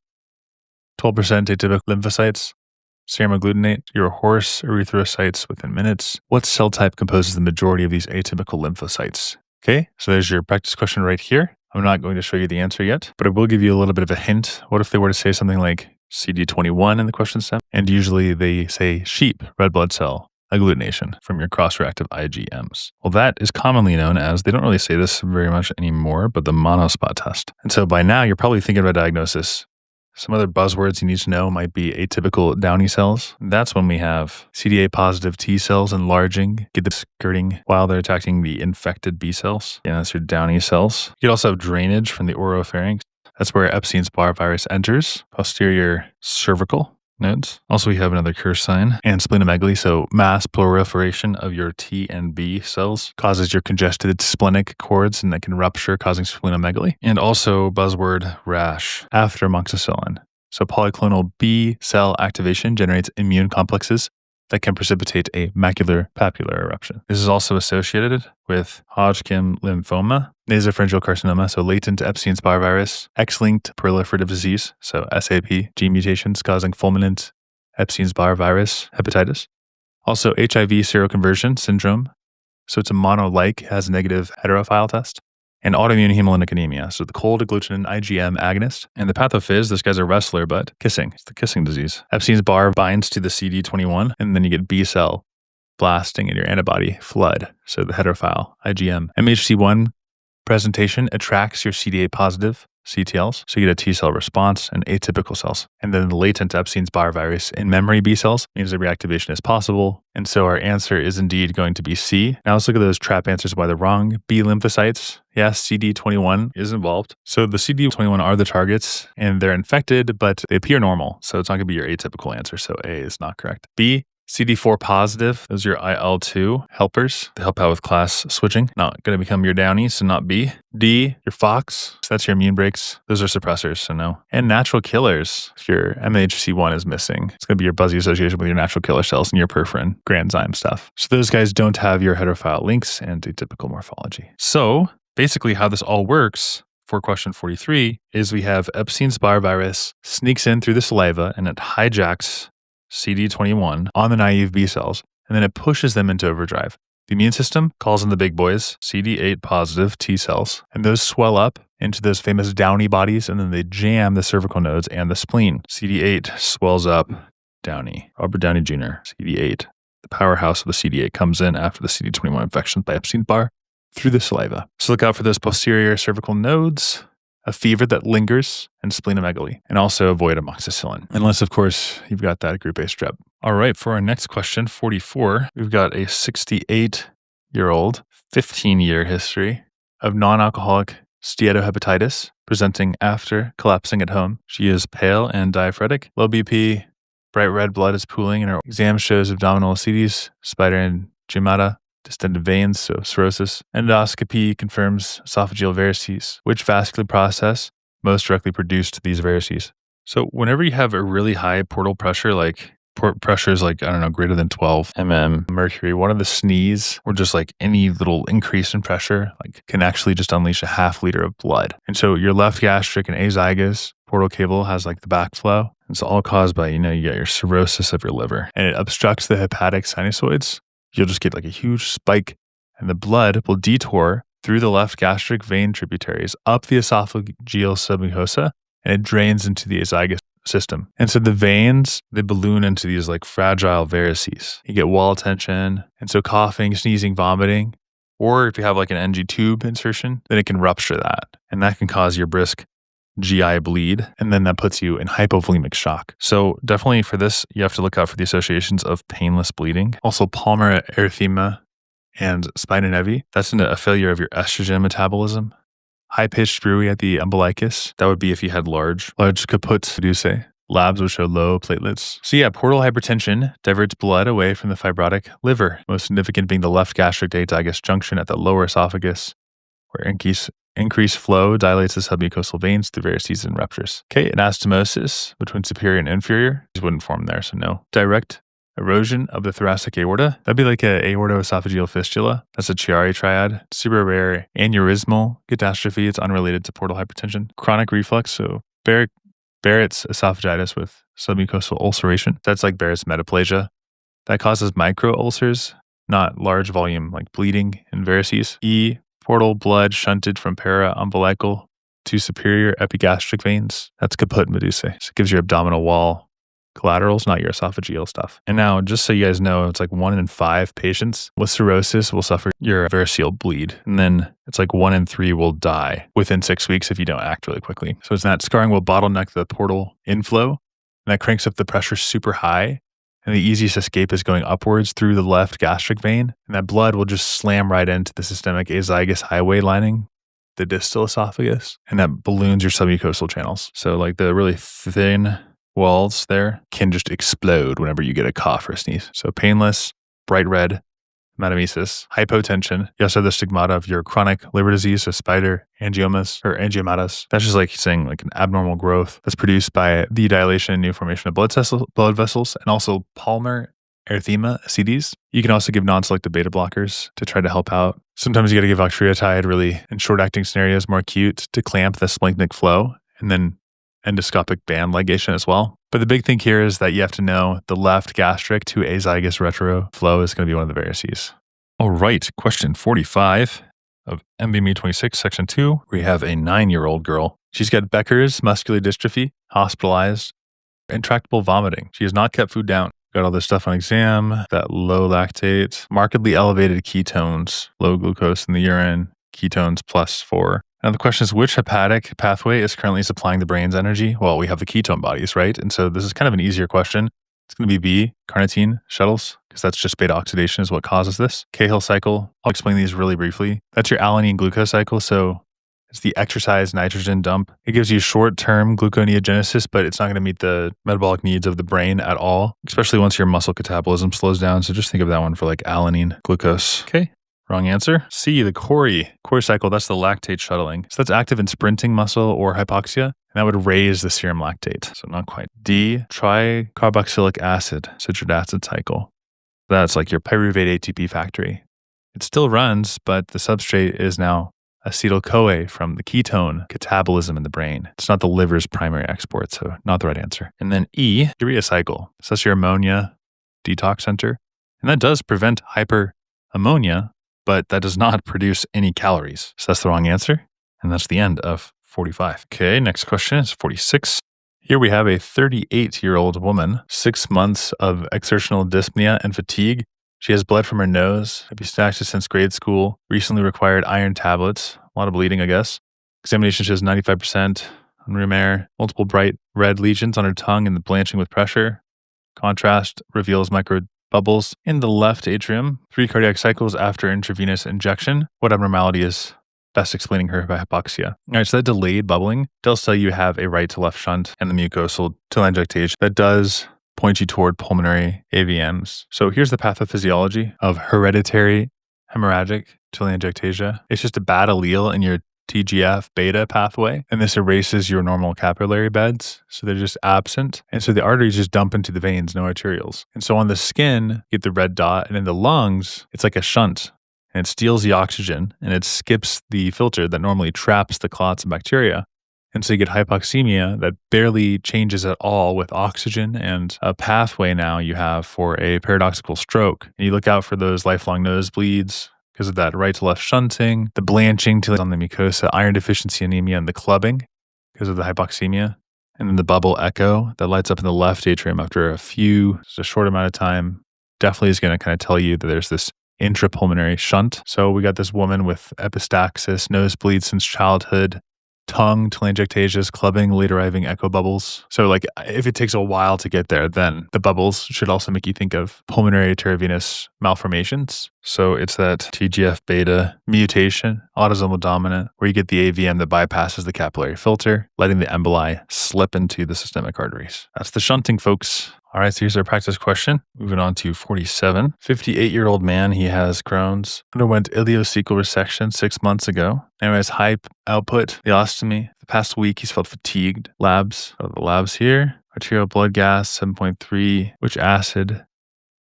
12% atypical lymphocytes, serum agglutinate, your horse erythrocytes within minutes. What cell type composes the majority of these atypical lymphocytes? Okay, so there's your practice question right here. I'm not going to show you the answer yet, but I will give you a little bit of a hint. What if they were to say something like CD21 in the question set? And usually they say sheep, red blood cell, agglutination from your cross-reactive IgMs. Well, that is commonly known as, they don't really say this very much anymore, but the monospot test. And so by now, you're probably thinking about diagnosis. Some other buzzwords you need to know might be atypical Downy cells. That's when we have CD8 positive T cells enlarging, get the skirting while they're attacking the infected B cells. Yeah, that's your Downy cells. You could also have drainage from the oropharynx. That's where Epstein-Barr virus enters, posterior cervical nodes. Also, we have another Kerr sign and splenomegaly. So mass proliferation of your T and B cells causes your congested splenic cords, and that can rupture, causing splenomegaly. And also buzzword rash after amoxicillin. So polyclonal B cell activation generates immune complexes that can precipitate a macular-papular eruption. This is also associated with Hodgkin lymphoma, nasopharyngeal carcinoma, so latent Epstein-Barr virus, X-linked proliferative disease, so SAP, gene mutations causing fulminant Epstein-Barr virus hepatitis. Also HIV seroconversion syndrome, so it's a mono-like, has a negative heterophile test. And autoimmune hemolytic anemia, so the cold agglutinin IgM agonist. And the pathophys, this guy's a wrestler, but kissing. It's the kissing disease. Epstein-Barr binds to the CD21, and then you get B cell blasting in your antibody flood, so the heterophile IgM. MHC1 presentation attracts your CD8 positive CTLs, so you get a T cell response and atypical cells. And then the latent Epstein-Barr virus in memory B cells means the reactivation is possible. And so our answer is indeed going to be C. Now let's look at those trap answers why they're wrong. B lymphocytes. Yes, CD21 is involved. So the CD21 are the targets and they're infected, but they appear normal. So it's not going to be your atypical answer. So A is not correct. B, CD4 positive, those are your IL-2 helpers. They help out with class switching. Not going to become your Downy, so not B. D, your FOX, so that's your immune breaks. Those are suppressors, so no. And natural killers, if your MHC1 is missing, it's going to be your buzzy association with your natural killer cells and your perforin, granzyme stuff. So those guys don't have your heterophile links and atypical morphology. So basically how this all works for question 43 is we have Epstein-Barr virus sneaks in through the saliva and it hijacks CD21 on the naive B cells, and then it pushes them into overdrive. The immune system calls in the big boys, CD8 positive T cells, and those swell up into those famous Downy bodies, and then they jam the cervical nodes and the spleen. CD8 swells up Downy, Robert Downey Jr., CD8. The powerhouse of the CD8 comes in after the CD21 infection by Epstein-Barr through the saliva. So look out for those posterior cervical nodes, a fever that lingers, and splenomegaly, and also avoid amoxicillin, unless, of course, you've got that group A strep. All right, for our next question, 44, we've got a 68-year-old, 15-year history of non-alcoholic steatohepatitis, presenting after collapsing at home. She is pale and diaphoretic. Low BP, bright red blood is pooling, and her exam shows abdominal ascites, spider angiomata, distended veins, so cirrhosis. Endoscopy confirms esophageal varices. Which vascular process most directly produced these varices? So whenever you have a really high portal pressure, like port pressure is like, I don't know, greater than 12 mm mercury, one of the sneeze or just like any little increase in pressure like can actually just unleash a half liter of blood. And so your left gastric and azygous portal cable has like the backflow. It's all caused by, you got your cirrhosis of your liver, and it obstructs the hepatic sinusoids. You'll just get like a huge spike, and the blood will detour through the left gastric vein tributaries up the esophageal submucosa, and it drains into the azygous system. And so the veins, they balloon into these like fragile varices. You get wall tension, and so coughing, sneezing, vomiting, or if you have like an NG tube insertion, then it can rupture that, and that can cause your brisk GI bleed, and then that puts you in hypovolemic shock. So definitely for this, you have to look out for the associations of painless bleeding. Also palmar erythema and spina nevi. That's a failure of your estrogen metabolism. High-pitched bruit at the umbilicus. That would be if you had large caput medusae. Labs would show low platelets. So yeah, portal hypertension diverts blood away from the fibrotic liver, most significant being the left gastric azygous junction at the lower esophagus, where increased flow dilates the submucosal veins through varices and ruptures. Okay, anastomosis between superior and inferior. These wouldn't form there, so no. Direct erosion of the thoracic aorta. That'd be like a aortoesophageal fistula. That's a Chiari triad. Super rare aneurysmal catastrophe. It's unrelated to portal hypertension. Chronic reflux, so Barrett's esophagitis with submucosal ulceration. That's like Barrett's metaplasia. That causes micro ulcers, not large volume like bleeding and varices. E, portal blood shunted from para-umbilical to superior epigastric veins. That's caput medusae. So it gives your abdominal wall collaterals, not your esophageal stuff. And now, just so you guys know, it's like 1 in 5 patients with cirrhosis will suffer your variceal bleed. And then it's like 1 in 3 will die within 6 weeks if you don't act really quickly. So it's that scarring will bottleneck the portal inflow, and that cranks up the pressure super high. And the easiest escape is going upwards through the left gastric vein. And that blood will just slam right into the systemic azygous highway lining, the distal esophagus, and that balloons your submucosal channels. So like the really thin walls there can just explode whenever you get a cough or a sneeze. So painless, bright red, metamesis, hypotension. You also have the stigmata of your chronic liver disease, so spider angiomas or angiomatas. That's just like saying like an abnormal growth that's produced by the dilation and new formation of blood vessels, and also palmar erythema ascites. You can also give non-selective beta blockers to try to help out. Sometimes you got to give octreotide really in short-acting scenarios, more acute, to clamp the splanchnic flow, and then endoscopic band ligation as well. But the big thing here is that you have to know the left gastric to azygous retro flow is going to be one of the varices. All right, question 45 of NBME 26, section 2. We have a 9-year-old girl. She's got Becker's muscular dystrophy, hospitalized, intractable vomiting. She has not kept food down. Got all this stuff on exam, that low lactate, markedly elevated ketones, low glucose in the urine, ketones +4. Now the question is, which hepatic pathway is currently supplying the brain's energy? Well, we have the ketone bodies, right? And so this is kind of an easier question. It's going to be B, carnitine shuttles, because that's just beta oxidation is what causes this. Cahill cycle, I'll explain these really briefly. That's your alanine glucose cycle. So it's the exercise nitrogen dump. It gives you short-term gluconeogenesis, but it's not going to meet the metabolic needs of the brain at all, especially once your muscle catabolism slows down. So just think of that one for like alanine glucose. Okay. Wrong answer. C, the Cori cycle, that's the lactate shuttling. So that's active in sprinting muscle or hypoxia, and that would raise the serum lactate. So not quite. D, tricarboxylic acid, citric acid cycle. That's like your pyruvate ATP factory. It still runs, but the substrate is now acetyl-CoA from the ketone catabolism in the brain. It's not the liver's primary export, so not the right answer. And then E, urea cycle. So that's your ammonia detox center. And that does prevent hyperammonia, but that does not produce any calories. So that's the wrong answer. And that's the end of 45. Okay, next question is 46. Here we have a 38-year-old woman, 6 months of exertional dyspnea and fatigue. She has bled from her nose, epistaxis since grade school, recently required iron tablets, a lot of bleeding, I guess. Examination shows 95% on room air, multiple bright red lesions on her tongue and the blanching with pressure. Contrast reveals micro bubbles in the left atrium, 3 cardiac cycles after intravenous injection. What abnormality is best explaining her hypoxia. All right, so that delayed bubbling does tell you have a right to left shunt and the mucosal telangiectasia that does point you toward pulmonary AVMs. So here's the pathophysiology of hereditary hemorrhagic telangiectasia. It's just a bad allele in your TGF beta pathway, and this erases your normal capillary beds. So they're just absent. And so the arteries just dump into the veins, no arterioles. And so on the skin, you get the red dot, and in the lungs, it's like a shunt. And it steals the oxygen, and it skips the filter that normally traps the clots and bacteria. And so you get hypoxemia that barely changes at all with oxygen and a pathway now you have for a paradoxical stroke. And you look out for those lifelong nosebleeds because of that right to left shunting, the blanching on the mucosa, iron deficiency anemia, and the clubbing because of the hypoxemia. And then the bubble echo that lights up in the left atrium after a short amount of time definitely is going to kind of tell you that there's this intrapulmonary shunt. So we got this woman with epistaxis, nosebleed since childhood, tongue, telangiectasias, clubbing, late arriving echo bubbles. So like if it takes a while to get there, then the bubbles should also make you think of pulmonary arteriovenous malformations. So it's that TGF beta mutation, autosomal dominant, where you get the AVM that bypasses the capillary filter, letting the emboli slip into the systemic arteries. That's the shunting, folks. All right, so here's our practice question. Moving on to 47. 58-year-old man, he has Crohn's, underwent ileocecal resection 6 months ago. Now he has high output ileostomy. The past week, he's felt fatigued. Labs, the labs here. Arterial blood gas, 7.3. Which acid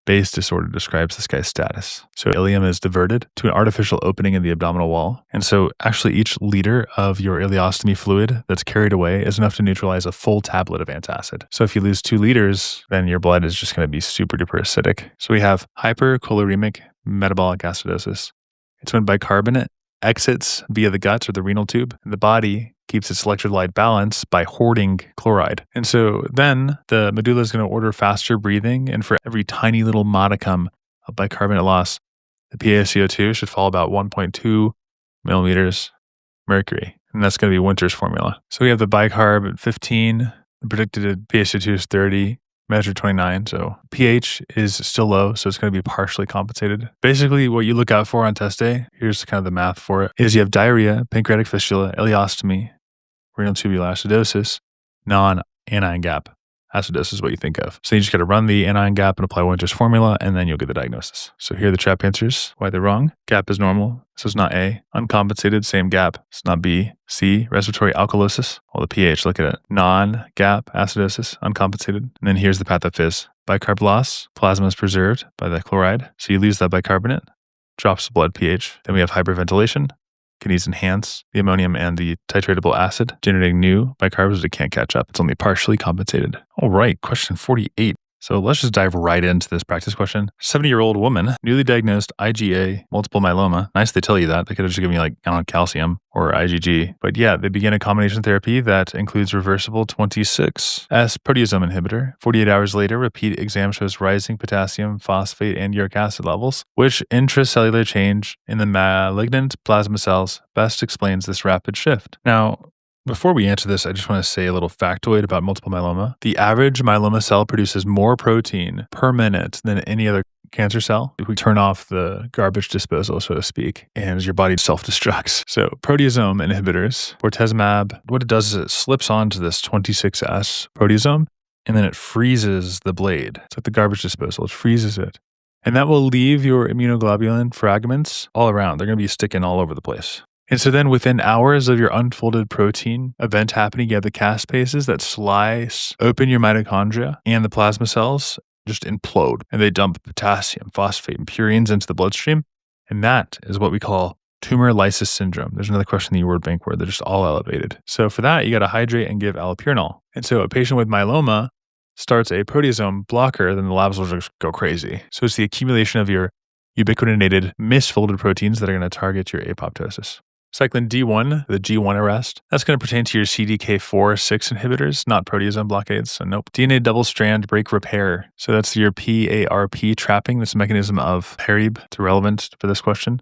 base disorder describes this guy's status? So ileum is diverted to an artificial opening in the abdominal wall. And so actually each liter of your ileostomy fluid that's carried away is enough to neutralize a full tablet of antacid. So if you lose 2 liters, then your blood is just going to be super duper acidic. So we have hypercholoremic metabolic acidosis. It's when bicarbonate exits via the guts or the renal tube. The body keeps its electrolyte balance by hoarding chloride. And so then the medulla is going to order faster breathing, and for every tiny little modicum of bicarbonate loss, the PaCO2 should fall about 1.2 millimeters mercury. And that's going to be Winter's formula. So we have the bicarb at 15, the predicted PaCO2 is 30, measured 29. So pH is still low, so it's going to be partially compensated. Basically, what you look out for on test day, here's kind of the math for it, is you have diarrhea, pancreatic fistula, ileostomy, renal tubular acidosis, non-anion gap acidosis is what you think of. So you just got to run the anion gap and apply Winter's formula, and then you'll get the diagnosis. So here are the trap answers, why they're wrong. Gap is normal, so it's not A. Uncompensated, same gap, it's not B. C, respiratory alkalosis. Well, the pH, look at it. Non-gap acidosis, uncompensated. And then here's the pathophys. Bicarb loss, plasma is preserved by the chloride. So you lose that bicarbonate, drops the blood pH. Then we have hyperventilation. Can these enhance the ammonium and the titratable acid, generating new bicarbs that it can't catch up. It's only partially compensated. All right, question 48. So let's just dive right into this practice question. 70-year-old woman, newly diagnosed IgA multiple myeloma. Nice they tell you that. They could have just given you like calcium or IgG. But yeah, they begin a combination therapy that includes reversible 26S proteasome inhibitor. 48 hours later, repeat exam shows rising potassium, phosphate, and uric acid levels, which intracellular change in the malignant plasma cells best explains this rapid shift. Now, before we answer this, I just want to say a little factoid about multiple myeloma. The average myeloma cell produces more protein per minute than any other cancer cell. If we turn off the garbage disposal, so to speak, and your body self-destructs. So proteasome inhibitors, bortezomib, what it does is it slips onto this 26S proteasome, and then it freezes the blade. It's like the garbage disposal. It freezes it. And that will leave your immunoglobulin fragments all around. They're going to be sticking all over the place. And so then within hours of your unfolded protein event happening, you have the caspases that slice open your mitochondria, and the plasma cells just implode, and they dump potassium, phosphate, and purines into the bloodstream. And that is what we call tumor lysis syndrome. There's another question in the word bank where they're just all elevated. So for that, you got to hydrate and give allopurinol. And so a patient with myeloma starts a proteasome blocker, then the labs will just go crazy. So it's the accumulation of your ubiquitinated misfolded proteins that are going to target your apoptosis. Cyclin D1, the G1 arrest, that's going to pertain to your CDK4/6 inhibitors, not proteasome blockades. So nope. DNA double-strand break repair. So that's your PARP trapping. This mechanism of PARIB. It's relevant for this question.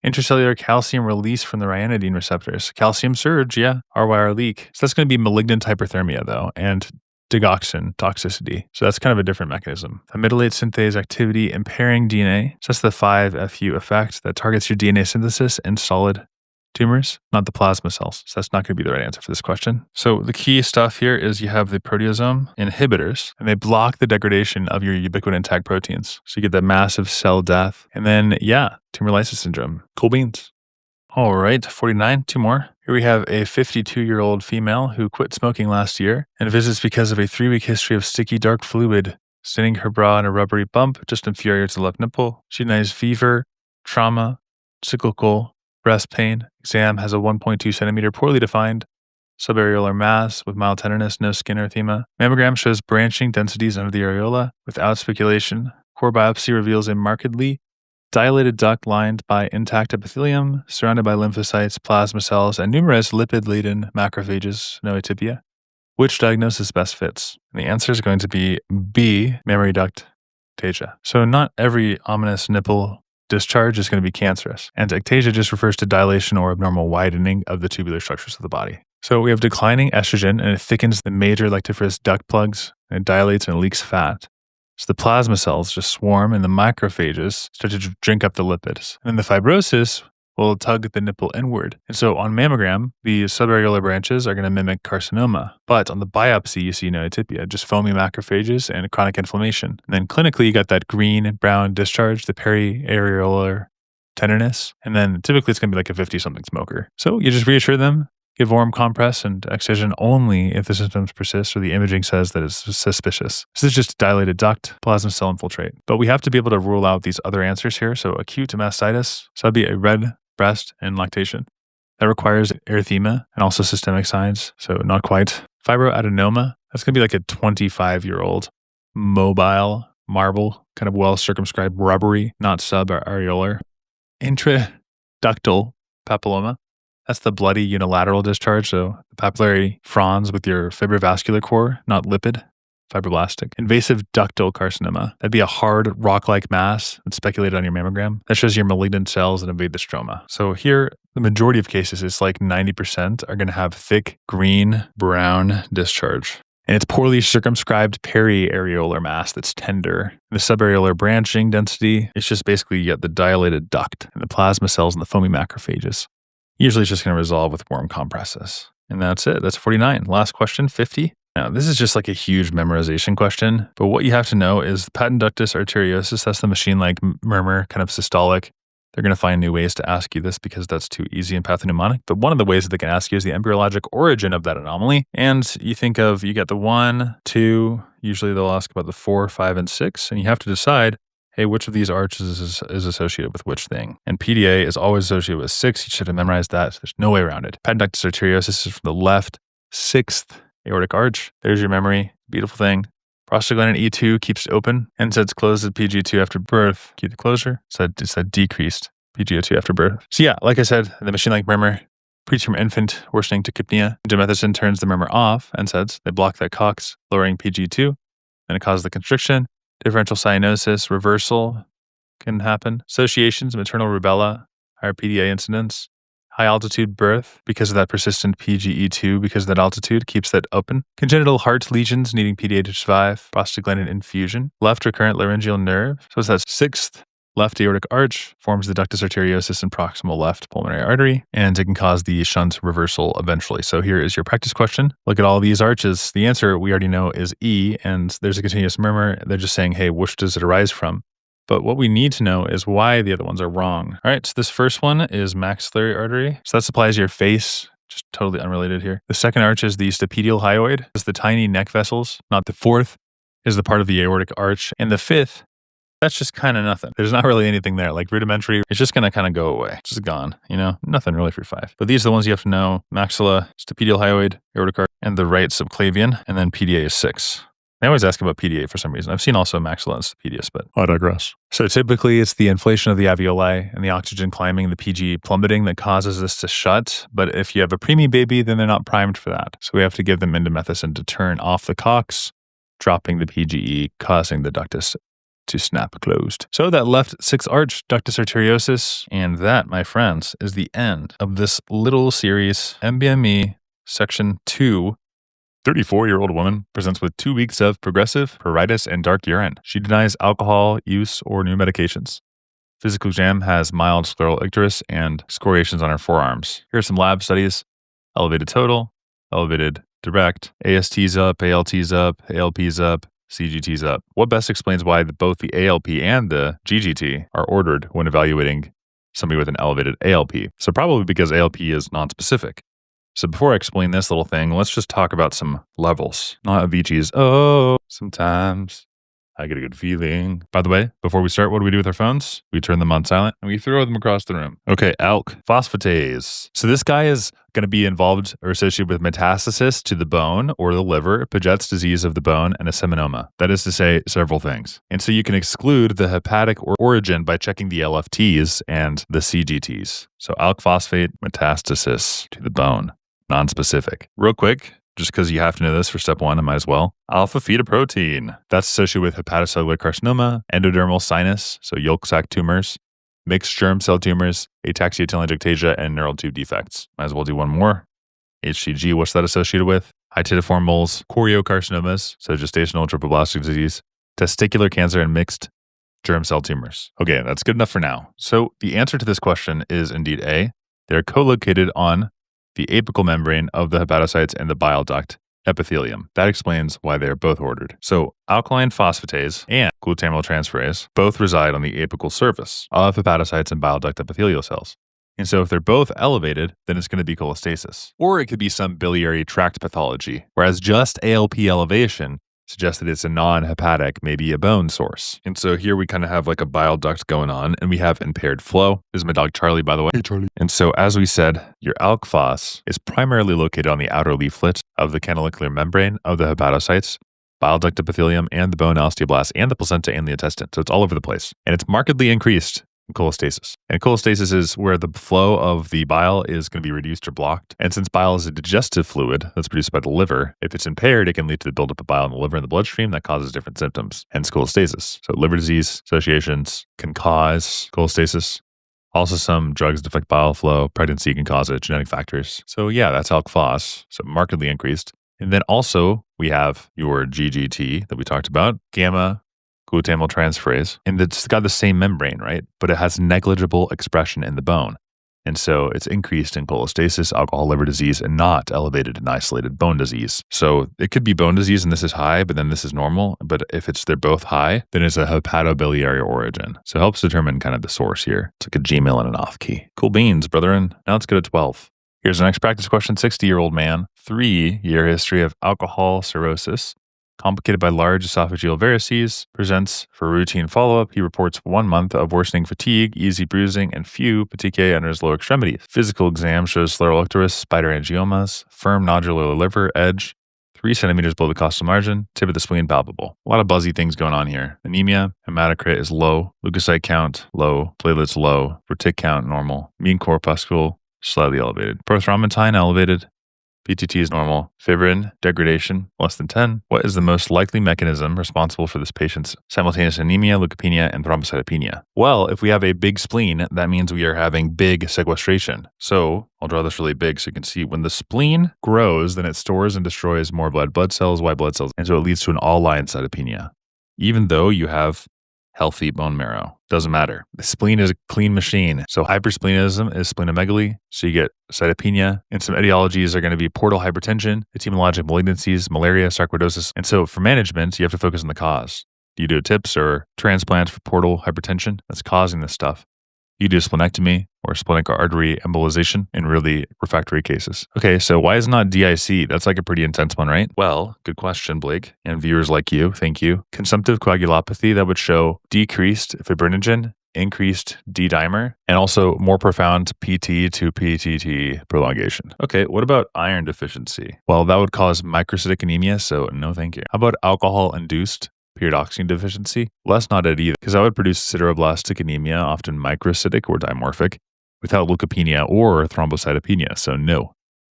Intracellular calcium release from the ryanodine receptors. Calcium surge, yeah. RYR leak. So that's going to be malignant hyperthermia, though, and digoxin toxicity. So that's kind of a different mechanism. Amylase synthase activity impairing DNA. So that's the 5-FU effect that targets your DNA synthesis and solid tumors, not the plasma cells. So that's not going to be the right answer for this question. So the key stuff here is you have the proteasome inhibitors, and they block the degradation of your ubiquitin tag proteins. So you get that massive cell death. And then, tumor lysis syndrome. Cool beans. All right, 49, two more. Here we have a 52-year-old female who quit smoking last year and visits because of a 3-week history of sticky dark fluid staining her bra and a rubbery bump just inferior to the left nipple. She denies fever, trauma, cyclical, breast pain. Exam has a 1.2 centimeter poorly defined subareolar mass with mild tenderness, no skin erythema. Mammogram shows branching densities under the areola without speculation. Core biopsy reveals a markedly dilated duct lined by intact epithelium, surrounded by lymphocytes, plasma cells, and numerous lipid-laden macrophages, no atypia. Which diagnosis best fits? And the answer is going to be B, mammary duct ectasia. So not every ominous nipple discharge is going to be cancerous. And ectasia just refers to dilation or abnormal widening of the tubular structures of the body. So we have declining estrogen, and it thickens the major lactiferous duct plugs, and it dilates and it leaks fat. So the plasma cells just swarm, and the macrophages start to drink up the lipids. And then the fibrosis will tug the nipple inward. And so on mammogram, the subareolar branches are going to mimic carcinoma. But on the biopsy, you see no atypia, just foamy macrophages and chronic inflammation. And then clinically, you got that green-brown discharge, the periareolar tenderness. And then typically, it's going to be like a 50-something smoker. So you just reassure them, give warm compress and excision only if the symptoms persist or the imaging says that it's suspicious. This is just a dilated duct, plasma cell infiltrate. But we have to be able to rule out these other answers here. So acute mastitis, so that'd be a red breast and lactation. That requires erythema and also systemic signs, so not quite. Fibroadenoma, that's going to be like a 25-year-old mobile marble, kind of well-circumscribed rubbery, not subareolar. Intraductal papilloma, that's the bloody unilateral discharge, so the papillary fronds with your fibrovascular core, not lipid. Fibroblastic. Invasive ductal carcinoma. That'd be a hard rock-like mass that's speculated on your mammogram. That shows your malignant cells that invade the stroma. So here, the majority of cases, it's like 90% are going to have thick, green-brown discharge. And it's poorly circumscribed periareolar mass that's tender. The subareolar branching density, it's just basically you get the dilated duct and the plasma cells and the foamy macrophages. Usually it's just going to resolve with warm compresses. And that's it. That's 49. Last question, 50. Now, this is just like a huge memorization question, but what you have to know is patent ductus arteriosus, that's the machine-like murmur, kind of systolic. They're going to find new ways to ask you this because that's too easy and pathognomonic. But one of the ways that they can ask you is the embryologic origin of that anomaly. And you think of, you get the 1, 2, usually they'll ask about the 4, 5, and 6, and you have to decide, hey, which of these arches is associated with which thing? And PDA is always associated with 6. You should have memorized that. There's no way around it. Patent ductus arteriosus is from the left, 6th aortic arch. There's your memory. Beautiful thing. Prostaglandin E2 keeps it open. NSAIDs closed at PGO2 after birth. Keep the closure. So it's that decreased PGO2 after birth. So yeah, like I said, the machine-like murmur, preterm infant worsening to tachypnea. Indomethacin turns the murmur off. NSAIDs, they block that COX, lowering PG2. And it causes the constriction. Differential cyanosis, reversal can happen. Associations, maternal rubella, higher PDA incidence. High altitude birth because of that persistent PGE2, because of that altitude, keeps that open. Congenital heart lesions needing PDA to survive. Prostaglandin infusion. Left recurrent laryngeal nerve. So it's that 6th left aortic arch, forms the ductus arteriosus in proximal left pulmonary artery, and it can cause the shunt reversal eventually. So here is your practice question. Look at all these arches. The answer we already know is E, and there's a continuous murmur. They're just saying, hey, which does it arise from? But what we need to know is why the other ones are wrong. All right, so this first one is maxillary artery. So that supplies your face, just totally unrelated here. The second arch is the stapedial hyoid. It's the tiny neck vessels. Not the fourth is the part of the aortic arch. And the fifth, that's just kind of nothing. There's not really anything there. Like rudimentary, it's just going to kind of go away. It's just gone, Nothing really for 5. But these are the ones you have to know. Maxilla, stapedial hyoid, aortic arch, and the right subclavian. And then PDA is 6. They always ask about PDA for some reason. I've seen also maxilla and stapedius, but I digress. So typically it's the inflation of the alveoli and the oxygen climbing, the PG plummeting that causes this to shut. But if you have a preemie baby, then they're not primed for that. So we have to give them indomethacin to turn off the COX, dropping the PGE, causing the ductus to snap closed. So that left 6th arch, ductus arteriosus, and that, my friends, is the end of this little series, NBME Section 2. 34-year-old woman presents with 2 weeks of progressive pruritus and dark urine. She denies alcohol use or new medications. Physical exam has mild scleral icterus and scoriations on her forearms. Here are some lab studies. Elevated total, elevated direct, AST's up, ALT's up, ALP's up, CGT's up. What best explains why both the ALP and the GGT are ordered when evaluating somebody with an elevated ALP? So probably because ALP is nonspecific. So before I explain this little thing, let's just talk about some levels. Not Avicii's, oh, sometimes I get a good feeling. By the way, before we start, what do we do with our phones? We turn them on silent and we throw them across the room. Okay, ALK, phosphatase. So this guy is going to be involved or associated with metastasis to the bone or the liver, Paget's disease of the bone, and a seminoma. That is to say, several things. And so you can exclude the hepatic origin by checking the LFTs and the CGTs. So ALK phosphate metastasis to the bone, non-specific. Real quick, just because you have to know this for step one, I might as well. Alpha-fetoprotein. That's associated with hepatocellular carcinoma, endodermal sinus, so yolk sac tumors, mixed germ cell tumors, ataxia telangiectasia, and neural tube defects. Might as well do one more. HCG, what's that associated with? Hytidiform moles, choriocarcinomas, so gestational triploblastic disease, testicular cancer, and mixed germ cell tumors. Okay, that's good enough for now. So the answer to this question is indeed A. They're co-located on the apical membrane of the hepatocytes and the bile duct epithelium. That explains why they are both ordered. So alkaline phosphatase and glutamyltransferase both reside on the apical surface of hepatocytes and bile duct epithelial cells. And so if they're both elevated, then it's going to be cholestasis. Or it could be some biliary tract pathology, whereas just ALP elevation suggests that it's a non-hepatic, maybe a bone source. And so here we kind of have like a bile duct going on, and we have impaired flow. This is my dog Charlie, by the way. Hey, Charlie. And so as we said, your ALK phos is primarily located on the outer leaflet of the canalicular membrane of the hepatocytes, bile duct epithelium, and the bone osteoblast, and the placenta and the intestine. So it's all over the place. And it's markedly increased in cholestasis. And cholestasis is where the flow of the bile is going to be reduced or blocked. And since bile is a digestive fluid that's produced by the liver, if it's impaired, it can lead to the buildup of bile in the liver and the bloodstream that causes different symptoms, hence cholestasis. So liver disease associations can cause cholestasis. Also, some drugs that affect bile flow, pregnancy can cause it, genetic factors. So yeah, that's ALK phos, so markedly increased. And then also we have your GGT that we talked about, gamma glutamyltransferase, and it's got the same membrane, right? But it has negligible expression in the bone. And so it's increased in cholestasis, alcohol liver disease, and not elevated in isolated bone disease. So it could be bone disease and this is high, but then this is normal. But if they're both high, then it's a hepatobiliary origin. So it helps determine kind of the source here. It's like a Gmail and an off key. Cool beans, brethren. Now let's go to 12. Here's the next practice question. 60-year-old man, 3-year history of alcohol cirrhosis, complicated by large esophageal varices, presents for routine follow-up. He reports 1 month of worsening fatigue, easy bruising, and few petechiae under his lower extremities. Physical exam shows scleral icterus, spider angiomas, firm nodular liver edge, 3 centimeters below the costal margin, tip of the spleen palpable. A lot of buzzy things going on here. Anemia, hematocrit is low, leukocyte count low, platelets low, retic count normal, mean corpuscle slightly elevated, prothrombin elevated, PTT is normal. Fibrin degradation, less than 10. What is the most likely mechanism responsible for this patient's simultaneous anemia, leukopenia, and thrombocytopenia? Well, if we have a big spleen, that means we are having big sequestration. So I'll draw this really big so you can see when the spleen grows, then it stores and destroys more blood cells, white blood cells, and so it leads to an all-line cytopenia. Even though you have healthy bone marrow. Doesn't matter. The spleen is a clean machine. So hypersplenism is splenomegaly. So you get cytopenia. And some etiologies are going to be portal hypertension, etymologic malignancies, malaria, sarcoidosis. And so for management, you have to focus on the cause. Do you do a TIPS or transplant for portal hypertension that's causing this stuff? You do a splenectomy or splenic artery embolization in really refractory cases. Okay, so why is not DIC? That's like a pretty intense one, right? Well, good question, Blake. And viewers like you, thank you. Consumptive coagulopathy, that would show decreased fibrinogen, increased D-dimer, and also more profound PT to PTT prolongation. Okay, what about iron deficiency? Well, that would cause microcytic anemia, so no thank you. How about alcohol-induced pyridoxine deficiency? Well, that's not it either, because that would produce sideroblastic anemia, often microcytic or dimorphic, without leukopenia or thrombocytopenia, so no.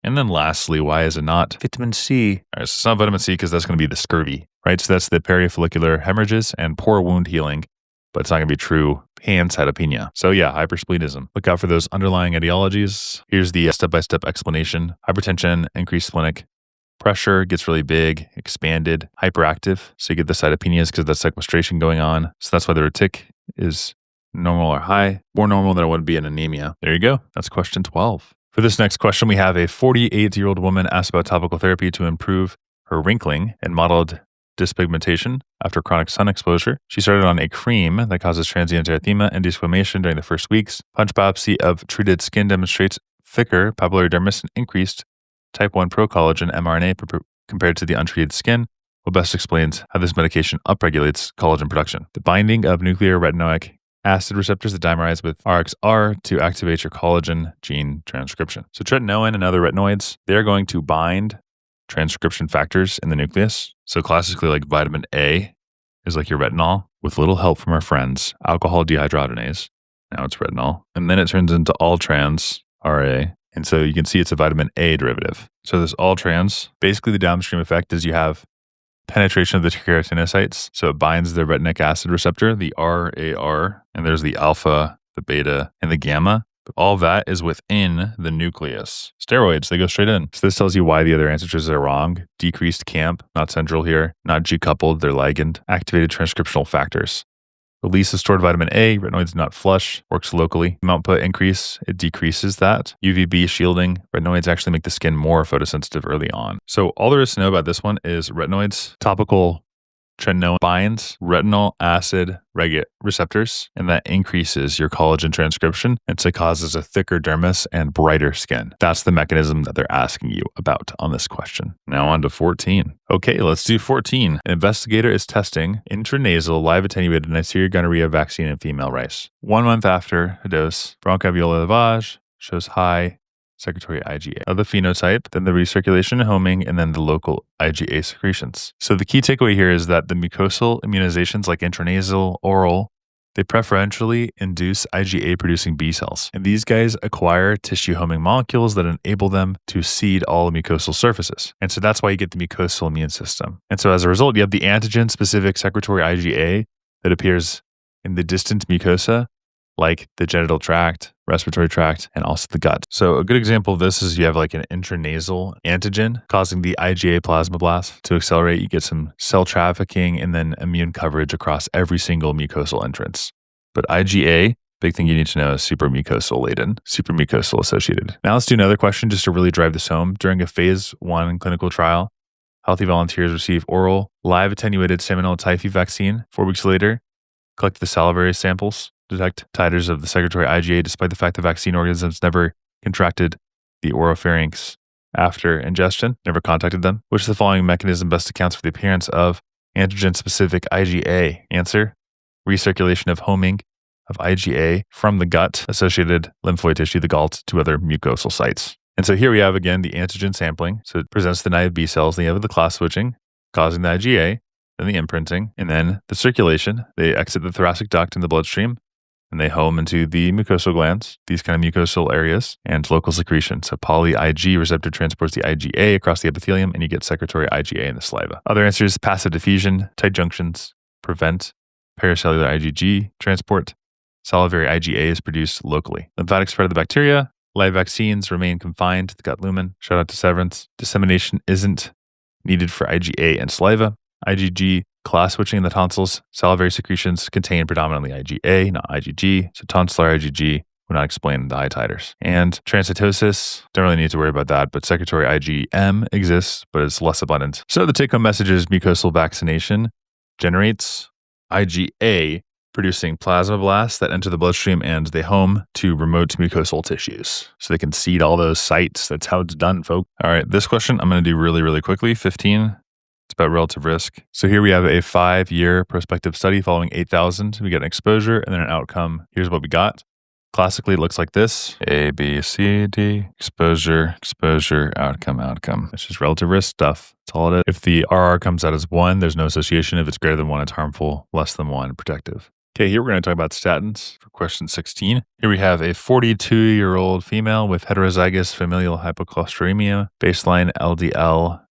And then lastly, why is it not vitamin C? All right, so it's not vitamin C because that's going to be the scurvy, right? So that's the perifollicular hemorrhages and poor wound healing, but it's not going to be true pancytopenia. So yeah, hypersplenism. Look out for those underlying etiologies. Here's the step-by-step explanation. Hypertension, increased splenic pressure gets really big, expanded, hyperactive. So you get the cytopenias because of that sequestration going on. So that's why the retic is normal or high, more normal than it would be an anemia. There you go. That's question 12. For this next question, we have a 48-year-old woman asked about topical therapy to improve her wrinkling and mottled dyspigmentation after chronic sun exposure. She started on a cream that causes transient erythema and desquamation during the first weeks. Punch biopsy of treated skin demonstrates thicker papillary dermis and increased type 1 procollagen mRNA compared to the untreated skin. What best explains how this medication upregulates collagen production. The binding of nuclear retinoic acid receptors that dimerize with RXR to activate your collagen gene transcription. So tretinoin and other retinoids, they're going to bind transcription factors in the nucleus. So classically, like vitamin A is like your retinol with little help from our friends, alcohol dehydrogenase. Now it's retinol. And then it turns into all trans RA. And so you can see it's a vitamin A derivative. So this all trans, basically the downstream effect is you have penetration of the keratinocytes. So it binds the retinic acid receptor, the RAR, and there's the alpha, the beta, and the gamma. But all that is within the nucleus. Steroids, they go straight in. So this tells you why the other answer choices are wrong. Decreased CAMP, not central here, not G-coupled, they're ligand. Activated transcriptional factors. Release of stored vitamin A, retinoids not flush, works locally. Output increase, it decreases that. UVB shielding, retinoids actually make the skin more photosensitive early on. So all there is to know about this one is retinoids, topical tretinoin binds retinol acid receptors, and that increases your collagen transcription, and so causes a thicker dermis and brighter skin. That's the mechanism that they're asking you about on this question. Now on to 14. Okay, let's do 14. An investigator is testing intranasal live attenuated Neisseria gonorrhea vaccine in female rice. 1 month after a dose, bronchoalveolar lavage shows high secretory IgA. Of the phenotype, then the recirculation and homing, and then the local IgA secretions. So the key takeaway here is that the mucosal immunizations like intranasal, oral, they preferentially induce IgA-producing B cells. And these guys acquire tissue homing molecules that enable them to seed all the mucosal surfaces. And so that's why you get the mucosal immune system. And so as a result, you have the antigen-specific secretory IgA that appears in the distant mucosa, like the genital tract, respiratory tract, and also the gut. So a good example of this is you have like an intranasal antigen causing the IgA plasmablast to accelerate. You get some cell trafficking and then immune coverage across every single mucosal entrance. But IgA, big thing you need to know is supramucosal laden, supramucosal associated. Now let's do another question just to really drive this home. During a phase 1 clinical trial, healthy volunteers receive oral live attenuated Salmonella typhi vaccine. 4 weeks later, collect the salivary samples, detect titers of the secretory IgA despite the fact the vaccine organisms never contracted the oropharynx after ingestion, never contacted them. Which of the following mechanism best accounts for the appearance of antigen-specific IgA? Answer, recirculation of homing of IgA from the gut-associated lymphoid tissue, the GALT, to other mucosal sites. And so here we have, again, the antigen sampling. So it presents the naive B cells, then you have the class switching, causing the IgA, then the imprinting, and then the circulation. They exit the thoracic duct in the bloodstream, and they home into the mucosal glands, these kind of mucosal areas, and local secretion. So poly-Ig receptor transports the IgA across the epithelium, and you get secretory IgA in the saliva. Other answers, passive diffusion, tight junctions, prevent paracellular IgG transport. Salivary IgA is produced locally. Lymphatic spread of the bacteria. Live vaccines remain confined to the gut lumen. Shout out to Severance. Dissemination isn't needed for IgA and saliva. IgG class switching in the tonsils. Salivary secretions contain predominantly IgA, not IgG. So tonsillar IgG would not explain the high titers. And transcytosis, don't really need to worry about that, but secretory IgM exists, but it's less abundant. So the take-home message is mucosal vaccination generates IgA producing plasmablasts that enter the bloodstream, and they home to remote mucosal tissues. So they can seed all those sites. That's how it's done, folks. All right, this question I'm going to do really, really quickly. 15. It's about relative risk. So here we have a 5-year prospective study following 8,000. We get an exposure and then an outcome. Here's what we got. Classically, it looks like this. A, B, C, D, exposure, exposure, outcome, outcome. It's just relative risk stuff. That's all it is. If the RR comes out as 1, there's no association. If it's greater than 1, it's harmful. Less than 1, protective. Okay, here we're going to talk about statins for question 16. Here we have a 42-year-old female with heterozygous familial hypocholesterolemia, baseline LDL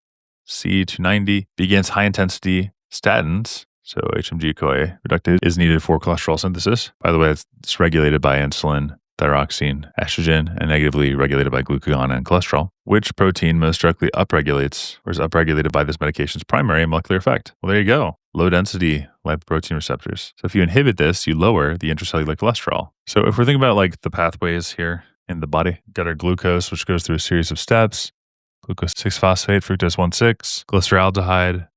C290, begins high-intensity statins. So HMG-CoA reductase is needed for cholesterol synthesis. By the way, it's regulated by insulin thyroxine, estrogen, and negatively regulated by glucagon and cholesterol. Which protein most directly upregulates or is upregulated by this medication's primary molecular effect? Well, there you go. Low density lipoprotein receptors. So if you inhibit this, you lower the intracellular cholesterol. So if we're thinking about like the pathways here in the body, got our glucose, which goes through a series of steps, glucose 6-phosphate, fructose 1,6, glyceraldehyde,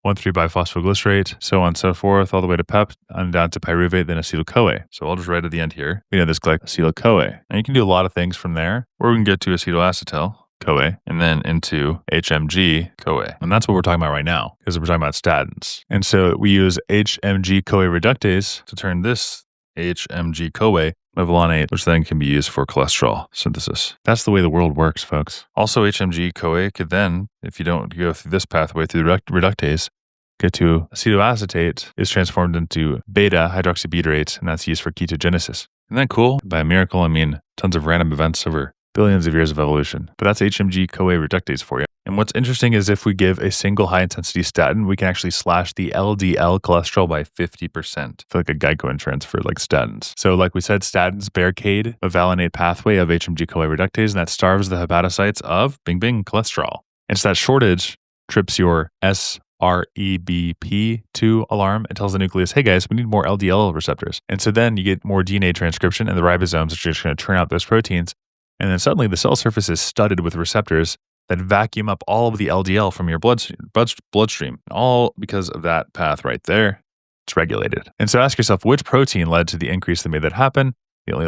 1,3-biphosphoglycerate, so on and so forth, all the way to PEP and down to pyruvate, then acetyl-CoA. So I'll just write at the end here, we know this acetyl-CoA. And you can do a lot of things from there, or we can get to acetoacetyl-CoA and then into HMG-CoA. And that's what we're talking about right now, because we're talking about statins. And so we use HMG-CoA reductase to turn this HMG-CoA mevalonate, which then can be used for cholesterol synthesis. That's the way the world works, folks. Also, HMG-CoA could then, if you don't go through this pathway through the reductase, get to acetoacetate, is transformed into beta-hydroxybutyrate, and that's used for ketogenesis. Isn't that cool? By a miracle, I mean tons of random events over billions of years of evolution. But that's HMG-CoA reductase for you. And what's interesting is if we give a single high-intensity statin, we can actually slash the LDL cholesterol by 50%. For like a Geico insurance for like statins. So like we said, statins barricade a valinate pathway of HMG-CoA reductase, and that starves the hepatocytes of bing cholesterol. And so that shortage trips your SREBP2 alarm. It tells the nucleus, hey guys, we need more LDL receptors. And so then you get more DNA transcription, and the ribosomes are just going to turn out those proteins. And then suddenly the cell surface is studded with receptors that vacuum up all of the LDL from your bloodstream, all because of that path right there. It's regulated. And so ask yourself, which protein led to the increase that made that happen? The only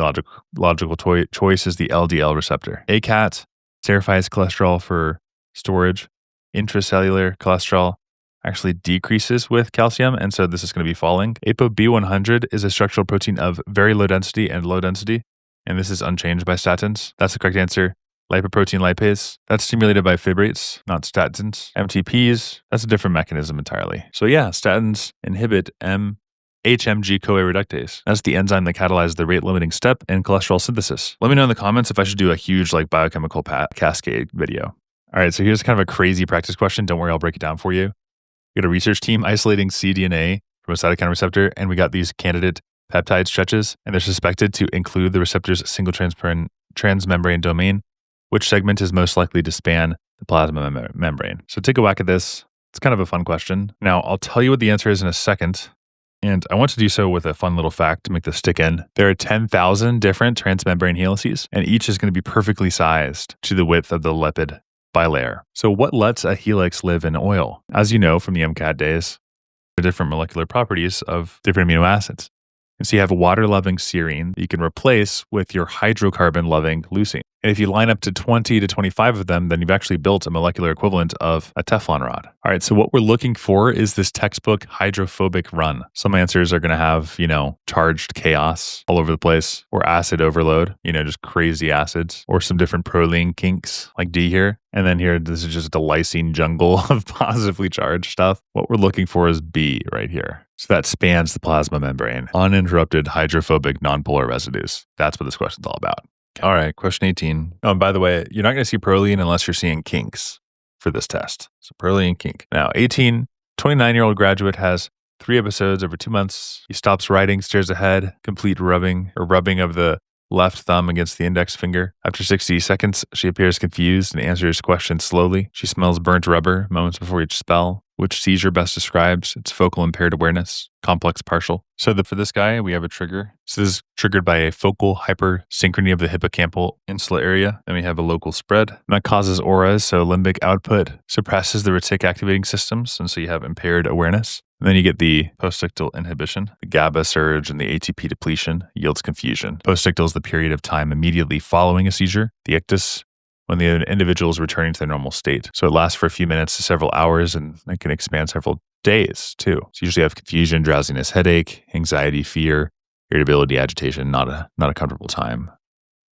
logical choice is the LDL receptor. ACAT esterifies cholesterol for storage. Intracellular cholesterol actually decreases with calcium, and so this is going to be falling. ApoB100 is a structural protein of very low density and low density, and this is unchanged by statins. That's the correct answer. Lipoprotein lipase, that's stimulated by fibrates, not statins. MTPs, that's a different mechanism entirely. So yeah, statins inhibit HMG-CoA reductase. That's the enzyme that catalyzes the rate-limiting step in cholesterol synthesis. Let me know in the comments if I should do a huge like biochemical cascade video. All right, so here's kind of a crazy practice question. Don't worry, I'll break it down for you. We got a research team isolating cDNA from a cytokine receptor, and we got these candidate peptide stretches, and they're suspected to include the receptor's single transmembrane domain. Which segment is most likely to span the plasma membrane? So take a whack at this. It's kind of a fun question. Now, I'll tell you what the answer is in a second. And I want to do so with a fun little fact to make this stick in. There are 10,000 different transmembrane helices, and each is going to be perfectly sized to the width of the lipid bilayer. So what lets a helix live in oil? As you know from the MCAT days, there are different molecular properties of different amino acids. And so you have a water-loving serine that you can replace with your hydrocarbon-loving leucine. And if you line up to 20 to 25 of them, then you've actually built a molecular equivalent of a Teflon rod. All right, so what we're looking for is this textbook hydrophobic run. Some answers are going to have, charged chaos all over the place, or acid overload, just crazy acids, or some different proline kinks like D here. And then here, this is just a lysine jungle of positively charged stuff. What we're looking for is B right here. So that spans the plasma membrane. Uninterrupted hydrophobic nonpolar residues. That's what this question's all about. All right, question 18. Oh, and by the way, you're not going to see proline unless you're seeing kinks for this test. So proline kink. Now, 29-year-old graduate has 3 episodes over 2 months. He stops writing, stares ahead, complete rubbing of the left thumb against the index finger. After 60 seconds, she appears confused and answers questions slowly. She smells burnt rubber moments before each spell. Which seizure best describes its focal impaired awareness? Complex partial. So for this guy, we have a trigger. So this is triggered by a focal hypersynchrony of the hippocampal insula area. Then we have a local spread. And that causes auras, so limbic output suppresses the retic activating systems, and so you have impaired awareness. And then you get the postictal inhibition. The GABA surge and the ATP depletion yields confusion. Postictal is the period of time immediately following a seizure. The ictus, when the individual is returning to their normal state. So it lasts for a few minutes to several hours, and it can expand several days too. So you usually have confusion, drowsiness, headache, anxiety, fear, irritability, agitation, not a comfortable time.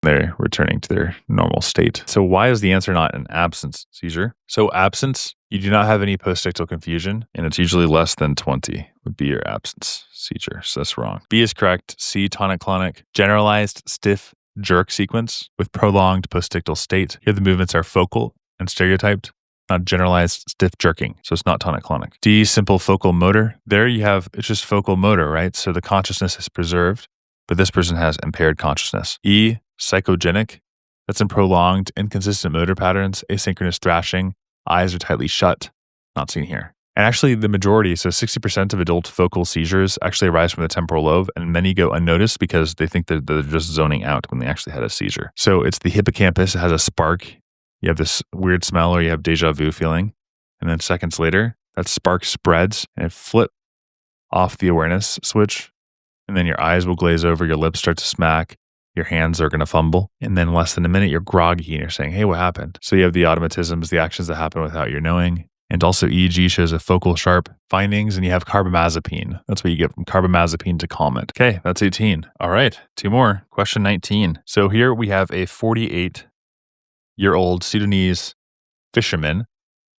They're returning to their normal state. So why is the answer not an absence seizure? So absence, you do not have any postictal confusion, and it's usually less than 20 would be your absence seizure. So that's wrong. B is correct. C, tonic-clonic, generalized, stiff, jerk sequence with prolonged postictal state. Here the movements are focal and stereotyped, not generalized stiff jerking. So it's not tonic-clonic. D, simple focal motor. There you have, it's just focal motor, right? So the consciousness is preserved. but this person has impaired consciousness. E, psychogenic. That's in prolonged, inconsistent motor patterns, asynchronous thrashing, eyes are tightly shut, not seen here. And actually the majority, so 60% of adult focal seizures actually arise from the temporal lobe, and many go unnoticed because they think that they're just zoning out when they actually had a seizure. So it's the hippocampus, it has a spark, you have this weird smell or you have deja vu feeling, and then seconds later, that spark spreads and it flips off the awareness switch, and then your eyes will glaze over, your lips start to smack, your hands are going to fumble, and then less than a minute, you're groggy and you're saying, hey, what happened? So you have the automatisms, the actions that happen without your knowing. And also EEG shows a focal sharp findings, and you have carbamazepine. That's what you get from carbamazepine to calm it. Okay, that's 18. All right, 2 more. Question 19. So here we have a 48-year-old Sudanese fisherman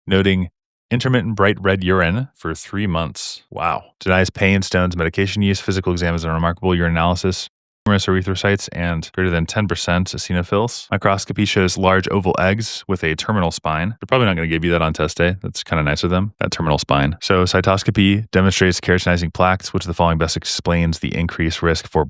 noting intermittent bright red urine for 3 months. Wow. Denies pain, stones, medication use. Physical exam is unremarkable. Urinalysis, numerous erythrocytes, and greater than 10% eosinophils. Microscopy shows large oval eggs with a terminal spine. They're probably not going to give you that on test day. That's kind of nice of them, that terminal spine. So cytoscopy demonstrates keratinizing plaques, which of the following best explains the increased risk for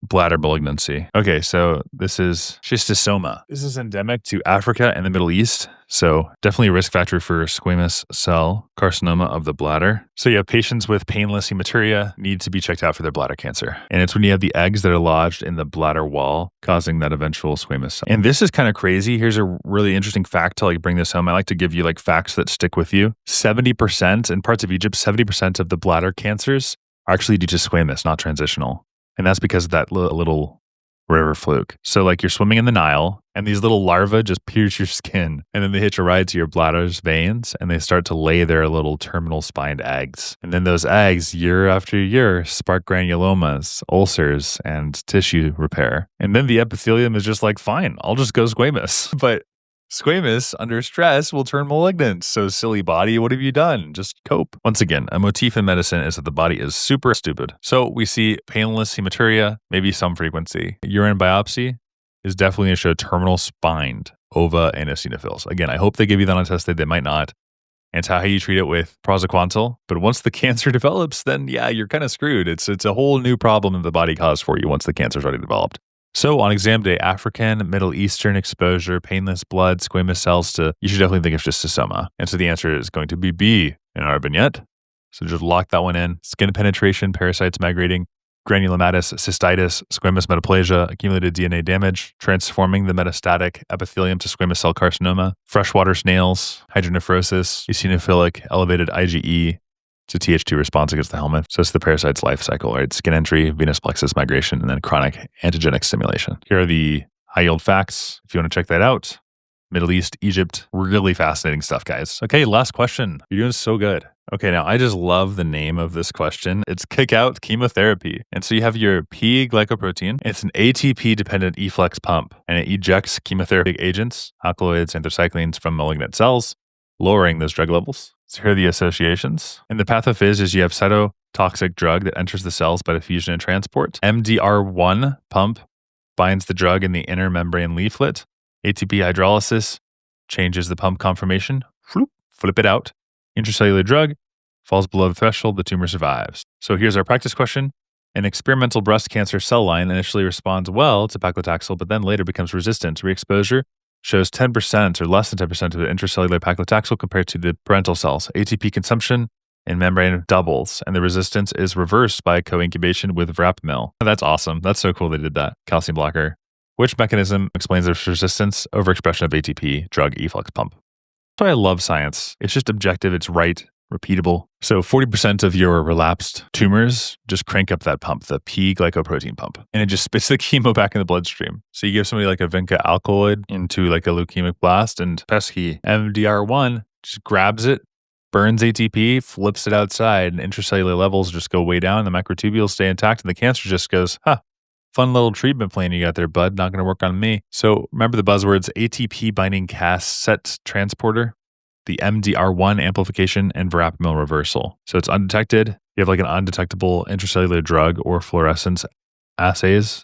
bladder malignancy. Okay, so this is schistosoma. This is endemic to Africa and the Middle East. So definitely a risk factor for squamous cell carcinoma of the bladder. So you have patients with painless hematuria need to be checked out for their bladder cancer. And it's when you have the eggs that are lodged in the bladder wall causing that eventual squamous cell. And this is kind of crazy. Here's a really interesting fact to like bring this home. I like to give you like facts that stick with you. 70% in parts of Egypt, 70% of the bladder cancers are actually due to squamous, not transitional. And that's because of that little river fluke. So like you're swimming in the Nile and these little larvae just pierce your skin and then they hitch a ride to your bladder's veins and they start to lay their little terminal spined eggs. And then those eggs, year after year, spark granulomas, ulcers, and tissue repair. And then the epithelium is just like, fine, I'll just go squamous. But squamous under stress will turn malignant. So silly body, what have you done? Just cope. Once again, a motif in medicine is that the body is super stupid. So we see painless hematuria, maybe some frequency. Urine biopsy is definitely going to show terminal spined ova and eosinophils. Again, I hope they give you that on test day. They might not. And it's how you treat it with praziquantel. But once the cancer develops, then yeah, you're kind of screwed. It's a whole new problem that the body caused for you once the cancer's already developed. So on exam day, African, Middle Eastern exposure, painless blood, squamous cells you should definitely think of schistosoma. And so the answer is going to be B in our vignette. So just lock that one in. Skin penetration, parasites migrating, granulomatous, cystitis, squamous metaplasia, accumulated DNA damage, transforming the metastatic epithelium to squamous cell carcinoma, freshwater snails, hydronephrosis, eosinophilic, elevated IgE, it's a Th2 response against the helminth. So it's the parasite's life cycle, right? Skin entry, venous plexus migration, and then chronic antigenic stimulation. Here are the high yield facts. If you want to check that out, Middle East, Egypt, really fascinating stuff, guys. Okay, last question. You're doing so good. Okay, now I just love the name of this question. It's kick out chemotherapy. And so you have your P glycoprotein. It's an ATP-dependent efflux pump, and it ejects chemotherapeutic agents, alkaloids, anthracyclines from malignant cells, lowering those drug levels. So here are the associations. And the pathophys is you have cytotoxic drug that enters the cells by diffusion and transport. MDR1 pump binds the drug in the inner membrane leaflet. ATP hydrolysis changes the pump conformation. Flip it out. Intracellular drug falls below the threshold. The tumor survives. So here's our practice question. An experimental breast cancer cell line initially responds well to paclitaxel, but then later becomes resistant. Reexposure shows 10% or less than 10% of the intracellular paclitaxel compared to the parental cells. ATP consumption in membrane doubles, and the resistance is reversed by co-incubation with verapamil. That's awesome. That's so cool they did that. Calcium blocker. Which mechanism explains this resistance? Overexpression of ATP drug efflux pump. That's why I love science. It's just objective. It's right. Repeatable. So 40% of your relapsed tumors just crank up that pump, the P glycoprotein pump, and it just spits the chemo back in the bloodstream. So you give somebody like a vinca alkaloid into like a leukemic blast, and pesky MDR1 just grabs it, burns ATP, flips it outside, and intracellular levels just go way down. The microtubules stay intact, and the cancer just goes, fun little treatment plan you got there, bud. Not going to work on me. So remember the buzzwords: ATP binding cassette transporter, the MDR1 amplification, and verapamil reversal. So it's undetected. You have like an undetectable intracellular drug or fluorescence assays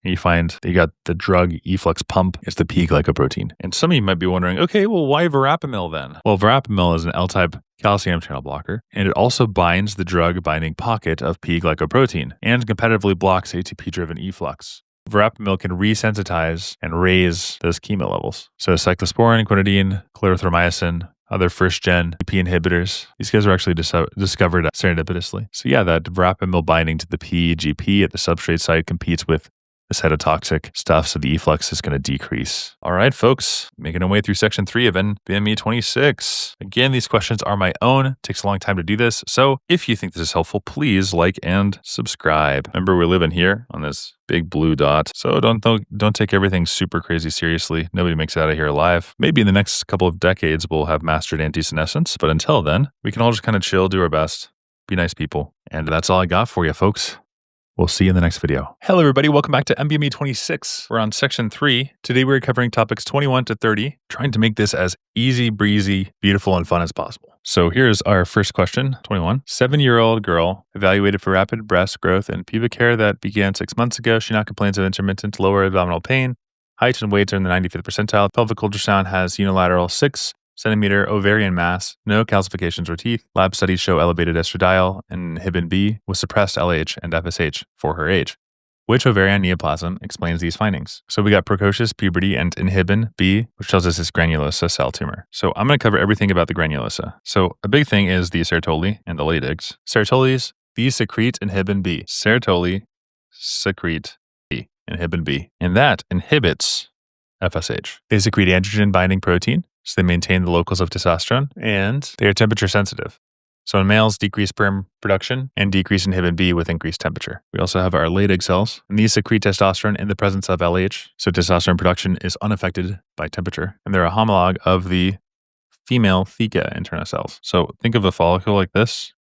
and you find that you got the drug efflux pump. It's the P glycoprotein. And some of you might be wondering, okay, well, why verapamil then? Well, verapamil is an L-type calcium channel blocker, and it also binds the drug binding pocket of P glycoprotein and competitively blocks ATP-driven efflux. Verapamil can resensitize and raise those chemo levels. So cyclosporin, quinidine, clarithromycin, other first-gen P inhibitors, these guys were actually discovered serendipitously. So yeah, that verapamil binding to the PGP at the substrate site competes with the cytotoxic stuff, so the efflux is going to decrease. All right, folks, making our way through section 3 of NBME 26. Again, these questions are my own. It takes a long time to do this. So if you think this is helpful, please like and subscribe. Remember, we're living here on this big blue dot. So don't take everything super crazy seriously. Nobody makes it out of here alive. Maybe in the next couple of decades, we'll have mastered anti-senescence. But until then, we can all just kind of chill, do our best, be nice people. And that's all I got for you, folks. We'll see you in the next video. Hello, everybody. Welcome back to NBME 26. We're on section 3. Today, we're covering topics 21 to 30, trying to make this as easy, breezy, beautiful, and fun as possible. So here's our first question, 21. 7-year-old girl evaluated for rapid breast growth and pubic hair that began 6 months ago. She now complains of intermittent lower abdominal pain. Height and weight are in the 95th percentile. Pelvic ultrasound has unilateral 6-centimeter ovarian mass, no calcifications or teeth. Lab studies show elevated estradiol and inhibin B with suppressed LH and FSH for her age. Which ovarian neoplasm explains these findings? So we got precocious puberty and inhibin B, which tells us it's granulosa cell tumor. So I'm going to cover everything about the granulosa. So a big thing is the ceratoli and the Leydigs. Ceratolis, these secrete inhibin B. Ceratoli secrete B, inhibin B. And that inhibits FSH. They secrete androgen-binding protein, so they maintain the locals of testosterone, and they are temperature sensitive. So in males, decrease sperm production and decrease inhibin B with increased temperature. We also have our Leydig cells, and these secrete testosterone in the presence of LH, so testosterone production is unaffected by temperature, and they're a homologue of the female theca interna cells. So think of a follicle like this,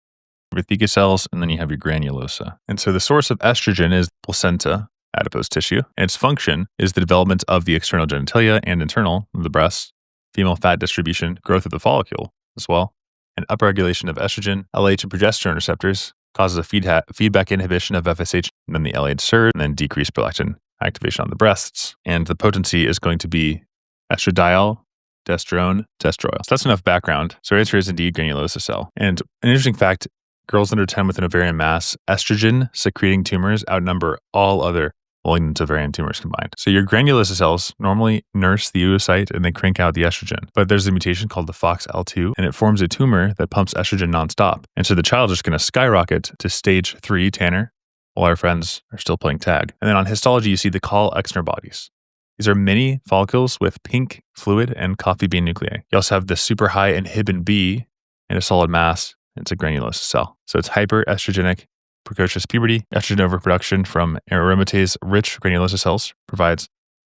your theca cells, and then you have your granulosa. And so the source of estrogen is placenta, adipose tissue, and its function is the development of the external genitalia and internal, the breasts, female fat distribution, growth of the follicle as well, and upregulation of estrogen, LH, and progesterone receptors causes a feedback inhibition of FSH, and then the LH surge, and then decreased prolactin activation on the breasts. And the potency is going to be estradiol, testosterone, testosterone. So that's enough background. So our answer is indeed granulosa cell. And an interesting fact, girls under 10 with an ovarian mass, estrogen secreting tumors outnumber all other malignant ovarian tumors combined. So your granulosa cells normally nurse the oocyte and they crank out the estrogen. But there's a mutation called the FOXL2, and it forms a tumor that pumps estrogen nonstop. And so the child is just going to skyrocket to stage 3, Tanner, while our friends are still playing tag. And then on histology, you see the Call-Exner bodies. These are mini follicles with pink fluid and coffee bean nuclei. You also have the super high inhibin B in a solid mass. It's a granulosa cell. So it's hyperestrogenic, precocious puberty, estrogen overproduction from aromatase-rich granulosa cells provides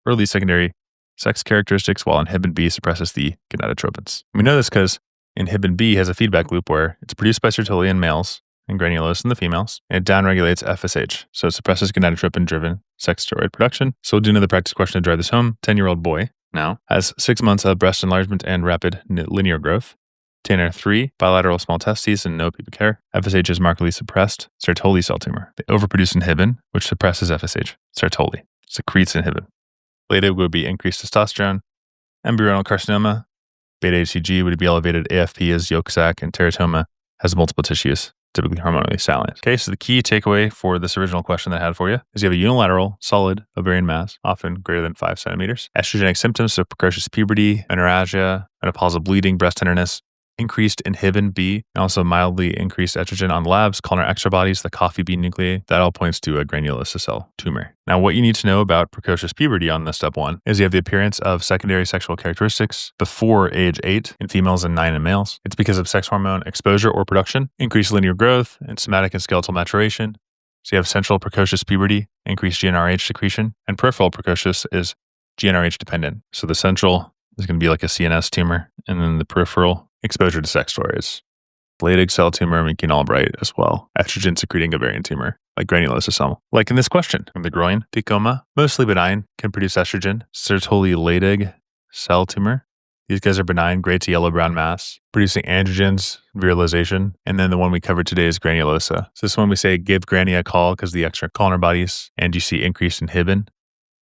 early secondary sex characteristics, while inhibin B suppresses the gonadotropins. We know this because inhibin B has a feedback loop where it's produced by Sertoli in males and granulosa in the females, and it downregulates FSH. So it suppresses gonadotropin-driven sex steroid production. So we'll do another practice question to drive this home. 10-year-old boy now has 6 months of breast enlargement and rapid linear growth. Tanner 3, bilateral small testes and no pubic hair. FSH is markedly suppressed. Sertoli cell tumor. They overproduce inhibin, which suppresses FSH. Sertoli secretes inhibin. Leydig would be increased testosterone. Embryonal carcinoma. Beta HCG would be elevated. AFP is yolk sac, and teratoma has multiple tissues, typically hormonally salient. Okay, so the key takeaway for this original question that I had for you is you have a unilateral, solid ovarian mass, often greater than 5 centimeters. Estrogenic symptoms, so precocious puberty, menorrhagia, menopausal bleeding, breast tenderness, increased inhibin B, and also mildly increased estrogen on labs, columnar extra bodies, the coffee bean nuclei. That all points to a granulosa cell tumor. Now, what you need to know about precocious puberty on this step 1 is you have the appearance of secondary sexual characteristics before age 8 in females and 9 in males. It's because of sex hormone exposure or production, increased linear growth, and somatic and skeletal maturation. So you have central precocious puberty, increased GnRH secretion, and peripheral precocious is GnRH dependent. So the central is going to be like a CNS tumor, and then the peripheral exposure to sex toys. Leydig cell tumor, making Albright as well. Estrogen secreting ovarian tumor, like granulosa cell. Like in this question, from the groin, thecoma, mostly benign, can produce estrogen. Sertoli Leydig cell tumor. These guys are benign, gray to yellow-brown mass, producing androgens, virilization. And then the one we covered today is granulosa. So this one we say, give granny a call because the extra columnar bodies, and you see increased inhibin.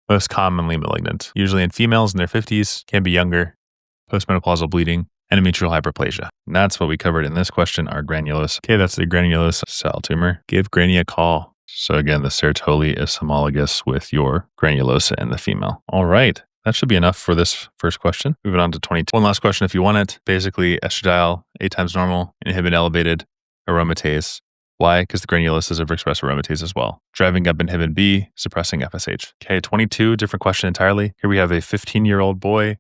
Most commonly malignant, usually in females in their 50s, can be younger, postmenopausal bleeding, endometrial hyperplasia. And that's what we covered in this question, our granulose. Okay, that's the granulose cell tumor. Give Granny a call. So again, the Sertoli is homologous with your granulosa in the female. All right. That should be enough for this first question. Moving on to 22. One last question if you want it. Basically, estradiol, 8 times normal, inhibit elevated aromatase. Why? Because the granuloses overexpress aromatase as well. Driving up inhibin B, suppressing FSH. Okay, 22, different question entirely. Here we have a 15-year-old boy,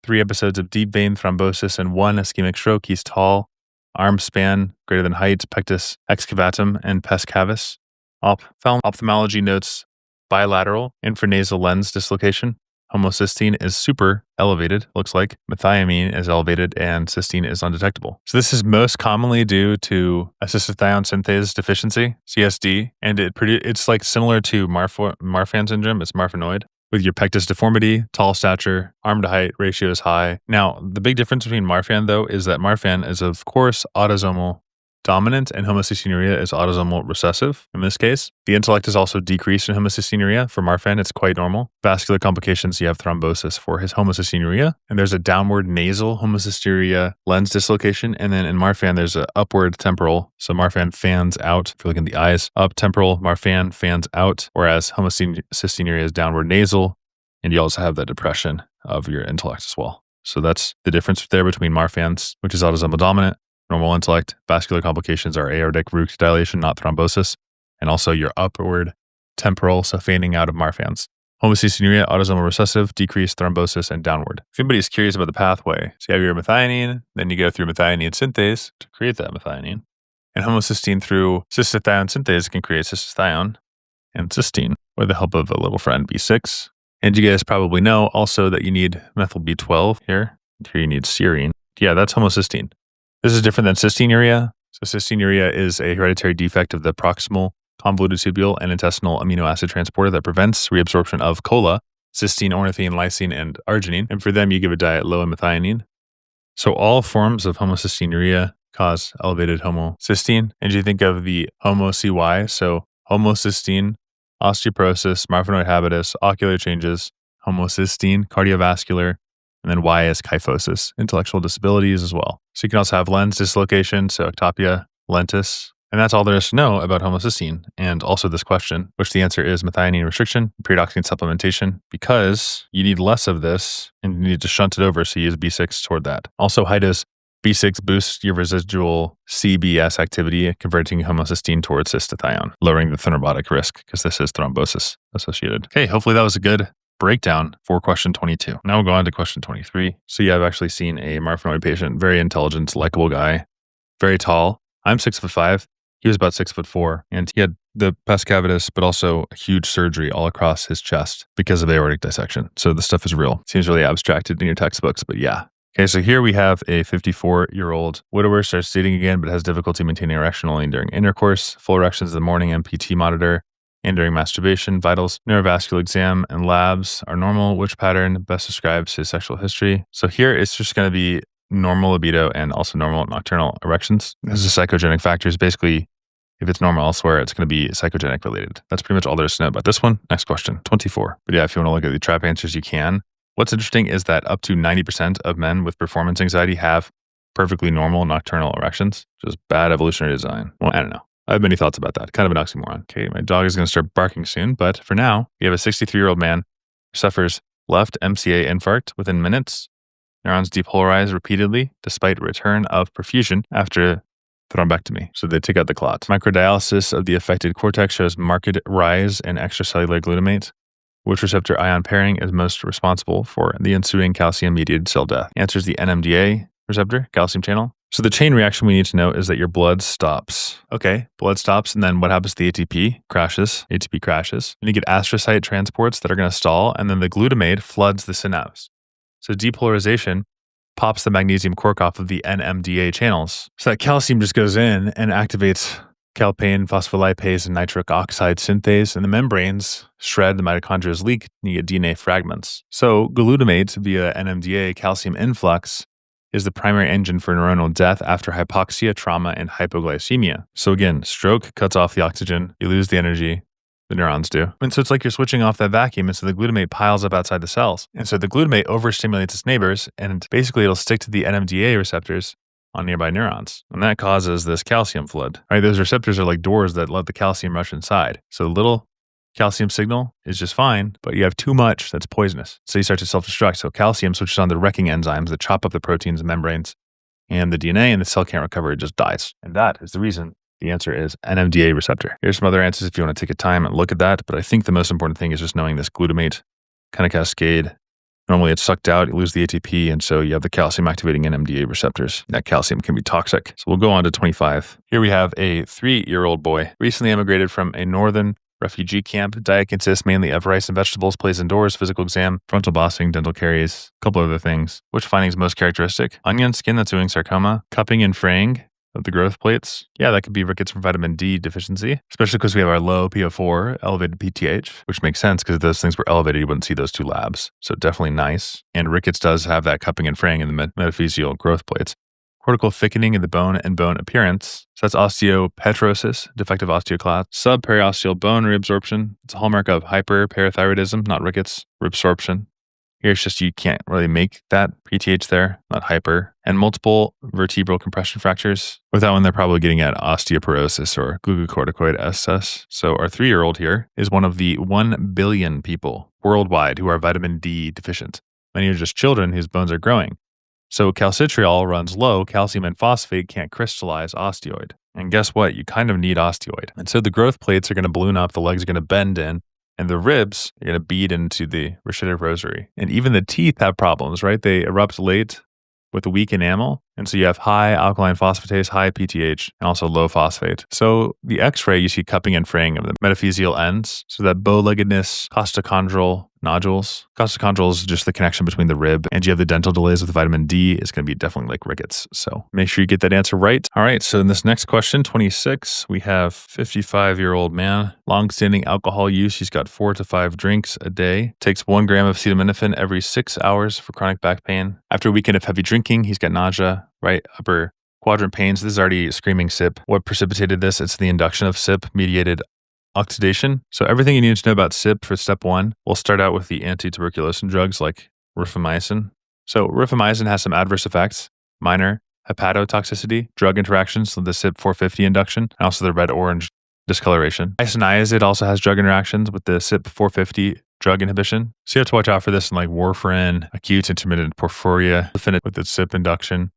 3 episodes of deep vein thrombosis and 1 ischemic stroke. He's tall, arm span greater than height, pectus excavatum and pes cavis. Ophthalmology notes bilateral infranasal lens dislocation. Homocysteine is super elevated, looks like. Methionine is elevated and cysteine is undetectable. So this is most commonly due to a cystathione synthase deficiency, CSD, and it's like similar to Marfan syndrome. It's Marfanoid. With your pectus deformity, tall stature, arm to height ratio is high. Now, the big difference between Marfan, though, is that Marfan is, of course, autosomal dominant and homocystinuria is autosomal recessive. In this case, the intellect is also decreased in homocystinuria. For Marfan, it's quite normal. Vascular complications, you have thrombosis for his homocystinuria, and there's a downward nasal homocystinuria lens dislocation. And then in Marfan, there's an upward temporal. So Marfan fans out. If you look in the eyes, up temporal, Marfan fans out, whereas homocystinuria is downward nasal. And you also have the depression of your intellect as well. So that's the difference there between Marfan's, which is autosomal dominant. Normal intellect, vascular complications are aortic root dilation, not thrombosis, and also your upward temporal, so fanning out of Marfan's. Homocystinuria, autosomal recessive, decreased thrombosis, and downward. If anybody's curious about the pathway, so you have your methionine, then you go through methionine synthase to create that methionine. And homocysteine through cystathione synthase can create cystathione and cysteine with the help of a little friend B6. And you guys probably know also that you need methyl B12 here. Here you need serine. Yeah, that's homocysteine. This is different than cystinuria. So cystinuria is a hereditary defect of the proximal convoluted tubule and intestinal amino acid transporter that prevents reabsorption of CoLA, cysteine, ornithine, lysine, and arginine. And for them, you give a diet low in methionine. So all forms of homocystinuria cause elevated homocysteine. And you think of the homo-CY, so homocysteine, osteoporosis, Marfanoid habitus, ocular changes, homocysteine, cardiovascular, and then Y is kyphosis, intellectual disabilities as well. So you can also have lens dislocation, so ectopia lentis. And that's all there is to know about homocysteine. And also this question, which the answer is methionine restriction, pyridoxine supplementation, because you need less of this and you need to shunt it over, so you use B6 toward that. Also, high dose B6 boosts your residual CBS activity, converting homocysteine towards cystathione, lowering the thrombotic risk because this is thrombosis associated. Okay, hopefully that was a good breakdown for question 22. Now we'll go on to question 23. So yeah, I've actually seen a Marfanoid patient, very intelligent, likable guy, very tall. I'm 6'5". He was about 6'4", and he had the pes cavitis, but also a huge surgery all across his chest because of aortic dissection. So the stuff is real. Seems really abstracted in your textbooks, but yeah. Okay, so here we have a 54-year-old widower, starts dating again, but has difficulty maintaining erection only during intercourse, full erections in the morning, MPT monitor, and during masturbation. Vitals, neurovascular exam, and labs are normal. Which pattern best describes his sexual history? So here it's just going to be normal libido and also normal nocturnal erections. This is psychogenic factors. Basically, if it's normal elsewhere, it's going to be psychogenic related. That's pretty much all there is to know about this one. Next question, 24. But yeah, if you want to look at the trap answers, you can. What's interesting is that up to 90% of men with performance anxiety have perfectly normal nocturnal erections, which is bad evolutionary design. Well, I don't know. I have many thoughts about that. Kind of an oxymoron. Okay, my dog is going to start barking soon, but for now, we have a 63-year-old man who suffers left MCA infarct within minutes. Neurons depolarize repeatedly despite return of perfusion after thrombectomy. So they take out the clot. Microdialysis of the affected cortex shows marked rise in extracellular glutamate. Which receptor ion pairing is most responsible for the ensuing calcium-mediated cell death? Answers the NMDA receptor, calcium channel. So the chain reaction we need to know is that your blood stops. Okay, blood stops, and then what happens to the ATP? ATP crashes. And you get astrocyte transports that are going to stall, and then the glutamate floods the synapse. So depolarization pops the magnesium cork off of the NMDA channels. So that calcium just goes in and activates calpain, phospholipase, and nitric oxide synthase, and the membranes shred the mitochondria's leak, and you get DNA fragments. So glutamate via NMDA calcium influx is the primary engine for neuronal death after hypoxia, trauma, and hypoglycemia. So again, stroke cuts off the oxygen, you lose the energy, The neurons do. And so it's like you're switching off that vacuum, and so the glutamate piles up outside the cells. And so the glutamate overstimulates its neighbors, and basically it'll stick to the NMDA receptors on nearby neurons. And that causes this calcium flood. Right? Those receptors are like doors that let the calcium rush inside. So the little calcium signal is just fine, but you have too much that's poisonous. So you start to self-destruct. So calcium switches on the wrecking enzymes that chop up the proteins and membranes and the DNA, and the cell can't recover, it just dies. And that is the reason the answer is NMDA receptor. Here's some other answers if you want to take a time and look at that. But I think the most important thing is just knowing this glutamate kind of cascade. Normally it's sucked out, you lose the ATP, and so you have the calcium activating NMDA receptors. That calcium can be toxic. So we'll go on to 25. Here we have a 3-year-old boy, recently emigrated from a northern refugee camp. Diet consists mainly of rice and vegetables, plays indoors, physical exam, frontal bossing, dental caries, a couple other things. Which finding is most characteristic? Onion skin that's doing sarcoma, cupping and fraying of the growth plates. Yeah, that could be rickets from vitamin D deficiency, especially because we have our low PO4, elevated PTH, which makes sense because if those things were elevated, you wouldn't see those two labs. So definitely nice. And rickets does have that cupping and fraying in the metaphyseal growth plates. Cortical thickening in the bone and bone appearance. So that's osteopetrosis, defective osteoclast. Subperiosteal bone reabsorption. It's a hallmark of hyperparathyroidism, not rickets, reabsorption. Here it's just you can't really make that PTH there, not hyper. And multiple vertebral compression fractures. With that one, they're probably getting at osteoporosis or glucocorticoid excess. So our 3-year-old here is one of the 1 billion people worldwide who are vitamin D deficient. Many are just children whose bones are growing. So calcitriol runs low, calcium and phosphate can't crystallize osteoid. And guess what? You kind of need osteoid. And so the growth plates are going to balloon up, the legs are going to bend in, and the ribs are going to bead into the rossetic rosary. And even the teeth have problems, right? They erupt late with a weak enamel. And so you have high alkaline phosphatase, high PTH, and also low phosphate. So the X-ray, you see cupping and fraying of the metaphyseal ends. So that bow-leggedness, costochondral nodules. Costochondral is just the connection between the rib, and you have the dental delays with vitamin D. It's going to be definitely like rickets. So make sure you get that answer right. All right, so in this next question, 26, we have 55-year-old man, long-standing alcohol use. He's got 4 to 5 drinks a day. Takes 1 gram of acetaminophen every 6 hours for chronic back pain. After a weekend of heavy drinking, he's got nausea, right upper quadrant pains. This is already screaming SIP. What precipitated this? It's the induction of SIP-mediated oxidation. So everything you need to know about SIP for step 1, we'll start out with the anti-tuberculin drugs like rifamycin. So rifamycin has some adverse effects, minor hepatotoxicity, drug interactions, so the CYP450 induction, and also the red-orange discoloration. Isoniazid also has drug interactions with the CYP450 drug inhibition. So you have to watch out for this in like warfarin, acute intermittent porphyria, with its CYP induction.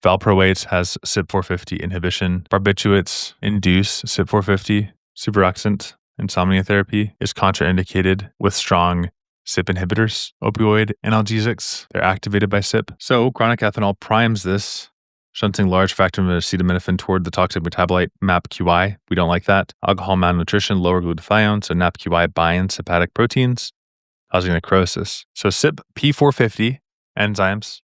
Valproate has CYP450 inhibition. Barbiturates induce CYP450. Superoxant insomnia therapy is contraindicated with strong CYP inhibitors. Opioid analgesics, they're activated by CYP. So chronic ethanol primes this, shunting large fractions of acetaminophen toward the toxic metabolite MAPQI. We don't like that. Alcohol malnutrition, lower glutathione, so MAPQI binds hepatic proteins, causing necrosis. So CYP450 enzymes,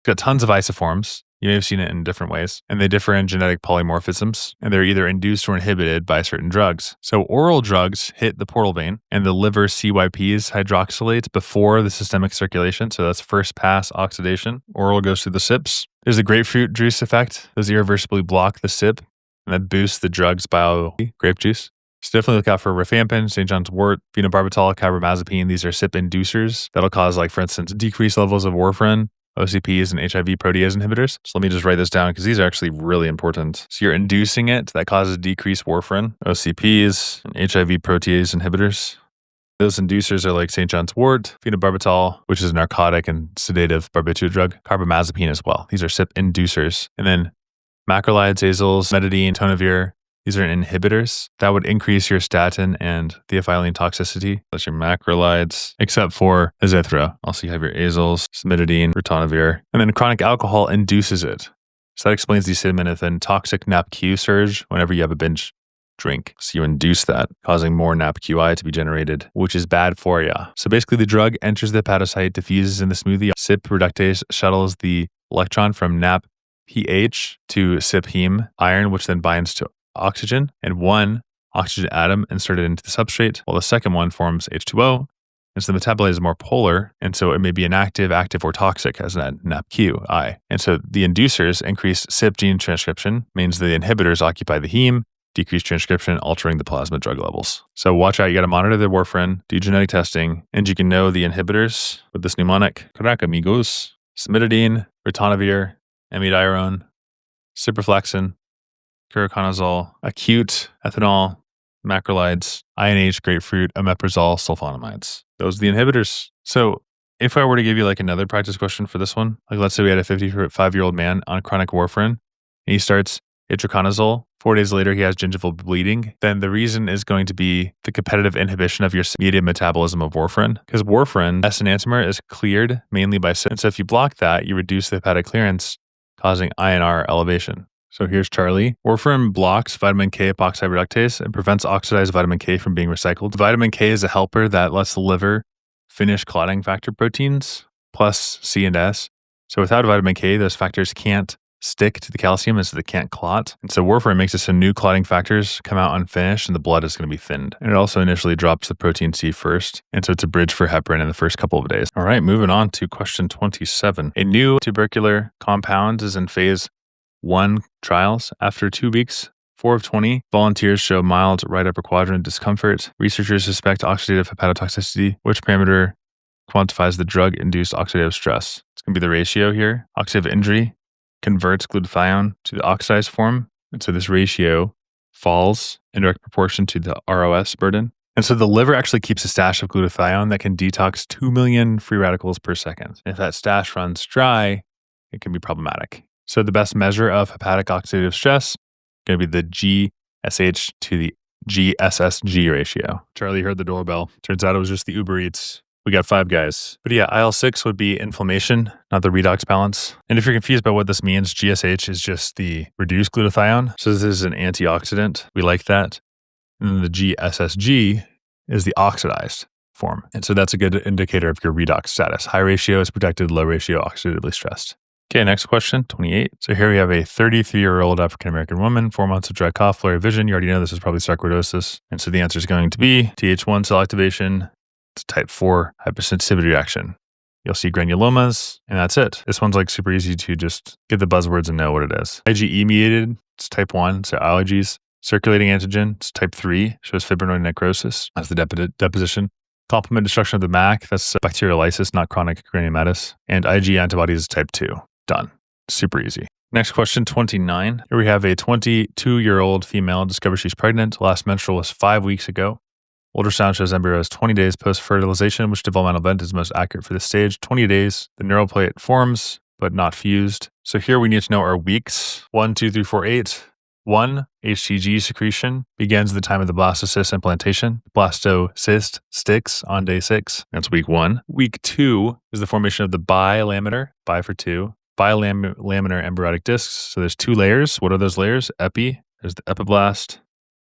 got tons of isoforms. You may have seen it in different ways, and they differ in genetic polymorphisms, and they're either induced or inhibited by certain drugs. So oral drugs hit the portal vein, and the liver CYPs hydroxylate before the systemic circulation, so that's first pass oxidation. Oral goes through the CYPs. There's the grapefruit juice effect. Those irreversibly block the CYP, and that boosts the drug's grape juice. So definitely look out for rifampin, St. John's wort, phenobarbital, carbamazepine. These are CYP inducers that'll cause, like, for instance, decreased levels of warfarin, OCPs, and HIV protease inhibitors. So let me just write this down because these are actually really important. So you're inducing it. That causes decreased warfarin, OCPs, and HIV protease inhibitors. Those inducers are like St. John's wort, phenobarbital, which is a narcotic and sedative barbiturate drug, carbamazepine as well. These are CYP inducers. And then macrolides, azoles, metadine, tonavir. These are inhibitors that would increase your statin and theophylline toxicity. That's your macrolides, except for azithro. Also, you have your azoles, cimetidine, ritonavir. And then chronic alcohol induces it. So that explains the acetaminophen toxic NAPQ surge whenever you have a binge drink. So you induce that, causing more NAPQI to be generated, which is bad for you. So basically, the drug enters the hepatocyte, diffuses in the smoothie. CYP reductase shuttles the electron from NAPPH to CYP-heme iron, which then binds to oxygen, and one oxygen atom inserted into the substrate, while the second one forms H2O. And so the metabolite is more polar, and so it may be inactive, active, or toxic as an NAPQI. And so the inducers increase CYP gene transcription, means the inhibitors occupy the heme, decrease transcription, altering the plasma drug levels. So watch out. You got to monitor the warfarin, do genetic testing, and you can know the inhibitors with this mnemonic. Crack amigos. Cimetidine, ritonavir, amiodarone, ciprofloxacin, ketoconazole, acute ethanol, macrolides, INH, grapefruit, omeprazole, sulfonamides. Those are the inhibitors. So if I were to give you like another practice question for this one, like let's say we had a 55-year-old man on chronic warfarin and he starts itraconazole. 4 days later, he has gingival bleeding. Then the reason is going to be the competitive inhibition of your immediate metabolism of warfarin. Because warfarin, S enantiomer, is cleared mainly by CYP. So if you block that, you reduce the hepatic clearance, causing INR elevation. So here's Charlie. Warfarin blocks vitamin K epoxide reductase and prevents oxidized vitamin K from being recycled. Vitamin K is a helper that lets the liver finish clotting factor proteins, plus C and S. So without vitamin K, those factors can't stick to the calcium, and so they can't clot. And so warfarin makes it so new clotting factors come out unfinished and the blood is going to be thinned. And it also initially drops the protein C first. And so it's a bridge for heparin in the first couple of days. All right, moving on to question 27. A new tubercular compound is in phase 1 trials. After 2 weeks, 4 of 20 volunteers show mild right upper quadrant discomfort. Researchers suspect oxidative hepatotoxicity. Which parameter quantifies the drug-induced oxidative stress? It's going to be the ratio here. Oxidative injury converts glutathione to the oxidized form. And so this ratio falls in direct proportion to the ROS burden. And so the liver actually keeps a stash of glutathione that can detox 2 million free radicals per second. If that stash runs dry, it can be problematic. So the best measure of hepatic oxidative stress is going to be the GSH to the GSSG ratio. Charlie heard the doorbell. Turns out it was just the Uber Eats. We got 5 guys. But yeah, IL-6 would be inflammation, not the redox balance. And if you're confused about what this means, GSH is just the reduced glutathione. So this is an antioxidant. We like that. And then the GSSG is the oxidized form. And so that's a good indicator of your redox status. High ratio is protected, low ratio oxidatively stressed. Okay, next question, 28. So here we have a 33-year-old African-American woman, 4 months of dry cough, blurry vision. You already know this is probably sarcoidosis. And so the answer is going to be Th1 cell activation. It's a type 4 hypersensitivity reaction. You'll see granulomas, and that's it. This one's like super easy to just get the buzzwords and know what it is. IgE mediated, it's type 1, so allergies. Circulating antigen, it's type 3, shows fibrinoid necrosis. That's the deposition. Complement destruction of the MAC, that's bacterial lysis, not chronic granulomatous. And IgE antibodies is type 2. Done. Super easy. Next question, 29. Here we have a 22-year-old female discovers she's pregnant. Last menstrual was 5 weeks ago. Ultrasound shows embryo is 20 days post-fertilization, which developmental event is most accurate for this stage. 20 days, the neural plate forms, but not fused. So here we need to know our weeks. 1, 2, 3, 4, 8. 1, HCG secretion begins at the time of the blastocyst implantation. Blastocyst sticks on day 6. That's week 1. Week 2 is the formation of the bilaminar, bi for 2, bilaminar embryonic discs. So there's 2 layers. What are those layers? Epi, there's the epiblast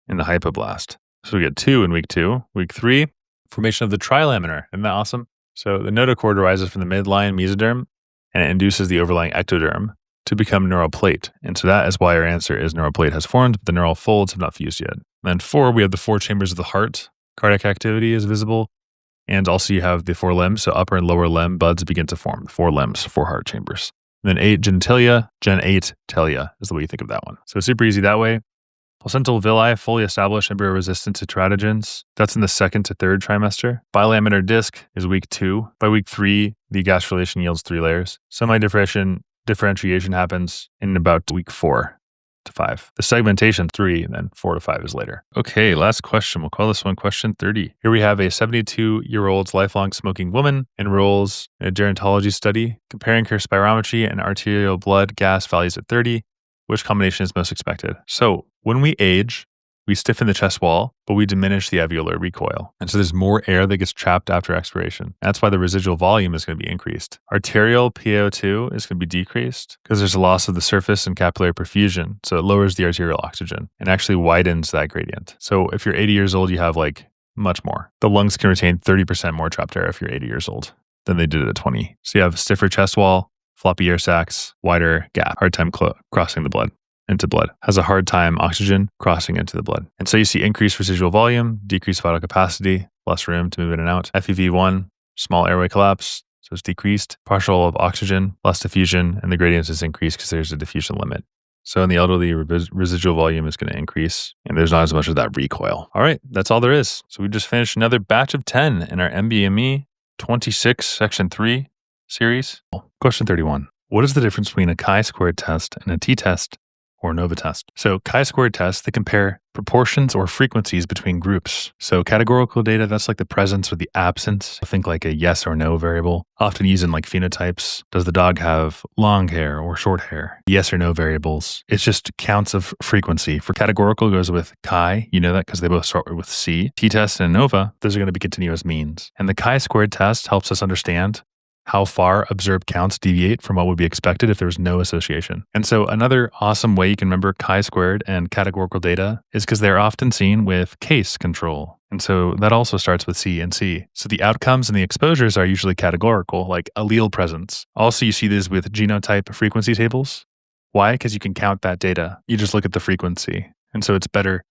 and the hypoblast. So we get 2 in week 2. Week 3, formation of the trilaminar. Isn't that awesome? So the notochord arises from the midline mesoderm and it induces the overlying ectoderm to become neural plate. And so that is why our answer is neural plate has formed, but the neural folds have not fused yet. Then 4, we have the 4 chambers of the heart. Cardiac activity is visible. And also you have the 4 limbs. So upper and lower limb buds begin to form. 4 limbs, 4 heart chambers. And then 8 genitalia, Gen 8 talia is the way you think of that one. So super easy that way. Placental villi, fully established embryo resistant to teratogens. That's in the 2nd to 3rd trimester. Bilaminar disc is week 2. By week 3, the gastrulation yields 3 layers. Differentiation happens in about week 4 to 5. The segmentation 3, and then 4 to 5 is later. Okay, last question. We'll call this one question 30. Here we have a 72-year-old lifelong smoking woman enrolls in a gerontology study comparing her spirometry and arterial blood gas values at 30. Which combination is most expected? So when we age, we stiffen the chest wall, but we diminish the alveolar recoil. And so there's more air that gets trapped after expiration. That's why the residual volume is going to be increased. Arterial PaO2 is going to be decreased because there's a loss of the surface and capillary perfusion. So it lowers the arterial oxygen and actually widens that gradient. So if you're 80 years old, you have like much more. The lungs can retain 30% more trapped air if you're 80 years old than they did at 20. So you have stiffer chest wall, floppy air sacs, wider gap, hard time crossing the blood into blood, has a hard time oxygen crossing into the blood. And so you see increased residual volume, decreased vital capacity, less room to move in and out. FEV1, small airway collapse, so it's decreased. Partial of oxygen, less diffusion, and the gradient is increased because there's a diffusion limit. So in the elderly, residual volume is going to increase, and there's not as much of that recoil. All right, that's all there is. So we just finished another batch of 10 in our NBME 26 Section 3 series. Question 31. What is the difference between a chi-squared test and a t-test or ANOVA test? So chi-squared tests, they compare proportions or frequencies between groups. So categorical data, that's like the presence or the absence. Think like a yes or no variable, often used in like phenotypes. Does the dog have long hair or short hair? Yes or no variables. It's just counts of frequency. For categorical, it goes with chi. You know that because they both start with C. T-test and ANOVA, those are going to be continuous means. And the chi-squared test helps us understand how far observed counts deviate from what would be expected if there was no association. And so another awesome way you can remember chi-squared and categorical data is because they're often seen with case control. And so that also starts with C and C. So the outcomes and the exposures are usually categorical, like allele presence. Also, you see this with genotype frequency tables. Why? Because you can count that data. You just look at the frequency. And so it's better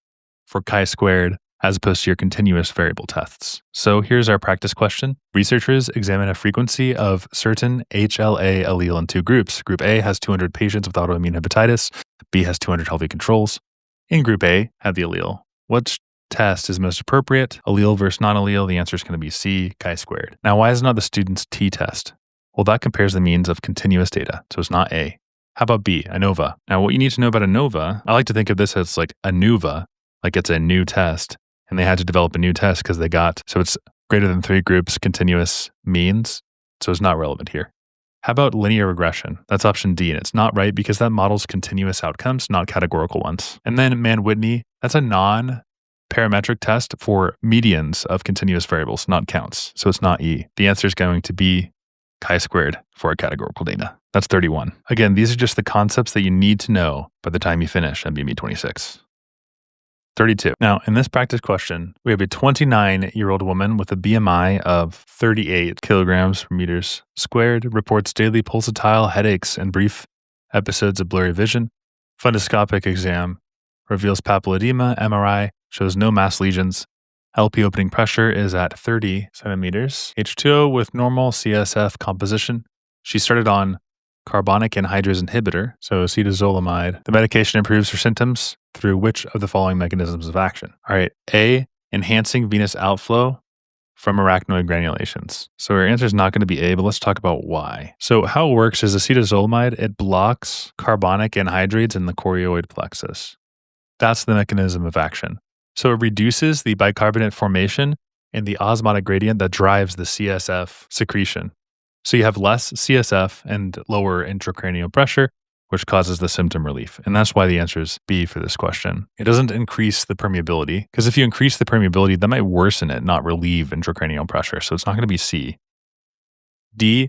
for chi-squared as opposed to your continuous variable tests. So here's our practice question. Researchers examine a frequency of certain HLA allele in two groups. Group A has 200 patients with autoimmune hepatitis. B has 200 healthy controls. In Group A, have the allele. Which test is most appropriate? Allele versus non-allele, the answer is going to be C, chi-squared. Now, why is it not the student's t-test? Well, that compares the means of continuous data, so it's not A. How about B, ANOVA? Now, what you need to know about ANOVA, I like to think of this as like ANUVA, like it's a new test. And they had to develop a new test because they got, so it's greater than 3 groups, continuous means. So it's not relevant here. How about linear regression? That's option D, and it's not right because that models continuous outcomes, not categorical ones. And then Mann-Whitney, that's a non-parametric test for medians of continuous variables, not counts. So it's not E. The answer is going to be chi-squared for our categorical data. That's 31. Again, these are just the concepts that you need to know by the time you finish NBME 26. 32. Now, in this practice question, we have a 29-year-old woman with a BMI of 38 kilograms per meters squared, reports daily pulsatile headaches and brief episodes of blurry vision. Fundoscopic exam reveals papilledema. MRI shows no mass lesions. LP opening pressure is at 30 centimeters. H2O with normal CSF composition. She started on carbonic anhydrase inhibitor, so acetazolamide. The medication improves her symptoms through which of the following mechanisms of action? All right, A, enhancing venous outflow from arachnoid granulations. So our answer is not going to be A, but let's talk about why. So how it works is acetazolamide, it blocks carbonic anhydrases in the chorioid plexus. That's the mechanism of action. So it reduces the bicarbonate formation and the osmotic gradient that drives the CSF secretion. So you have less CSF and lower intracranial pressure, which causes the symptom relief. And that's why the answer is B for this question. It doesn't increase the permeability, because if you increase the permeability, that might worsen it, not relieve intracranial pressure. So it's not going to be C. D,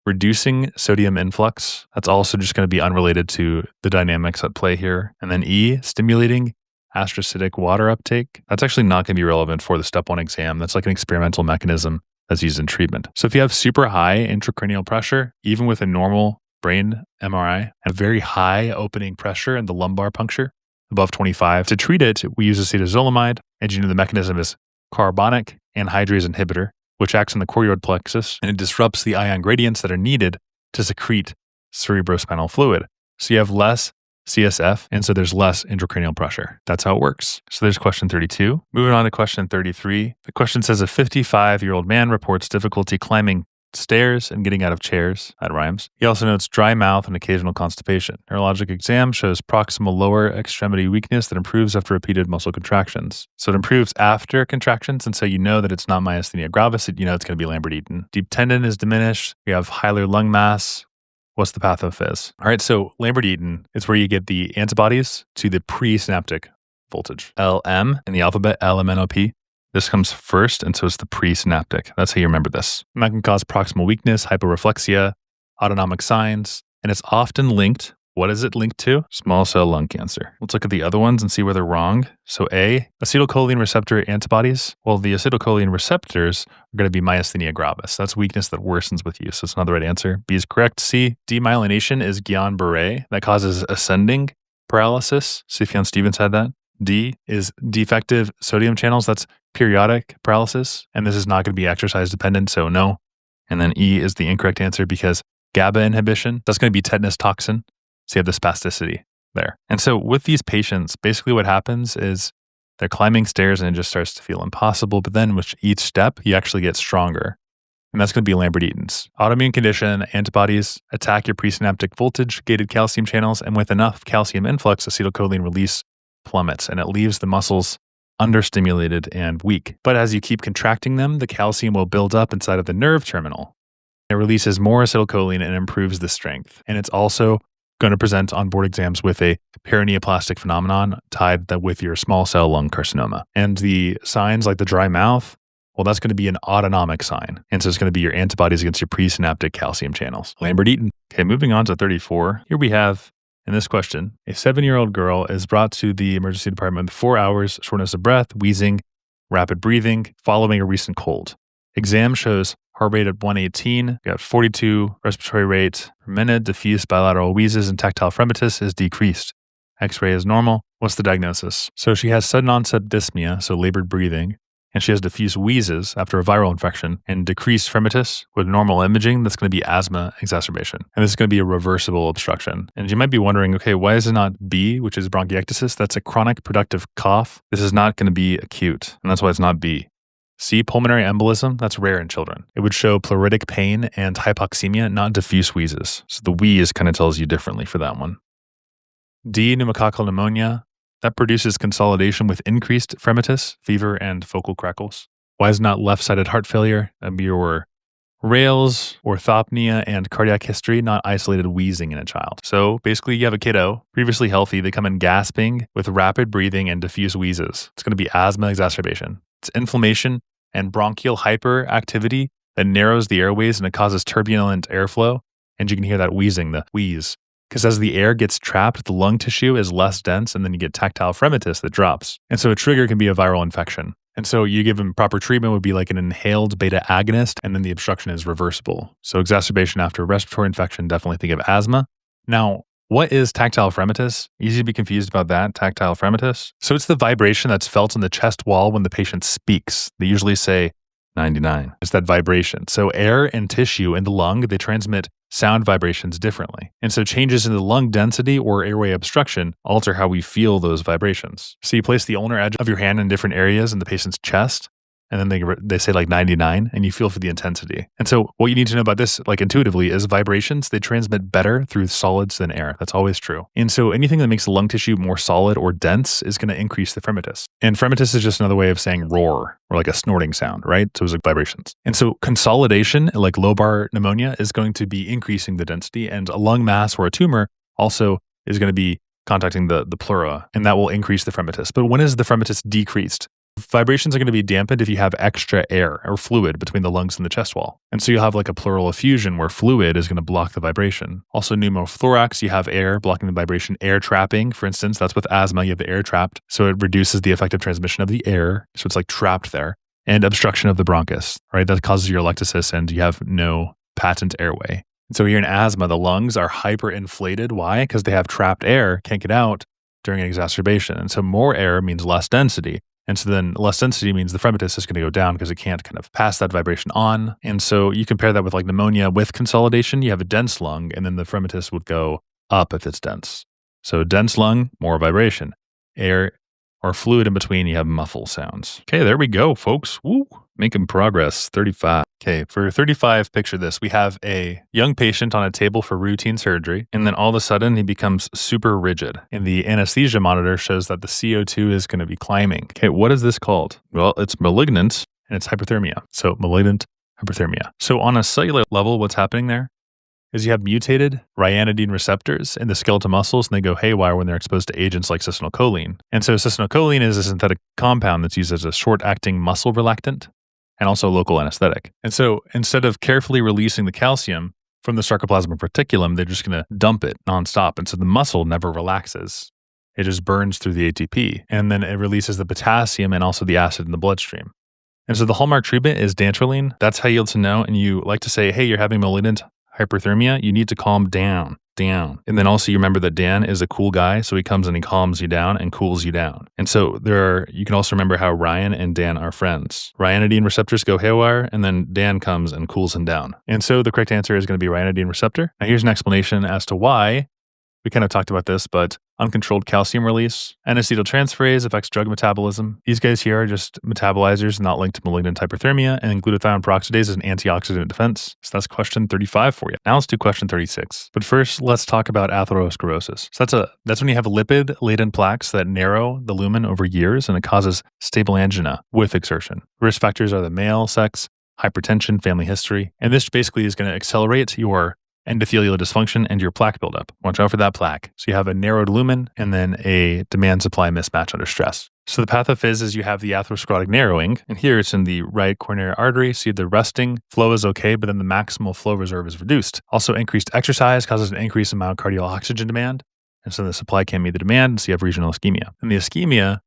reducing sodium influx. That's also just going to be unrelated to the dynamics at play here. And then E, stimulating astrocytic water uptake. That's actually not going to be relevant for the step 1 exam. That's like an experimental mechanism that's used in treatment. So if you have super high intracranial pressure, even with a normal brain MRI, and very high opening pressure in the lumbar puncture, above 25, to treat it, we use acetazolamide, and you know the mechanism is carbonic anhydrase inhibitor, which acts in the chorioid plexus, and it disrupts the ion gradients that are needed to secrete cerebrospinal fluid. So you have less CSF, and so there's less intracranial pressure. That's how it works. So there's question 32. Moving on to question 33. The question says a 55-year-old man reports difficulty climbing stairs and getting out of chairs. That rhymes. He also notes dry mouth and occasional constipation. Neurologic exam shows proximal lower extremity weakness that improves after repeated muscle contractions. So it improves after contractions, and so you know that it's not myasthenia gravis. You know it's going to be Lambert-Eaton. Deep tendon is diminished. We have hilar lung mass. What's the pathophys? All right, so Lambert-Eaton is where you get the antibodies to the presynaptic voltage. LM in the alphabet, LMNOP. This comes first, and so it's the presynaptic. That's how you remember this. And that can cause proximal weakness, hyporeflexia, autonomic signs, and it's often linked. What is it linked to? Small cell lung cancer. Let's look at the other ones and see where they're wrong. So A, acetylcholine receptor antibodies. Well, the acetylcholine receptors are going to be myasthenia gravis. That's weakness that worsens with use. So it's not the right answer. B is correct. C, demyelination is Guillain-Barré. That causes ascending paralysis. Sufjan-Stevens had that. D is defective sodium channels. That's periodic paralysis. And this is not going to be exercise dependent, so no. And then E is the incorrect answer because GABA inhibition, that's going to be tetanus toxin. So you have the spasticity. there. And so with these patients, basically what happens is they're climbing stairs and it just starts to feel impossible. But then with each step, you actually get stronger. And that's going to be Lambert-Eaton's. Autoimmune condition, antibodies attack your presynaptic voltage-gated calcium channels, and with enough calcium influx, acetylcholine release plummets, and it leaves the muscles understimulated and weak. But as you keep contracting them, the calcium will build up inside of the nerve terminal. It releases more acetylcholine and improves the strength. And it's also going to present on board exams with a perineoplastic phenomenon tied with your small cell lung carcinoma. And the signs like the dry mouth, well, that's going to be an autonomic sign. And so it's going to be your antibodies against your presynaptic calcium channels. Lambert-Eaton. Okay, moving on to 34. Here we have, in this question, a 7-year-old girl is brought to the emergency department with 4 hours, shortness of breath, wheezing, rapid breathing, following a recent cold. Exam shows heart rate at 118, got 42 respiratory rate per minute, diffuse bilateral wheezes, and tactile phrenitis is decreased. X-ray is normal. What's the diagnosis? So she has sudden onset dyspnea, so labored breathing, and she has diffuse wheezes after a viral infection and decreased phrenitis with normal imaging. That's going to be asthma exacerbation. And this is going to be a reversible obstruction. And you might be wondering, okay, why is it not B, which is bronchiectasis? That's a chronic productive cough. This is not going to be acute, and that's why it's not B. C, pulmonary embolism, that's rare in children. It would show pleuritic pain and hypoxemia, not diffuse wheezes. So the wheeze kind of tells you differently for that one. D, pneumococcal pneumonia, that produces consolidation with increased phrenitis, fever, and focal crackles. Why is not left-sided heart failure? Your Rales, orthopnea, and cardiac history, not isolated wheezing in a child. So basically you have a kiddo, previously healthy, they come in gasping with rapid breathing and diffuse wheezes. It's going to be asthma exacerbation. It's inflammation and bronchial hyperactivity that narrows the airways and it causes turbulent airflow. And you can hear that wheezing, the wheeze. Because as the air gets trapped, the lung tissue is less dense and then you get tactile phrenitis that drops. And so a trigger can be a viral infection. And so you give them proper treatment would be like an inhaled beta agonist and then the obstruction is reversible. So exacerbation after respiratory infection, definitely think of asthma. Now, what is tactile phrenitis? Easy to be confused about that, tactile phrenitis. So it's the vibration that's felt in the chest wall when the patient speaks. They usually say 99. It's that vibration. So air and tissue in the lung, they transmit sound vibrations differently. And so changes in the lung density or airway obstruction alter how we feel those vibrations. So you place the ulnar edge of your hand in different areas in the patient's chest, and then they say like 99, and you feel for the intensity. And so what you need to know about this, like intuitively, is vibrations, they transmit better through solids than air. That's always true. And so anything that makes the lung tissue more solid or dense is going to increase the phrenitis. And phrenitis is just another way of saying roar, or like a snorting sound, right? So it's like vibrations. And so consolidation, like lobar pneumonia, is going to be increasing the density, and a lung mass or a tumor also is going to be contacting the pleura, and that will increase the phrenitis. But when is the phrenitis decreased? Vibrations are going to be dampened if you have extra air or fluid between the lungs and the chest wall. And so you'll have like a pleural effusion where fluid is going to block the vibration. Also pneumothorax, you have air blocking the vibration. Air trapping, for instance, that's with asthma, you have the air trapped. So it reduces the effective transmission of the air. So it's like trapped there. And obstruction of the bronchus, right? That causes your lectasis and you have no patent airway. And so here in asthma, the lungs are hyperinflated. Why? Because they have trapped air, can't get out during an exacerbation. And so more air means less density. And so then less density means the phrenitis is going to go down because it can't kind of pass that vibration on. And so you compare that with like pneumonia with consolidation. You have a dense lung and then the phrenitis would go up if it's dense. So dense lung, more vibration. Air or fluid in between, you have muffle sounds. Okay, there we go, folks. Woo, making progress. 35. Okay, for 35, picture this. We have a young patient on a table for routine surgery, and then all of a sudden he becomes super rigid. And the anesthesia monitor shows that the CO2 is going to be climbing. Okay, what is this called? Well, it's malignant and it's hyperthermia. So malignant hyperthermia. So on a cellular level, what's happening there is you have mutated ryanodine receptors in the skeletal muscles, and they go haywire when they're exposed to agents like cystinocholine. And so cystinocholine is a synthetic compound that's used as a short-acting muscle relaxant and also local anesthetic. And so instead of carefully releasing the calcium from the sarcoplasmic reticulum, they're just going to dump it nonstop. And so the muscle never relaxes. It just burns through the ATP. And then it releases the potassium and also the acid in the bloodstream. And so the hallmark treatment is dantrolene. That's how you need to know. And you like to say, hey, you're having malignant hyperthermia, you need to calm down. And then also you remember that Dan is a cool guy, so he comes and he calms you down and cools you down. And so you can also remember how Ryan and Dan are friends. Ryanodine receptors go haywire, and then Dan comes and cools him down. And so the correct answer is going to be ryanodine receptor. Now here's an explanation as to why We kind of talked about this, but uncontrolled calcium release. N-acetyltransferase affects drug metabolism. These guys here are just metabolizers not linked to malignant hyperthermia, and glutathione peroxidase is an antioxidant defense. So that's question 35 for you. Now let's do question 36. But first, let's talk about atherosclerosis. So that's when you have lipid-laden plaques that narrow the lumen over years, and it causes stable angina with exertion. Risk factors are the male sex, hypertension, family history, and this basically is going to accelerate your endothelial dysfunction and your plaque buildup. Watch out for that plaque. So you have a narrowed lumen and then a demand-supply mismatch under stress. So the pathophys is you have the atherosclerotic narrowing, and here it's in the right coronary artery. See, the resting flow is okay, but then the maximal flow reserve is reduced. Also, increased exercise causes an increase in myocardial oxygen demand, and so the supply can't meet the demand, so you have regional ischemia. And the ischemia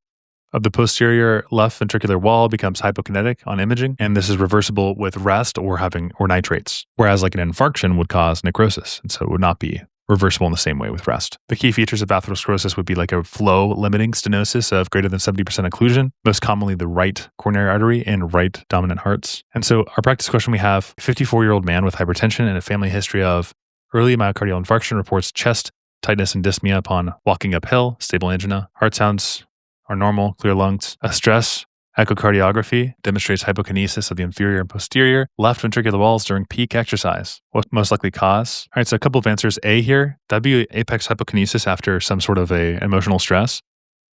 of the posterior left ventricular wall becomes hypokinetic on imaging, and this is reversible with rest or nitrates, whereas like an infarction would cause necrosis, and so it would not be reversible in the same way with rest. The key features of atherosclerosis would be like a flow-limiting stenosis of greater than 70% occlusion, most commonly the right coronary artery and right dominant hearts. And so our practice question we have, a 54-year-old man with hypertension and a family history of early myocardial infarction reports chest tightness and dyspnea upon walking uphill, stable angina, heart sounds are normal, clear lungs. A stress echocardiography demonstrates hypokinesis of the inferior and posterior left ventricular walls during peak exercise. What most likely cause? All right, so a couple of answers. A here, that'd be apex hypokinesis after some sort of a emotional stress,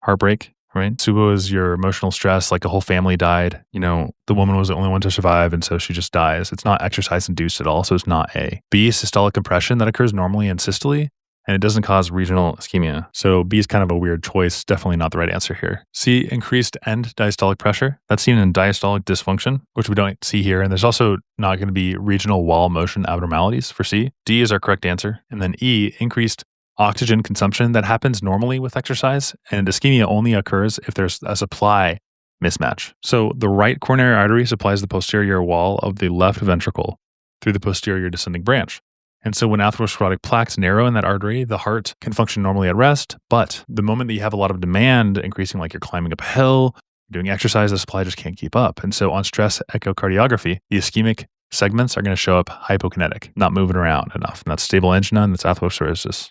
heartbreak, right? Subo is your emotional stress, like a whole family died. You know, the woman was the only one to survive, and so she just dies. It's not exercise induced at all, so it's not A. B, systolic compression that occurs normally in systole, and it doesn't cause regional ischemia. So B is kind of a weird choice. Definitely not the right answer here. C, increased end diastolic pressure. That's seen in diastolic dysfunction, which we don't see here. And there's also not going to be regional wall motion abnormalities for C. D is our correct answer. And then E, increased oxygen consumption that happens normally with exercise. And ischemia only occurs if there's a supply mismatch. So the right coronary artery supplies the posterior wall of the left ventricle through the posterior descending branch. And so when atherosclerotic plaques narrow in that artery, the heart can function normally at rest. But the moment that you have a lot of demand increasing, like you're climbing up a hill, doing exercise, the supply just can't keep up. And so on stress echocardiography, the ischemic segments are going to show up hypokinetic, not moving around enough. And that's stable angina and that's atherosclerosis.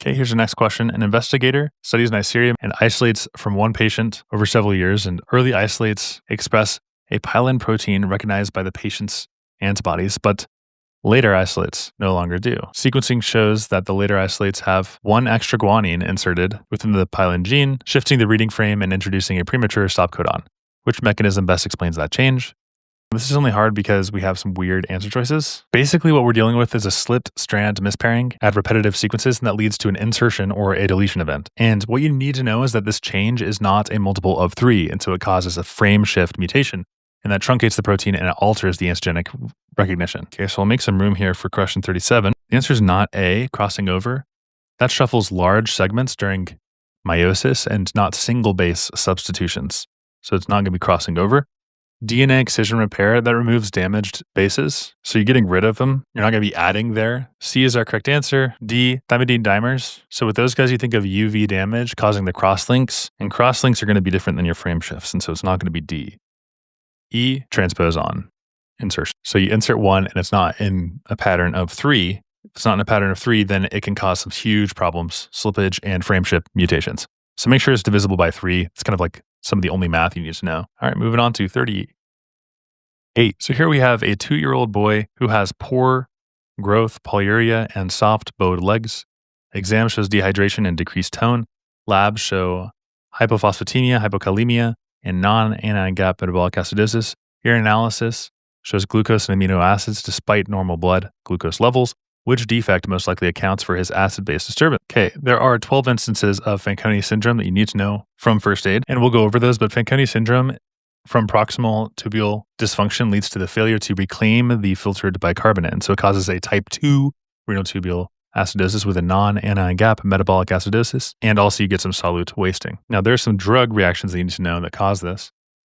Okay, here's the next question. An investigator studies Neisseria and isolates from one patient over several years, and early isolates express a pyelin protein recognized by the patient's antibodies, but later isolates no longer do. Sequencing shows that the later isolates have one extra guanine inserted within the pyelin gene, shifting the reading frame and introducing a premature stop codon. Which mechanism best explains that change? This is only hard because we have some weird answer choices. Basically, what we're dealing with is a slipped strand mispairing at repetitive sequences, and that leads to an insertion or a deletion event. And what you need to know is that this change is not a multiple of 3, and so it causes a frame shift mutation. And that truncates the protein and it alters the antigenic recognition. Okay, so I'll make some room here for question 37. The answer is not A, crossing over. That shuffles large segments during meiosis and not single base substitutions. So it's not going to be crossing over. DNA excision repair, that removes damaged bases. So you're getting rid of them. You're not going to be adding there. C is our correct answer. D, thymidine dimers. So with those guys, you think of UV damage causing the crosslinks. And crosslinks are going to be different than your frame shifts. And so it's not going to be D. E, transposon insertion. So you insert one and it's not in a pattern of 3. If it's not in a pattern of 3, then it can cause some huge problems, slippage and frame shift mutations. So make sure it's divisible by 3. It's kind of like some of the only math you need to know. All right, moving on to 38. So here we have a 2-year-old boy who has poor growth, polyuria, and soft bowed legs. Exam shows dehydration and decreased tone. Labs show hypophosphatemia, hypokalemia, and non-anion gap metabolic acidosis. Urine analysis shows glucose and amino acids despite normal blood glucose levels. Which defect most likely accounts for his acid-base disturbance? Okay, there are 12 instances of Fanconi syndrome that you need to know from first aid, and we'll go over those, but Fanconi syndrome from proximal tubule dysfunction leads to the failure to reclaim the filtered bicarbonate, and so it causes a type 2 renal tubule acidosis with a non-anion gap metabolic acidosis, and also you get some solute wasting. Now, there are some drug reactions that you need to know that cause this.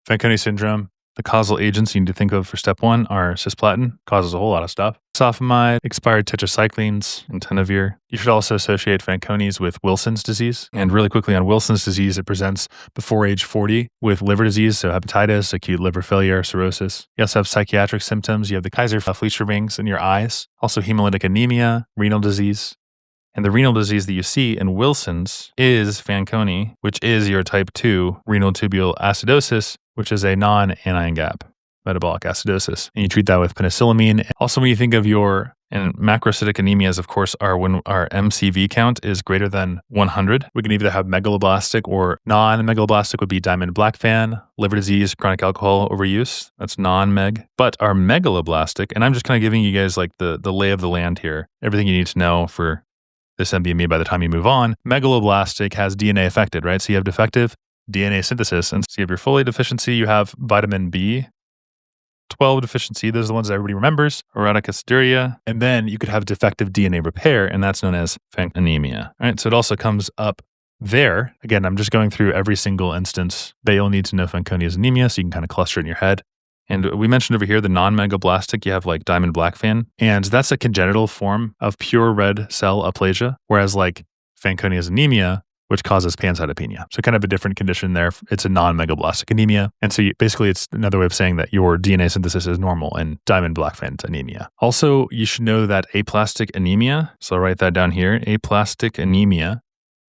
Fanconi syndrome, the causal agents you need to think of for step 1 are cisplatin, causes a whole lot of stuff. Sulfamide, expired tetracyclines, and tenofovir. You should also associate Fanconi's with Wilson's disease. And really quickly on Wilson's disease, it presents before age 40 with liver disease, so hepatitis, acute liver failure, cirrhosis. You also have psychiatric symptoms. You have the Kaiser-Fleischer rings in your eyes. Also hemolytic anemia, renal disease. And the renal disease that you see in Wilson's is Fanconi, which is your type 2 renal tubule acidosis, which is a non-anion gap metabolic acidosis. And you treat that with penicillamine. Also, when you think of and macrocytic anemias, of course, are when our MCV count is greater than 100. We can either have megaloblastic or non-megaloblastic would be Diamond-Blackfan, liver disease, chronic alcohol overuse. That's non-meg. But our megaloblastic, and I'm just kind of giving you guys like the lay of the land here, everything you need to know for this NBME by the time you move on. Megaloblastic has DNA affected, right? So you have defective DNA synthesis. And so you have your folate deficiency, you have vitamin B12 deficiency. Those are the ones that everybody remembers, uraticaciduria. And then you could have defective DNA repair, and that's known as anemia. All right, so it also comes up there. Again, I'm just going through every single instance that you'll need to know Fanconi is anemia, so you can kind of cluster it in your head. And we mentioned over here the non-megablastic, you have like Diamond-Blackfan, and that's a congenital form of pure red cell aplasia, whereas like Fanconi is anemia, which causes pancytopenia. So kind of a different condition there. It's a non-megablastic anemia. And so basically it's another way of saying that your DNA synthesis is normal in Diamond-Blackfan anemia. Also, you should know that aplastic anemia, so I'll write that down here, aplastic anemia,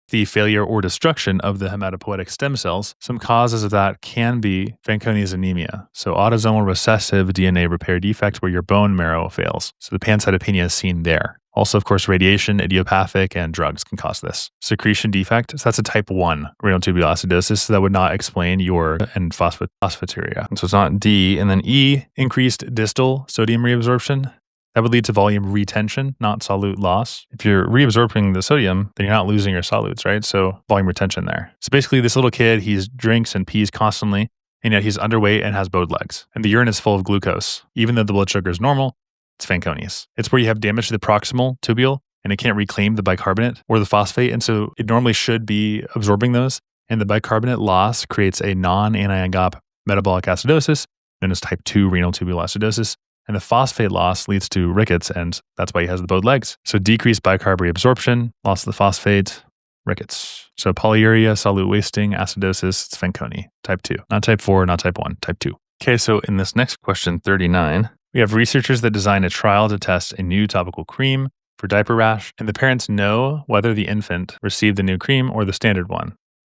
the failure or destruction of the hematopoietic stem cells, some causes of that can be Fanconi's anemia. So autosomal recessive DNA repair defect where your bone marrow fails. So the pancytopenia is seen there. Also, of course, radiation, idiopathic, and drugs can cause this. Secretion defect, so that's a type 1 renal tubule acidosis. So that would not explain your phosphaturia. And so it's not D. And then E, increased distal sodium reabsorption. That would lead to volume retention, not solute loss. If you're reabsorbing the sodium, then you're not losing your solutes, right? So volume retention there. So basically this little kid, he drinks and pees constantly, and yet he's underweight and has bowed legs. And the urine is full of glucose. Even though the blood sugar is normal, it's Fanconi's. It's where you have damage to the proximal tubule and it can't reclaim the bicarbonate or the phosphate. And so it normally should be absorbing those. And the bicarbonate loss creates a non-anion gap metabolic acidosis, known as type 2 renal tubule acidosis. And the phosphate loss leads to rickets, and that's why he has the bowed legs. So decreased bicarb reabsorption, loss of the phosphate, rickets. So polyuria, solute wasting, acidosis, it's Fanconi, type 2. Not type 4, not type 1, type 2. Okay, so in this next question, 39, we have researchers that design a trial to test a new topical cream for diaper rash, and the parents know whether the infant received the new cream or the standard one.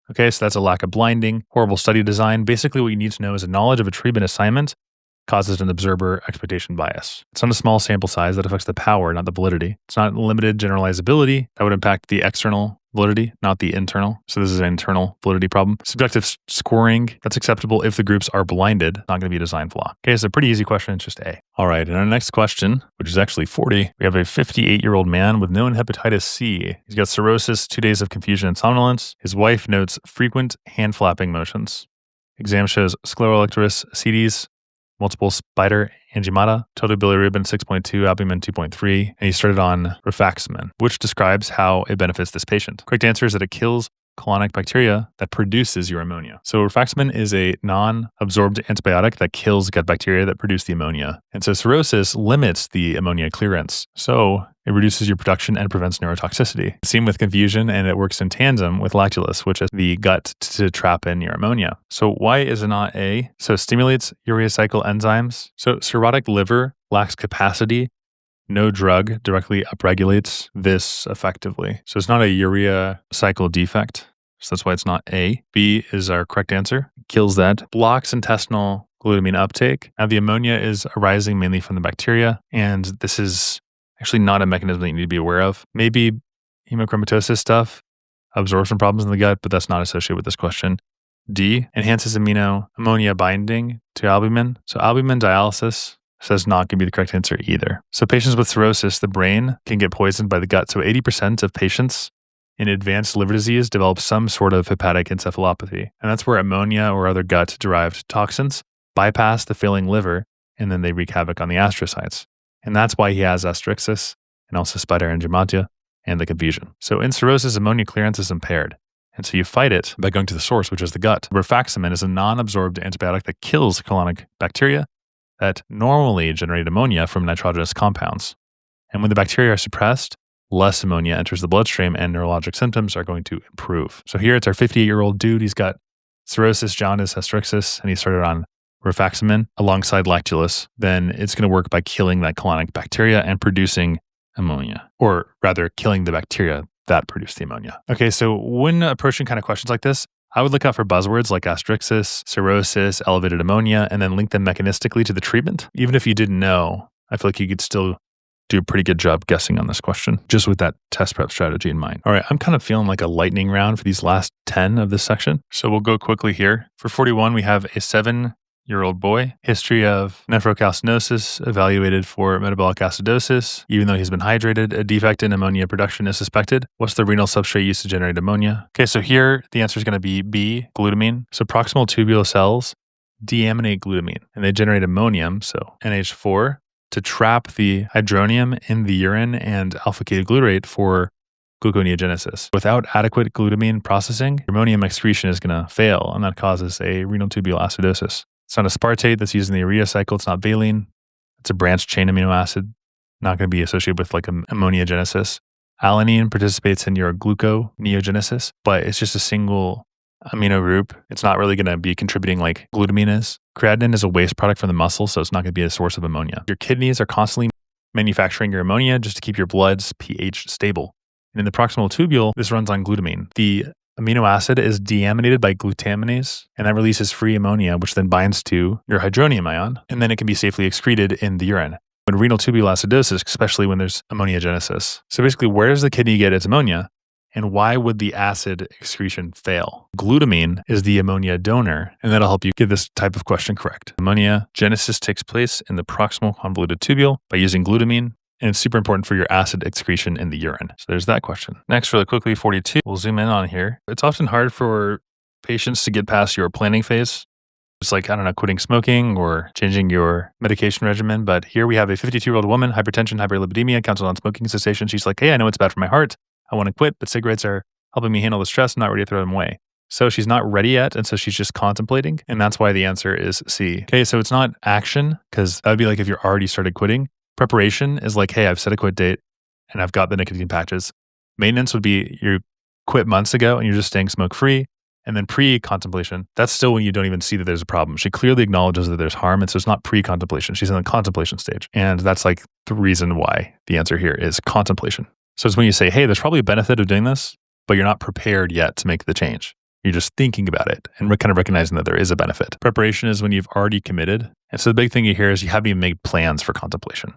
Okay, so that's a lack of blinding, horrible study design. Basically, what you need to know is a knowledge of a treatment assignment causes an observer expectation bias. It's not a small sample size that affects the power, not the validity. It's not limited generalizability that would impact the external validity, not the internal. So this is an internal validity problem. Subjective scoring, that's acceptable if the groups are blinded, not going to be a design flaw. Okay, it's a pretty easy question. It's just A. All right, and our next question, which is actually 40, we have a 58-year-old man with known hepatitis C. He's got cirrhosis, 2 days of confusion and somnolence. His wife notes frequent hand flapping motions. Exam shows sclerolectoris CDs, multiple spider angiomata, total bilirubin 6.2, albumin 2.3, and he started on rifaximin, which describes how it benefits this patient. Correct answer is that it kills colonic bacteria that produces your ammonia. So rifaximin is a non-absorbed antibiotic that kills gut bacteria that produce the ammonia. And so cirrhosis limits the ammonia clearance. So it reduces your production and prevents neurotoxicity. Same with confusion, and it works in tandem with lactulose, which is the gut to trap in your ammonia. So why is it not A? So it stimulates urea cycle enzymes. So cirrhotic liver lacks capacity. No drug directly upregulates this effectively. So it's not a urea cycle defect. So that's why it's not A. B is our correct answer. It kills that. Blocks intestinal glutamine uptake. Now the ammonia is arising mainly from the bacteria, and this is actually not a mechanism that you need to be aware of. Maybe hemochromatosis stuff, absorption problems in the gut, but that's not associated with this question. D, enhances ammonia binding to albumin. So albumin dialysis says not going to be the correct answer either. So patients with cirrhosis, the brain can get poisoned by the gut. So 80% of patients in advanced liver disease develop some sort of hepatic encephalopathy. And that's where ammonia or other gut-derived toxins bypass the failing liver, and then they wreak havoc on the astrocytes. And that's why he has asterixis and also spider angiomatia and the confusion. So in cirrhosis, ammonia clearance is impaired. And so you fight it by going to the source, which is the gut. Rifaximin is a non-absorbed antibiotic that kills colonic bacteria that normally generate ammonia from nitrogenous compounds. And when the bacteria are suppressed, less ammonia enters the bloodstream and neurologic symptoms are going to improve. So here it's our 58-year-old dude. He's got cirrhosis, jaundice, asterixis, and he started on rifaximin alongside lactulose. Then it's going to work by killing that colonic bacteria and producing ammonia, or rather killing the bacteria that produce the ammonia. Okay, so when approaching kind of questions like this, I would look out for buzzwords like gastrixis, cirrhosis, elevated ammonia, and then link them mechanistically to the treatment. Even if you didn't know, I feel like you could still do a pretty good job guessing on this question, just with that test prep strategy in mind. All right, I'm kind of feeling like a lightning round for these last 10 of this section. So we'll go quickly here. For 41, we have a 7-year-old boy, history of nephrocalcinosis, evaluated for metabolic acidosis. Even though he's been hydrated, a defect in ammonia production is suspected. What's the renal substrate used to generate ammonia? Okay, so here the answer is going to be B, glutamine. So proximal tubular cells deaminate glutamine, and they generate ammonium, so NH4, to trap the hydronium in the urine and alpha-ketoglutarate for gluconeogenesis. Without adequate glutamine processing, ammonium excretion is going to fail, and that causes a renal tubular acidosis. It's not aspartate that's used in the urea cycle. It's not valine. It's a branched chain amino acid, not going to be associated with like ammoniogenesis. Alanine participates in your gluconeogenesis, but it's just a single amino group. It's not really going to be contributing like glutamine is. Creatinine is a waste product from the muscle, so it's not going to be a source of ammonia. Your kidneys are constantly manufacturing your ammonia just to keep your blood's pH stable. And in the proximal tubule, this runs on glutamine. The amino acid is deaminated by glutaminase, and that releases free ammonia, which then binds to your hydronium ion, and then it can be safely excreted in the urine. When renal tubular acidosis, especially when there's ammoniogenesis. So basically, where does the kidney get its ammonia? And why would the acid excretion fail? Glutamine is the ammonia donor, and that'll help you get this type of question correct. Ammonia genesis takes place in the proximal convoluted tubule by using glutamine, and it's super important for your acid excretion in the urine. So there's that question. Next, really quickly, 42, we'll zoom in on here. It's often hard for patients to get past your planning phase. It's like, I don't know, quitting smoking or changing your medication regimen. But here we have a 52-year-old woman, hypertension, hyperlipidemia, counseled on smoking cessation. She's like, hey, I know it's bad for my heart. I want to quit, but cigarettes are helping me handle the stress. I'm not ready to throw them away. So she's not ready yet. And so she's just contemplating. And that's why the answer is C. Okay, so it's not action, because that would be like if you're already started quitting. Preparation is like, hey, I've set a quit date and I've got the nicotine patches. Maintenance would be you quit months ago and you're just staying smoke free. And then pre-contemplation, that's still when you don't even see that there's a problem. She clearly acknowledges that there's harm. And so it's not pre-contemplation. She's in the contemplation stage. And that's like the reason why the answer here is contemplation. So it's when you say, hey, there's probably a benefit of doing this, but you're not prepared yet to make the change. You're just thinking about it and kind of recognizing that there is a benefit. Preparation is when you've already committed. And so the big thing you hear is you haven't even made plans for contemplation.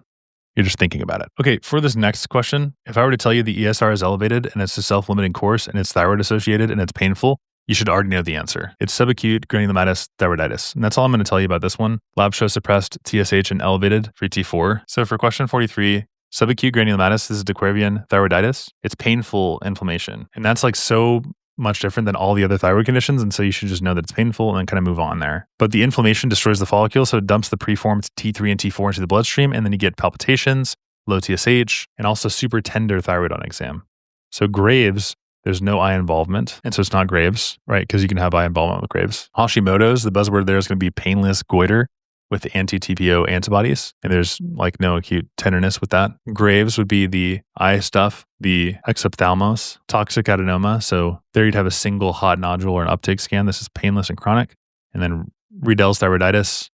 You're just thinking about it. Okay, for this next question, if I were to tell you the ESR is elevated and it's a self-limiting course and it's thyroid associated and it's painful, you should already know the answer. It's subacute granulomatous thyroiditis. And that's all I'm going to tell you about this one. Lab shows suppressed TSH and elevated free T4. So for question 43, subacute granulomatous is Deucravacian thyroiditis. It's painful inflammation. And that's like so much different than all the other thyroid conditions. And so you should just know that it's painful and then kind of move on there. But the inflammation destroys the follicle. So it dumps the preformed T3 and T4 into the bloodstream. And then you get palpitations, low TSH, and also super tender thyroid on exam. So Graves, there's no eye involvement. And so it's not Graves, right? Because you can have eye involvement with Graves. Hashimoto's, the buzzword there is going to be painless goiter with anti-TPO antibodies. And there's like no acute tenderness with that. Graves would be the eye stuff, the exophthalmos, toxic adenoma. So there you'd have a single hot nodule or an uptake scan. This is painless and chronic. And then Riedell's thyroiditis,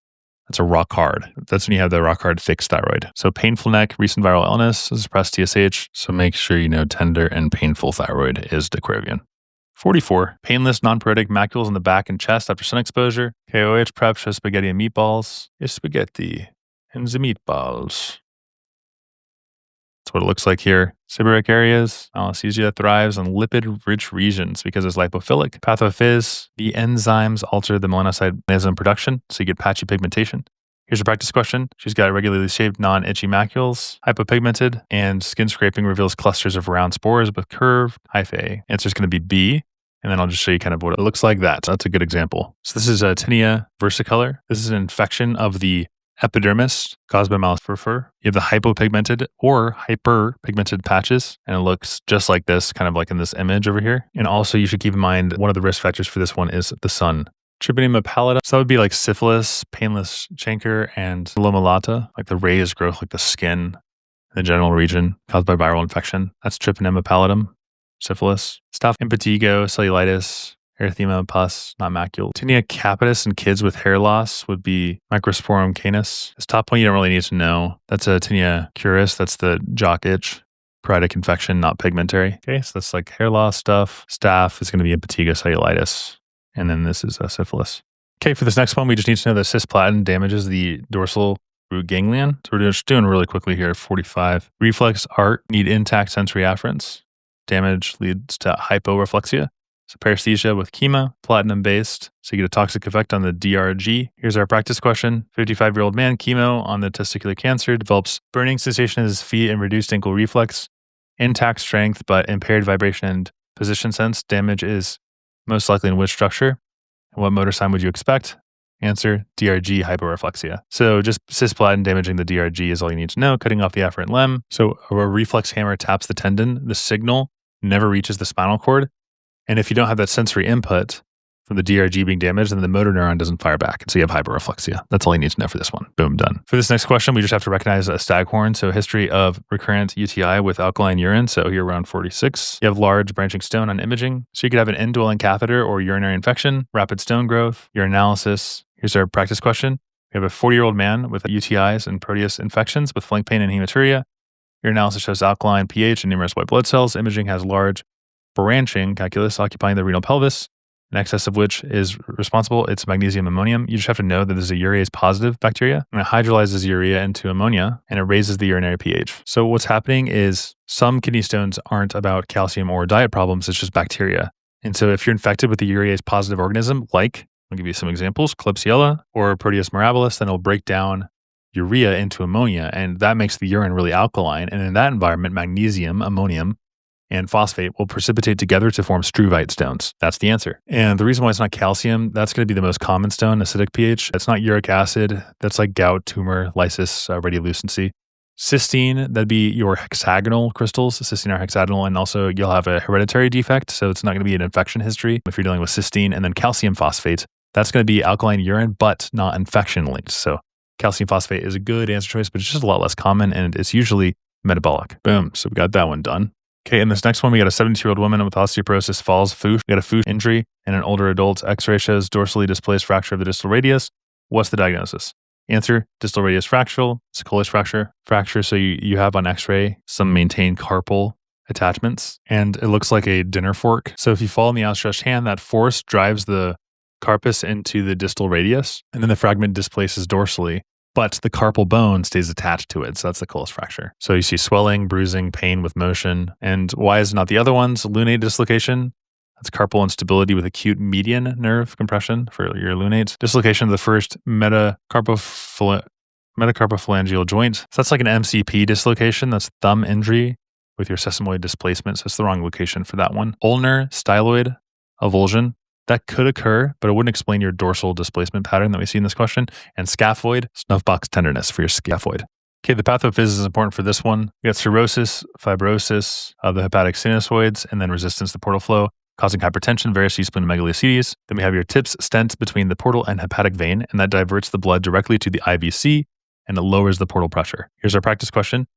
that's a rock hard. That's when you have the rock hard fixed thyroid. So painful neck, recent viral illness, suppressed TSH. So make sure you know tender and painful thyroid is Deucravacian. 44, painless non-pruritic macules in the back and chest after sun exposure. KOH prep shows spaghetti and meatballs. It's spaghetti and the meatballs. That's what it looks like here. Seborrheic areas, anesthesia thrives on lipid-rich regions because it's lipophilic. Pathophys, the enzymes alter the melanocyte production, so you get patchy pigmentation. Here's a practice question. She's got regularly shaped, non-itchy macules, hypopigmented, and skin scraping reveals clusters of round spores with curved hyphae. Answer is going to be B. And then I'll just show you kind of what it looks like that. So that's a good example. So this is a tinea versicolor. This is an infection of the epidermis caused by malfurfur. You have the hypopigmented or hyperpigmented patches, and it looks just like this, kind of like in this image over here. And also you should keep in mind one of the risk factors for this one is the sun. Trypanosoma pallidum. So that would be like syphilis, painless chancre, and lomolata, like the raised growth, like the skin in the genital region caused by viral infection. That's Trypanosoma pallidum. Syphilis, staph impetigo, cellulitis, Erythema, pus, not macule. Tinea capitis in kids with hair loss would be Microsporum canis. This top one you don't really need to know. That's a tinea curis. That's the jock itch. Pruritic infection, not pigmentary. Okay, so that's like hair loss stuff. Staph is going to be impetigo cellulitis. And then this is syphilis. Okay, for this next one, we just need to know that cisplatin damages the dorsal root ganglion. So we're just doing really quickly here, 45. Reflex art need intact sensory afferents. Damage leads to hyporeflexia. So paresthesia with chemo, platinum-based. So you get a toxic effect on the DRG. Here's our practice question. 55-year-old man, chemo on the testicular cancer, develops burning sensation in his feet and reduced ankle reflex. Intact strength, but impaired vibration and position sense. Damage is most likely in which structure? And what motor sign would you expect? Answer, DRG hyporeflexia. So just cisplatin damaging the DRG is all you need to know, cutting off the afferent limb. So a reflex hammer taps the tendon. The signal never reaches the spinal cord. And if you don't have that sensory input from the DRG being damaged, then the motor neuron doesn't fire back. So you have hyporeflexia. That's all you need to know for this one. Boom, done. For this next question, we just have to recognize a staghorn. So history of recurrent UTI with alkaline urine. So here around 46. You have large branching stone on imaging. So you could have an indwelling catheter or urinary infection, rapid stone growth, urinalysis. Here's our practice question. We have a 40-year-old man with UTIs and Proteus infections with flank pain and hematuria. Urinalysis shows alkaline pH and numerous white blood cells. Imaging has large branching calculus occupying the renal pelvis, in excess of which is responsible. It's magnesium ammonium. You just have to know that this is a urease positive bacteria, and it hydrolyzes urea into ammonia, and it raises the urinary pH. So what's happening is some kidney stones aren't about calcium or diet problems, it's just bacteria. And so if you're infected with a urease positive organism, like, I'll give you some examples, Klebsiella or Proteus mirabilis, then it'll break down urea into ammonia, and that makes the urine really alkaline. And in that environment, magnesium, ammonium, and phosphate will precipitate together to form struvite stones. That's the answer. And the reason why it's not calcium, that's going to be the most common stone, acidic pH. It's not uric acid. That's like gout, tumor, lysis, radiolucency. Cystine, that'd be your hexagonal crystals. Cystine are hexagonal, and also you'll have a hereditary defect, so it's not going to be an infection history if you're dealing with cystine. And then calcium phosphate, that's going to be alkaline urine, but not infection linked. So calcium phosphate is a good answer choice, but it's just a lot less common, and it's usually metabolic. Boom. So we got that one done. Okay, in this next one, we got a 72-year-old woman with osteoporosis falls, FOOSH. We got a FOOSH injury in an older adult. X-ray shows dorsally displaced fracture of the distal radius. What's the diagnosis? Answer, distal radius fracture. It's a Colles fracture. So you have on X-ray some maintained carpal attachments, and it looks like a dinner fork. So if you fall in the outstretched hand, that force drives the carpus into the distal radius, and then the fragment displaces dorsally, but the carpal bone stays attached to it. So that's the Colles fracture. So you see swelling, bruising, pain with motion. And why is it not the other ones? Lunate dislocation. That's carpal instability with acute median nerve compression for your lunates. Dislocation of the first metacarpophalangeal joint. So that's like an MCP dislocation. That's thumb injury with your sesamoid displacement. So it's the wrong location for that one. Ulnar styloid avulsion. That could occur, but it wouldn't explain your dorsal displacement pattern that we see in this question. And scaphoid, snuff box tenderness for your scaphoid. Okay, the pathophys is important for this one. We got cirrhosis, fibrosis of the hepatic sinusoids, and then resistance to portal flow, causing hypertension, varices, splenomegaly. Then we have your TIPS stent between the portal and hepatic vein, and that diverts the blood directly to the IVC, and it lowers the portal pressure. Here's our practice question.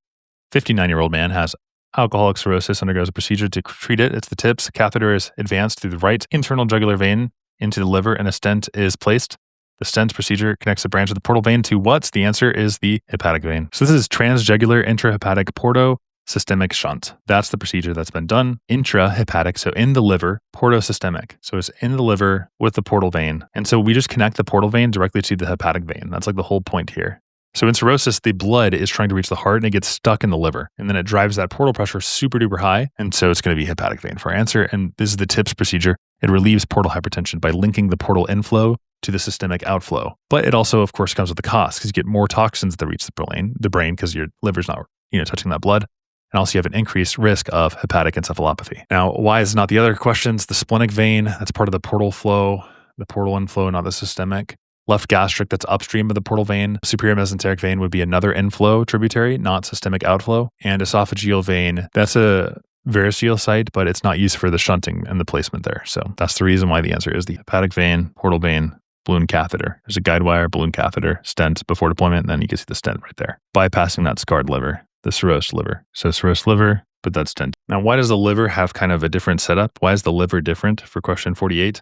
59-year-old man has alcoholic cirrhosis, undergoes a procedure to treat it. It's the TIPS. Catheter is advanced through the right internal jugular vein into the liver, and a stent is placed. The stent procedure connects a branch of the portal vein to what? The answer is the hepatic vein. So this is transjugular intrahepatic portosystemic shunt. That's the procedure that's been done. Intrahepatic, so in the liver, portosystemic. So it's in the liver with the portal vein. And so we just connect the portal vein directly to the hepatic vein. That's like the whole point here. So in cirrhosis, the blood is trying to reach the heart and it gets stuck in the liver. And then it drives that portal pressure super duper high. And so it's going to be hepatic vein for our answer. And this is the TIPS procedure. It relieves portal hypertension by linking the portal inflow to the systemic outflow. But it also, of course, comes with a cost because you get more toxins that reach the brain because your liver's not touching that blood. And also you have an increased risk of hepatic encephalopathy. Now, why is it not the other questions? The splenic vein, that's part of the portal flow, the portal inflow, not the systemic. Left gastric, that's upstream of the portal vein. Superior mesenteric vein would be another inflow tributary, not systemic outflow. And esophageal vein, that's a variceal site, but it's not used for the shunting and the placement there. So that's the reason why the answer is the hepatic vein, portal vein, balloon catheter. There's a guide wire, balloon catheter, stent before deployment, and then you can see the stent right there, bypassing that scarred liver, the cirrhosed liver. So cirrhosed liver, but that's stent. Now, why does the liver have kind of a different setup? Why is the liver different for question 48?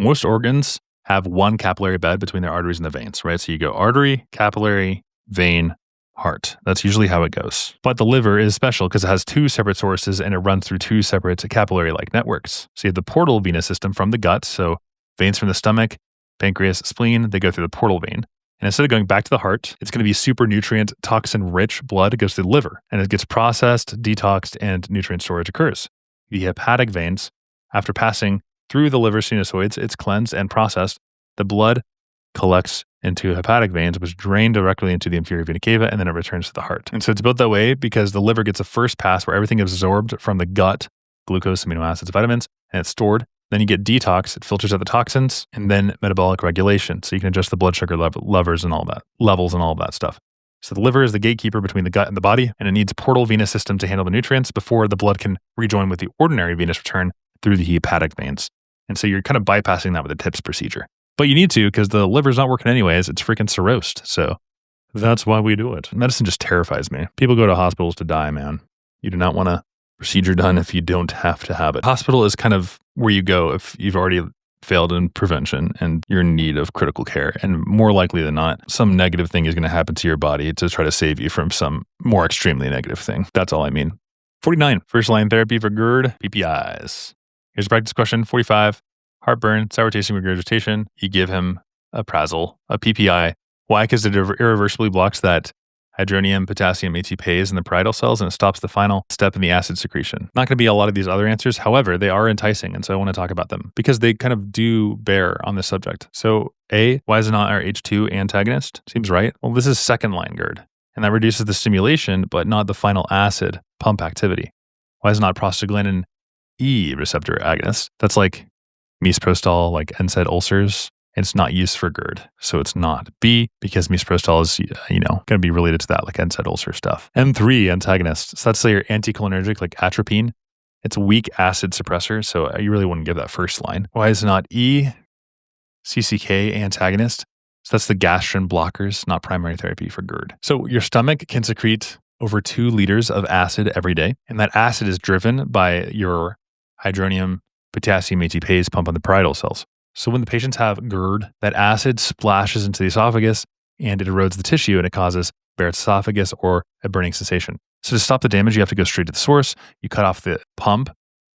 Most organs have one capillary bed between their arteries and the veins, right? So you go artery, capillary, vein, heart. That's usually how it goes. But the liver is special because it has two separate sources and it runs through two separate capillary-like networks. So you have the portal venous system from the gut. So veins from the stomach, pancreas, spleen, they go through the portal vein. And instead of going back to the heart, it's going to be super nutrient, toxin-rich blood. It goes to the liver and it gets processed, detoxed, and nutrient storage occurs. The hepatic veins, after passing through the liver sinusoids, it's cleansed and processed. The blood collects into hepatic veins, which drain directly into the inferior vena cava, and then it returns to the heart. And so it's built that way because the liver gets a first pass where everything is absorbed from the gut, glucose, amino acids, vitamins, and it's stored. Then you get detox, it filters out the toxins, and then metabolic regulation. So you can adjust the blood sugar levels and all that stuff. So the liver is the gatekeeper between the gut and the body, and it needs a portal venous system to handle the nutrients before the blood can rejoin with the ordinary venous return through the hepatic veins. And so you're kind of bypassing that with a TIPS procedure. But you need to because the liver's not working anyways. It's freaking cirrhosed. So that's why we do it. Medicine just terrifies me. People go to hospitals to die, man. You do not want a procedure done if you don't have to have it. Hospital is kind of where you go if you've already failed in prevention and you're in need of critical care. And more likely than not, some negative thing is going to happen to your body to try to save you from some more extremely negative thing. That's all I mean. 49, first line therapy for GERD, PPIs. Here's a practice question. 45, heartburn, sour tasting regurgitation. You give him a Prazole, a PPI. Why? Because it irreversibly blocks that hydronium potassium ATPase in the parietal cells and it stops the final step in the acid secretion. Not going to be a lot of these other answers. However, they are enticing. And so I want to talk about them because they kind of do bear on this subject. So A, why is it not our H2 antagonist? Seems right. Well, this is second line GERD and that reduces the stimulation, but not the final acid pump activity. Why is it not prostaglandin E receptor agonist? That's like misoprostol, like NSAID ulcers. It's not used for GERD. So it's not. B, because misoprostol is, going to be related to that, like NSAID ulcer stuff. M3 antagonists. So that's your anticholinergic, like atropine. It's a weak acid suppressor. So you really wouldn't give that first line. Why is it not E, CCK antagonist? So that's the gastrin blockers, not primary therapy for GERD. So your stomach can secrete over 2 liters of acid every day. And that acid is driven by your hydronium potassium ATPase pump on the parietal cells. So when the patients have GERD, that acid splashes into the esophagus and it erodes the tissue and it causes Barrett's esophagus or a burning sensation. So to stop the damage, you have to go straight to the source. You cut off the pump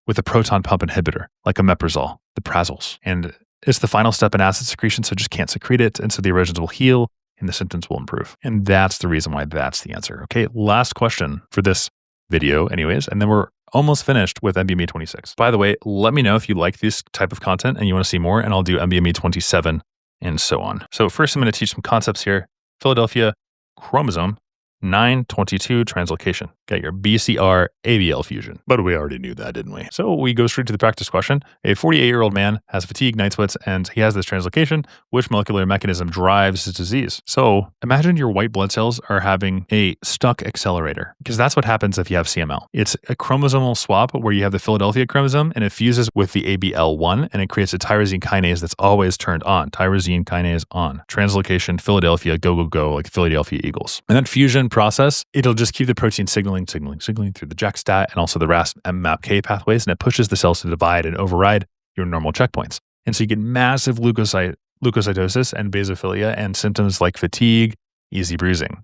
with a proton pump inhibitor, like omeprazole, the Prazoles. And it's the final step in acid secretion, so it just can't secrete it. And so the erosions will heal and the symptoms will improve. And that's the reason why that's the answer. Okay, last question for this video anyways, and then we're almost finished with NBME 26. By the way, let me know if you like this type of content and you want to see more, and I'll do NBME 27 and so on. So first I'm going to teach some concepts here. Philadelphia chromosome 922 translocation. Got your BCR ABL fusion. But we already knew that, didn't we? So we go straight to the practice question. A 48-year-old man has fatigue, night sweats, and he has this translocation. Which molecular mechanism drives his disease? So imagine your white blood cells are having a stuck accelerator, because that's what happens if you have CML. It's a chromosomal swap where you have the Philadelphia chromosome and it fuses with the ABL1 and it creates a tyrosine kinase that's always turned on. Tyrosine kinase on. Translocation, Philadelphia, go, go, go, like Philadelphia Eagles. And that fusion process, it'll just keep the protein signaling through the JAK-STAT and also the RAS and MAPK pathways, and it pushes the cells to divide and override your normal checkpoints. And so you get massive leukocytosis and basophilia and symptoms like fatigue, easy bruising.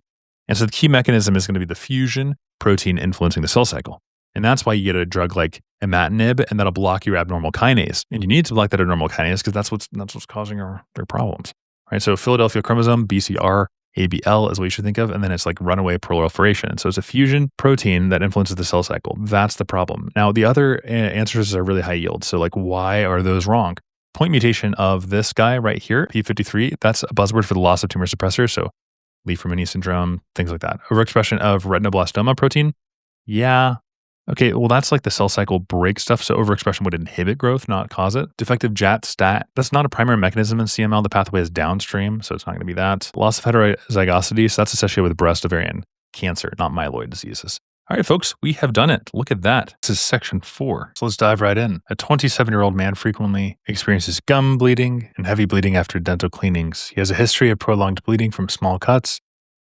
And so the key mechanism is going to be the fusion protein influencing the cell cycle. And that's why you get a drug like imatinib, and that'll block your abnormal kinase. And you need to block that abnormal kinase because that's what's causing their problems. Right? So Philadelphia chromosome, BCR, ABL is what you should think of, and then it's like runaway proliferation. So it's a fusion protein that influences the cell cycle. That's the problem. Now, the other answers are really high yield. So like, why are those wrong? Point mutation of this guy right here, P53, that's a buzzword for the loss of tumor suppressor. So Lee-Fraumeni syndrome, things like that. Overexpression of retinoblastoma protein. Yeah. Okay, well, that's like the cell cycle break stuff. So overexpression would inhibit growth, not cause it. Defective JAK-STAT, that's not a primary mechanism in CML. The pathway is downstream, so it's not going to be that. Loss of heterozygosity, so that's associated with breast ovarian cancer, not myeloid diseases. All right, folks, we have done it. Look at that. This is section 4. So let's dive right in. A 27-year-old man frequently experiences gum bleeding and heavy bleeding after dental cleanings. He has a history of prolonged bleeding from small cuts.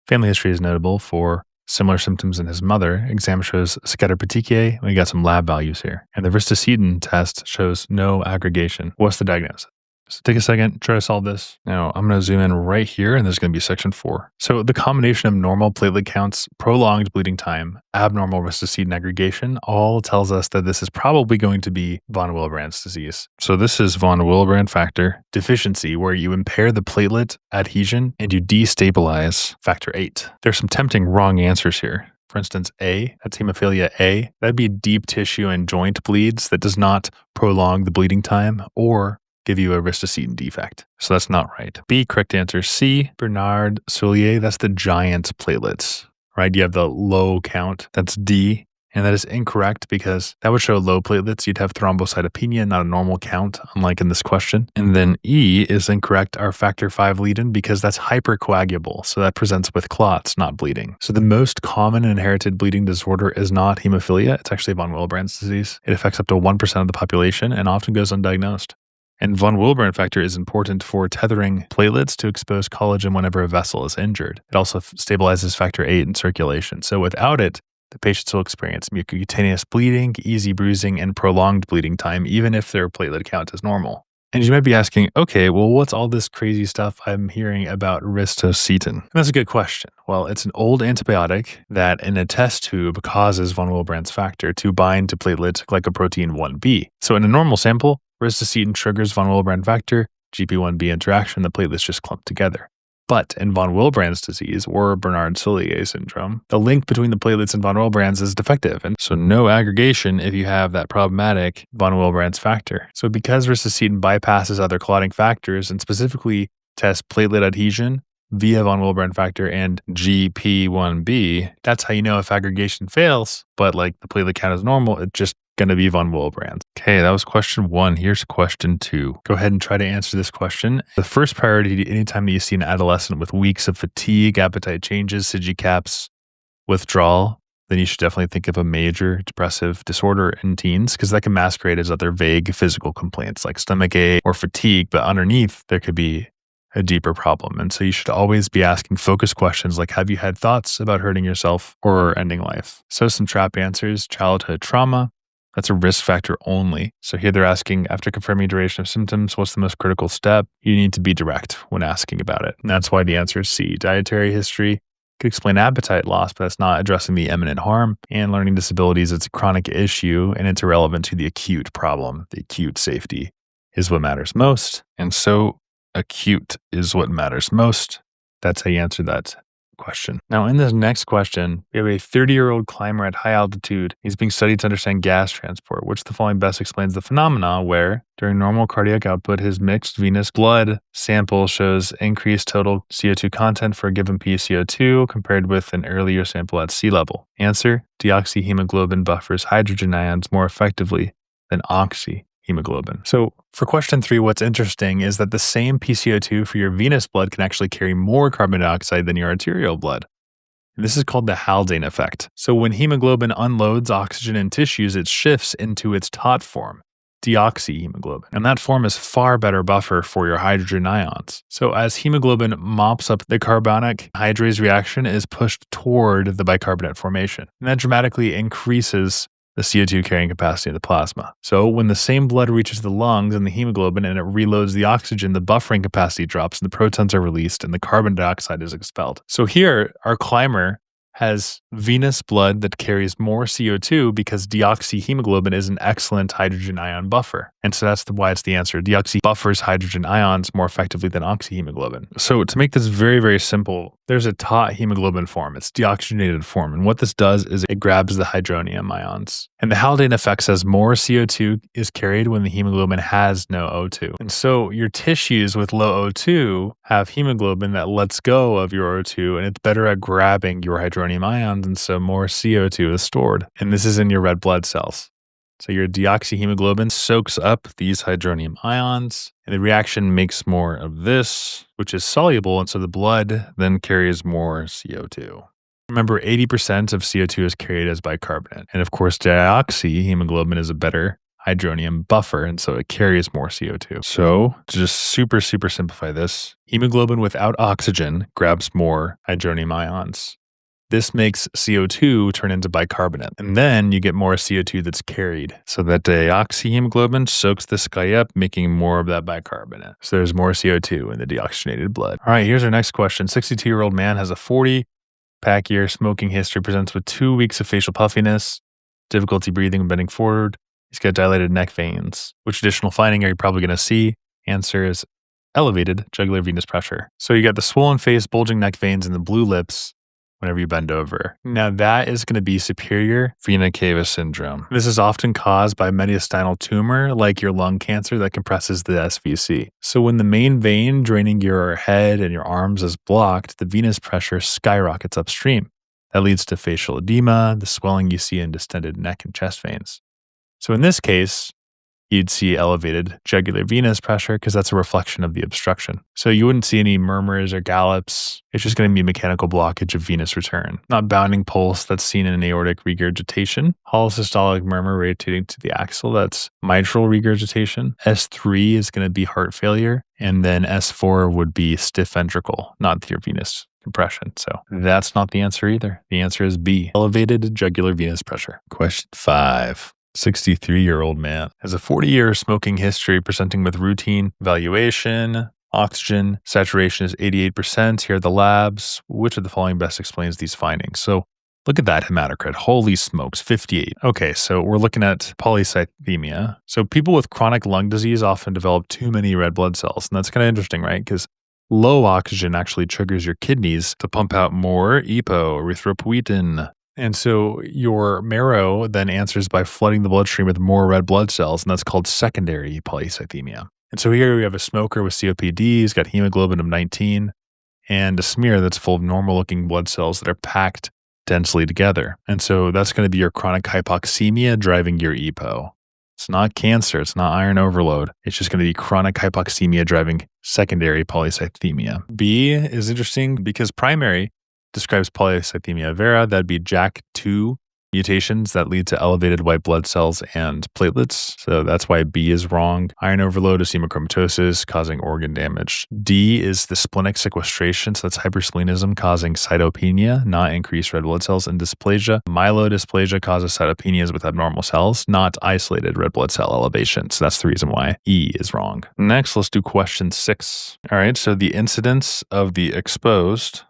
Family history is notable for similar symptoms in his mother. Exam shows scatterpetechiae. We got some lab values here. And the vistacidin test shows no aggregation. What's the diagnosis? So take a second, try to solve this. Now I'm going to zoom in right here, and there's going to be section 4. So the combination of normal platelet counts, prolonged bleeding time, abnormal risdocetine aggregation, all tells us that this is probably going to be von Willebrand's disease. So this is von Willebrand factor deficiency, where you impair the platelet adhesion and you destabilize factor 8. There's some tempting wrong answers here. For instance, A, that's hemophilia A. That'd be deep tissue and joint bleeds that does not prolong the bleeding time or give you a risdocetine defect. So that's not right. B, correct answer. C, Bernard Soulier, that's the giant platelets, right? You have the low count. That's D. And that is incorrect because that would show low platelets. You'd have thrombocytopenia, not a normal count, unlike in this question. And then E is incorrect, our factor 5 lead-in, because that's hypercoagulable. So that presents with clots, not bleeding. So the most common inherited bleeding disorder is not hemophilia. It's actually von Willebrand's disease. It affects up to 1% of the population and often goes undiagnosed. And von Willebrand factor is important for tethering platelets to expose collagen whenever a vessel is injured. It also stabilizes factor 8 in circulation. So without it, the patients will experience mucocutaneous bleeding, easy bruising, and prolonged bleeding time, even if their platelet count is normal. And you might be asking, okay, well, what's all this crazy stuff I'm hearing about risdocetine? And that's a good question. Well, it's an old antibiotic that in a test tube causes von Willebrand's factor to bind to platelet glycoprotein 1b. So in a normal sample, risdocetine triggers von Willebrand factor, GP1b interaction, the platelets just clump together. But in von Willebrand's disease or Bernard-Soulier syndrome, the link between the platelets and von Willebrand's is defective. And so no aggregation if you have that problematic von Willebrand's factor. So because risdocetine bypasses other clotting factors and specifically tests platelet adhesion via von Willebrand factor and GP1b, that's how you know if aggregation fails, but like the platelet count is normal, it's just going to be von Willebrand. Okay, that was question 1. Here's question 2. Go ahead and try to answer this question. The first priority, anytime that you see an adolescent with weeks of fatigue, appetite changes, SIGI-CAPS, withdrawal, then you should definitely think of a major depressive disorder in teens, because that can masquerade as other vague physical complaints like stomachache or fatigue, but underneath there could be a deeper problem. And so you should always be asking focused questions like, have you had thoughts about hurting yourself or ending life? So some trap answers: childhood trauma. That's a risk factor only. So here they're asking, after confirming duration of symptoms, what's the most critical step? You need to be direct when asking about it. And that's why the answer is C. Dietary history could explain appetite loss, but that's not addressing the imminent harm. And learning disabilities, it's a chronic issue and it's irrelevant to the acute problem. The acute safety is what matters most. And so acute is what matters most. That's how you answer that question. Now, in this next question, we have a 30-year-old climber at high altitude. He's being studied to understand gas transport. Which of the following best explains the phenomena where, during normal cardiac output, his mixed venous blood sample shows increased total CO2 content for a given pCO2 compared with an earlier sample at sea level? Answer: deoxyhemoglobin buffers hydrogen ions more effectively than oxyhemoglobin. So for question 3, what's interesting is that the same pCO2 for your venous blood can actually carry more carbon dioxide than your arterial blood. This is called the Haldane effect. So when hemoglobin unloads oxygen in tissues, it shifts into its taut form, deoxyhemoglobin. And that form is far better buffer for your hydrogen ions. So as hemoglobin mops up, the carbonic hydrase reaction is pushed toward the bicarbonate formation. And that dramatically increases the CO2 carrying capacity of the plasma. So when the same blood reaches the lungs and the hemoglobin and it reloads the oxygen, the buffering capacity drops and the protons are released and the carbon dioxide is expelled. So here, our climber has venous blood that carries more CO2 because deoxyhemoglobin is an excellent hydrogen ion buffer. And so that's why it's the answer. Deoxy buffers hydrogen ions more effectively than oxyhemoglobin. So to make this very, very simple, there's a taut hemoglobin form. It's deoxygenated form. And what this does is it grabs the hydronium ions. And the Haldane effect says more CO2 is carried when the hemoglobin has no O2. And so your tissues with low O2 have hemoglobin that lets go of your O2 and it's better at grabbing your hydronium ions, and so more CO2 is stored. And this is in your red blood cells. So your deoxyhemoglobin soaks up these hydronium ions, and the reaction makes more of this, which is soluble, and so the blood then carries more CO2. Remember, 80% of CO2 is carried as bicarbonate. And of course, deoxyhemoglobin is a better hydronium buffer, and so it carries more CO2. So to just super simplify this, hemoglobin without oxygen grabs more hydronium ions. This makes CO2 turn into bicarbonate. And then you get more CO2 that's carried. So that deoxyhemoglobin soaks this guy up, making more of that bicarbonate. So there's more CO2 in the deoxygenated blood. All right, here's our next question. 62-year-old man has a 40-pack year smoking history, presents with 2 weeks of facial puffiness, difficulty breathing and bending forward. He's got dilated neck veins. Which additional finding are you probably going to see? Answer is elevated jugular venous pressure. So you got the swollen face, bulging neck veins, and the blue lips whenever you bend over. Now that is going to be superior vena cava syndrome. This is often caused by mediastinal tumor, like your lung cancer that compresses the SVC. So when the main vein draining your head and your arms is blocked, the venous pressure skyrockets upstream. That leads to facial edema, the swelling you see in distended neck and chest veins. So in this case, you'd see elevated jugular venous pressure because that's a reflection of the obstruction. So you wouldn't see any murmurs or gallops. It's just going to be mechanical blockage of venous return, not bounding pulse that's seen in aortic regurgitation. Holosystolic murmur rotating to the axle, that's mitral regurgitation. S3 is going to be heart failure. And then S4 would be stiff ventricle, not your venous compression. So that's not the answer either. The answer is B, elevated jugular venous pressure. Question 5. 63-year-old man has a 40-year smoking history, presenting with routine evaluation. Oxygen saturation is 88%. Here are the labs. Which of the following best explains these findings? So look at that hematocrit. Holy smokes, 58. Okay, so we're looking at polycythemia. So people with chronic lung disease often develop too many red blood cells. And that's kind of interesting, right? Because low oxygen actually triggers your kidneys to pump out more EPO, erythropoietin. And so your marrow then answers by flooding the bloodstream with more red blood cells, and that's called secondary polycythemia. And so here we have a smoker with COPD, he's got hemoglobin of 19, and a smear that's full of normal-looking blood cells that are packed densely together. And so that's going to be your chronic hypoxemia driving your EPO. It's not cancer, it's not iron overload. It's just going to be chronic hypoxemia driving secondary polycythemia. B is interesting because primary describes polycythemia vera. That'd be JAK2 mutations that lead to elevated white blood cells and platelets. So that's why B is wrong. Iron overload is hemochromatosis causing organ damage. D is the splenic sequestration. So that's hypersplenism causing cytopenia, not increased red blood cells, and dysplasia. Myelodysplasia causes cytopenias with abnormal cells, not isolated red blood cell elevation. So that's the reason why E is wrong. Next, let's do question 6. All right, so the incidence of the exposed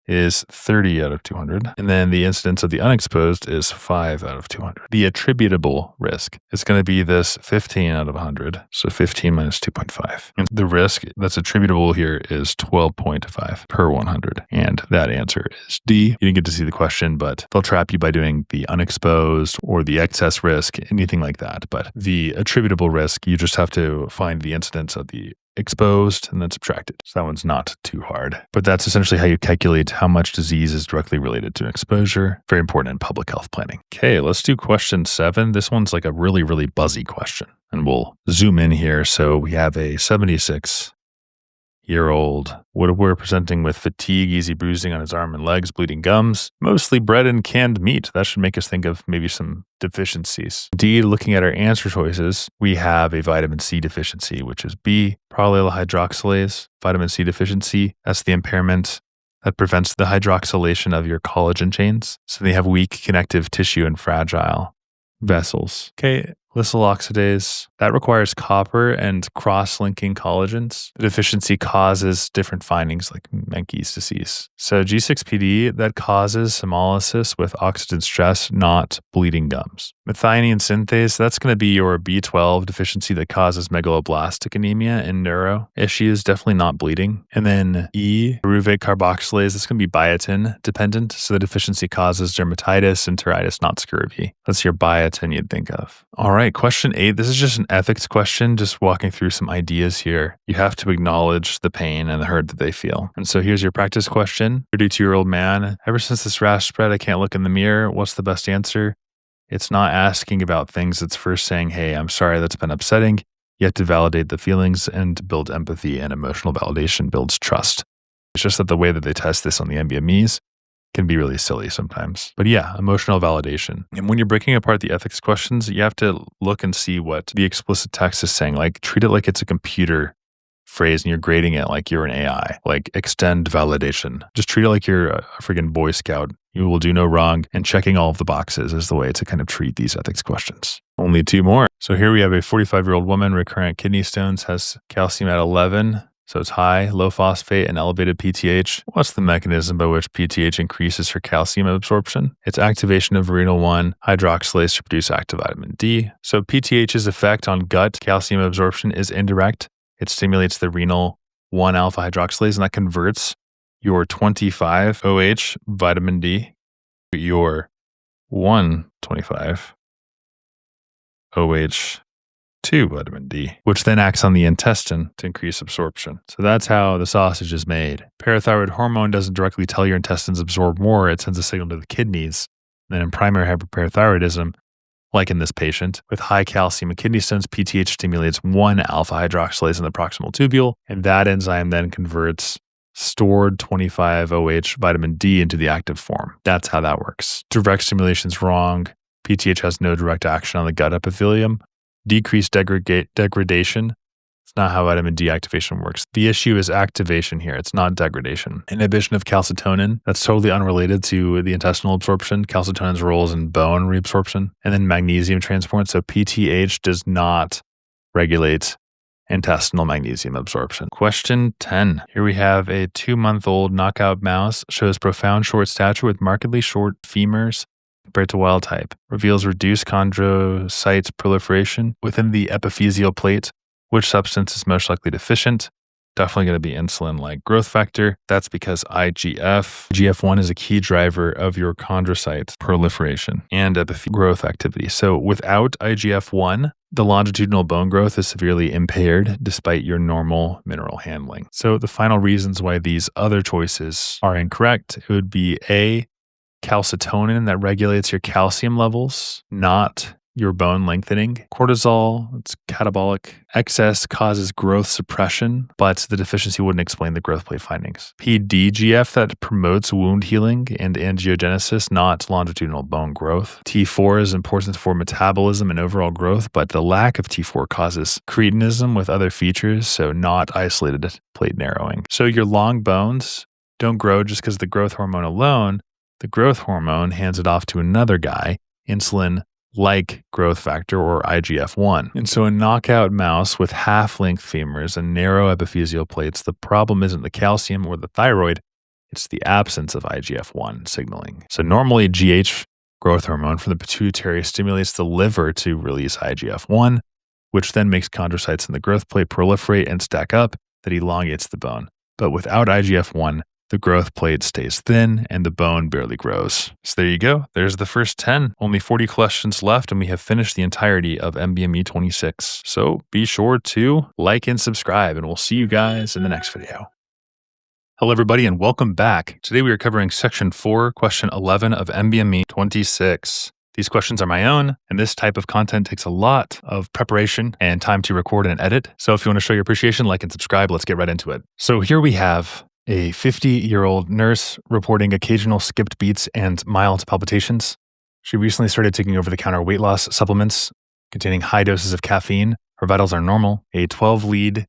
is 30 out of 200. And then the incidence of the unexposed is 5 out of 200. The attributable risk is going to be this 15 out of 100. So 15 minus 2.5. And the risk that's attributable here is 12.5 per 100. And that answer is D. You didn't get to see the question, but they'll trap you by doing the unexposed or the excess risk, anything like that. But the attributable risk, you just have to find the incidence of the exposed and then subtract it. So that one's not too hard. But that's essentially how you calculate how much disease is directly related to exposure. Very important in public health planning. Okay, let's do question 7. This one's like a really, really buzzy question. And we'll zoom in here. So we have a 76-year-old we're presenting with fatigue, easy bruising on his arm and legs, bleeding gums, mostly bread and canned meat. That should make us think of maybe some deficiencies. D, looking at our answer choices, we have a vitamin C deficiency, which is B, prolyl hydroxylase, vitamin C deficiency. That's the impairment that prevents the hydroxylation of your collagen chains. So they have weak connective tissue and fragile vessels. Okay. Lysyl oxidase, that requires copper and cross-linking collagens. The deficiency causes different findings like Menkes disease. So G6PD, that causes hemolysis with oxygen stress, not bleeding gums. Methionine synthase, that's going to be your B12 deficiency that causes megaloblastic anemia and neuro issues, definitely not bleeding. And then E, pyruvate carboxylase, that's going to be biotin dependent. So the deficiency causes dermatitis, enteritis, not scurvy. That's your biotin you'd think of. All right, question 8. This is just an ethics question, just walking through some ideas here. You have to acknowledge the pain and the hurt that they feel. And so here's your practice question. 32-year-old man, ever since this rash spread, I can't look in the mirror. What's the best answer? It's not asking about things. It's first saying, hey, I'm sorry that's been upsetting. You have to validate the feelings and build empathy, and emotional validation builds trust. It's just that the way that they test this on the NBMEs can be really silly sometimes. But yeah, emotional validation. And when you're breaking apart the ethics questions, you have to look and see what the explicit text is saying. Like, treat it like it's a computer phrase and you're grading it like you're an AI. Like, extend validation. Just treat it like you're a freaking Boy Scout You will do no wrong, and checking all of the boxes is the way to kind of treat these ethics questions. Only 2 more. So here we have a 45-year-old woman, recurrent kidney stones, has calcium at 11. So it's high, low phosphate, and elevated PTH. What's the mechanism by which PTH increases her calcium absorption? It's activation of renal 1 hydroxylase to produce active vitamin D. So PTH's effect on gut calcium absorption is indirect. It stimulates the renal 1 alpha hydroxylase, and that converts your 25 OH vitamin D, your 125 OH 2 vitamin D, which then acts on the intestine to increase absorption. So that's how the sausage is made. Parathyroid hormone doesn't directly tell your intestines absorb more, it sends a signal to the kidneys. Then in primary hyperparathyroidism, like in this patient, with high calcium and kidney stones, PTH stimulates 1 alpha hydroxylase in the proximal tubule, and that enzyme then converts stored 25 OH vitamin D into the active form. That's how that works. Direct stimulation is wrong. PTH has no direct action on the gut epithelium. Decreased degradation. It's not how vitamin D activation works. The issue is activation here. It's not degradation. Inhibition of calcitonin. That's totally unrelated to the intestinal absorption. Calcitonin's role is in bone reabsorption. And then magnesium transport. So PTH does not regulate intestinal magnesium absorption. Question 10. Here we have a 2-month-old knockout mouse, shows profound short stature with markedly short femurs compared to wild type, reveals reduced chondrocyte proliferation within the epiphyseal plate. Which substance is most likely deficient? Definitely going to be insulin-like growth factor. That's because IGF-1 is a key driver of your chondrocyte proliferation and epithelial growth activity. So without IGF-1, the longitudinal bone growth is severely impaired despite your normal mineral handling. So the final reasons why these other choices are incorrect, it would be A, calcitonin that regulates your calcium levels, not your bone lengthening. Cortisol, it's catabolic. Excess causes growth suppression, but the deficiency wouldn't explain the growth plate findings. PDGF that promotes wound healing and angiogenesis, not longitudinal bone growth. T4 is important for metabolism and overall growth, but the lack of T4 causes cretinism with other features, so not isolated plate narrowing. So your long bones don't grow just because of the growth hormone alone. The growth hormone hands it off to another guy, insulin-like growth factor or IGF-1. And so a knockout mouse with half-length femurs and narrow epiphyseal plates, the problem isn't the calcium or the thyroid, it's the absence of IGF-1 signaling. So normally GH, growth hormone from the pituitary, stimulates the liver to release IGF-1, which then makes chondrocytes in the growth plate proliferate and stack up that elongates the bone. But without IGF-1, the growth plate stays thin and the bone barely grows. So there you go. There's the first 10. Only 40 questions left and we have finished the entirety of NBME 26. So be sure to like and subscribe and we'll see you guys in the next video. Hello everybody and welcome back. Today we are covering section 4, question 11 of NBME 26. These questions are my own, and this type of content takes a lot of preparation and time to record and edit. So if you want to show your appreciation, like and subscribe, let's get right into it. So here we have a 50-year-old nurse reporting occasional skipped beats and mild palpitations. She recently started taking over-the-counter weight loss supplements containing high doses of caffeine. Her vitals are normal. A 12-lead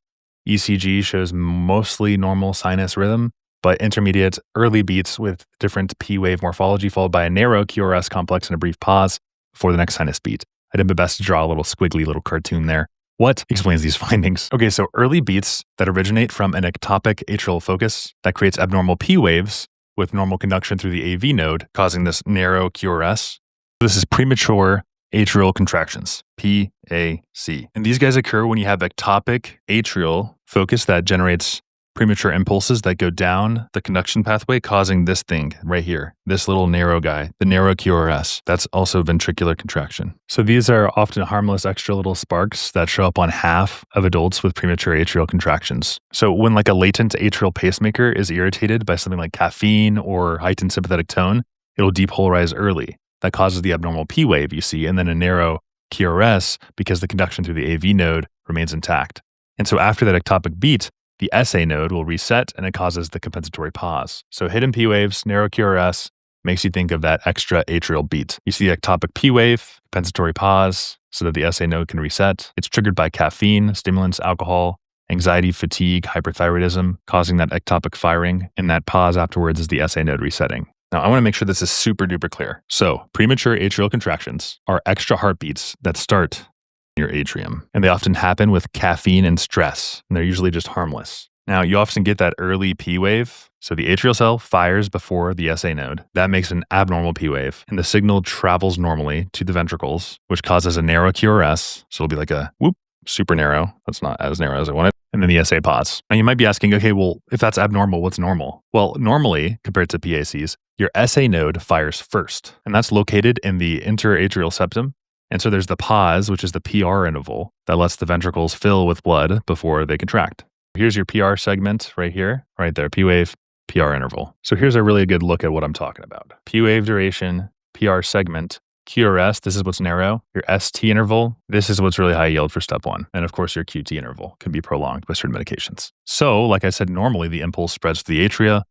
ECG shows mostly normal sinus rhythm, but intermediate early beats with different P-wave morphology, followed by a narrow QRS complex and a brief pause before the next sinus beat. I did my best to draw a little squiggly little cartoon there. What explains these findings? Okay, so early beats that originate from an ectopic atrial focus that creates abnormal P waves with normal conduction through the AV node, causing this narrow QRS. This is premature atrial contractions, PAC. And these guys occur when you have ectopic atrial focus that generates premature impulses that go down the conduction pathway, causing this thing right here, this little narrow guy, the narrow QRS. That's also ventricular contraction. So these are often harmless extra little sparks that show up on half of adults with premature atrial contractions. So when like a latent atrial pacemaker is irritated by something like caffeine or heightened sympathetic tone, it'll depolarize early. That causes the abnormal P wave you see, and then a narrow QRS because the conduction through the AV node remains intact. And so after that ectopic beat, the SA node will reset and it causes the compensatory pause. So hidden P waves, narrow QRS, makes you think of that extra atrial beat. You see the ectopic P wave, compensatory pause, so that the SA node can reset. It's triggered by caffeine, stimulants, alcohol, anxiety, fatigue, hyperthyroidism, causing that ectopic firing. And that pause afterwards is the SA node resetting. Now, I want to make sure this is super duper clear. So premature atrial contractions are extra heartbeats that start in your atrium, and they often happen with caffeine and stress, and they're usually just harmless. Now, you often get that early P wave. So the atrial cell fires before the SA node. That makes an abnormal P wave, and the signal travels normally to the ventricles, which causes a narrow QRS. So it'll be like a whoop, super narrow. That's not as narrow as I wanted. And then the SA pause. Now you might be asking, okay, well, if that's abnormal, what's normal? Well, normally, compared to PACs, your SA node fires first, and that's located in the interatrial septum. And so there's the pause, which is the PR interval that lets the ventricles fill with blood before they contract. Here's your PR segment right here, right there, P wave, PR interval. So here's a really good look at what I'm talking about. P wave duration, PR segment, QRS, this is what's narrow. Your ST interval, this is what's really high yield for step 1. And of course, your QT interval can be prolonged by certain medications. So like I said, normally the impulse spreads to the atria,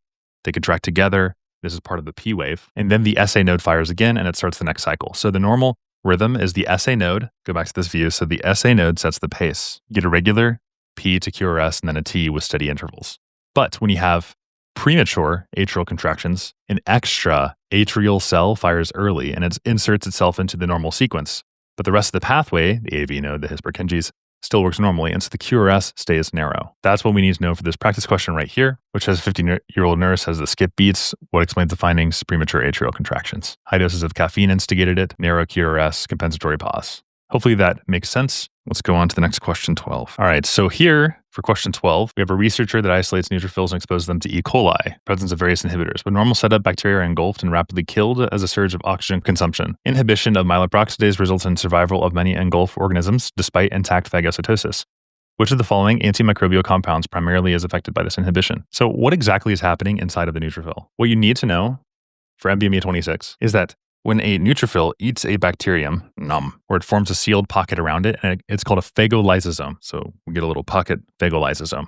they contract together. This is part of the P wave. And then the SA node fires again and it starts the next cycle. So the normal rhythm is the SA node. Go back to this view. So the SA node sets the pace. You get a regular P to QRS and then a T with steady intervals. But when you have premature atrial contractions, an extra atrial cell fires early and it inserts itself into the normal sequence. But the rest of the pathway, the AV node, the His-Purkinje's, still works normally, and so the QRS stays narrow. That's what we need to know for this practice question right here, which has a 15-year-old nurse, has the skip beats. What explains the findings? Premature atrial contractions. High doses of caffeine instigated it, narrow QRS, compensatory pause. Hopefully that makes sense. Let's go on to the next question 12. All right, so here for question 12, we have a researcher that isolates neutrophils and exposes them to E. coli, presence of various inhibitors. But normal setup, bacteria are engulfed and rapidly killed as a surge of oxygen consumption. Inhibition of myeloperoxidase results in survival of many engulfed organisms despite intact phagocytosis. Which of the following antimicrobial compounds primarily is affected by this inhibition? So what exactly is happening inside of the neutrophil? What you need to know for NBME 26 is that when a neutrophil eats a bacterium, where it forms a sealed pocket around it, and it's called a phagolysosome. So we get a little pocket phagolysosome.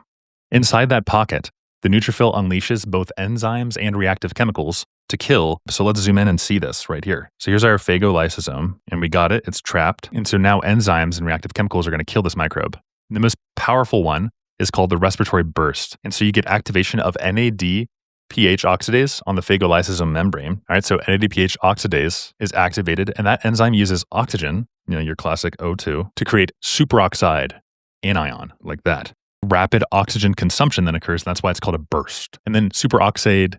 Inside that pocket, the neutrophil unleashes both enzymes and reactive chemicals to kill. So let's zoom in and see this right here. So here's our phagolysosome, and we got it. It's trapped. And so now enzymes and reactive chemicals are going to kill this microbe. And the most powerful one is called the respiratory burst. And so you get activation of NAD pH oxidase on the phagolysosome membrane. All right, so NADPH oxidase is activated, and that enzyme uses oxygen, your classic O2, to create superoxide anion, like that. Rapid oxygen consumption then occurs, and that's why it's called a burst. And then superoxide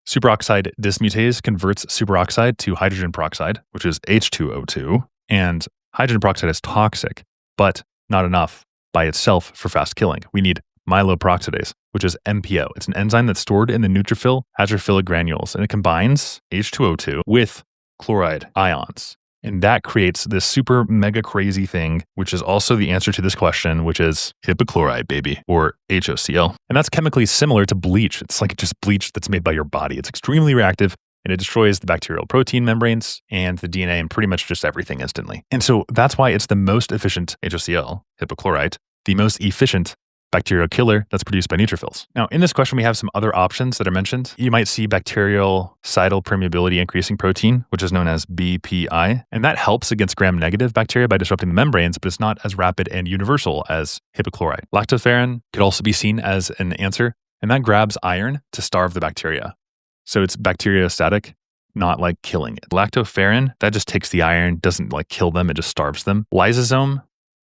dismutase converts superoxide to hydrogen peroxide, which is H2O2. And hydrogen peroxide is toxic, but not enough by itself for fast killing. We need myeloperoxidase, which is MPO. It's an enzyme that's stored in the neutrophil hydrophilic granules, and it combines H2O2 with chloride ions. And that creates this super mega crazy thing, which is also the answer to this question, which is hypochlorite, baby, or HOCl. And that's chemically similar to bleach. It's like just bleach that's made by your body. It's extremely reactive, and it destroys the bacterial protein membranes and the DNA and pretty much just everything instantly. And so that's why it's the most efficient HOCl, hypochlorite, the most efficient bacterial killer that's produced by neutrophils. Now, in this question, we have some other options that are mentioned. You might see bacterial cytal permeability increasing protein, which is known as BPI, and that helps against gram-negative bacteria by disrupting the membranes, but it's not as rapid and universal as hypochlorite. Lactoferrin could also be seen as an answer, and that grabs iron to starve the bacteria. So it's bacteriostatic, not like killing it. Lactoferrin, that just takes the iron, doesn't like kill them, it just starves them. Lysosome,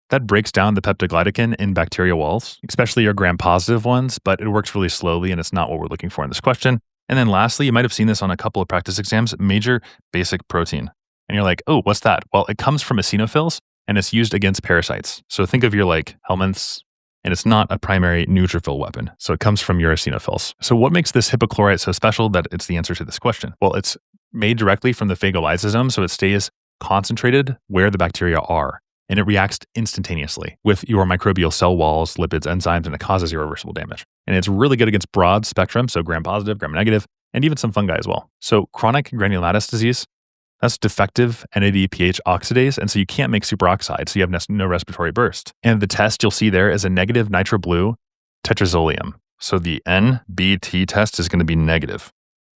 that breaks down the peptidoglycan in bacteria walls, especially your gram-positive ones, but it works really slowly and it's not what we're looking for in this question. And then lastly, you might have seen this on a couple of practice exams, major basic protein. And you're like, oh, what's that? Well, it comes from eosinophils and it's used against parasites. So think of your like helminths, and it's not a primary neutrophil weapon. So it comes from your eosinophils. So what makes this hypochlorite so special that it's the answer to this question? Well, it's made directly from the phagolysosome, so it stays concentrated where the bacteria are. And it reacts instantaneously with your microbial cell walls, lipids, enzymes, and it causes irreversible damage. And it's really good against broad spectrum, so gram-positive, gram-negative, and even some fungi as well. So chronic granulomatous disease, that's defective NADPH oxidase, and so you can't make superoxide, so you have no respiratory burst. And the test you'll see there is a negative nitroblue tetrazolium. So the NBT test is going to be negative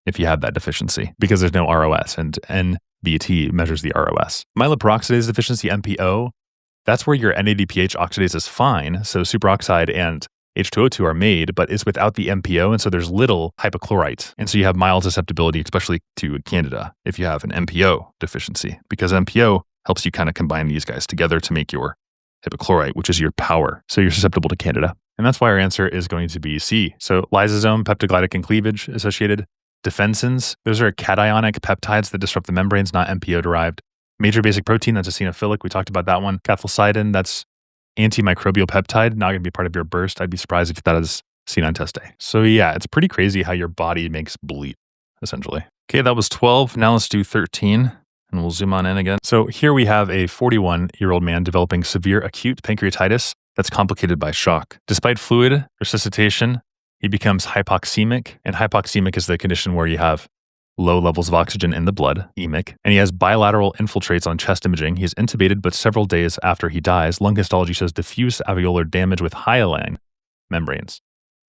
if you have that deficiency because there's no ROS, and NBT measures the ROS. Myeloperoxidase deficiency, MPO, that's where your NADPH oxidase is fine, so superoxide and H2O2 are made, but it's without the MPO, and so there's little hypochlorite. And so you have mild susceptibility, especially to Candida, if you have an MPO deficiency, because MPO helps you kind of combine these guys together to make your hypochlorite, which is your power. So you're susceptible to Candida. And that's why our answer is going to be C. So lysosome, peptoglycan cleavage associated. Defensins, those are cationic peptides that disrupt the membranes, not MPO derived. Major basic protein, that's eosinophilic. We talked about that one. Cathelicidin, that's antimicrobial peptide, not going to be part of your burst. I'd be surprised if that is seen on test day. So yeah, it's pretty crazy how your body makes bleed, essentially. Okay, that was 12. Now let's do 13, and we'll zoom on in again. So here we have a 41-year-old man developing severe acute pancreatitis that's complicated by shock. Despite fluid resuscitation, he becomes hypoxemic, and hypoxemic is the condition where you have low levels of oxygen in the blood, emic, and he has bilateral infiltrates on chest imaging. He's intubated, but several days after he dies, lung histology shows diffuse alveolar damage with hyaline membranes.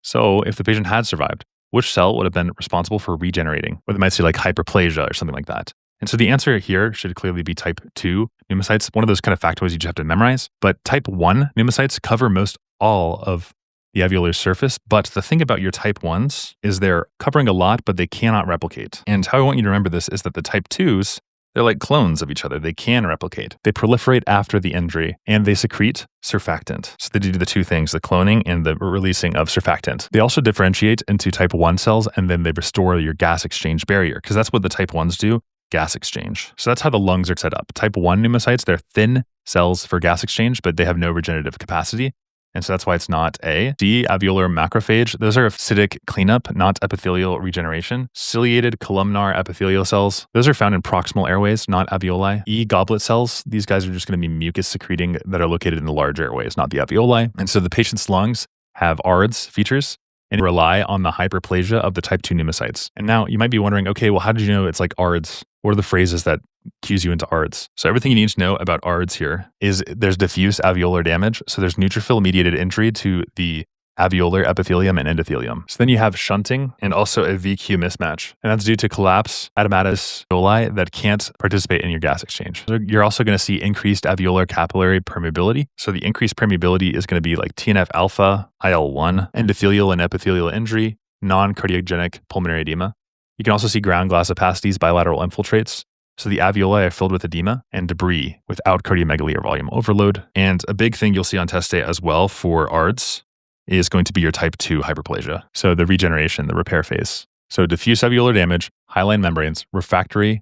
So if the patient had survived, which cell would have been responsible for regenerating? Or they might say like hyperplasia or something like that. And so the answer here should clearly be type 2 pneumocytes, one of those kind of factoids you just have to memorize. But type 1 pneumocytes cover most all of the alveolar surface. But the thing about your type 1s is they're covering a lot, but they cannot replicate. And how I want you to remember this is that the type 2s, they're like clones of each other. They can replicate. They proliferate after the injury, and they secrete surfactant. So they do the two things, the cloning and the releasing of surfactant. They also differentiate into type 1 cells, and then they restore your gas exchange barrier, because that's what the type 1s do, gas exchange. So that's how the lungs are set up. Type 1 pneumocytes, they're thin cells for gas exchange, but they have no regenerative capacity. And so that's why it's not A. D, alveolar macrophage. Those are acidic cleanup, not epithelial regeneration. Ciliated columnar epithelial cells. Those are found in proximal airways, not alveoli. E, goblet cells. These guys are just going to be mucus secreting that are located in the large airways, not the alveoli. And so the patient's lungs have ARDS features and rely on the hyperplasia of the type 2 pneumocytes. And now you might be wondering, okay, well, how did you know it's like ARDS? What are the phrases that cues you into ARDS? So everything you need to know about ARDS here is there's diffuse alveolar damage. So there's neutrophil-mediated injury to the alveolar epithelium and endothelium. So then you have shunting and also a VQ mismatch. And that's due to collapse Adenomatosis that can't participate in your gas exchange. So you're also going to see increased alveolar capillary permeability. So the increased permeability is going to be like TNF alpha, IL-1, endothelial and epithelial injury, non-cardiogenic pulmonary edema. You can also see ground glass opacities, bilateral infiltrates. So the alveoli are filled with edema and debris without cardiomegaly or volume overload. And a big thing you'll see on test day as well for ARDS is going to be your type 2 hyperplasia. So the regeneration, the repair phase. So diffuse alveolar damage, hyaline membranes, refractory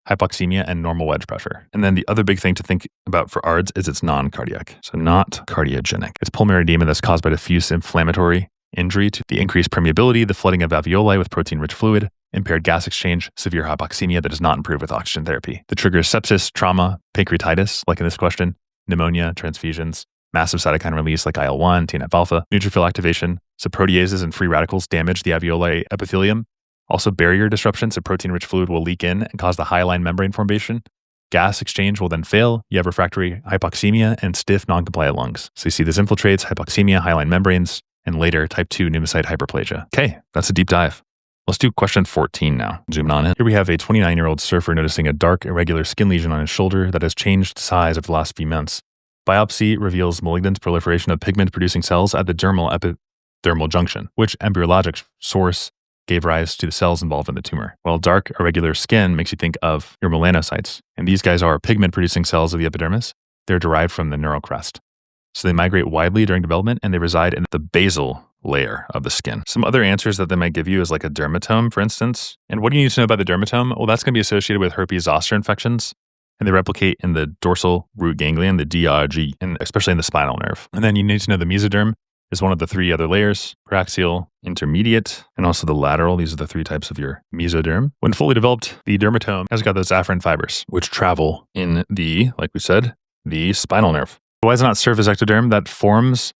hypoxemia, and normal wedge pressure. And then the other big thing to think about for ARDS is it's non-cardiac. So not cardiogenic. It's pulmonary edema that's caused by diffuse inflammatory injury to the increased permeability, the flooding of alveoli with protein-rich fluid, impaired gas exchange, severe hypoxemia that does not improve with oxygen therapy. The trigger is sepsis, trauma, pancreatitis, like in this question, pneumonia, transfusions, massive cytokine release like IL-1, TNF-alpha, neutrophil activation, so proteases and free radicals damage the alveoli epithelium. Also barrier disruption, so protein-rich fluid will leak in and cause the hyaline membrane formation. Gas exchange will then fail. You have refractory hypoxemia and stiff non-compliant lungs. So you see this infiltrates, hypoxemia, hyaline membranes, and later type 2 pneumocyte hyperplasia. Okay, that's a deep dive. Let's do question 14 now. Zooming on in. Here we have a 29-year-old surfer noticing a dark, irregular skin lesion on his shoulder that has changed size over the last few months. Biopsy reveals malignant proliferation of pigment-producing cells at the dermal-epidermal junction, which embryologic source gave rise to the cells involved in the tumor. While dark, irregular skin makes you think of your melanocytes, and these guys are pigment-producing cells of the epidermis. They're derived from the neural crest. So they migrate widely during development, and they reside in the basal layer of the skin. Some other answers that they might give you is like a dermatome, for instance. And what do you need to know about the dermatome? Well, that's going to be associated with herpes zoster infections, and they replicate in the dorsal root ganglion, the DRG, and especially in the spinal nerve. And then you need to know the mesoderm is one of the three other layers, paraxial, intermediate, and also the lateral. These are the three types of your mesoderm. When fully developed, the dermatome has got those afferent fibers, which travel in the, like we said, the spinal nerve. Why does it not serve as ectoderm? That forms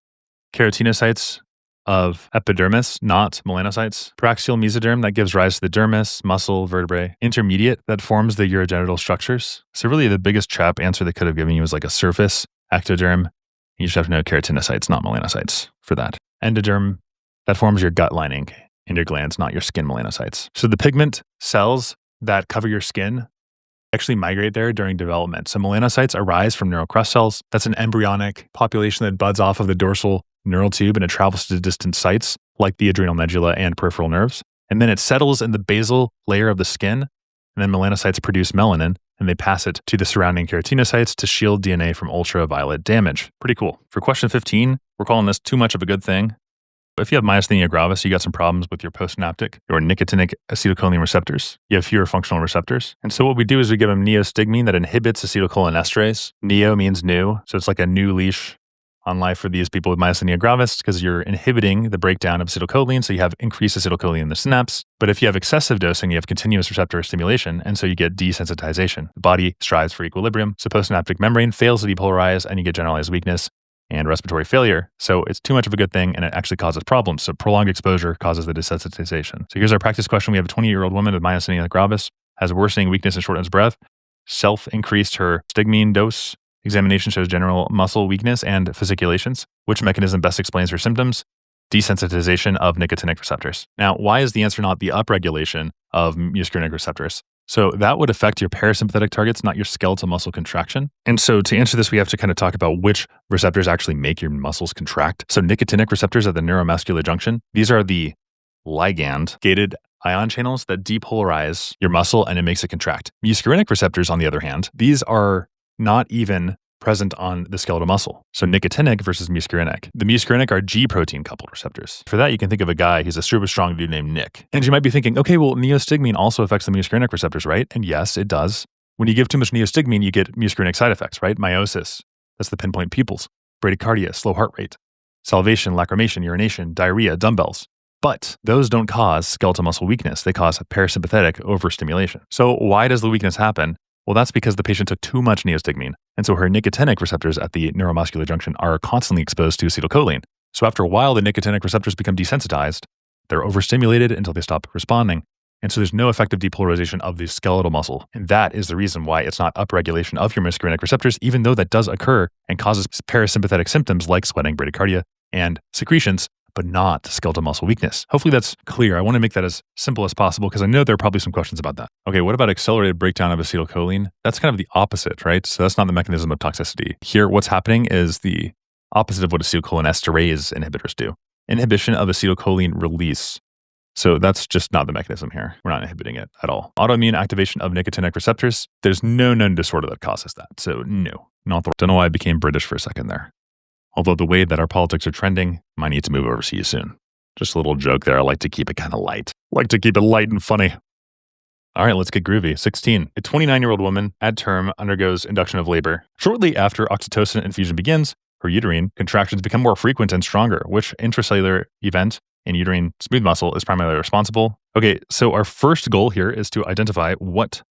keratinocytes of epidermis, not melanocytes. Paraxial mesoderm, that gives rise to the dermis, muscle, vertebrae. Intermediate, that forms the urogenital structures. So really the biggest trap answer they could have given you was like a surface ectoderm. You just have to know keratinocytes, not melanocytes for that. Endoderm, that forms your gut lining and your glands, not your skin melanocytes. So the pigment cells that cover your skin actually migrate there during development. So melanocytes arise from neural crest cells. That's an embryonic population that buds off of the dorsal neural tube and it travels to distant sites like the adrenal medulla and peripheral nerves. And then it settles in the basal layer of the skin. And then melanocytes produce melanin and they pass it to the surrounding keratinocytes to shield DNA from ultraviolet damage. Pretty cool. For question 15, we're calling this too much of a good thing. If you have myasthenia gravis, you got some problems with your postsynaptic or nicotinic acetylcholine receptors. You have fewer functional receptors. And so what we do is we give them neostigmine that inhibits acetylcholinesterase. Neo means new. So it's like a new leash on life for these people with myasthenia gravis because you're inhibiting the breakdown of acetylcholine. So you have increased acetylcholine in the synapse. But if you have excessive dosing, you have continuous receptor stimulation. And so you get desensitization. The body strives for equilibrium. So postsynaptic membrane fails to depolarize and you get generalized weakness and respiratory failure. So it's too much of a good thing and it actually causes problems. So prolonged exposure causes the desensitization. So here's our practice question. We have a 20-year-old woman with myasthenia gravis, has worsening weakness and shortness of breath, self-increased her stigmine dose. Examination shows general muscle weakness and fasciculations. Which mechanism best explains her symptoms? Desensitization of nicotinic receptors. Now, why is the answer not the upregulation of muscarinic receptors? So that would affect your parasympathetic targets, not your skeletal muscle contraction. And so to answer this, we have to kind of talk about which receptors actually make your muscles contract. So nicotinic receptors at the neuromuscular junction, these are the ligand-gated ion channels that depolarize your muscle and it makes it contract. Muscarinic receptors, on the other hand, these are not even present on the skeletal muscle. So nicotinic versus muscarinic. The muscarinic are G protein coupled receptors. For that, you can think of a guy, he's a super strong dude named Nick. And you might be thinking, okay, well, neostigmine also affects the muscarinic receptors, right? And yes, it does. When you give too much neostigmine, you get muscarinic side effects, right? Meiosis, that's the pinpoint pupils, bradycardia, slow heart rate, salivation, lacrimation, urination, diarrhea, dumbbells. But those don't cause skeletal muscle weakness. They cause parasympathetic overstimulation. So why does the weakness happen? Well, that's because the patient took too much neostigmine. And so her nicotinic receptors at the neuromuscular junction are constantly exposed to acetylcholine. So after a while, the nicotinic receptors become desensitized. They're overstimulated until they stop responding. And so there's no effective depolarization of the skeletal muscle. And that is the reason why it's not upregulation of your muscarinic receptors, even though that does occur and causes parasympathetic symptoms like sweating, bradycardia, and secretions, but not skeletal muscle weakness. Hopefully that's clear. I want to make that as simple as possible because I know there are probably some questions about that. Okay, what about accelerated breakdown of acetylcholine? That's kind of the opposite, right? So that's not the mechanism of toxicity. Here, what's happening is the opposite of what acetylcholinesterase inhibitors do. Inhibition of acetylcholine release. So that's just not the mechanism here. We're not inhibiting it at all. Autoimmune activation of nicotinic receptors. There's no known disorder that causes that. So no, not the, don't know why I became British for a second there. Although the way that our politics are trending, might need to move overseas soon. Just a little joke there. I like to keep it kind of light. Like to keep it light and funny. All right, let's get groovy. 16. A 29-year-old woman at term undergoes induction of labor. Shortly after oxytocin infusion begins, her uterine contractions become more frequent and stronger. Which intracellular event in uterine smooth muscle is primarily responsible? Okay, so our first goal here is to identify what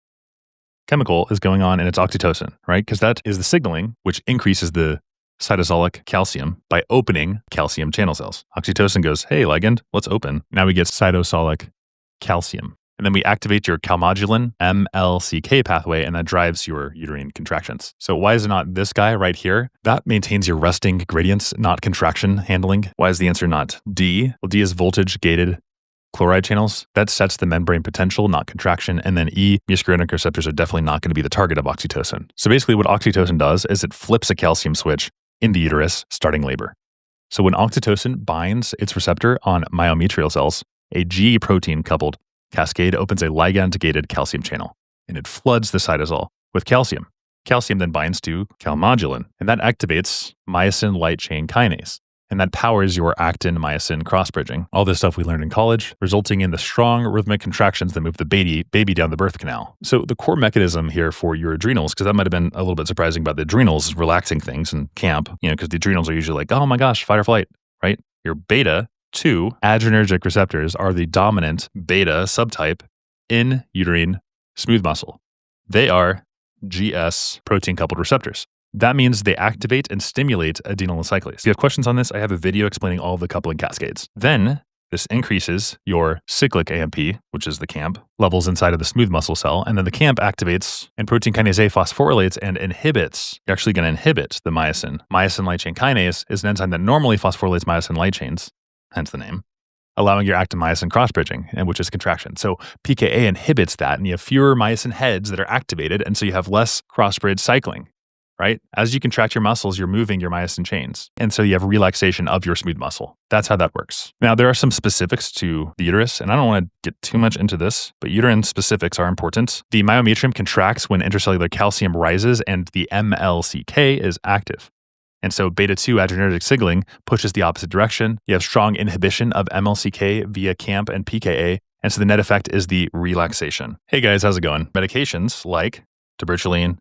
chemical is going on in its oxytocin, right? Because that is the signaling which increases the cytosolic calcium by opening calcium channel cells. Oxytocin goes, hey, ligand, let's open. Now we get cytosolic calcium. And then we activate your calmodulin MLCK pathway, and that drives your uterine contractions. So why is it not this guy right here? That maintains your resting gradients, not contraction handling. Why is the answer not D? Well, D is voltage-gated chloride channels. That sets the membrane potential, not contraction. And then E, muscarinic receptors are definitely not going to be the target of oxytocin. So basically what oxytocin does is it flips a calcium switch in the uterus starting labor. So when oxytocin binds its receptor on myometrial cells, a G protein coupled cascade opens a ligand-gated calcium channel, and it floods the cytosol with calcium. Calcium then binds to calmodulin, and that activates myosin light chain kinase, and that powers your actin-myosin cross-bridging. All this stuff we learned in college, resulting in the strong rhythmic contractions that move the baby down the birth canal. So the core mechanism here for your adrenals, because that might have been a little bit surprising about the adrenals relaxing things in camp, because the adrenals are usually like, oh my gosh, fight or flight, right? Your beta-2 adrenergic receptors are the dominant beta subtype in uterine smooth muscle. They are GS protein-coupled receptors. That means they activate and stimulate adenyl cyclase. If you have questions on this, I have a video explaining all of the coupling cascades. Then this increases your cyclic AMP, which is the CAMP, levels inside of the smooth muscle cell. And then the CAMP activates and protein kinase A phosphorylates and inhibits. You're actually going to inhibit the myosin. Myosin light chain kinase is an enzyme that normally phosphorylates myosin light chains, hence the name, allowing your actin-myosin cross-bridging, and which is contraction. So PKA inhibits that, and you have fewer myosin heads that are activated, and so you have less cross-bridge cycling. right? As you contract your muscles, you're moving your myosin chains. And so you have relaxation of your smooth muscle. That's how that works. Now, there are some specifics to the uterus, and I don't want to get too much into this, but uterine specifics are important. The myometrium contracts when intracellular calcium rises and the MLCK is active. And so beta-2 adrenergic signaling pushes the opposite direction. You have strong inhibition of MLCK via CAMP and PKA. And so the net effect is the relaxation. Hey guys, how's it going? Medications like terbutaline,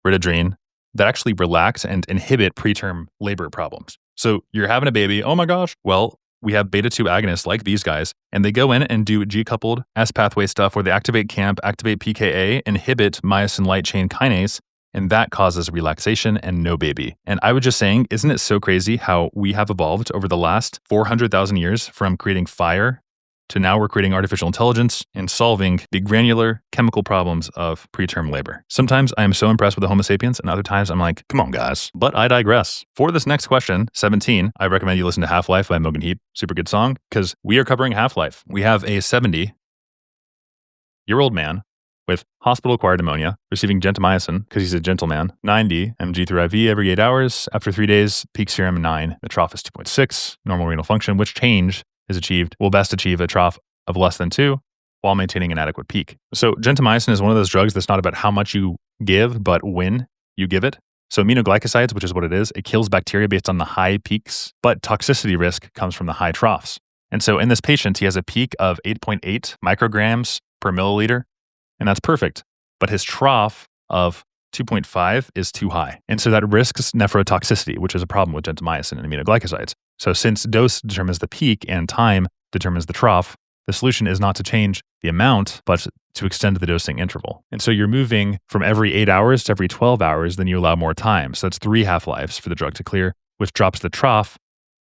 ridodrine, that actually relax and inhibit preterm labor problems. So you're having a baby, oh my gosh. Well, we have beta-2 agonists like these guys, and they go in and do G-coupled S pathway stuff where they activate CAMP, activate PKA, inhibit myosin light chain kinase, and that causes relaxation and no baby. And I was just saying, isn't it so crazy how we have evolved over the last 400,000 years from creating fire to now we're creating artificial intelligence and solving the granular chemical problems of preterm labor. Sometimes I am so impressed with the Homo sapiens, and other times I'm like, come on, guys. But I digress. For this next question, 17, I recommend you listen to Half-Life by Mogan Heap. Super good song, because we are covering half-life. We have a 70-year-old man with hospital-acquired pneumonia, receiving gentamicin because he's a gentleman, 90 mg through IV every 8 hours. After 3 days, peak serum 9. The trough is 2.6. Normal renal function, which change is achieved, will best achieve a trough of less than 2 while maintaining an adequate peak. So gentamicin is one of those drugs that's not about how much you give, but when you give it. So aminoglycosides, which is what it is, it kills bacteria based on the high peaks, but toxicity risk comes from the high troughs. And so in this patient, he has a peak of 8.8 micrograms per milliliter, and that's perfect. But his trough of 2.5 is too high. And so that risks nephrotoxicity, which is a problem with gentamicin and aminoglycosides. So since dose determines the peak and time determines the trough, the solution is not to change the amount, but to extend the dosing interval. And so you're moving from every 8 hours to every 12 hours, then you allow more time. So that's 3 half-lives for the drug to clear, which drops the trough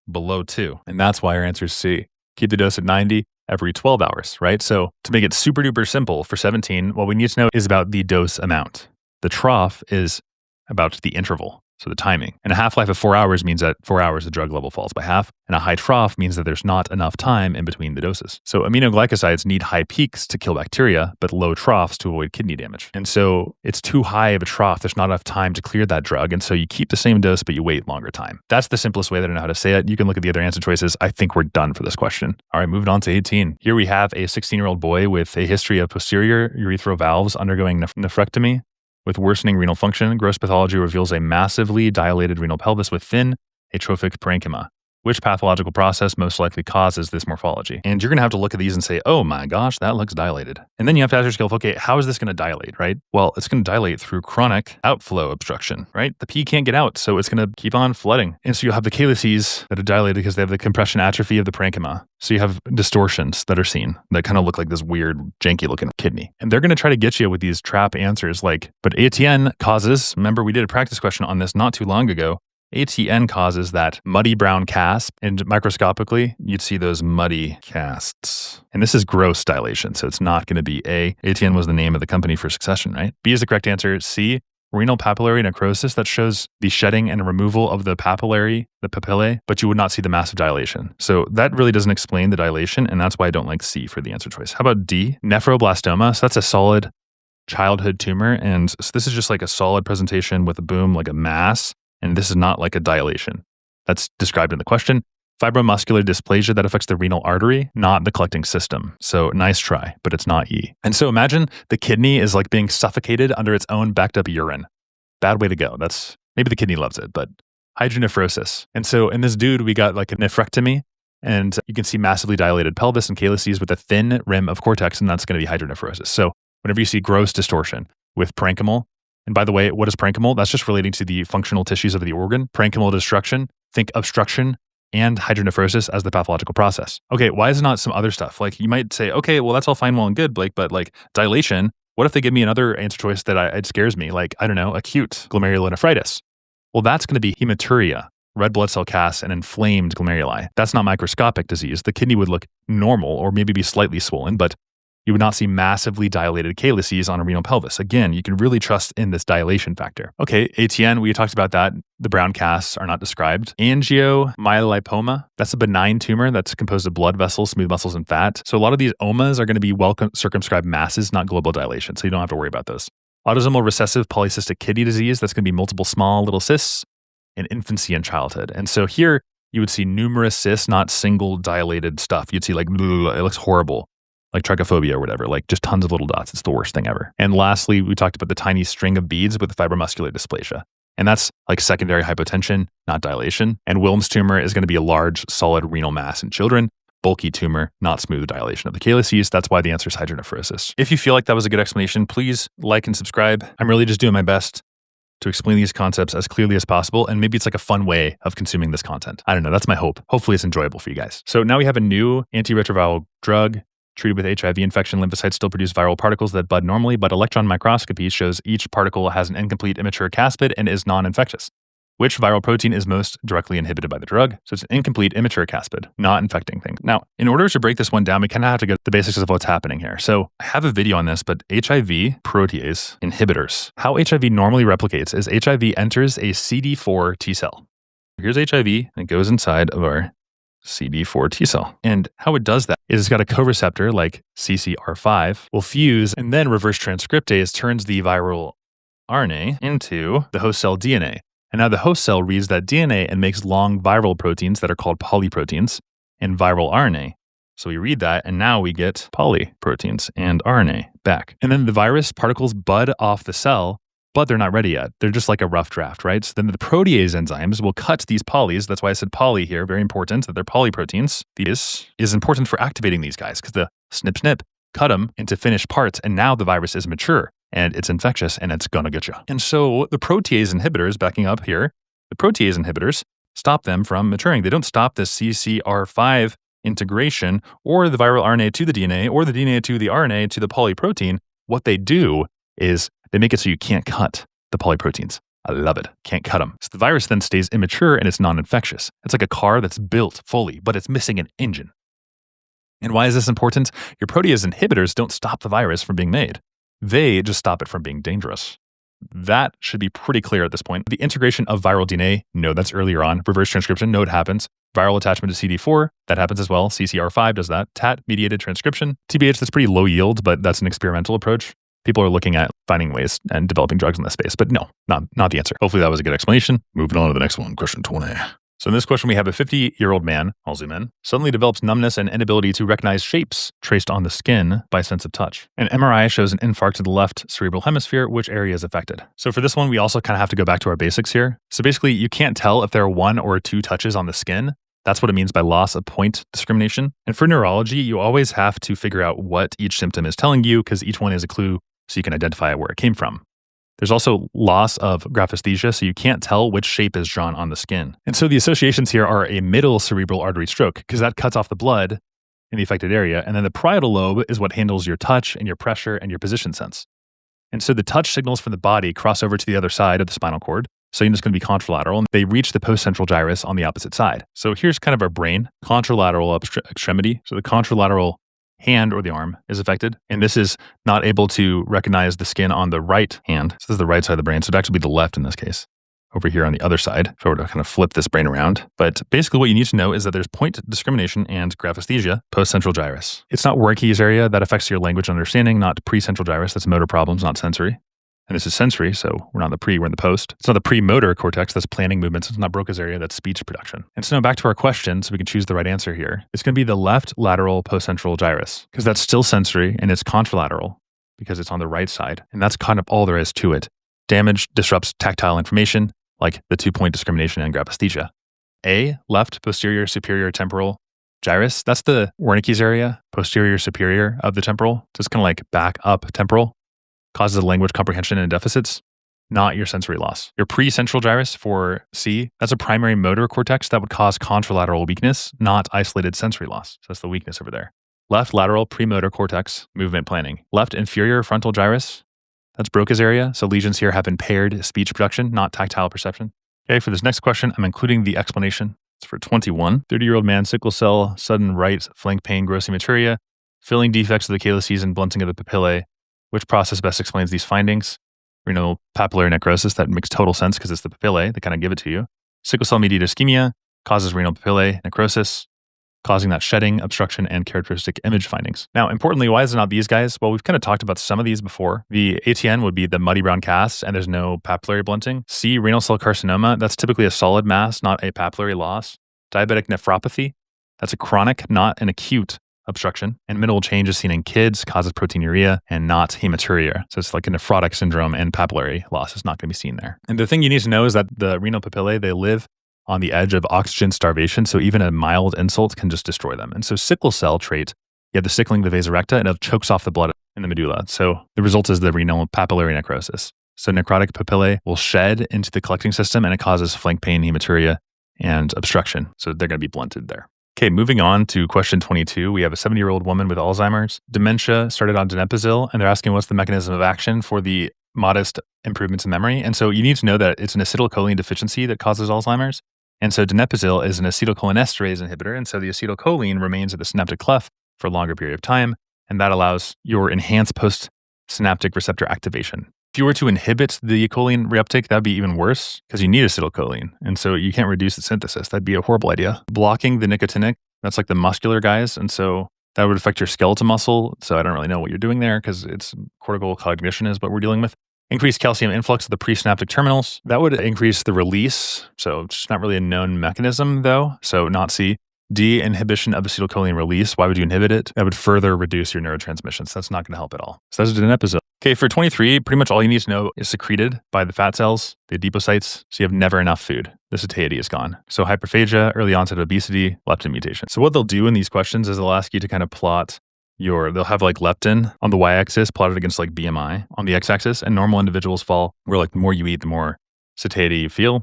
below 2. And that's why our answer is C. Keep the dose at 90 every 12 hours, right? So to make it super duper simple for 17, what we need to know is about the dose amount. The trough is about the interval, so the timing. And a half-life of 4 hours means that 4 hours the drug level falls by half, and a high trough means that there's not enough time in between the doses. So aminoglycosides need high peaks to kill bacteria, but low troughs to avoid kidney damage. And so it's too high of a trough. There's not enough time to clear that drug, and so you keep the same dose, but you wait longer time. That's the simplest way that I know how to say it. You can look at the other answer choices. I think we're done for this question. All right, moving on to 18. Here we have a 16-year-old boy with a history of posterior urethral valves undergoing nephrectomy. With worsening renal function, gross pathology reveals a massively dilated renal pelvis with thin, atrophic parenchyma. Which pathological process most likely causes this morphology? And you're going to have to look at these and say, oh my gosh, that looks dilated. And then you have to ask yourself, okay, how is this going to dilate, right? Well, it's going to dilate through chronic outflow obstruction, right? The pee can't get out, so it's going to keep on flooding. And so you'll have the calyces that are dilated because they have the compression atrophy of the parenchyma. So you have distortions that are seen that kind of look like this weird, janky looking kidney. And they're going to try to get you with these trap answers like, but ATN causes, remember we did a practice question on this not too long ago, ATN causes that muddy brown cast, and microscopically, you'd see those muddy casts. And this is gross dilation, so it's not going to be A. ATN was the name of the company for Succession, right? B is the correct answer. C, renal papillary necrosis that shows the shedding and removal of the papillae, but you would not see the massive dilation. So that really doesn't explain the dilation, and that's why I don't like C for the answer choice. How about D? Nephroblastoma. So that's a solid childhood tumor, and so this is just like a solid presentation with a boom, like a mass. And this is not like a dilation. That's described in the question. Fibromuscular dysplasia that affects the renal artery, not the collecting system. So nice try, but it's not E. And so imagine the kidney is like being suffocated under its own backed up urine. Bad way to go. That's maybe the kidney loves it, but hydronephrosis. And so in this dude, we got like a nephrectomy, and you can see massively dilated pelvis and calyces with a thin rim of cortex, and that's going to be hydronephrosis. So whenever you see gross distortion with parenchymal, and by the way, what is parenchymal? That's just relating to the functional tissues of the organ. Parenchymal destruction, think obstruction and hydronephrosis as the pathological process. Okay, why is it not some other stuff? Like you might say, okay, well, that's all fine, well, and good, Blake, but like dilation, what if they give me another answer choice that it scares me? Like, I don't know, acute glomerulonephritis. Well, that's going to be hematuria, red blood cell casts, and inflamed glomeruli. That's not microscopic disease. The kidney would look normal or maybe be slightly swollen, but you would not see massively dilated calyces on a renal pelvis. Again, you can really trust in this dilation factor. Okay, ATN, we talked about that. The brown casts are not described. Angiomyolipoma, that's a benign tumor that's composed of blood vessels, smooth muscles, and fat. So a lot of these omas are going to be well circumscribed masses, not global dilation. So you don't have to worry about those. Autosomal recessive polycystic kidney disease, that's going to be multiple small little cysts in infancy and childhood. And so here you would see numerous cysts, not single dilated stuff. You'd see like, it looks horrible, like trichophobia or whatever, like just tons of little dots. It's the worst thing ever. And lastly, we talked about the tiny string of beads with fibromuscular dysplasia. And that's like secondary hypotension, not dilation. And Wilms tumor is going to be a large, solid renal mass in children. Bulky tumor, not smooth dilation of the calyces. That's why the answer is hydronephrosis. If you feel like that was a good explanation, please like and subscribe. I'm really just doing my best to explain these concepts as clearly as possible. And maybe it's like a fun way of consuming this content. I don't know. That's my hope. Hopefully it's enjoyable for you guys. So now we have a new antiretroviral drug treated with HIV infection. Lymphocytes still produce viral particles that bud normally, but electron microscopy shows each particle has an incomplete immature caspid and is non-infectious. Which viral protein is most directly inhibited by the drug? So it's an incomplete immature caspid, not infecting things. Now, in order to break this one down, we kind of have to get the basics of what's happening here. So I have a video on this, but HIV protease inhibitors. How HIV normally replicates is HIV enters a CD4 T cell. Here's HIV, and it goes inside of our CD4 T cell. And how it does that is it's got a co-receptor like CCR5, will fuse, and then reverse transcriptase turns the viral RNA into the host cell DNA. And now the host cell reads that DNA and makes long viral proteins that are called polyproteins and viral RNA. So we read that, and now we get polyproteins and RNA back. And then the virus particles bud off the cell, but they're not ready yet. They're just like a rough draft, right? So then the protease enzymes will cut these polys. That's why I said poly here. Very important that they're polyproteins. This is important for activating these guys because the snip, cut them into finished parts, and now the virus is mature. And it's infectious, and it's gonna get you. And so the protease inhibitors, backing up here, the protease inhibitors stop them from maturing. They don't stop the CCR5 integration or the viral RNA to the DNA or the DNA to the RNA to the polyprotein. What they do is they make it so you can't cut the polyproteins. I love it. Can't cut them. So the virus then stays immature and it's non-infectious. It's like a car that's built fully, but it's missing an engine. And why is this important? Your protease inhibitors don't stop the virus from being made. They just stop it from being dangerous. That should be pretty clear at this point. The integration of viral DNA, no, that's earlier on. Reverse transcription, no, it happens. Viral attachment to CD4, that happens as well. CCR5 does that. TAT-mediated transcription. TBH, that's pretty low yield, but that's an experimental approach. People are looking at finding ways and developing drugs in this space, but no, not the answer. Hopefully that was a good explanation. Moving on to the next one, question 20. So in this question, we have a 50-year-old man, I'll zoom in, suddenly develops numbness and inability to recognize shapes traced on the skin by sense of touch. An MRI shows an infarct to the left cerebral hemisphere. Which area is affected? So for this one, we also kind of have to go back to our basics here. So basically, you can't tell if there are one or two touches on the skin. That's what it means by loss of point discrimination. And for neurology, you always have to figure out what each symptom is telling you because each one is a clue so you can identify where it came from. There's also loss of graphesthesia, so you can't tell which shape is drawn on the skin. And so the associations here are a middle cerebral artery stroke, because that cuts off the blood in the affected area. And then the parietal lobe is what handles your touch and your pressure and your position sense. And so the touch signals from the body cross over to the other side of the spinal cord. So you're just going to be contralateral, and they reach the postcentral gyrus on the opposite side. So here's kind of our brain, contralateral extremity. So the contralateral hand or the arm is affected. And this is not able to recognize the skin on the right hand. So this is the right side of the brain. So it'd actually be the left in this case. Over here on the other side, if I were to kind of flip this brain around. But basically what you need to know is that there's point discrimination and graphesthesia post-central gyrus. It's not Wernicke's area that affects your language understanding, not pre-central gyrus. That's motor problems, not sensory. And this is sensory, so we're not in the pre, we're in the post. It's not the premotor cortex, that's planning movements. It's not Broca's area, that's speech production. And so now back to our question, so we can choose the right answer here. It's going to be the left lateral postcentral gyrus, because that's still sensory and it's contralateral because it's on the right side. And that's kind of all there is to it. Damage disrupts tactile information, like the 2-point discrimination and graphesthesia. A, left posterior superior temporal gyrus, that's the Wernicke's area, posterior superior of the temporal. So it's kind of like back up temporal. Causes language comprehension and deficits, not your sensory loss. Your pre-central gyrus for C, that's a primary motor cortex that would cause contralateral weakness, not isolated sensory loss. So that's the weakness over there. Left lateral premotor cortex, movement planning. Left inferior frontal gyrus, that's Broca's area. So lesions here have impaired speech production, not tactile perception. Okay, for this next question, I'm including the explanation. It's for 21. 30-year-old man, sickle cell, sudden right flank pain, gross hematuria, filling defects of the calyces and blunting of the papillae. Which process best explains these findings? Renal papillary necrosis, that makes total sense because it's the papillae that kind of give it to you. Sickle cell mediated ischemia causes renal papillae necrosis. causing that shedding, obstruction, and characteristic image findings. Now, importantly, why is it not these guys? Well, we've kind of talked about some of these before. The ATN would be the muddy brown casts, and there's no papillary blunting. C, renal cell carcinoma. That's typically a solid mass, not a papillary loss. Diabetic nephropathy. That's a chronic, not an acute obstruction. And minimal change is seen in kids, causes proteinuria, and not hematuria. So it's like a nephrotic syndrome, and papillary loss is not going to be seen there. And the thing you need to know is that the renal papillae, they live on the edge of oxygen starvation. So even a mild insult can just destroy them. And so sickle cell trait, you have the sickling of the vas arecta, and it chokes off the blood in the medulla. So the result is the renal papillary necrosis. So necrotic papillae will shed into the collecting system, and it causes flank pain, hematuria, and obstruction. So they're going to be blunted there. Okay, moving on to question 22. We have a 70-year-old woman with Alzheimer's. Dementia, started on donepezil, and they're asking what's the mechanism of action for the modest improvements in memory. And so you need to know that it's an acetylcholine deficiency that causes Alzheimer's. And so donepezil is an acetylcholinesterase inhibitor. And so the acetylcholine remains at the synaptic cleft for a longer period of time, and that allows your enhanced postsynaptic receptor activation. If you were to inhibit the choline reuptake, that'd be even worse because you need acetylcholine. And so you can't reduce the synthesis. That'd be a horrible idea. Blocking the nicotinic, that's like the muscular guys. And so that would affect your skeletal muscle. So I don't really know what you're doing there because it's cortical cognition is what we're dealing with. Increased calcium influx of the presynaptic terminals. That would increase the release. So it's not really a known mechanism though. So not C. D, inhibition of acetylcholine release. Why would you inhibit it? That would further reduce your neurotransmissions. That's not going to help at all. So that's donepezil. Okay, for 23, pretty much all you need to know is secreted by the fat cells, the adipocytes, so you have never enough food. The satiety is gone. So hyperphagia, early onset obesity, leptin mutation. So what they'll do in these questions is they'll ask you to kind of plot they'll have like leptin on the y-axis plotted against like BMI on the x-axis, and normal individuals fall where like the more you eat, the more satiety you feel.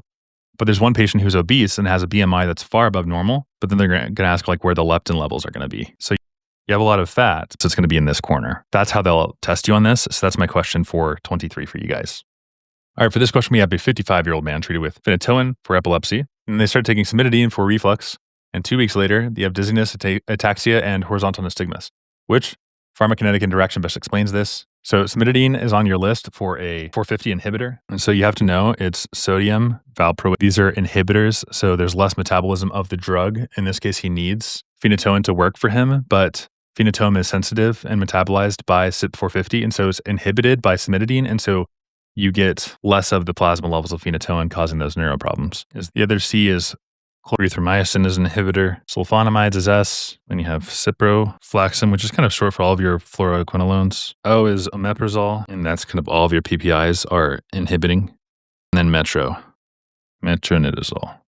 But there's one patient who's obese and has a BMI that's far above normal, but then they're going to ask like where the leptin levels are going to be. So you have a lot of fat, so it's going to be in this corner. That's how they'll test you on this. So that's my question for 23 for you guys. All right, for this question, we have a 55-year-old man treated with phenytoin for epilepsy, and they start taking cimetidine for reflux, and 2 weeks later, they have dizziness, ataxia, and horizontal nystagmus. Which pharmacokinetic interaction best explains this? So cimetidine is on your list for a 450 inhibitor. And so you have to know it's sodium valproate. These are inhibitors. So there's less metabolism of the drug. In this case, he needs phenytoin to work for him, but phenytoin is sensitive and metabolized by CYP450. And so it's inhibited by cimetidine. And so you get less of the plasma levels of phenytoin causing those neuro problems. The other C is erythromycin is an inhibitor. Sulfonamides is S. Then you have ciprofloxacin, which is kind of short for all of your fluoroquinolones. O is omeprazole, and that's kind of all of your PPIs are inhibiting. And then metronidazole.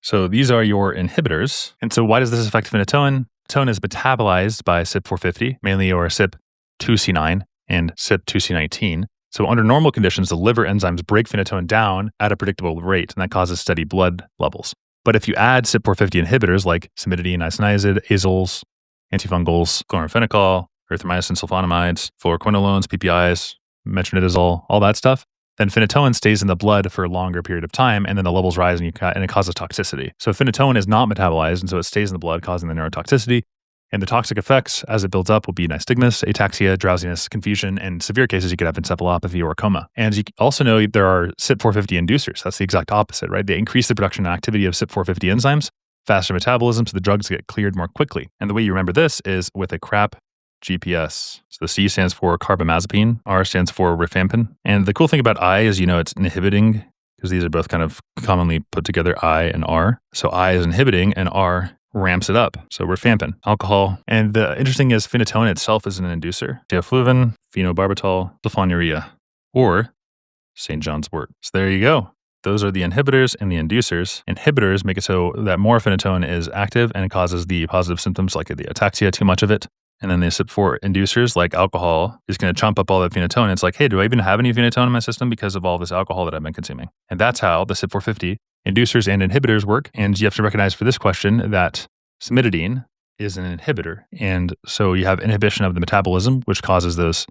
So these are your inhibitors. And so why does this affect phenytoin? Phenytoin is metabolized by CYP450, mainly or CYP2C9 and CYP2C19. So under normal conditions, the liver enzymes break phenytoin down at a predictable rate, and that causes steady blood levels. But if you add CYP450 inhibitors like cimetidine, isoniazid, azoles, antifungals, chloramphenicol, erythromycin, sulfonamides, fluoroquinolones, PPIs, metronidazole, all that stuff, then phenytoin stays in the blood for a longer period of time, and then the levels rise and it causes toxicity. So phenytoin is not metabolized, and so it stays in the blood, causing the neurotoxicity. And the toxic effects, as it builds up, will be nystagmus, ataxia, drowsiness, confusion, and severe cases, you could have encephalopathy or a coma. And you also know there are CYP450 inducers. That's the exact opposite, right? They increase the production and activity of CYP450 enzymes, faster metabolism, so the drugs get cleared more quickly. And the way you remember this is with a CRAP GPS. So the C stands for carbamazepine, R stands for rifampin. And the cool thing about I is, it's inhibiting, because these are both kind of commonly put together, I and R. So I is inhibiting, and R ramps it up. So rifampin, alcohol. And the interesting is phenytoin itself is an inducer. Theafluvin, phenobarbital, sulfonylurea, or St. John's wort. So there you go. Those are the inhibitors and the inducers. Inhibitors make it so that more phenytoin is active and it causes the positive symptoms like the ataxia, too much of it. And then the CYP4 inducers like alcohol is going to chomp up all that phenytoin. It's like, hey, do I even have any phenytoin in my system because of all this alcohol that I've been consuming? And that's how the CYP450 inducers and inhibitors work. And you have to recognize for this question that cimetidine is an inhibitor. And so you have inhibition of the metabolism, which causes those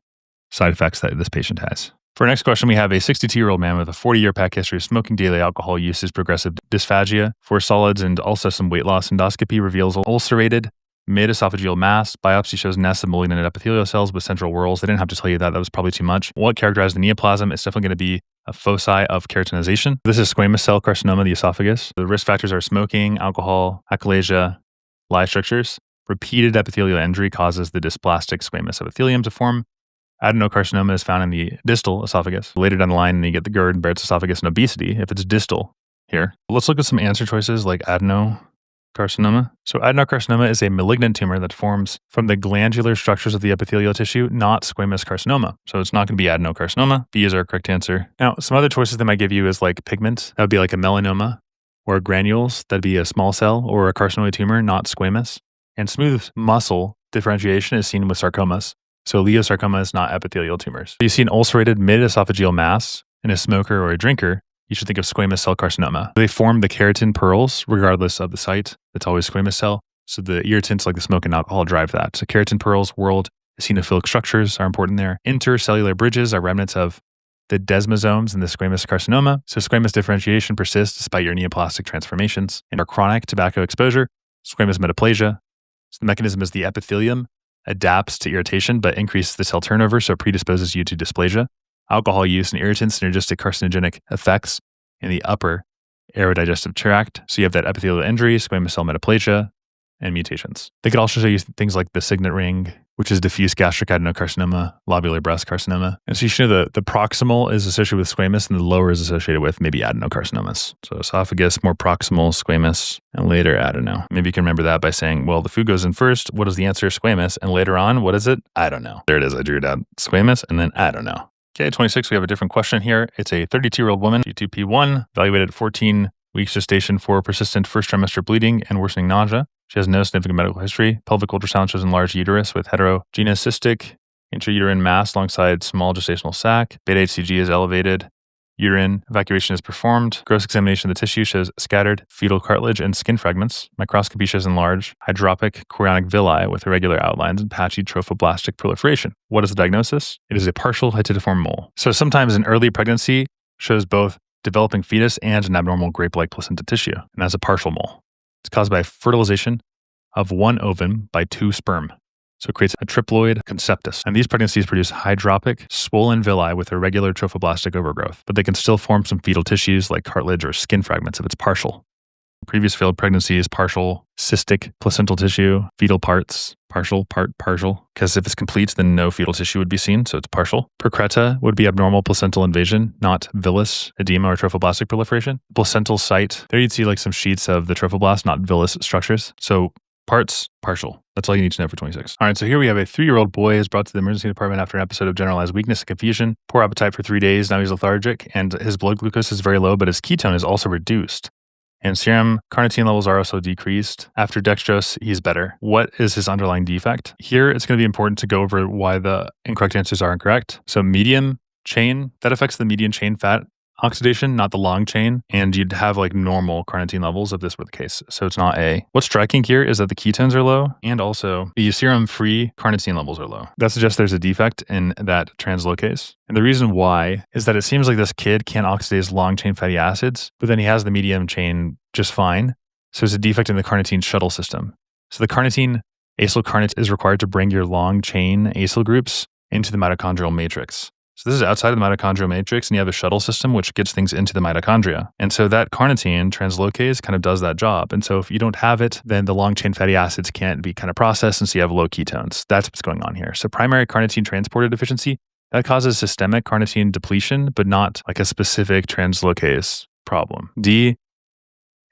side effects that this patient has. For our next question, we have a 62-year-old man with a 40-year past history of smoking, daily alcohol usage, progressive dysphagia for solids, and also some weight loss. Endoscopy reveals ulcerated mid-esophageal mass. Biopsy shows nests of malignant epithelial cells with central whorls. They didn't have to tell you that. That was probably too much. What characterized the neoplasm? It's definitely going to be a foci of keratinization. This is squamous cell carcinoma of the esophagus. The risk factors are smoking, alcohol, achalasia, Lie structures. Repeated epithelial injury causes the dysplastic squamous epithelium to form. Adenocarcinoma is found in the distal esophagus. Later down the line, you get the GERD, Barrett's esophagus, and obesity if it's distal here. Let's look at some answer choices like adenocarcinoma. So adenocarcinoma is a malignant tumor that forms from the glandular structures of the epithelial tissue, not squamous carcinoma. So it's not going to be adenocarcinoma. B is our correct answer. Now, some other choices they might give you is like pigment. That would be like a melanoma, or granules. That'd be a small cell or a carcinoid tumor, not squamous. And smooth muscle differentiation is seen with sarcomas. So leiosarcoma is not epithelial tumors. You see an ulcerated mid-esophageal mass in a smoker or a drinker, you should think of squamous cell carcinoma. They form the keratin pearls regardless of the site. It's always squamous cell. So the irritants like the smoke and alcohol drive that. So keratin pearls, whorled eosinophilic structures are important there. Intercellular bridges are remnants of the desmosomes in the squamous carcinoma. So squamous differentiation persists despite your neoplastic transformations. And our chronic tobacco exposure, squamous metaplasia. So the mechanism is the epithelium adapts to irritation, but increases the cell turnover, so it predisposes you to dysplasia. Alcohol use and irritants, synergistic carcinogenic effects in the upper aerodigestive tract. So you have that epithelial injury, squamous cell metaplasia, and mutations. They could also show you things like the signet ring, which is diffuse gastric adenocarcinoma, lobular breast carcinoma. And so you should know the proximal is associated with squamous and the lower is associated with maybe adenocarcinomas. So esophagus, more proximal, squamous, and later adeno. Maybe you can remember that by saying, well, the food goes in first. What is the answer? Squamous. And later on, what is it? I don't know. There it is. I drew it out. Squamous, and then I don't know. Okay, 26, we have a different question here. It's a 32-year-old woman, G2P1, evaluated at 14 weeks gestation for persistent first trimester bleeding and worsening nausea. She has no significant medical history. Pelvic ultrasound shows enlarged uterus with heterogeneous cystic intrauterine mass alongside small gestational sac. Beta HCG is elevated. Urine evacuation is performed. Gross examination of the tissue shows scattered fetal cartilage and skin fragments. Microscopy shows enlarged hydropic chorionic villi with irregular outlines and patchy trophoblastic proliferation. What is the diagnosis? It is a partial hytidiform mole. So sometimes an early pregnancy shows both developing fetus and an abnormal grape-like placenta tissue, and that's a partial mole. It's caused by fertilization of one ovum by two sperm. So it creates a triploid conceptus. And these pregnancies produce hydropic, swollen villi with irregular trophoblastic overgrowth, but they can still form some fetal tissues like cartilage or skin fragments if it's partial. Previous failed pregnancies, partial, cystic, placental tissue, fetal parts, partial, partial. Because if it's complete, then no fetal tissue would be seen, so it's partial. Percreta would be abnormal placental invasion, not villus edema or trophoblastic proliferation. Placental site, there you'd see like some sheets of the trophoblast, not villus structures. So parts, partial. That's all you need to know for 26. All right, so here we have a 3-year-old boy is brought to the emergency department after an episode of generalized weakness and confusion. Poor appetite for 3 days. Now he's lethargic, and his blood glucose is very low, but his ketone is also reduced. And serum carnitine levels are also decreased. After dextrose, he's better. What is his underlying defect? Here, it's going to be important to go over why the incorrect answers are incorrect. So medium chain, that affects the median chain fat oxidation, not the long chain. And you'd have like normal carnitine levels if this were the case. So it's not A. What's striking here is that the ketones are low and also the serum-free carnitine levels are low. That suggests there's a defect in that translocase. And the reason why is that it seems like this kid can't oxidase long-chain fatty acids, but then he has the medium chain just fine. So it's a defect in the carnitine shuttle system. So the carnitine acyl carnate is required to bring your long-chain acyl groups into the mitochondrial matrix. So this is outside of the mitochondrial matrix, and you have a shuttle system which gets things into the mitochondria. And so that carnitine translocase kind of does that job. And so if you don't have it, then the long-chain fatty acids can't be kind of processed, and so you have low ketones. That's what's going on here. So primary carnitine transporter deficiency, that causes systemic carnitine depletion, but not like a specific translocase problem. D,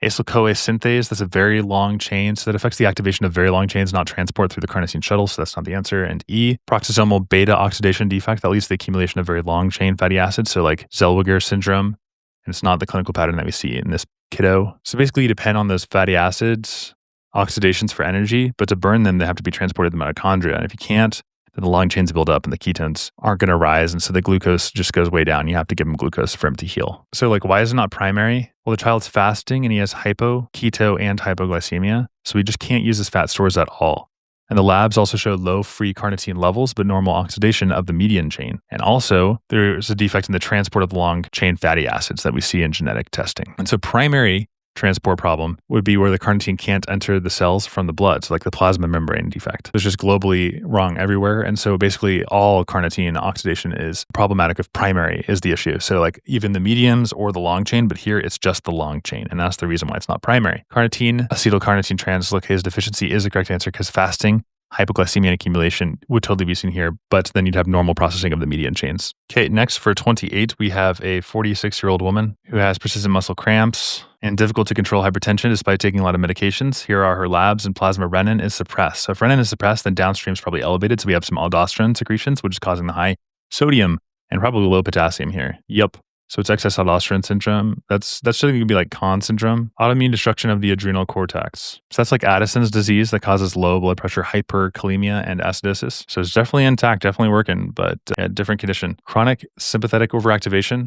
acyl-CoA synthase, that's a very long chain, so that affects the activation of very long chains, not transport through the carnitine shuttle, so that's not the answer. And E, peroxisomal beta oxidation defect, that leads to the accumulation of very long chain fatty acids, so like Zellweger syndrome, and it's not the clinical pattern that we see in this kiddo. So basically you depend on those fatty acids, oxidations for energy, but to burn them, they have to be transported to the mitochondria. And if you can't, then the long chains build up and the ketones aren't going to rise. And so the glucose just goes way down. You have to give him glucose for him to heal. So like, why is it not primary? Well, the child's fasting and he has hypo, keto, and hypoglycemia. So we just can't use his fat stores at all. And the labs also show low free carnitine levels, but normal oxidation of the median chain. And also there's a defect in the transport of the long chain fatty acids that we see in genetic testing. And so primary transport problem would be where the carnitine can't enter the cells from the blood. So like the plasma membrane defect. It's just globally wrong everywhere. And so basically all carnitine oxidation is problematic if primary is the issue. So like even the mediums or the long chain, but here it's just the long chain. And that's the reason why it's not primary. Carnitine, acetylcarnitine translocase deficiency is the correct answer because fasting, hypoglycemia and accumulation would totally be seen here, but then you'd have normal processing of the median chains. Okay, next for 28, we have a 46-year-old woman who has persistent muscle cramps and difficult to control hypertension despite taking a lot of medications. Here are her labs, and plasma renin is suppressed. So if renin is suppressed, then downstream is probably elevated. So we have some aldosterone secretions, which is causing the high sodium and probably low potassium here. Yup. So it's excess aldosterone syndrome. That's certainly going to be like Conn syndrome. Autoimmune destruction of the adrenal cortex. So that's like Addison's disease that causes low blood pressure, hyperkalemia, and acidosis. So it's definitely intact, definitely working, but a different condition. Chronic sympathetic overactivation.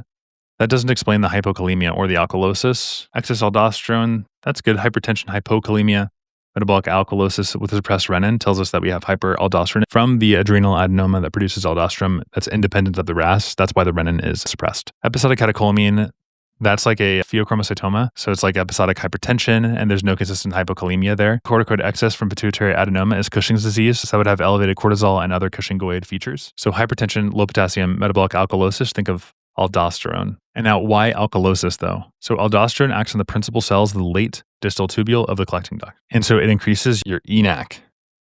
That doesn't explain the hypokalemia or the alkalosis. Excess aldosterone, that's good. Hypertension, hypokalemia. Metabolic alkalosis with suppressed renin tells us that we have hyperaldosteronism from the adrenal adenoma that produces aldosterone that's independent of the RAS. That's why the renin is suppressed. Episodic catecholamine, that's like a pheochromocytoma. So it's like episodic hypertension and there's no consistent hypokalemia there. Corticoid excess from pituitary adenoma is Cushing's disease. So that would have elevated cortisol and other Cushingoid features. So hypertension, low potassium, metabolic alkalosis, think of aldosterone. And now why alkalosis though? So aldosterone acts on the principal cells of the late distal tubule of the collecting duct. And so it increases your ENaC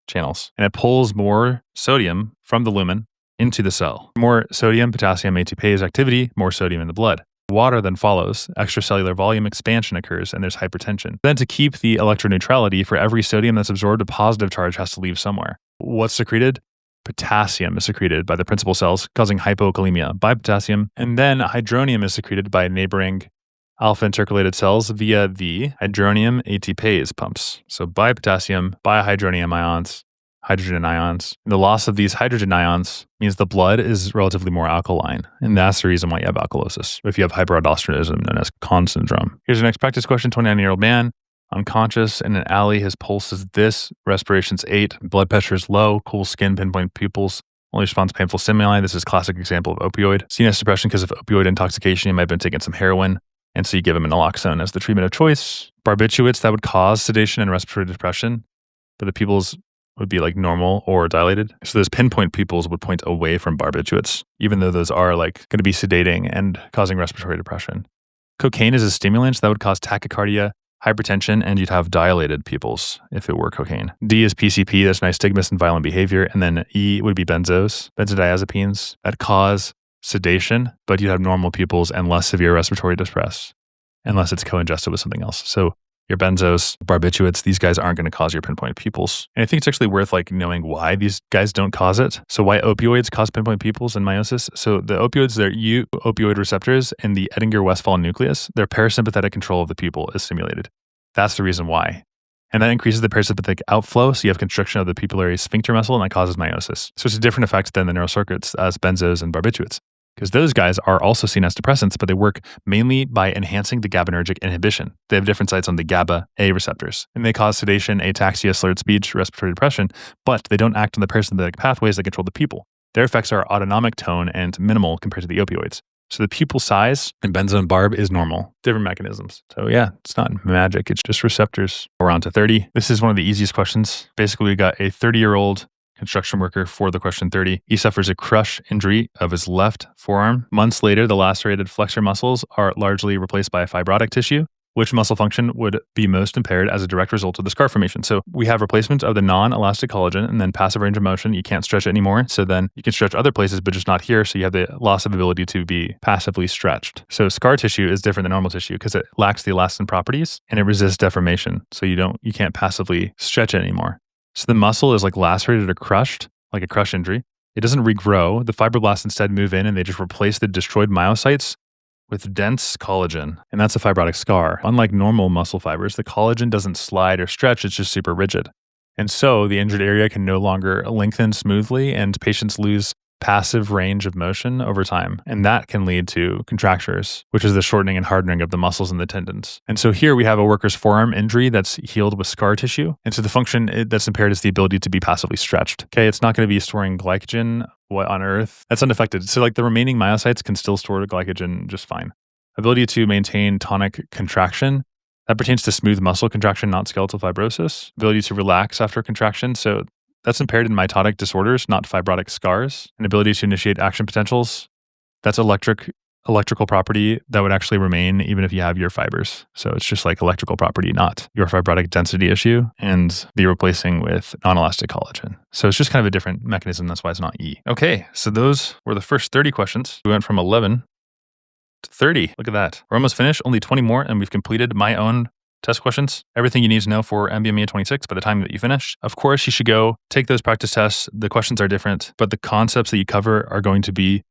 channels and it pulls more sodium from the lumen into the cell. More sodium, potassium, ATPase activity, more sodium in the blood. Water then follows, extracellular volume expansion occurs, and there's hypertension. Then to keep the electroneutrality, for every sodium that's absorbed, a positive charge has to leave somewhere. What's secreted? Potassium is secreted by the principal cells, causing hypokalemia by potassium. And then hydronium is secreted by neighboring alpha intercalated cells via the hydronium ATPase pumps. So by potassium, by hydronium ions, hydrogen ions. And the loss of these hydrogen ions means the blood is relatively more alkaline. And that's the reason why you have alkalosis. If you have hyperaldosteronism known as Conn syndrome. Here's your next practice question. 29-year-old man, unconscious in an alley. His pulse is this. Respiration's 8. Blood pressure is low. Cool skin, pinpoint pupils. Only responds to painful stimuli. This is a classic example of opioid. CNS suppression because of opioid intoxication. He might have been taking some heroin. And so you give him an naloxone as the treatment of choice. Barbiturates that would cause sedation and respiratory depression. But the pupils would be like normal or dilated. So those pinpoint pupils would point away from barbiturates, even though those are like going to be sedating and causing respiratory depression. Cocaine is a stimulant that would cause tachycardia, hypertension, and you'd have dilated pupils if it were cocaine. D is PCP, that's nystagmus and violent behavior. And then E would be benzodiazepines that cause sedation, but you'd have normal pupils and less severe respiratory distress, unless it's co-ingested with something else. So your benzos, barbiturates, these guys aren't going to cause your pinpoint pupils. And I think it's actually worth like knowing why these guys don't cause it. So why opioids cause pinpoint pupils and meiosis. So the opioids, they're opioid receptors in the Edinger-Westphal nucleus. Their parasympathetic control of the pupil is stimulated. That's the reason why. And that increases the parasympathetic outflow. So you have constriction of the pupillary sphincter muscle and that causes meiosis. So it's a different effect than the neural circuits as benzos and barbiturates. Because those guys are also seen as depressants, but they work mainly by enhancing the GABAergic inhibition. They have different sites on the GABA A receptors, and they cause sedation, ataxia, slurred speech, respiratory depression, but they don't act on the parasympathetic pathways that control the pupil. Their effects are autonomic tone and minimal compared to the opioids. So the pupil size in benzo and barb is normal. Different mechanisms. So yeah, it's not magic. It's just receptors. We're on to 30. This is one of the easiest questions. Basically, we got a 30-year-old construction worker for the question 30. He suffers a crush injury of his left forearm. Months later, the lacerated flexor muscles are largely replaced by a fibrotic tissue. Which muscle function would be most impaired as a direct result of the scar formation? So we have replacement of the non-elastic collagen and then passive range of motion. You can't stretch it anymore. So then you can stretch other places, but just not here. So you have the loss of ability to be passively stretched. So scar tissue is different than normal tissue because it lacks the elastin properties and it resists deformation. So you can't passively stretch it anymore. So the muscle is like lacerated or crushed, like a crush injury. It doesn't regrow. The fibroblasts instead move in and they just replace the destroyed myocytes with dense collagen. And that's a fibrotic scar. Unlike normal muscle fibers, the collagen doesn't slide or stretch. It's just super rigid. And so the injured area can no longer lengthen smoothly and patients lose passive range of motion over time. And that can lead to contractures, which is the shortening and hardening of the muscles and the tendons. And so here we have a worker's forearm injury that's healed with scar tissue. And so the function that's impaired is the ability to be passively stretched. Okay, it's not going to be storing glycogen. What on earth? That's unaffected. So like the remaining myocytes can still store glycogen just fine. Ability to maintain tonic contraction That pertains to smooth muscle contraction, not skeletal fibrosis. Ability to relax after contraction. So that's impaired in mitotic disorders, not fibrotic scars. And ability to initiate action potentials. That's electrical property that would actually remain even if you have your fibers. So it's just like electrical property, not your fibrotic density issue, and be replacing with non-elastic collagen. So it's just kind of a different mechanism. That's why it's not E. Okay, so those were the first 30 questions. We went from 11 to 30. Look at that. We're almost finished. Only 20 more, and we've completed my own test questions. Everything you need to know for NBME 26 by the time that you finish. Of course, you should go take those practice tests. The questions are different, but the concepts that you cover are going to be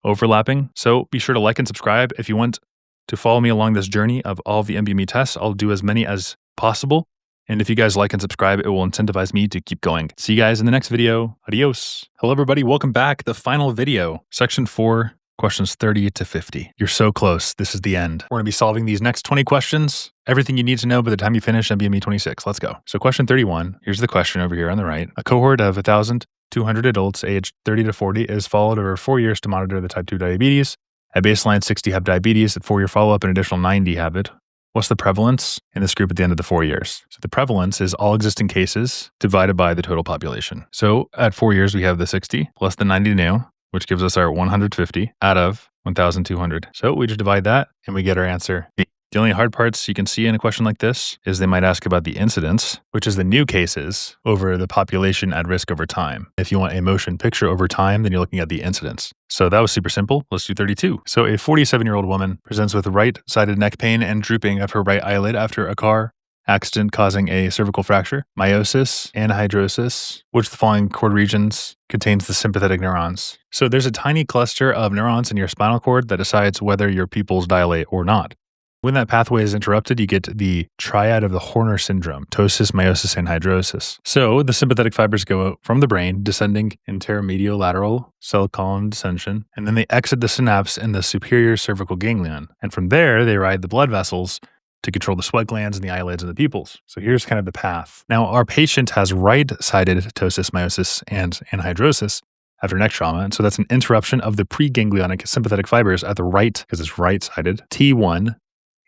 overlapping. So be sure to like and subscribe if you want to follow me along this journey of all of the NBME tests. I'll do as many as possible. And if you guys like and subscribe, it will incentivize me to keep going. See you guys in the next video. Adios. Hello, everybody. Welcome back. The final video, section 4, questions 30 to 50. You're so close. This is the end. We're going to be solving these next 20 questions. Everything you need to know by the time you finish NBME 26. Let's go. So question 31, here's the question over here on the right. A cohort of 1,200 adults aged 30 to 40 is followed over 4 years to monitor the type 2 diabetes. At baseline, 60 have diabetes. At 4-year follow-up, an additional 90 have it. What's the prevalence in this group at the end of the 4 years? So the prevalence is all existing cases divided by the total population. So at 4 years, we have the 60 plus the 90 new, which gives us our 150 out of 1,200. So we just divide that and we get our answer B. The only hard parts you can see in a question like this is they might ask about the incidence, which is the new cases over the population at risk over time. If you want a motion picture over time, then you're looking at the incidence. So that was super simple. Let's do 32. So a 47-year-old woman presents with right-sided neck pain and drooping of her right eyelid after a car accident causing a cervical fracture, meiosis, anhidrosis. Which of the following cord regions contains the sympathetic neurons? So there's a tiny cluster of neurons in your spinal cord that decides whether your pupils dilate or not. When that pathway is interrupted, you get the triad of the Horner syndrome, ptosis, meiosis, and hydrosis. So the sympathetic fibers go from the brain, descending intermediolateral cell column descension, and then they exit the synapse in the superior cervical ganglion. And from there, they ride the blood vessels to control the sweat glands and the eyelids and the pupils. So here's kind of the path. Now, our patient has right-sided ptosis, meiosis, and anhidrosis after neck trauma. And so that's an interruption of the preganglionic sympathetic fibers at the right, because it's right-sided, T1,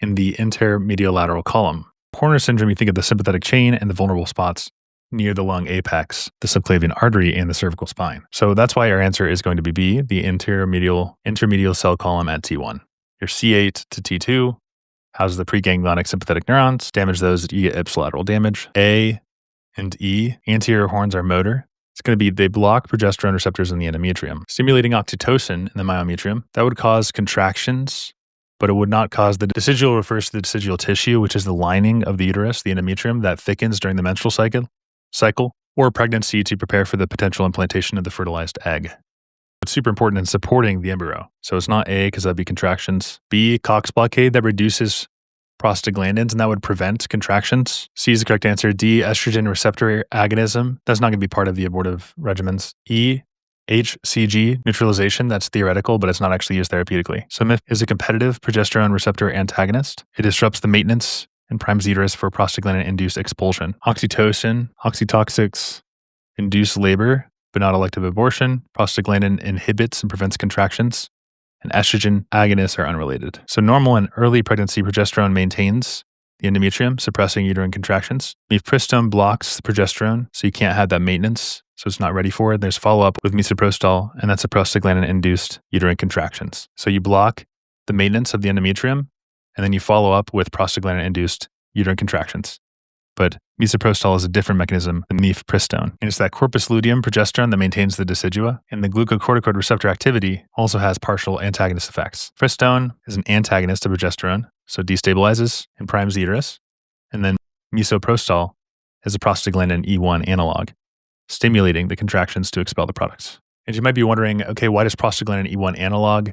in the intermediolateral column. Horner syndrome, you think of the sympathetic chain and the vulnerable spots near the lung apex, the subclavian artery, and the cervical spine. So that's why our answer is going to be B, the intermedial cell column at T1. Your C8 to T2 houses the preganglionic sympathetic neurons. Damage those, you get ipsilateral damage. A and E, anterior horns are motor. It's going to be, they block progesterone receptors in the endometrium, stimulating oxytocin in the myometrium. That would cause contractions, but it would not cause the decidual. Refers to the decidual tissue, which is the lining of the uterus, the endometrium, that thickens during the menstrual cycle, or pregnancy to prepare for the potential implantation of the fertilized egg. It's super important in supporting the embryo. So it's not A, because that'd be contractions. B, Cox blockade, that reduces prostaglandins, and that would prevent contractions. C is the correct answer. D, estrogen receptor agonism. That's not going to be part of the abortive regimens. E, HCG neutralization, that's theoretical, but it's not actually used therapeutically. So MIF is a competitive progesterone receptor antagonist. It disrupts the maintenance and primes the uterus for prostaglandin-induced expulsion. Oxytocin, oxytoxics induce labor, but not elective abortion. Prostaglandin inhibits and prevents contractions. And estrogen agonists are unrelated. So normal and early pregnancy progesterone maintains the endometrium, suppressing uterine contractions. Mifepristone blocks the progesterone, so you can't have that maintenance. So it's not ready for it. There's follow-up with misoprostol, and that's a prostaglandin-induced uterine contractions. So you block the maintenance of the endometrium, and then you follow up with prostaglandin-induced uterine contractions. But misoprostol is a different mechanism than mifepristone. And it's that corpus luteum progesterone that maintains the decidua, and the glucocorticoid receptor activity also has partial antagonist effects. Pristone is an antagonist of progesterone, so destabilizes and primes the uterus. And then misoprostol is a prostaglandin E1 analog, stimulating the contractions to expel the products. And you might be wondering, okay, why does prostaglandin E1 analog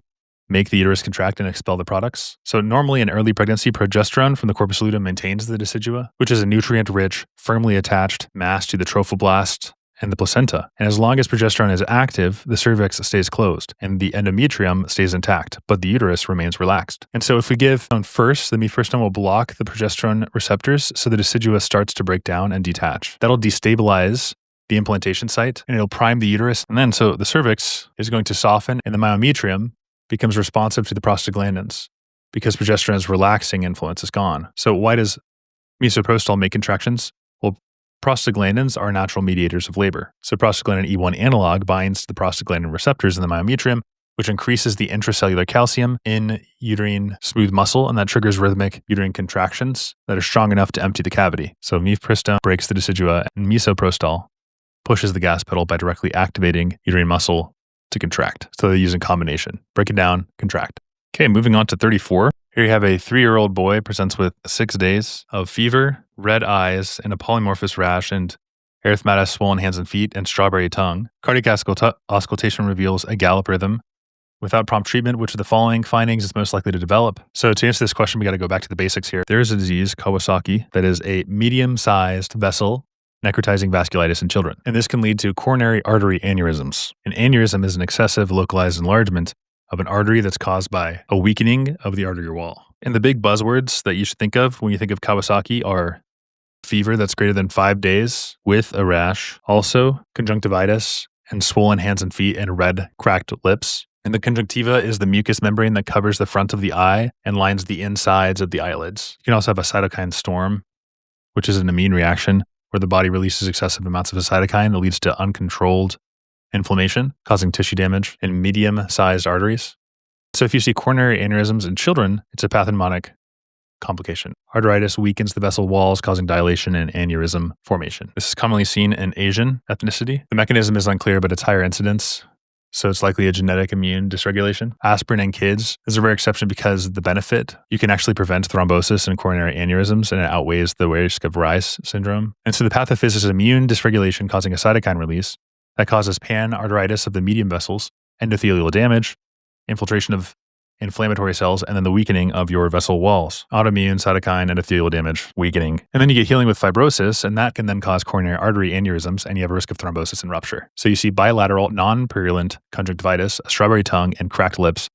make the uterus contract and expel the products? So normally in early pregnancy, progesterone from the corpus luteum maintains the decidua, which is a nutrient-rich, firmly attached mass to the trophoblast and the placenta. And as long as progesterone is active, the cervix stays closed and the endometrium stays intact, but the uterus remains relaxed. And so if we give first, the mifepristone will block the progesterone receptors, so the decidua starts to break down and detach. That'll destabilize the implantation site, and it'll prime the uterus. And then so the cervix is going to soften, and the myometrium becomes responsive to the prostaglandins. because progesterone's relaxing influence is gone. So why does misoprostol make contractions? Well, prostaglandins are natural mediators of labor. So prostaglandin E1 analog binds to the prostaglandin receptors in the myometrium, which increases the intracellular calcium in uterine smooth muscle, and that triggers rhythmic uterine contractions that are strong enough to empty the cavity. So mifepristone breaks the decidua, and misoprostol pushes the gas pedal by directly activating uterine muscle to contract. So they use in combination. Break it down, contract. Okay, moving on to 34. Here you have a 3-year-old boy presents with 6 days of fever, red eyes, and a polymorphous rash, and erythematous swollen hands and feet, and strawberry tongue. Cardiac auscultation reveals a gallop rhythm. Without prompt treatment, which of the following findings is most likely to develop? So to answer this question, we got to go back to the basics here. There is a disease, Kawasaki, that is a medium-sized vessel necrotizing vasculitis in children. And this can lead to coronary artery aneurysms. An aneurysm is an excessive localized enlargement of an artery that's caused by a weakening of the arterial wall. And the big buzzwords that you should think of when you think of Kawasaki are fever that's greater than 5 days with a rash, also conjunctivitis and swollen hands and feet and red cracked lips. And the conjunctiva is the mucous membrane that covers the front of the eye and lines the insides of the eyelids. You can also have a cytokine storm, which is an immune reaction where the body releases excessive amounts of a cytokine that leads to uncontrolled inflammation, causing tissue damage in medium-sized arteries. So if you see coronary aneurysms in children, it's a pathognomonic complication. Arteritis weakens the vessel walls, causing dilation and aneurysm formation. This is commonly seen in Asian ethnicity. The mechanism is unclear, but it's higher incidence, so it's likely a genetic immune dysregulation. Aspirin in kids is a rare exception because of the benefit. You can actually prevent thrombosis and coronary aneurysms, and it outweighs the risk of Reye's syndrome. And so the pathophys is immune dysregulation causing a cytokine release that causes pan-arteritis of the medium vessels, endothelial damage, infiltration of inflammatory cells, and then the weakening of your vessel walls. Autoimmune, cytokine, endothelial damage, weakening. And then you get healing with fibrosis, and that can then cause coronary artery aneurysms, and you have a risk of thrombosis and rupture. So you see bilateral, non-purulent conjunctivitis, a strawberry tongue, and cracked lips,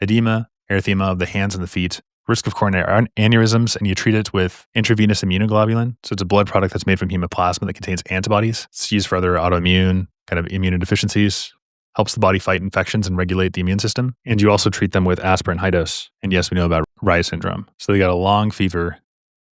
edema, erythema of the hands and the feet, risk of coronary aneurysms, and you treat it with intravenous immunoglobulin. So it's a blood product that's made from hemoplasma that contains antibodies. It's used for other autoimmune, kind of immunodeficiencies, helps the body fight infections and regulate the immune system. And you also treat them with aspirin high dose. And yes, we know about Reye's syndrome. So they got a long fever,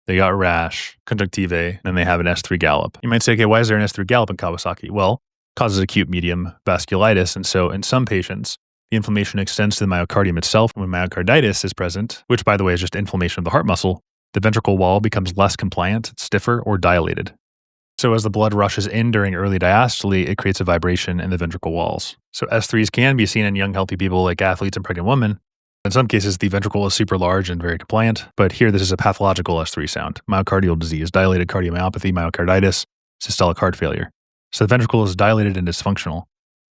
they got rash, conjunctivae, and they have an S3 gallop. You might say, okay, why is there an S3 gallop in Kawasaki? Well, it causes acute medium vasculitis. And so in some patients, the inflammation extends to the myocardium itself. When myocarditis is present, which by the way is just inflammation of the heart muscle, the ventricle wall becomes less compliant, stiffer, or dilated. So as the blood rushes in during early diastole, it creates a vibration in the ventricle walls. So S3s can be seen in young, healthy people like athletes and pregnant women. In some cases, the ventricle is super large and very compliant, but here this is a pathological S3 sound. Myocardial disease, dilated cardiomyopathy, myocarditis, systolic heart failure. So the ventricle is dilated and dysfunctional.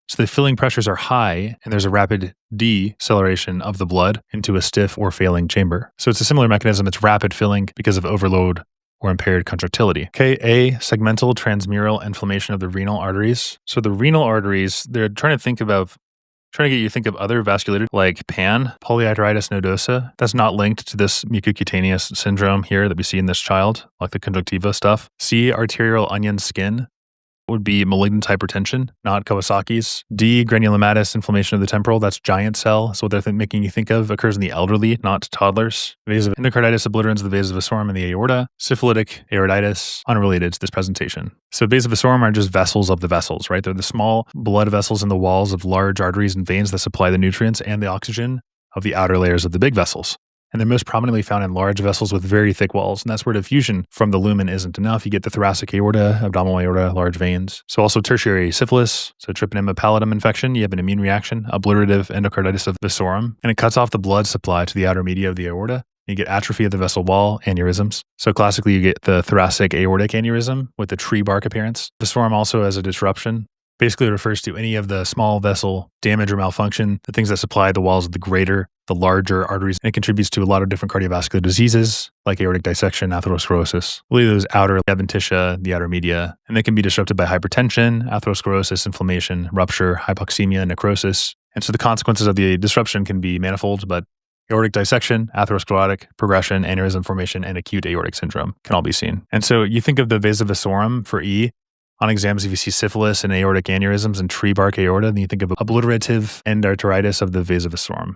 So the filling pressures are high, and there's a rapid deceleration of the blood into a stiff or failing chamber. So it's a similar mechanism. It's rapid filling because of overload or impaired contractility. Okay, A, segmental transmural inflammation of the renal arteries. So the renal arteries, they're trying to get you to think of other vasculitis like PAN, polyarteritis nodosa. That's not linked to this mucocutaneous syndrome here that we see in this child, like the conjunctiva stuff. C, arterial onion skin would be malignant hypertension, not Kawasaki's. D, granulomatous inflammation of the temporal. That's giant cell. So what they're making you think of occurs in the elderly, not toddlers. Invasive endocarditis obliterans of the vasa vasorum and the aorta. Syphilitic aortitis, unrelated to this presentation. So vasa vasorum are just vessels of the vessels, right? They're the small blood vessels in the walls of large arteries and veins that supply the nutrients and the oxygen of the outer layers of the big vessels. And they're most prominently found in large vessels with very thick walls. And that's where diffusion from the lumen isn't enough. You get the thoracic aorta, abdominal aorta, large veins. So also tertiary syphilis, so treponema pallidum infection. You have an immune reaction, obliterative endocarditis of vasorum, and it cuts off the blood supply to the outer media of the aorta. You get atrophy of the vessel wall, aneurysms. So classically, you get the thoracic aortic aneurysm with the tree bark appearance. Vasorum also has a disruption. Basically, it refers to any of the small vessel damage or malfunction, the things that supply the walls of the larger arteries, and it contributes to a lot of different cardiovascular diseases like aortic dissection, atherosclerosis, really those outer adventitia, the outer media, and they can be disrupted by hypertension, atherosclerosis, inflammation, rupture, hypoxemia, necrosis. And so the consequences of the disruption can be manifold, but aortic dissection, atherosclerotic progression, aneurysm formation, and acute aortic syndrome can all be seen. And so you think of the vasa vasorum for E. On exams, if you see syphilis and aortic aneurysms and tree bark aorta, then you think of obliterative endarteritis of the vasa vasorum.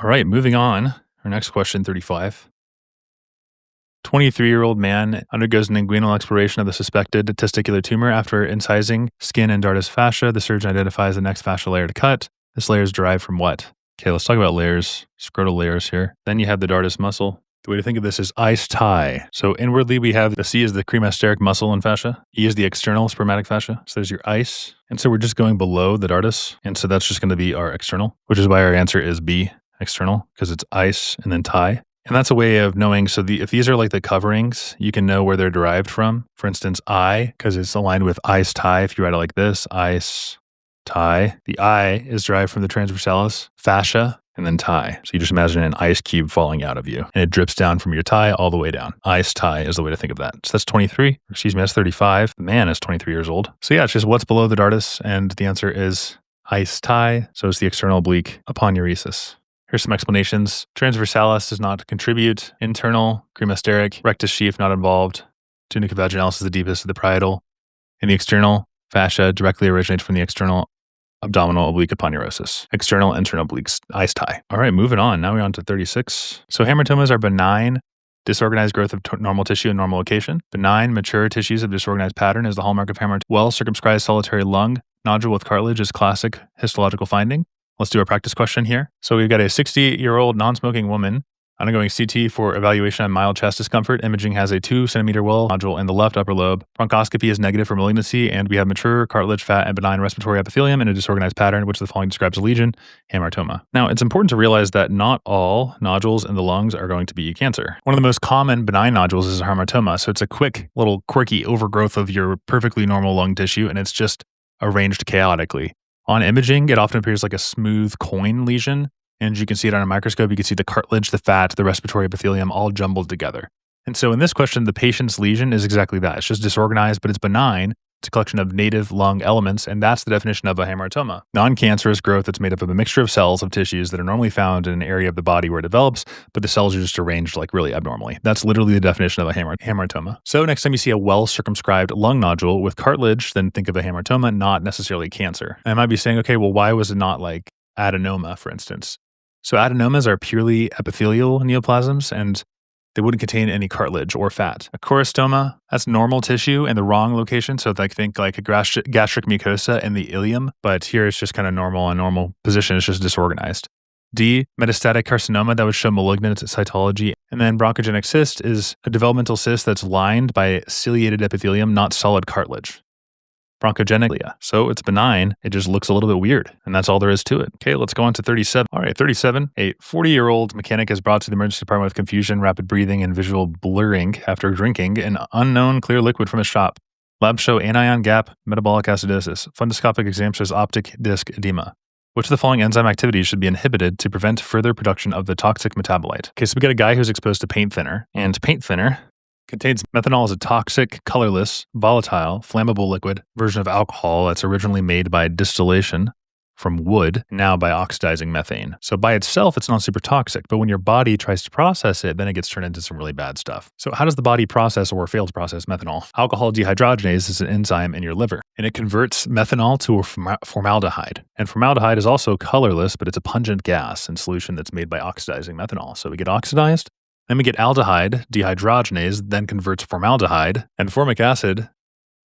All right, moving on. Our next question, 35. 23-year-old man undergoes an inguinal exploration of the suspected testicular tumor after incising skin and dartis fascia. The surgeon identifies the next fascia layer to cut. This layer is derived from what? Okay, let's talk about layers, scrotal layers here. Then you have the dartis muscle. The way to think of this is ice tie. So inwardly, we have the C is the cremasteric muscle and fascia. E is the external spermatic fascia. So there's your ice. And so we're just going below the dartis. And so that's just going to be our external, which is why our answer is B, external, because it's ice and then tie. And that's a way of knowing. So if these are like the coverings, you can know where they're derived from. For instance, I, because it's aligned with ice tie. If you write it like this, ice tie. The I is derived from the transversalis fascia and then tie. So you just imagine an ice cube falling out of you and it drips down from your tie all the way down. Ice tie is the way to think of that. So that's 23. Excuse me, that's 35. The man is 23 years old. So yeah, it's just what's below the dartis. And the answer is ice tie. So it's the external oblique aponeurosis. Here's some explanations. Transversalis does not contribute. Internal, cremasteric, rectus sheath not involved. Tunica vaginalis is the deepest of the parietal. And the external fascia directly originates from the external abdominal oblique aponeurosis. External, internal obliques, ice tie. All right, moving on. Now we're on to 36. So hamartomas are benign, disorganized growth of normal tissue in normal location. Benign, mature tissues of disorganized pattern is the hallmark of hamartoma. Well-circumscribed solitary lung nodule with cartilage is classic histological finding. Let's do a practice question here. So we've got a 68-year-old non-smoking woman undergoing CT for evaluation on mild chest discomfort. Imaging has a 2-centimeter well nodule in the left upper lobe. Bronchoscopy is negative for malignancy, and we have mature cartilage, fat, and benign respiratory epithelium in a disorganized pattern, which the following describes a lesion, hamartoma. Now, it's important to realize that not all nodules in the lungs are going to be cancer. One of the most common benign nodules is a hamartoma, so it's a quick, little quirky overgrowth of your perfectly normal lung tissue, and it's just arranged chaotically. On imaging, it often appears like a smooth coin lesion, and you can see it on a microscope. You can see the cartilage, the fat, the respiratory epithelium all jumbled together. And so in this question, the patient's lesion is exactly that. It's just disorganized, but it's benign. It's a collection of native lung elements, and that's the definition of a hamartoma. Non-cancerous growth that's made up of a mixture of cells of tissues that are normally found in an area of the body where it develops, but the cells are just arranged like really abnormally. That's literally the definition of a hamartoma. So next time you see a well-circumscribed lung nodule with cartilage, then think of a hamartoma, not necessarily cancer. And I might be saying, okay, well, why was it not like adenoma, for instance? So adenomas are purely epithelial neoplasms, and they wouldn't contain any cartilage or fat. A choristoma, that's normal tissue in the wrong location. So think like a gastric mucosa in the ileum, but here it's just kind of normal, a normal position. It's just disorganized. D, metastatic carcinoma, that would show malignant cytology. And then bronchogenic cyst is a developmental cyst that's lined by ciliated epithelium, not solid cartilage. Bronchogenic, so it's benign. It just looks a little bit weird, and that's all there is to it. Okay, let's go on to 37. All right, 37. A 40-year-old mechanic is brought to the emergency department with confusion, rapid breathing, and visual blurring after drinking an unknown clear liquid from a shop. Labs show anion gap, metabolic acidosis. Fundoscopic exam shows optic disc edema. Which of the following enzyme activities should be inhibited to prevent further production of the toxic metabolite? Okay, so we got a guy who's exposed to paint thinner, and paint thinner contains methanol as a toxic, colorless, volatile, flammable liquid version of alcohol that's originally made by distillation from wood, now by oxidizing methane. So by itself, it's not super toxic, but when your body tries to process it, then it gets turned into some really bad stuff. So how does the body process or fail to process methanol? Alcohol dehydrogenase is an enzyme in your liver, and it converts methanol to a formaldehyde. And formaldehyde is also colorless, but it's a pungent gas in solution that's made by oxidizing methanol. So we get oxidized, then we get aldehyde, dehydrogenase, then converts formaldehyde, and formic acid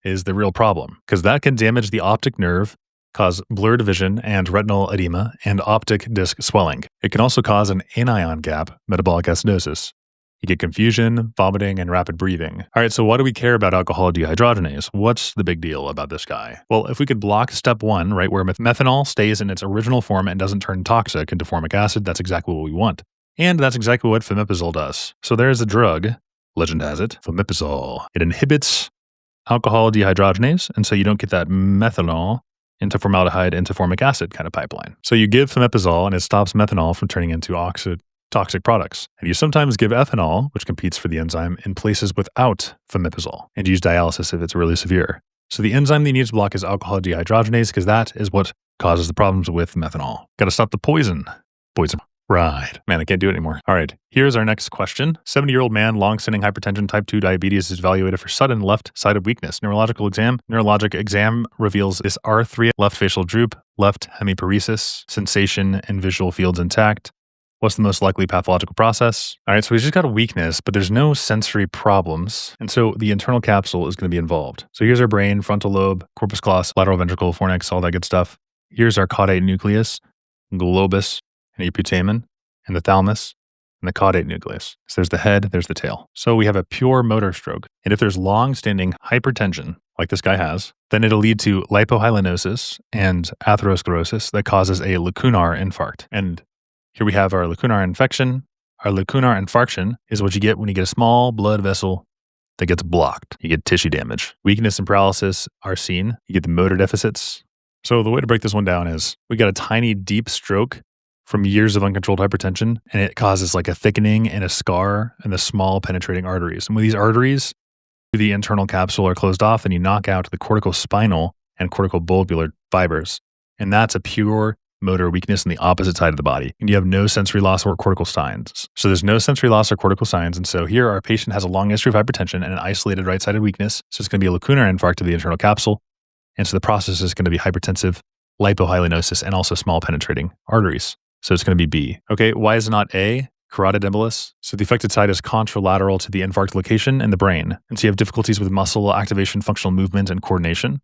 is the real problem because that can damage the optic nerve, cause blurred vision and retinal edema, and optic disc swelling. It can also cause an anion gap, metabolic acidosis. You get confusion, vomiting, and rapid breathing. All right, so why do we care about alcohol dehydrogenase? What's the big deal about this guy? Well, if we could block step 1, right, where methanol stays in its original form and doesn't turn toxic into formic acid, that's exactly what we want. And that's exactly what famotidine does. So there's a drug, legend has it, famotidine. It inhibits alcohol dehydrogenase, and so you don't get that methanol into formaldehyde into formic acid kind of pipeline. So you give famotidine, and it stops methanol from turning into toxic products. And you sometimes give ethanol, which competes for the enzyme, in places without famotidine, and use dialysis if it's really severe. So the enzyme that you need to block is alcohol dehydrogenase because that is what causes the problems with methanol. Got to stop the poison. Right. Man, I can't do it anymore. All right. Here's our next question. 70-year-old man, long-standing hypertension, type 2 diabetes, is evaluated for sudden left-sided weakness. Neurologic exam reveals dysarthria, left facial droop, left hemiparesis, sensation and visual fields intact. What's the most likely pathological process? All right, so we just got a weakness, but there's no sensory problems. And so the internal capsule is going to be involved. So here's our brain, frontal lobe, corpus callosum, lateral ventricle, fornix, all that good stuff. Here's our caudate nucleus, globus, and putamen, and the thalamus, and the caudate nucleus. So there's the head, there's the tail. So we have a pure motor stroke. And if there's long-standing hypertension, like this guy has, then it'll lead to lipohyalinosis and atherosclerosis that causes a lacunar infarct. And here we have our lacunar infection. Our lacunar infarction is what you get when you get a small blood vessel that gets blocked. You get tissue damage. Weakness and paralysis are seen. You get the motor deficits. So the way to break this one down is we got a tiny deep stroke from years of uncontrolled hypertension, and it causes like a thickening and a scar in the small penetrating arteries. And when these arteries through the internal capsule are closed off, then you knock out the corticospinal and corticobulbar fibers. And that's a pure motor weakness in the opposite side of the body. And you have no sensory loss or cortical signs. So there's no sensory loss or cortical signs. And so here our patient has a long history of hypertension and an isolated right-sided weakness. So it's going to be a lacunar infarct of the internal capsule. And so the process is going to be hypertensive, lipohyalinosis, and also small penetrating arteries. So it's going to be B. Okay, why is it not A? Carotid embolus. So the affected side is contralateral to the infarct location in the brain. And so you have difficulties with muscle activation, functional movement, and coordination.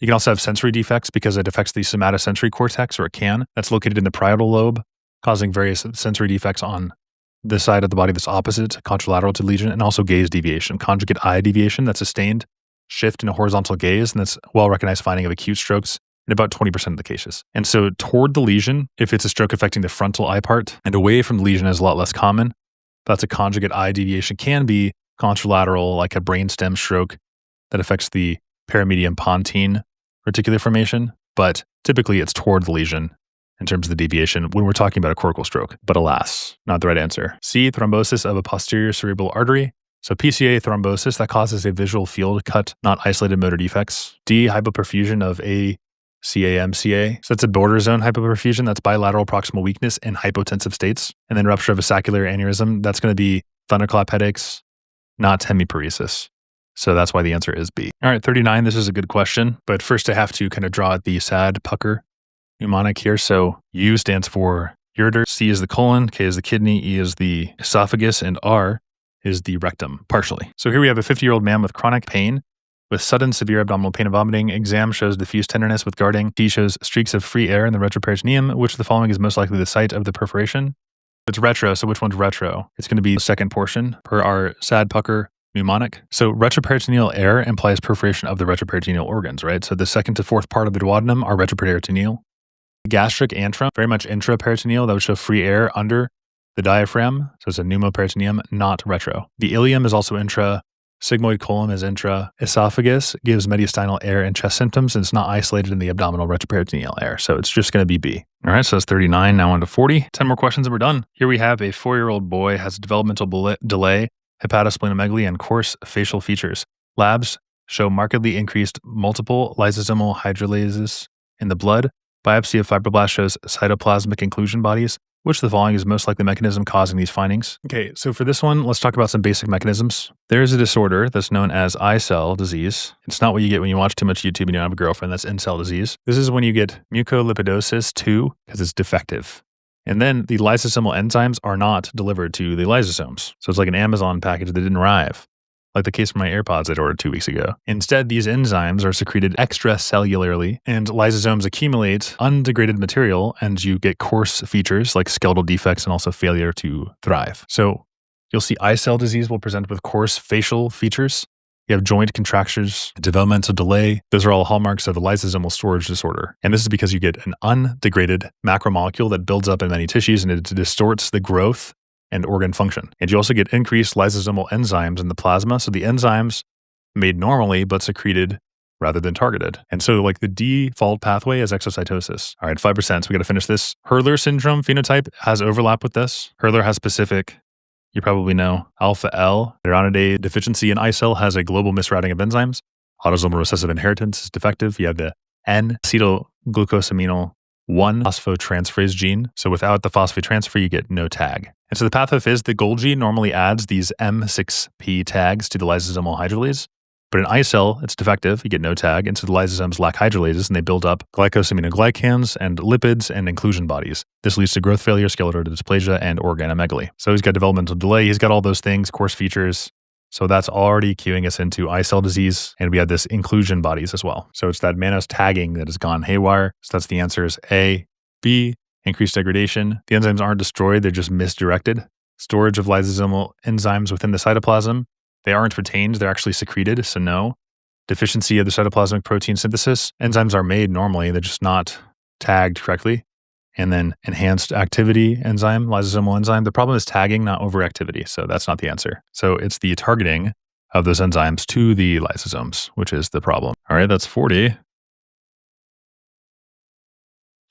You can also have sensory defects because it affects the somatosensory cortex, or it can. That's located in the parietal lobe, causing various sensory defects on the side of the body that's opposite, contralateral to the lesion, and also gaze deviation, conjugate eye deviation, that's sustained shift in a horizontal gaze, and that's well-recognized finding of acute strokes in about 20% of the cases. And so toward the lesion, if it's a stroke affecting the frontal eye part, and away from the lesion is a lot less common, that's a conjugate eye deviation, can be contralateral, like a brainstem stroke that affects the paramedium pontine reticular formation, but typically it's toward the lesion in terms of the deviation when we're talking about a cortical stroke. But alas, not the right answer. C, thrombosis of a posterior cerebral artery. So PCA thrombosis, that causes a visual field cut, not isolated motor defects. D, hypoperfusion of ACAMCA. So that's a border zone hypoperfusion. That's bilateral proximal weakness in hypotensive states. And then rupture of a saccular aneurysm. That's going to be thunderclap headaches, not hemiparesis. So that's why the answer is B. All right, 39, this is a good question. But first I have to kind of draw out the sad pucker mnemonic here. So U stands for ureter, C is the colon, K is the kidney, E is the esophagus, and R is the rectum, partially. So here we have a 50-year-old man with chronic pain with sudden severe abdominal pain and vomiting. Exam shows diffuse tenderness with guarding. T shows streaks of free air in the retroperitoneum. Which of the following is most likely the site of the perforation? It's retro, so which one's retro? It's going to be the second portion per our sad pucker mnemonic. So retroperitoneal air implies perforation of the retroperitoneal organs, right? So the second to fourth part of the duodenum are retroperitoneal. Gastric antrum, very much intraperitoneal. That would show free air under the diaphragm. So it's a pneumoperitoneum, not retro. The ileum is also intra. Sigmoid colon is intra. Esophagus gives mediastinal air and chest symptoms, and it's not isolated in the abdominal retroperitoneal air. So it's just going to be B. All right, so that's 39. Now on to 40. 10 more questions and we're done. Here we have a 4-year-old boy has developmental delay, hepatosplenomegaly, and coarse facial features. Labs show markedly increased multiple lysosomal hydrolases in the blood. Biopsy of fibroblast shows cytoplasmic inclusion bodies. Which of the following is most likely the mechanism causing these findings? Okay, so for this one, let's talk about some basic mechanisms. There is a disorder that's known as eye-cell disease. It's not what you get when you watch too much YouTube and you don't have a girlfriend. That's in-cell disease. This is when you get mucolipidosis 2 because it's defective. And then the lysosomal enzymes are not delivered to the lysosomes. So it's like an Amazon package that didn't arrive, like the case for my AirPods I'd ordered 2 weeks ago. Instead, these enzymes are secreted extracellularly, and lysosomes accumulate undegraded material, and you get coarse features like skeletal defects and also failure to thrive. So you'll see eye cell disease will present with coarse facial features. You have joint contractures, developmental delay. Those are all hallmarks of a lysosomal storage disorder. And this is because you get an undegraded macromolecule that builds up in many tissues and it distorts the growth and organ function. And you also get increased lysosomal enzymes in the plasma. So the enzymes made normally, but secreted rather than targeted. And so like the default pathway is exocytosis. All right, 5%. So we got to finish this. Hurler syndrome phenotype has overlap with this. Hurler has specific, you probably know, alpha L. Ironidase deficiency in eye cell has a global misrouting of enzymes. Autosomal recessive inheritance is defective. You have the N-acetylglucosamino 1 phosphotransferase gene. So without the phosphate transfer, you get no tag. And so the pathophys, the Golgi normally adds these M6P tags to the lysosomal hydrolase. But in I cell, it's defective. You get no tag. And so the lysosomes lack hydrolases and they build up glycosaminoglycans and lipids and inclusion bodies. This leads to growth failure, skeletal dysplasia, and organomegaly. So he's got developmental delay. He's got all those things, coarse features. So that's already cueing us into I cell disease. And we have this inclusion bodies as well. So it's that mannose tagging that has gone haywire. So that's the answer is A. B, increased degradation. The enzymes aren't destroyed. They're just misdirected. Storage of lysosomal enzymes within the cytoplasm. They aren't retained, they're actually secreted, so no. Deficiency of the cytoplasmic protein synthesis. Enzymes are made normally, they're just not tagged correctly. And then enhanced activity enzyme, lysosomal enzyme. The problem is tagging, not overactivity, so that's not the answer. So it's the targeting of those enzymes to the lysosomes, which is the problem. All right, that's 40.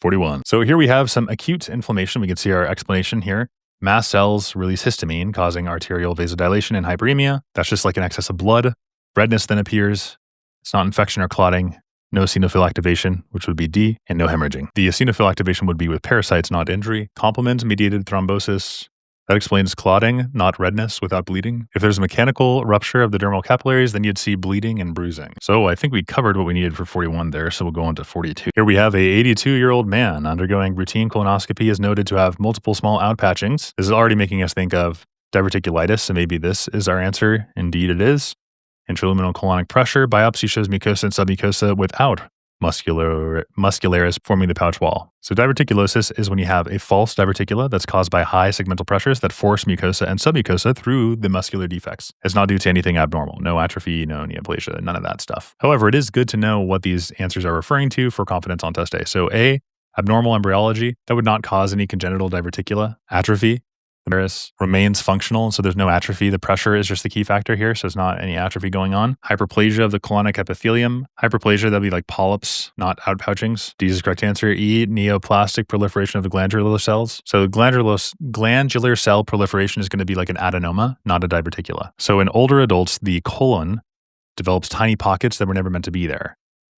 41. So here we have some acute inflammation. We can see our explanation here. Mast cells release histamine, causing arterial vasodilation and hyperemia. That's just like an excess of blood. Redness then appears. It's not infection or clotting. No eosinophil activation, which would be D, and no hemorrhaging. The eosinophil activation would be with parasites, not injury. Complement-mediated thrombosis. That explains clotting, not redness without bleeding. If there's a mechanical rupture of the dermal capillaries, then you'd see bleeding and bruising. So I think we covered what we needed for 41 there, so we'll go on to 42. Here we have a 82-year-old man undergoing routine colonoscopy is noted to have multiple small outpatchings. This is already making us think of diverticulitis, so maybe this is our answer. Indeed it is. Intraluminal colonic pressure. Biopsy shows mucosa and submucosa without muscularis forming the pouch wall. So diverticulosis is when you have a false diverticula that's caused by high segmental pressures that force mucosa and submucosa through the muscular defects. It's not due to anything abnormal. No atrophy, no neoplasia, none of that stuff. However, it is good to know what these answers are referring to for confidence on test day. So A, abnormal embryology, that would not cause any congenital diverticula. Atrophy, the virus remains functional, so there's no atrophy. The pressure is just the key factor here, so there's not any atrophy going on. Hyperplasia of the colonic epithelium. Hyperplasia, that'd be like polyps, not outpouchings. D is the correct answer. E, neoplastic proliferation of the glandular cells. So glandular cell proliferation is going to be like an adenoma, not a diverticula. So in older adults, the colon develops tiny pockets that were never meant to be there.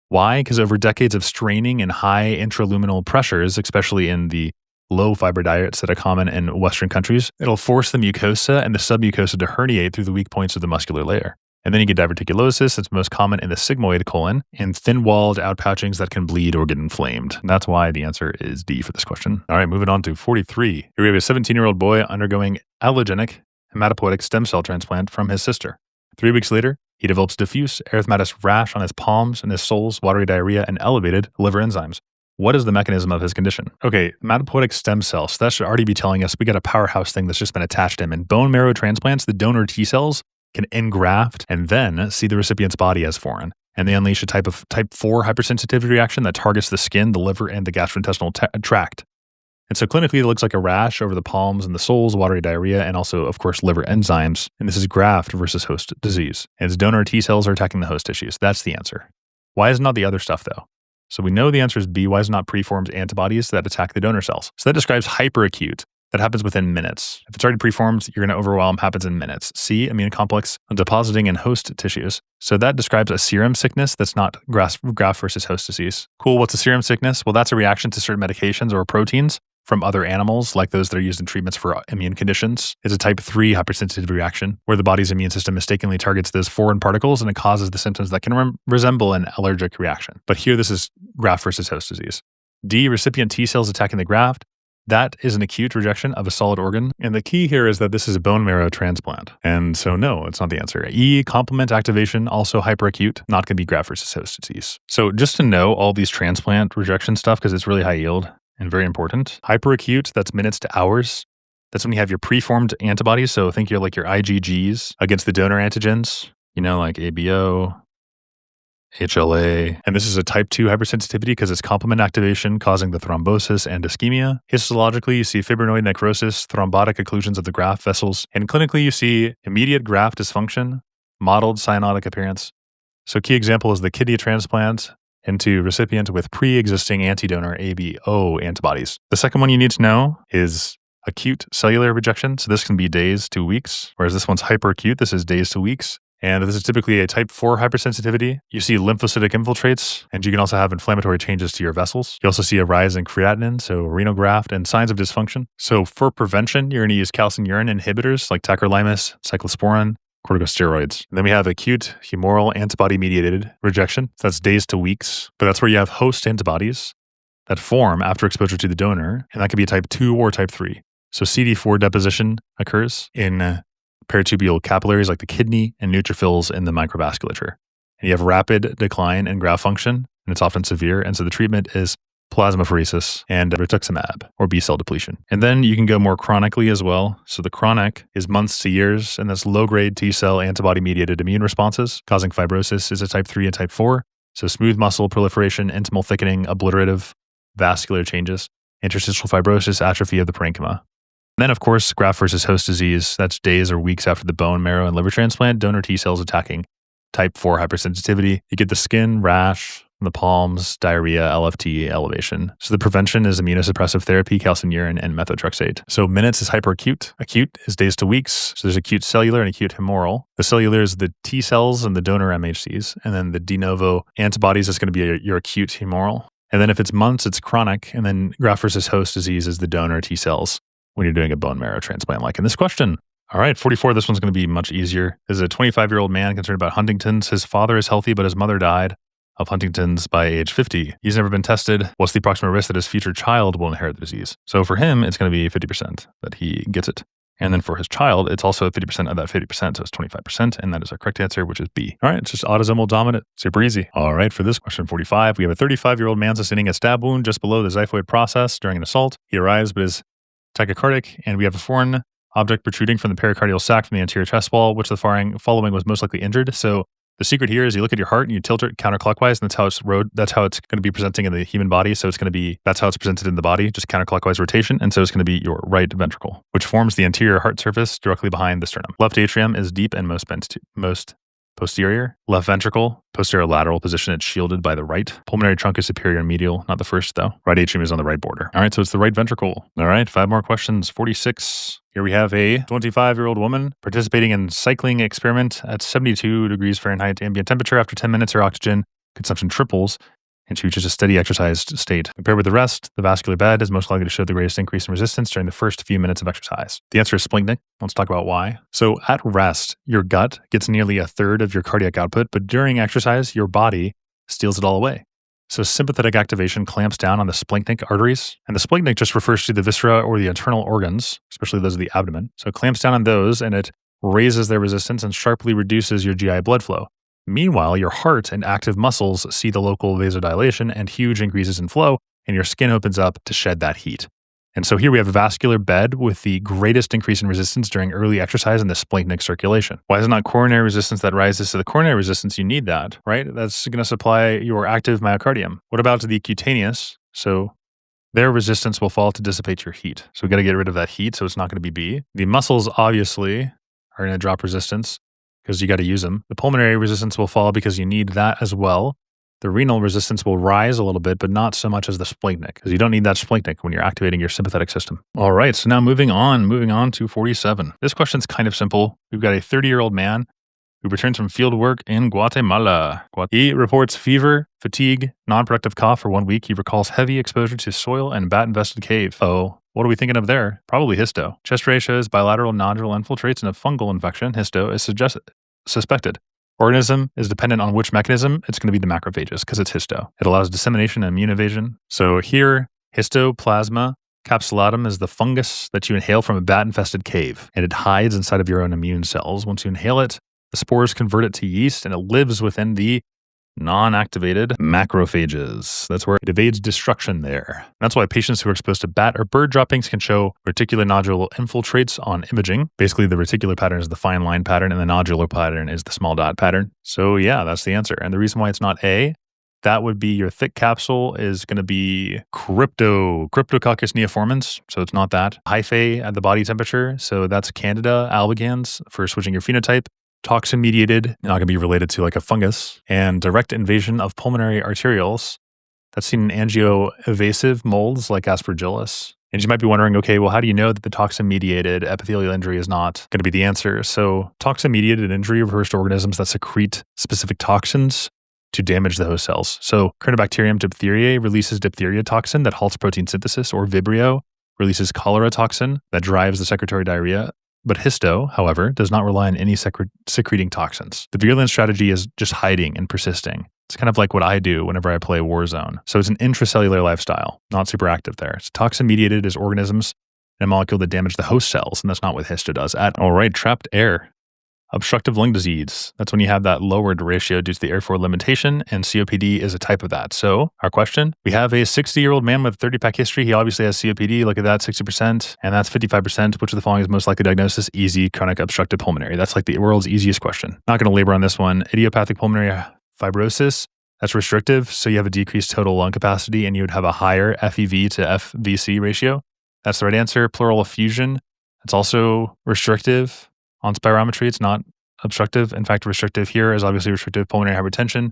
Why? Because over decades of straining and high intraluminal pressures, especially in the low fiber diets that are common in Western countries, it'll force the mucosa and the submucosa to herniate through the weak points of the muscular layer. And then you get diverticulosis. It's most common in the sigmoid colon and thin-walled outpouchings that can bleed or get inflamed. And that's why the answer is D for this question. All right, moving on to 43. Here we have a 17-year-old boy undergoing allogenic hematopoietic stem cell transplant from his sister. 3 weeks later, he develops diffuse erythematous rash on his palms and his soles, watery diarrhea, and elevated liver enzymes. What is the mechanism of his condition? Okay, hematopoietic stem cells. That should already be telling us we got a powerhouse thing that's just been attached to him. In bone marrow transplants, the donor T cells can engraft and then see the recipient's body as foreign. And they unleash a type 4 hypersensitivity reaction that targets the skin, the liver, and the gastrointestinal tract. And so clinically, it looks like a rash over the palms and the soles, watery diarrhea, and also, of course, liver enzymes. And this is graft versus host disease. And its donor T cells are attacking the host tissues. That's the answer. Why is it not the other stuff, though? So we know the answer is B. Why is it not preformed antibodies that attack the donor cells? So that describes hyperacute. That happens within minutes. If it's already preformed, you're going to overwhelm, happens in minutes. C, immune complex depositing in host tissues. So that describes a serum sickness that's not graft versus host disease. Cool, what's a serum sickness? Well, that's a reaction to certain medications or proteins from other animals, like those that are used in treatments for immune conditions. It's a type 3 hypersensitivity reaction, where the body's immune system mistakenly targets those foreign particles and it causes the symptoms that can resemble an allergic reaction. But here, this is graft versus host disease. D, recipient T cells attacking the graft. That is an acute rejection of a solid organ. And the key here is that this is a bone marrow transplant. And so no, it's not the answer. E, complement activation, also hyperacute, not going to be graft versus host disease. So just to know all these transplant rejection stuff, because it's really high yield and very important. Hyperacute, that's minutes to hours. That's when you have your preformed antibodies. So think you're like your IgGs against the donor antigens, like ABO, HLA. And this is a type 2 hypersensitivity because it's complement activation causing the thrombosis and ischemia. Histologically, you see fibrinoid necrosis, thrombotic occlusions of the graft vessels. And clinically, you see immediate graft dysfunction, mottled cyanotic appearance. So key example is the kidney transplant into recipient with pre-existing anti-donor ABO antibodies. The second one you need to know is acute cellular rejection. So this can be days to weeks, whereas this one's hyperacute. This is days to weeks. And this is typically a type 4 hypersensitivity. You see lymphocytic infiltrates, and you can also have inflammatory changes to your vessels. You also see a rise in creatinine, so renal graft, and signs of dysfunction. So for prevention, you're going to use calcineurin inhibitors like tacrolimus, cyclosporin, corticosteroids. And then we have acute humoral antibody-mediated rejection. So that's days to weeks. But that's where you have host antibodies that form after exposure to the donor. And that could be type 2 or type 3. So CD4 deposition occurs in peritubular capillaries like the kidney and neutrophils in the microvasculature. And you have rapid decline in graft function, and it's often severe. And so the treatment is plasmapheresis and rituximab or B-cell depletion. And then you can go more chronically as well. So the chronic is months to years, and that's low-grade T-cell antibody-mediated immune responses causing fibrosis is a type 3 and type 4. So smooth muscle proliferation, intimal thickening, obliterative vascular changes, interstitial fibrosis, atrophy of the parenchyma. And then, of course, graft versus host disease. That's days or weeks after the bone marrow and liver transplant, donor T cells attacking type 4 hypersensitivity. You get the skin, rash, the palms, diarrhea, LFT, elevation. So the prevention is immunosuppressive therapy, calcineurin, and methotrexate. So minutes is hyperacute. Acute is days to weeks. So there's acute cellular and acute humoral. The cellular is the T cells and the donor MHCs. And then the de novo antibodies is going to be your acute humoral. And then if it's months, it's chronic. And then graft versus host disease is the donor T cells when you're doing a bone marrow transplant, like in this question. All right, 44, this one's going to be much easier. This is a 25-year-old man concerned about Huntington's. His father is healthy, but his mother died of Huntington's by age 50. He's never been tested. What's the approximate risk that his future child will inherit the disease? So for him, it's going to be 50% that he gets it. And then for his child, it's also 50% of that 50%, so it's 25%, and that is our correct answer, which is B. All right, it's just autosomal dominant, super easy. All right, for this question 45, we have a 35-year-old man sustaining a stab wound just below the xiphoid process during an assault. He arrives but is tachycardic, and we have a foreign object protruding from the pericardial sac from the anterior chest wall, which the following was most likely injured. So the secret here is you look at your heart and you tilt it counterclockwise, and that's how it's going to be presenting in the human body. So it's going to be, that's how it's presented in the body, just counterclockwise rotation. And so it's going to be your right ventricle, which forms the anterior heart surface directly behind the sternum. Left atrium is deep and most posterior. Left ventricle, posterior lateral position, it's shielded by the right. Pulmonary trunk is superior and medial, not the first though. Right atrium is on the right border. All right, so it's the right ventricle. All right, 5 more questions. 46. Here we have a 25-year-old woman participating in cycling experiment at 72 degrees Fahrenheit ambient temperature. After 10 minutes, her oxygen consumption triples and she reaches a steady exercised state. Compared with the rest, the vascular bed is most likely to show the greatest increase in resistance during the first few minutes of exercise. The answer is splanchnic. Let's talk about why. So at rest, your gut gets nearly a third of your cardiac output, but during exercise, your body steals it all away. So sympathetic activation clamps down on the splanchnic arteries, and the splanchnic just refers to the viscera or the internal organs, especially those of the abdomen. So it clamps down on those and it raises their resistance and sharply reduces your GI blood flow. Meanwhile, your heart and active muscles see the local vasodilation and huge increases in flow, and your skin opens up to shed that heat. And so here we have a vascular bed with the greatest increase in resistance during early exercise in the splanchnic circulation. Why is it not coronary resistance that rises to the coronary resistance? You need that, right? That's going to supply your active myocardium. What about the cutaneous? So their resistance will fall to dissipate your heat. So we got to get rid of that heat, so it's not going to be B. The muscles obviously are going to drop resistance because you got to use them. The pulmonary resistance will fall because you need that as well. The renal resistance will rise a little bit, but not so much as the splanchnic, because you don't need that splanchnic when you're activating your sympathetic system. All right, so now moving on to 47. This question's kind of simple. We've got a 30-year-old man who returns from field work in Guatemala. He reports fever, fatigue, non-productive cough for 1 week. He recalls heavy exposure to soil and bat-infested cave. Oh, what are we thinking of there? Probably histo. Chest ray shows bilateral nodule infiltrates and a fungal infection. Histo is suspected. Organism is dependent on which mechanism. It's going to be the macrophages because it's histo. It allows dissemination and immune evasion. So here, histoplasma capsulatum is the fungus that you inhale from a bat-infested cave, and it hides inside of your own immune cells. Once you inhale it, the spores convert it to yeast, and it lives within the non-activated macrophages. That's where it evades destruction there. That's why patients who are exposed to bat or bird droppings can show reticular nodule infiltrates on imaging. Basically, the reticular pattern is the fine line pattern, and the nodular pattern is the small dot pattern. So yeah, that's the answer. And the reason why it's not A, that would be your thick capsule is going to be Cryptococcus neoformans. So it's not that. Hyphae at the body temperature. So that's Candida albicans for switching your phenotype. Toxin-mediated, not going to be related to like a fungus, and direct invasion of pulmonary arterioles. That's seen in angioevasive molds like Aspergillus. And you might be wondering, okay, well, how do you know that the toxin-mediated epithelial injury is not going to be the answer? So toxin-mediated injury refers to organisms that secrete specific toxins to damage the host cells. So Corynebacterium diphtheriae releases diphtheria toxin that halts protein synthesis, or Vibrio releases cholera toxin that drives the secretory diarrhea. But histo, however, does not rely on any secreting toxins. The virulence strategy is just hiding and persisting. It's kind of like what I do whenever I play Warzone. So it's an intracellular lifestyle, not super active there. It's toxin-mediated as organisms and a molecule that damage the host cells, and that's not what histo does. All right, trapped air. Obstructive lung disease. That's when you have that lowered ratio due to the airflow limitation, and COPD is a type of that. So our question, we have a 60-year-old man with a 30-pack history. He obviously has COPD. Look at that, 60%, and that's 55%. Which of the following is most likely diagnosis? Easy, chronic obstructive pulmonary. That's like the world's easiest question. Not going to labor on this one. Idiopathic pulmonary fibrosis. That's restrictive, so you have a decreased total lung capacity, and you would have a higher FEV to FVC ratio. That's the right answer. Pleural effusion. It's also restrictive. On spirometry, it's not obstructive. In fact, restrictive here is obviously restrictive pulmonary hypertension.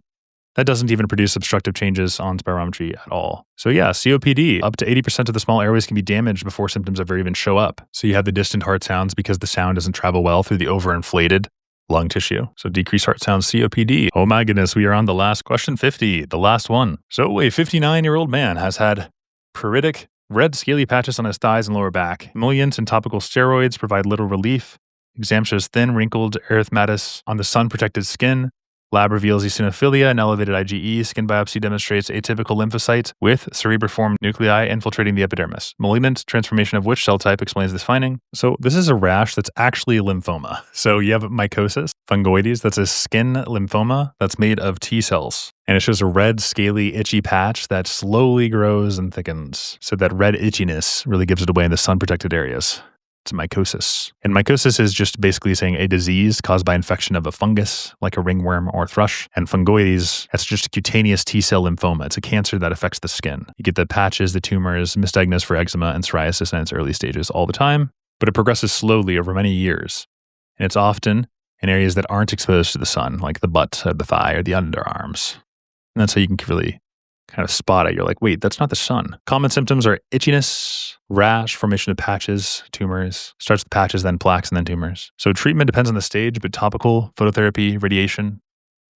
That doesn't even produce obstructive changes on spirometry at all. So yeah, COPD, up to 80% of the small airways can be damaged before symptoms ever even show up. So you have the distant heart sounds because the sound doesn't travel well through the overinflated lung tissue. So decreased heart sounds, COPD. Oh my goodness, we are on the last question 50, the last one. So a 59-year-old man has had pruritic red scaly patches on his thighs and lower back. Emollients and topical steroids provide little relief. Exam shows thin, wrinkled erythematous on the sun-protected skin. Lab reveals eosinophilia and elevated IgE. Skin biopsy demonstrates atypical lymphocytes with cerebriform nuclei infiltrating the epidermis. Malignant transformation of which cell type explains this finding? So this is a rash that's actually a lymphoma. So you have mycosis fungoides. That's a skin lymphoma that's made of T cells. And it shows a red, scaly, itchy patch that slowly grows and thickens. So that red itchiness really gives it away in the sun-protected areas. It's mycosis. And mycosis is just basically saying a disease caused by infection of a fungus, like a ringworm or thrush. And fungoides, that's just a cutaneous T-cell lymphoma. It's a cancer that affects the skin. You get the patches, the tumors, misdiagnosed for eczema and psoriasis in its early stages all the time, but it progresses slowly over many years. And it's often in areas that aren't exposed to the sun, like the butt or the thigh or the underarms. And that's how you can really kind of spot it. You're like, wait, that's not the sun. Common symptoms are itchiness, rash, formation of patches, tumors. Starts with patches, then plaques, and then tumors. So treatment depends on the stage, but topical, phototherapy, radiation.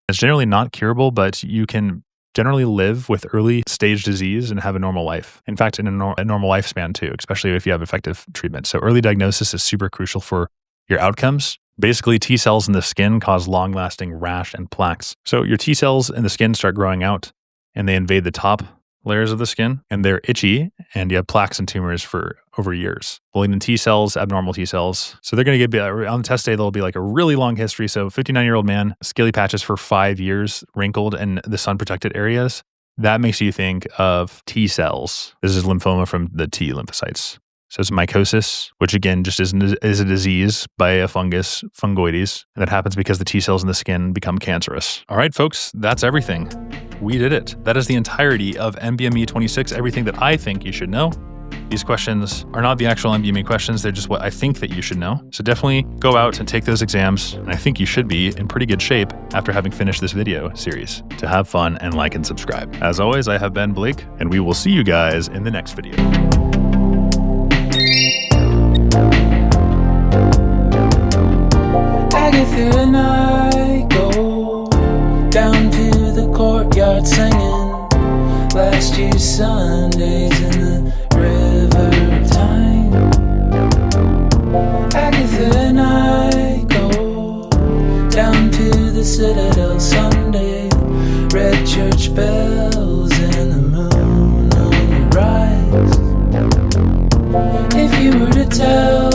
It's generally not curable, but you can generally live with early stage disease and have a normal life. In fact, in a normal lifespan too, especially if you have effective treatment. So early diagnosis is super crucial for your outcomes. Basically, T cells in the skin cause long-lasting rash and plaques. So your T cells in the skin start growing out, and they invade the top layers of the skin, and they're itchy, and you have plaques and tumors for over years. Malignant T cells, abnormal T cells. So they're going to get, on the test day, there'll be like a really long history. So 59-year-old man, scaly patches for 5 years, wrinkled in the sun-protected areas. That makes you think of T cells. This is lymphoma from the T lymphocytes. So it's mycosis, which again just is a disease by a fungus, fungoides, and that happens because the T cells in the skin become cancerous. All right, folks, that's everything. We did it. That is the entirety of NBME 26, everything that I think you should know. These questions are not the actual NBME questions, they're just what I think that you should know. So definitely go out and take those exams, and I think you should be in pretty good shape after having finished this video series. To have fun and like and subscribe. As always, I have been Blake, and we will see you guys in the next video. Agatha and I go down to the courtyard singing last year's Sundays in the river time. Agatha and I go down to the Citadel Sunday, red church bells and the moon on the rise. If you were to tell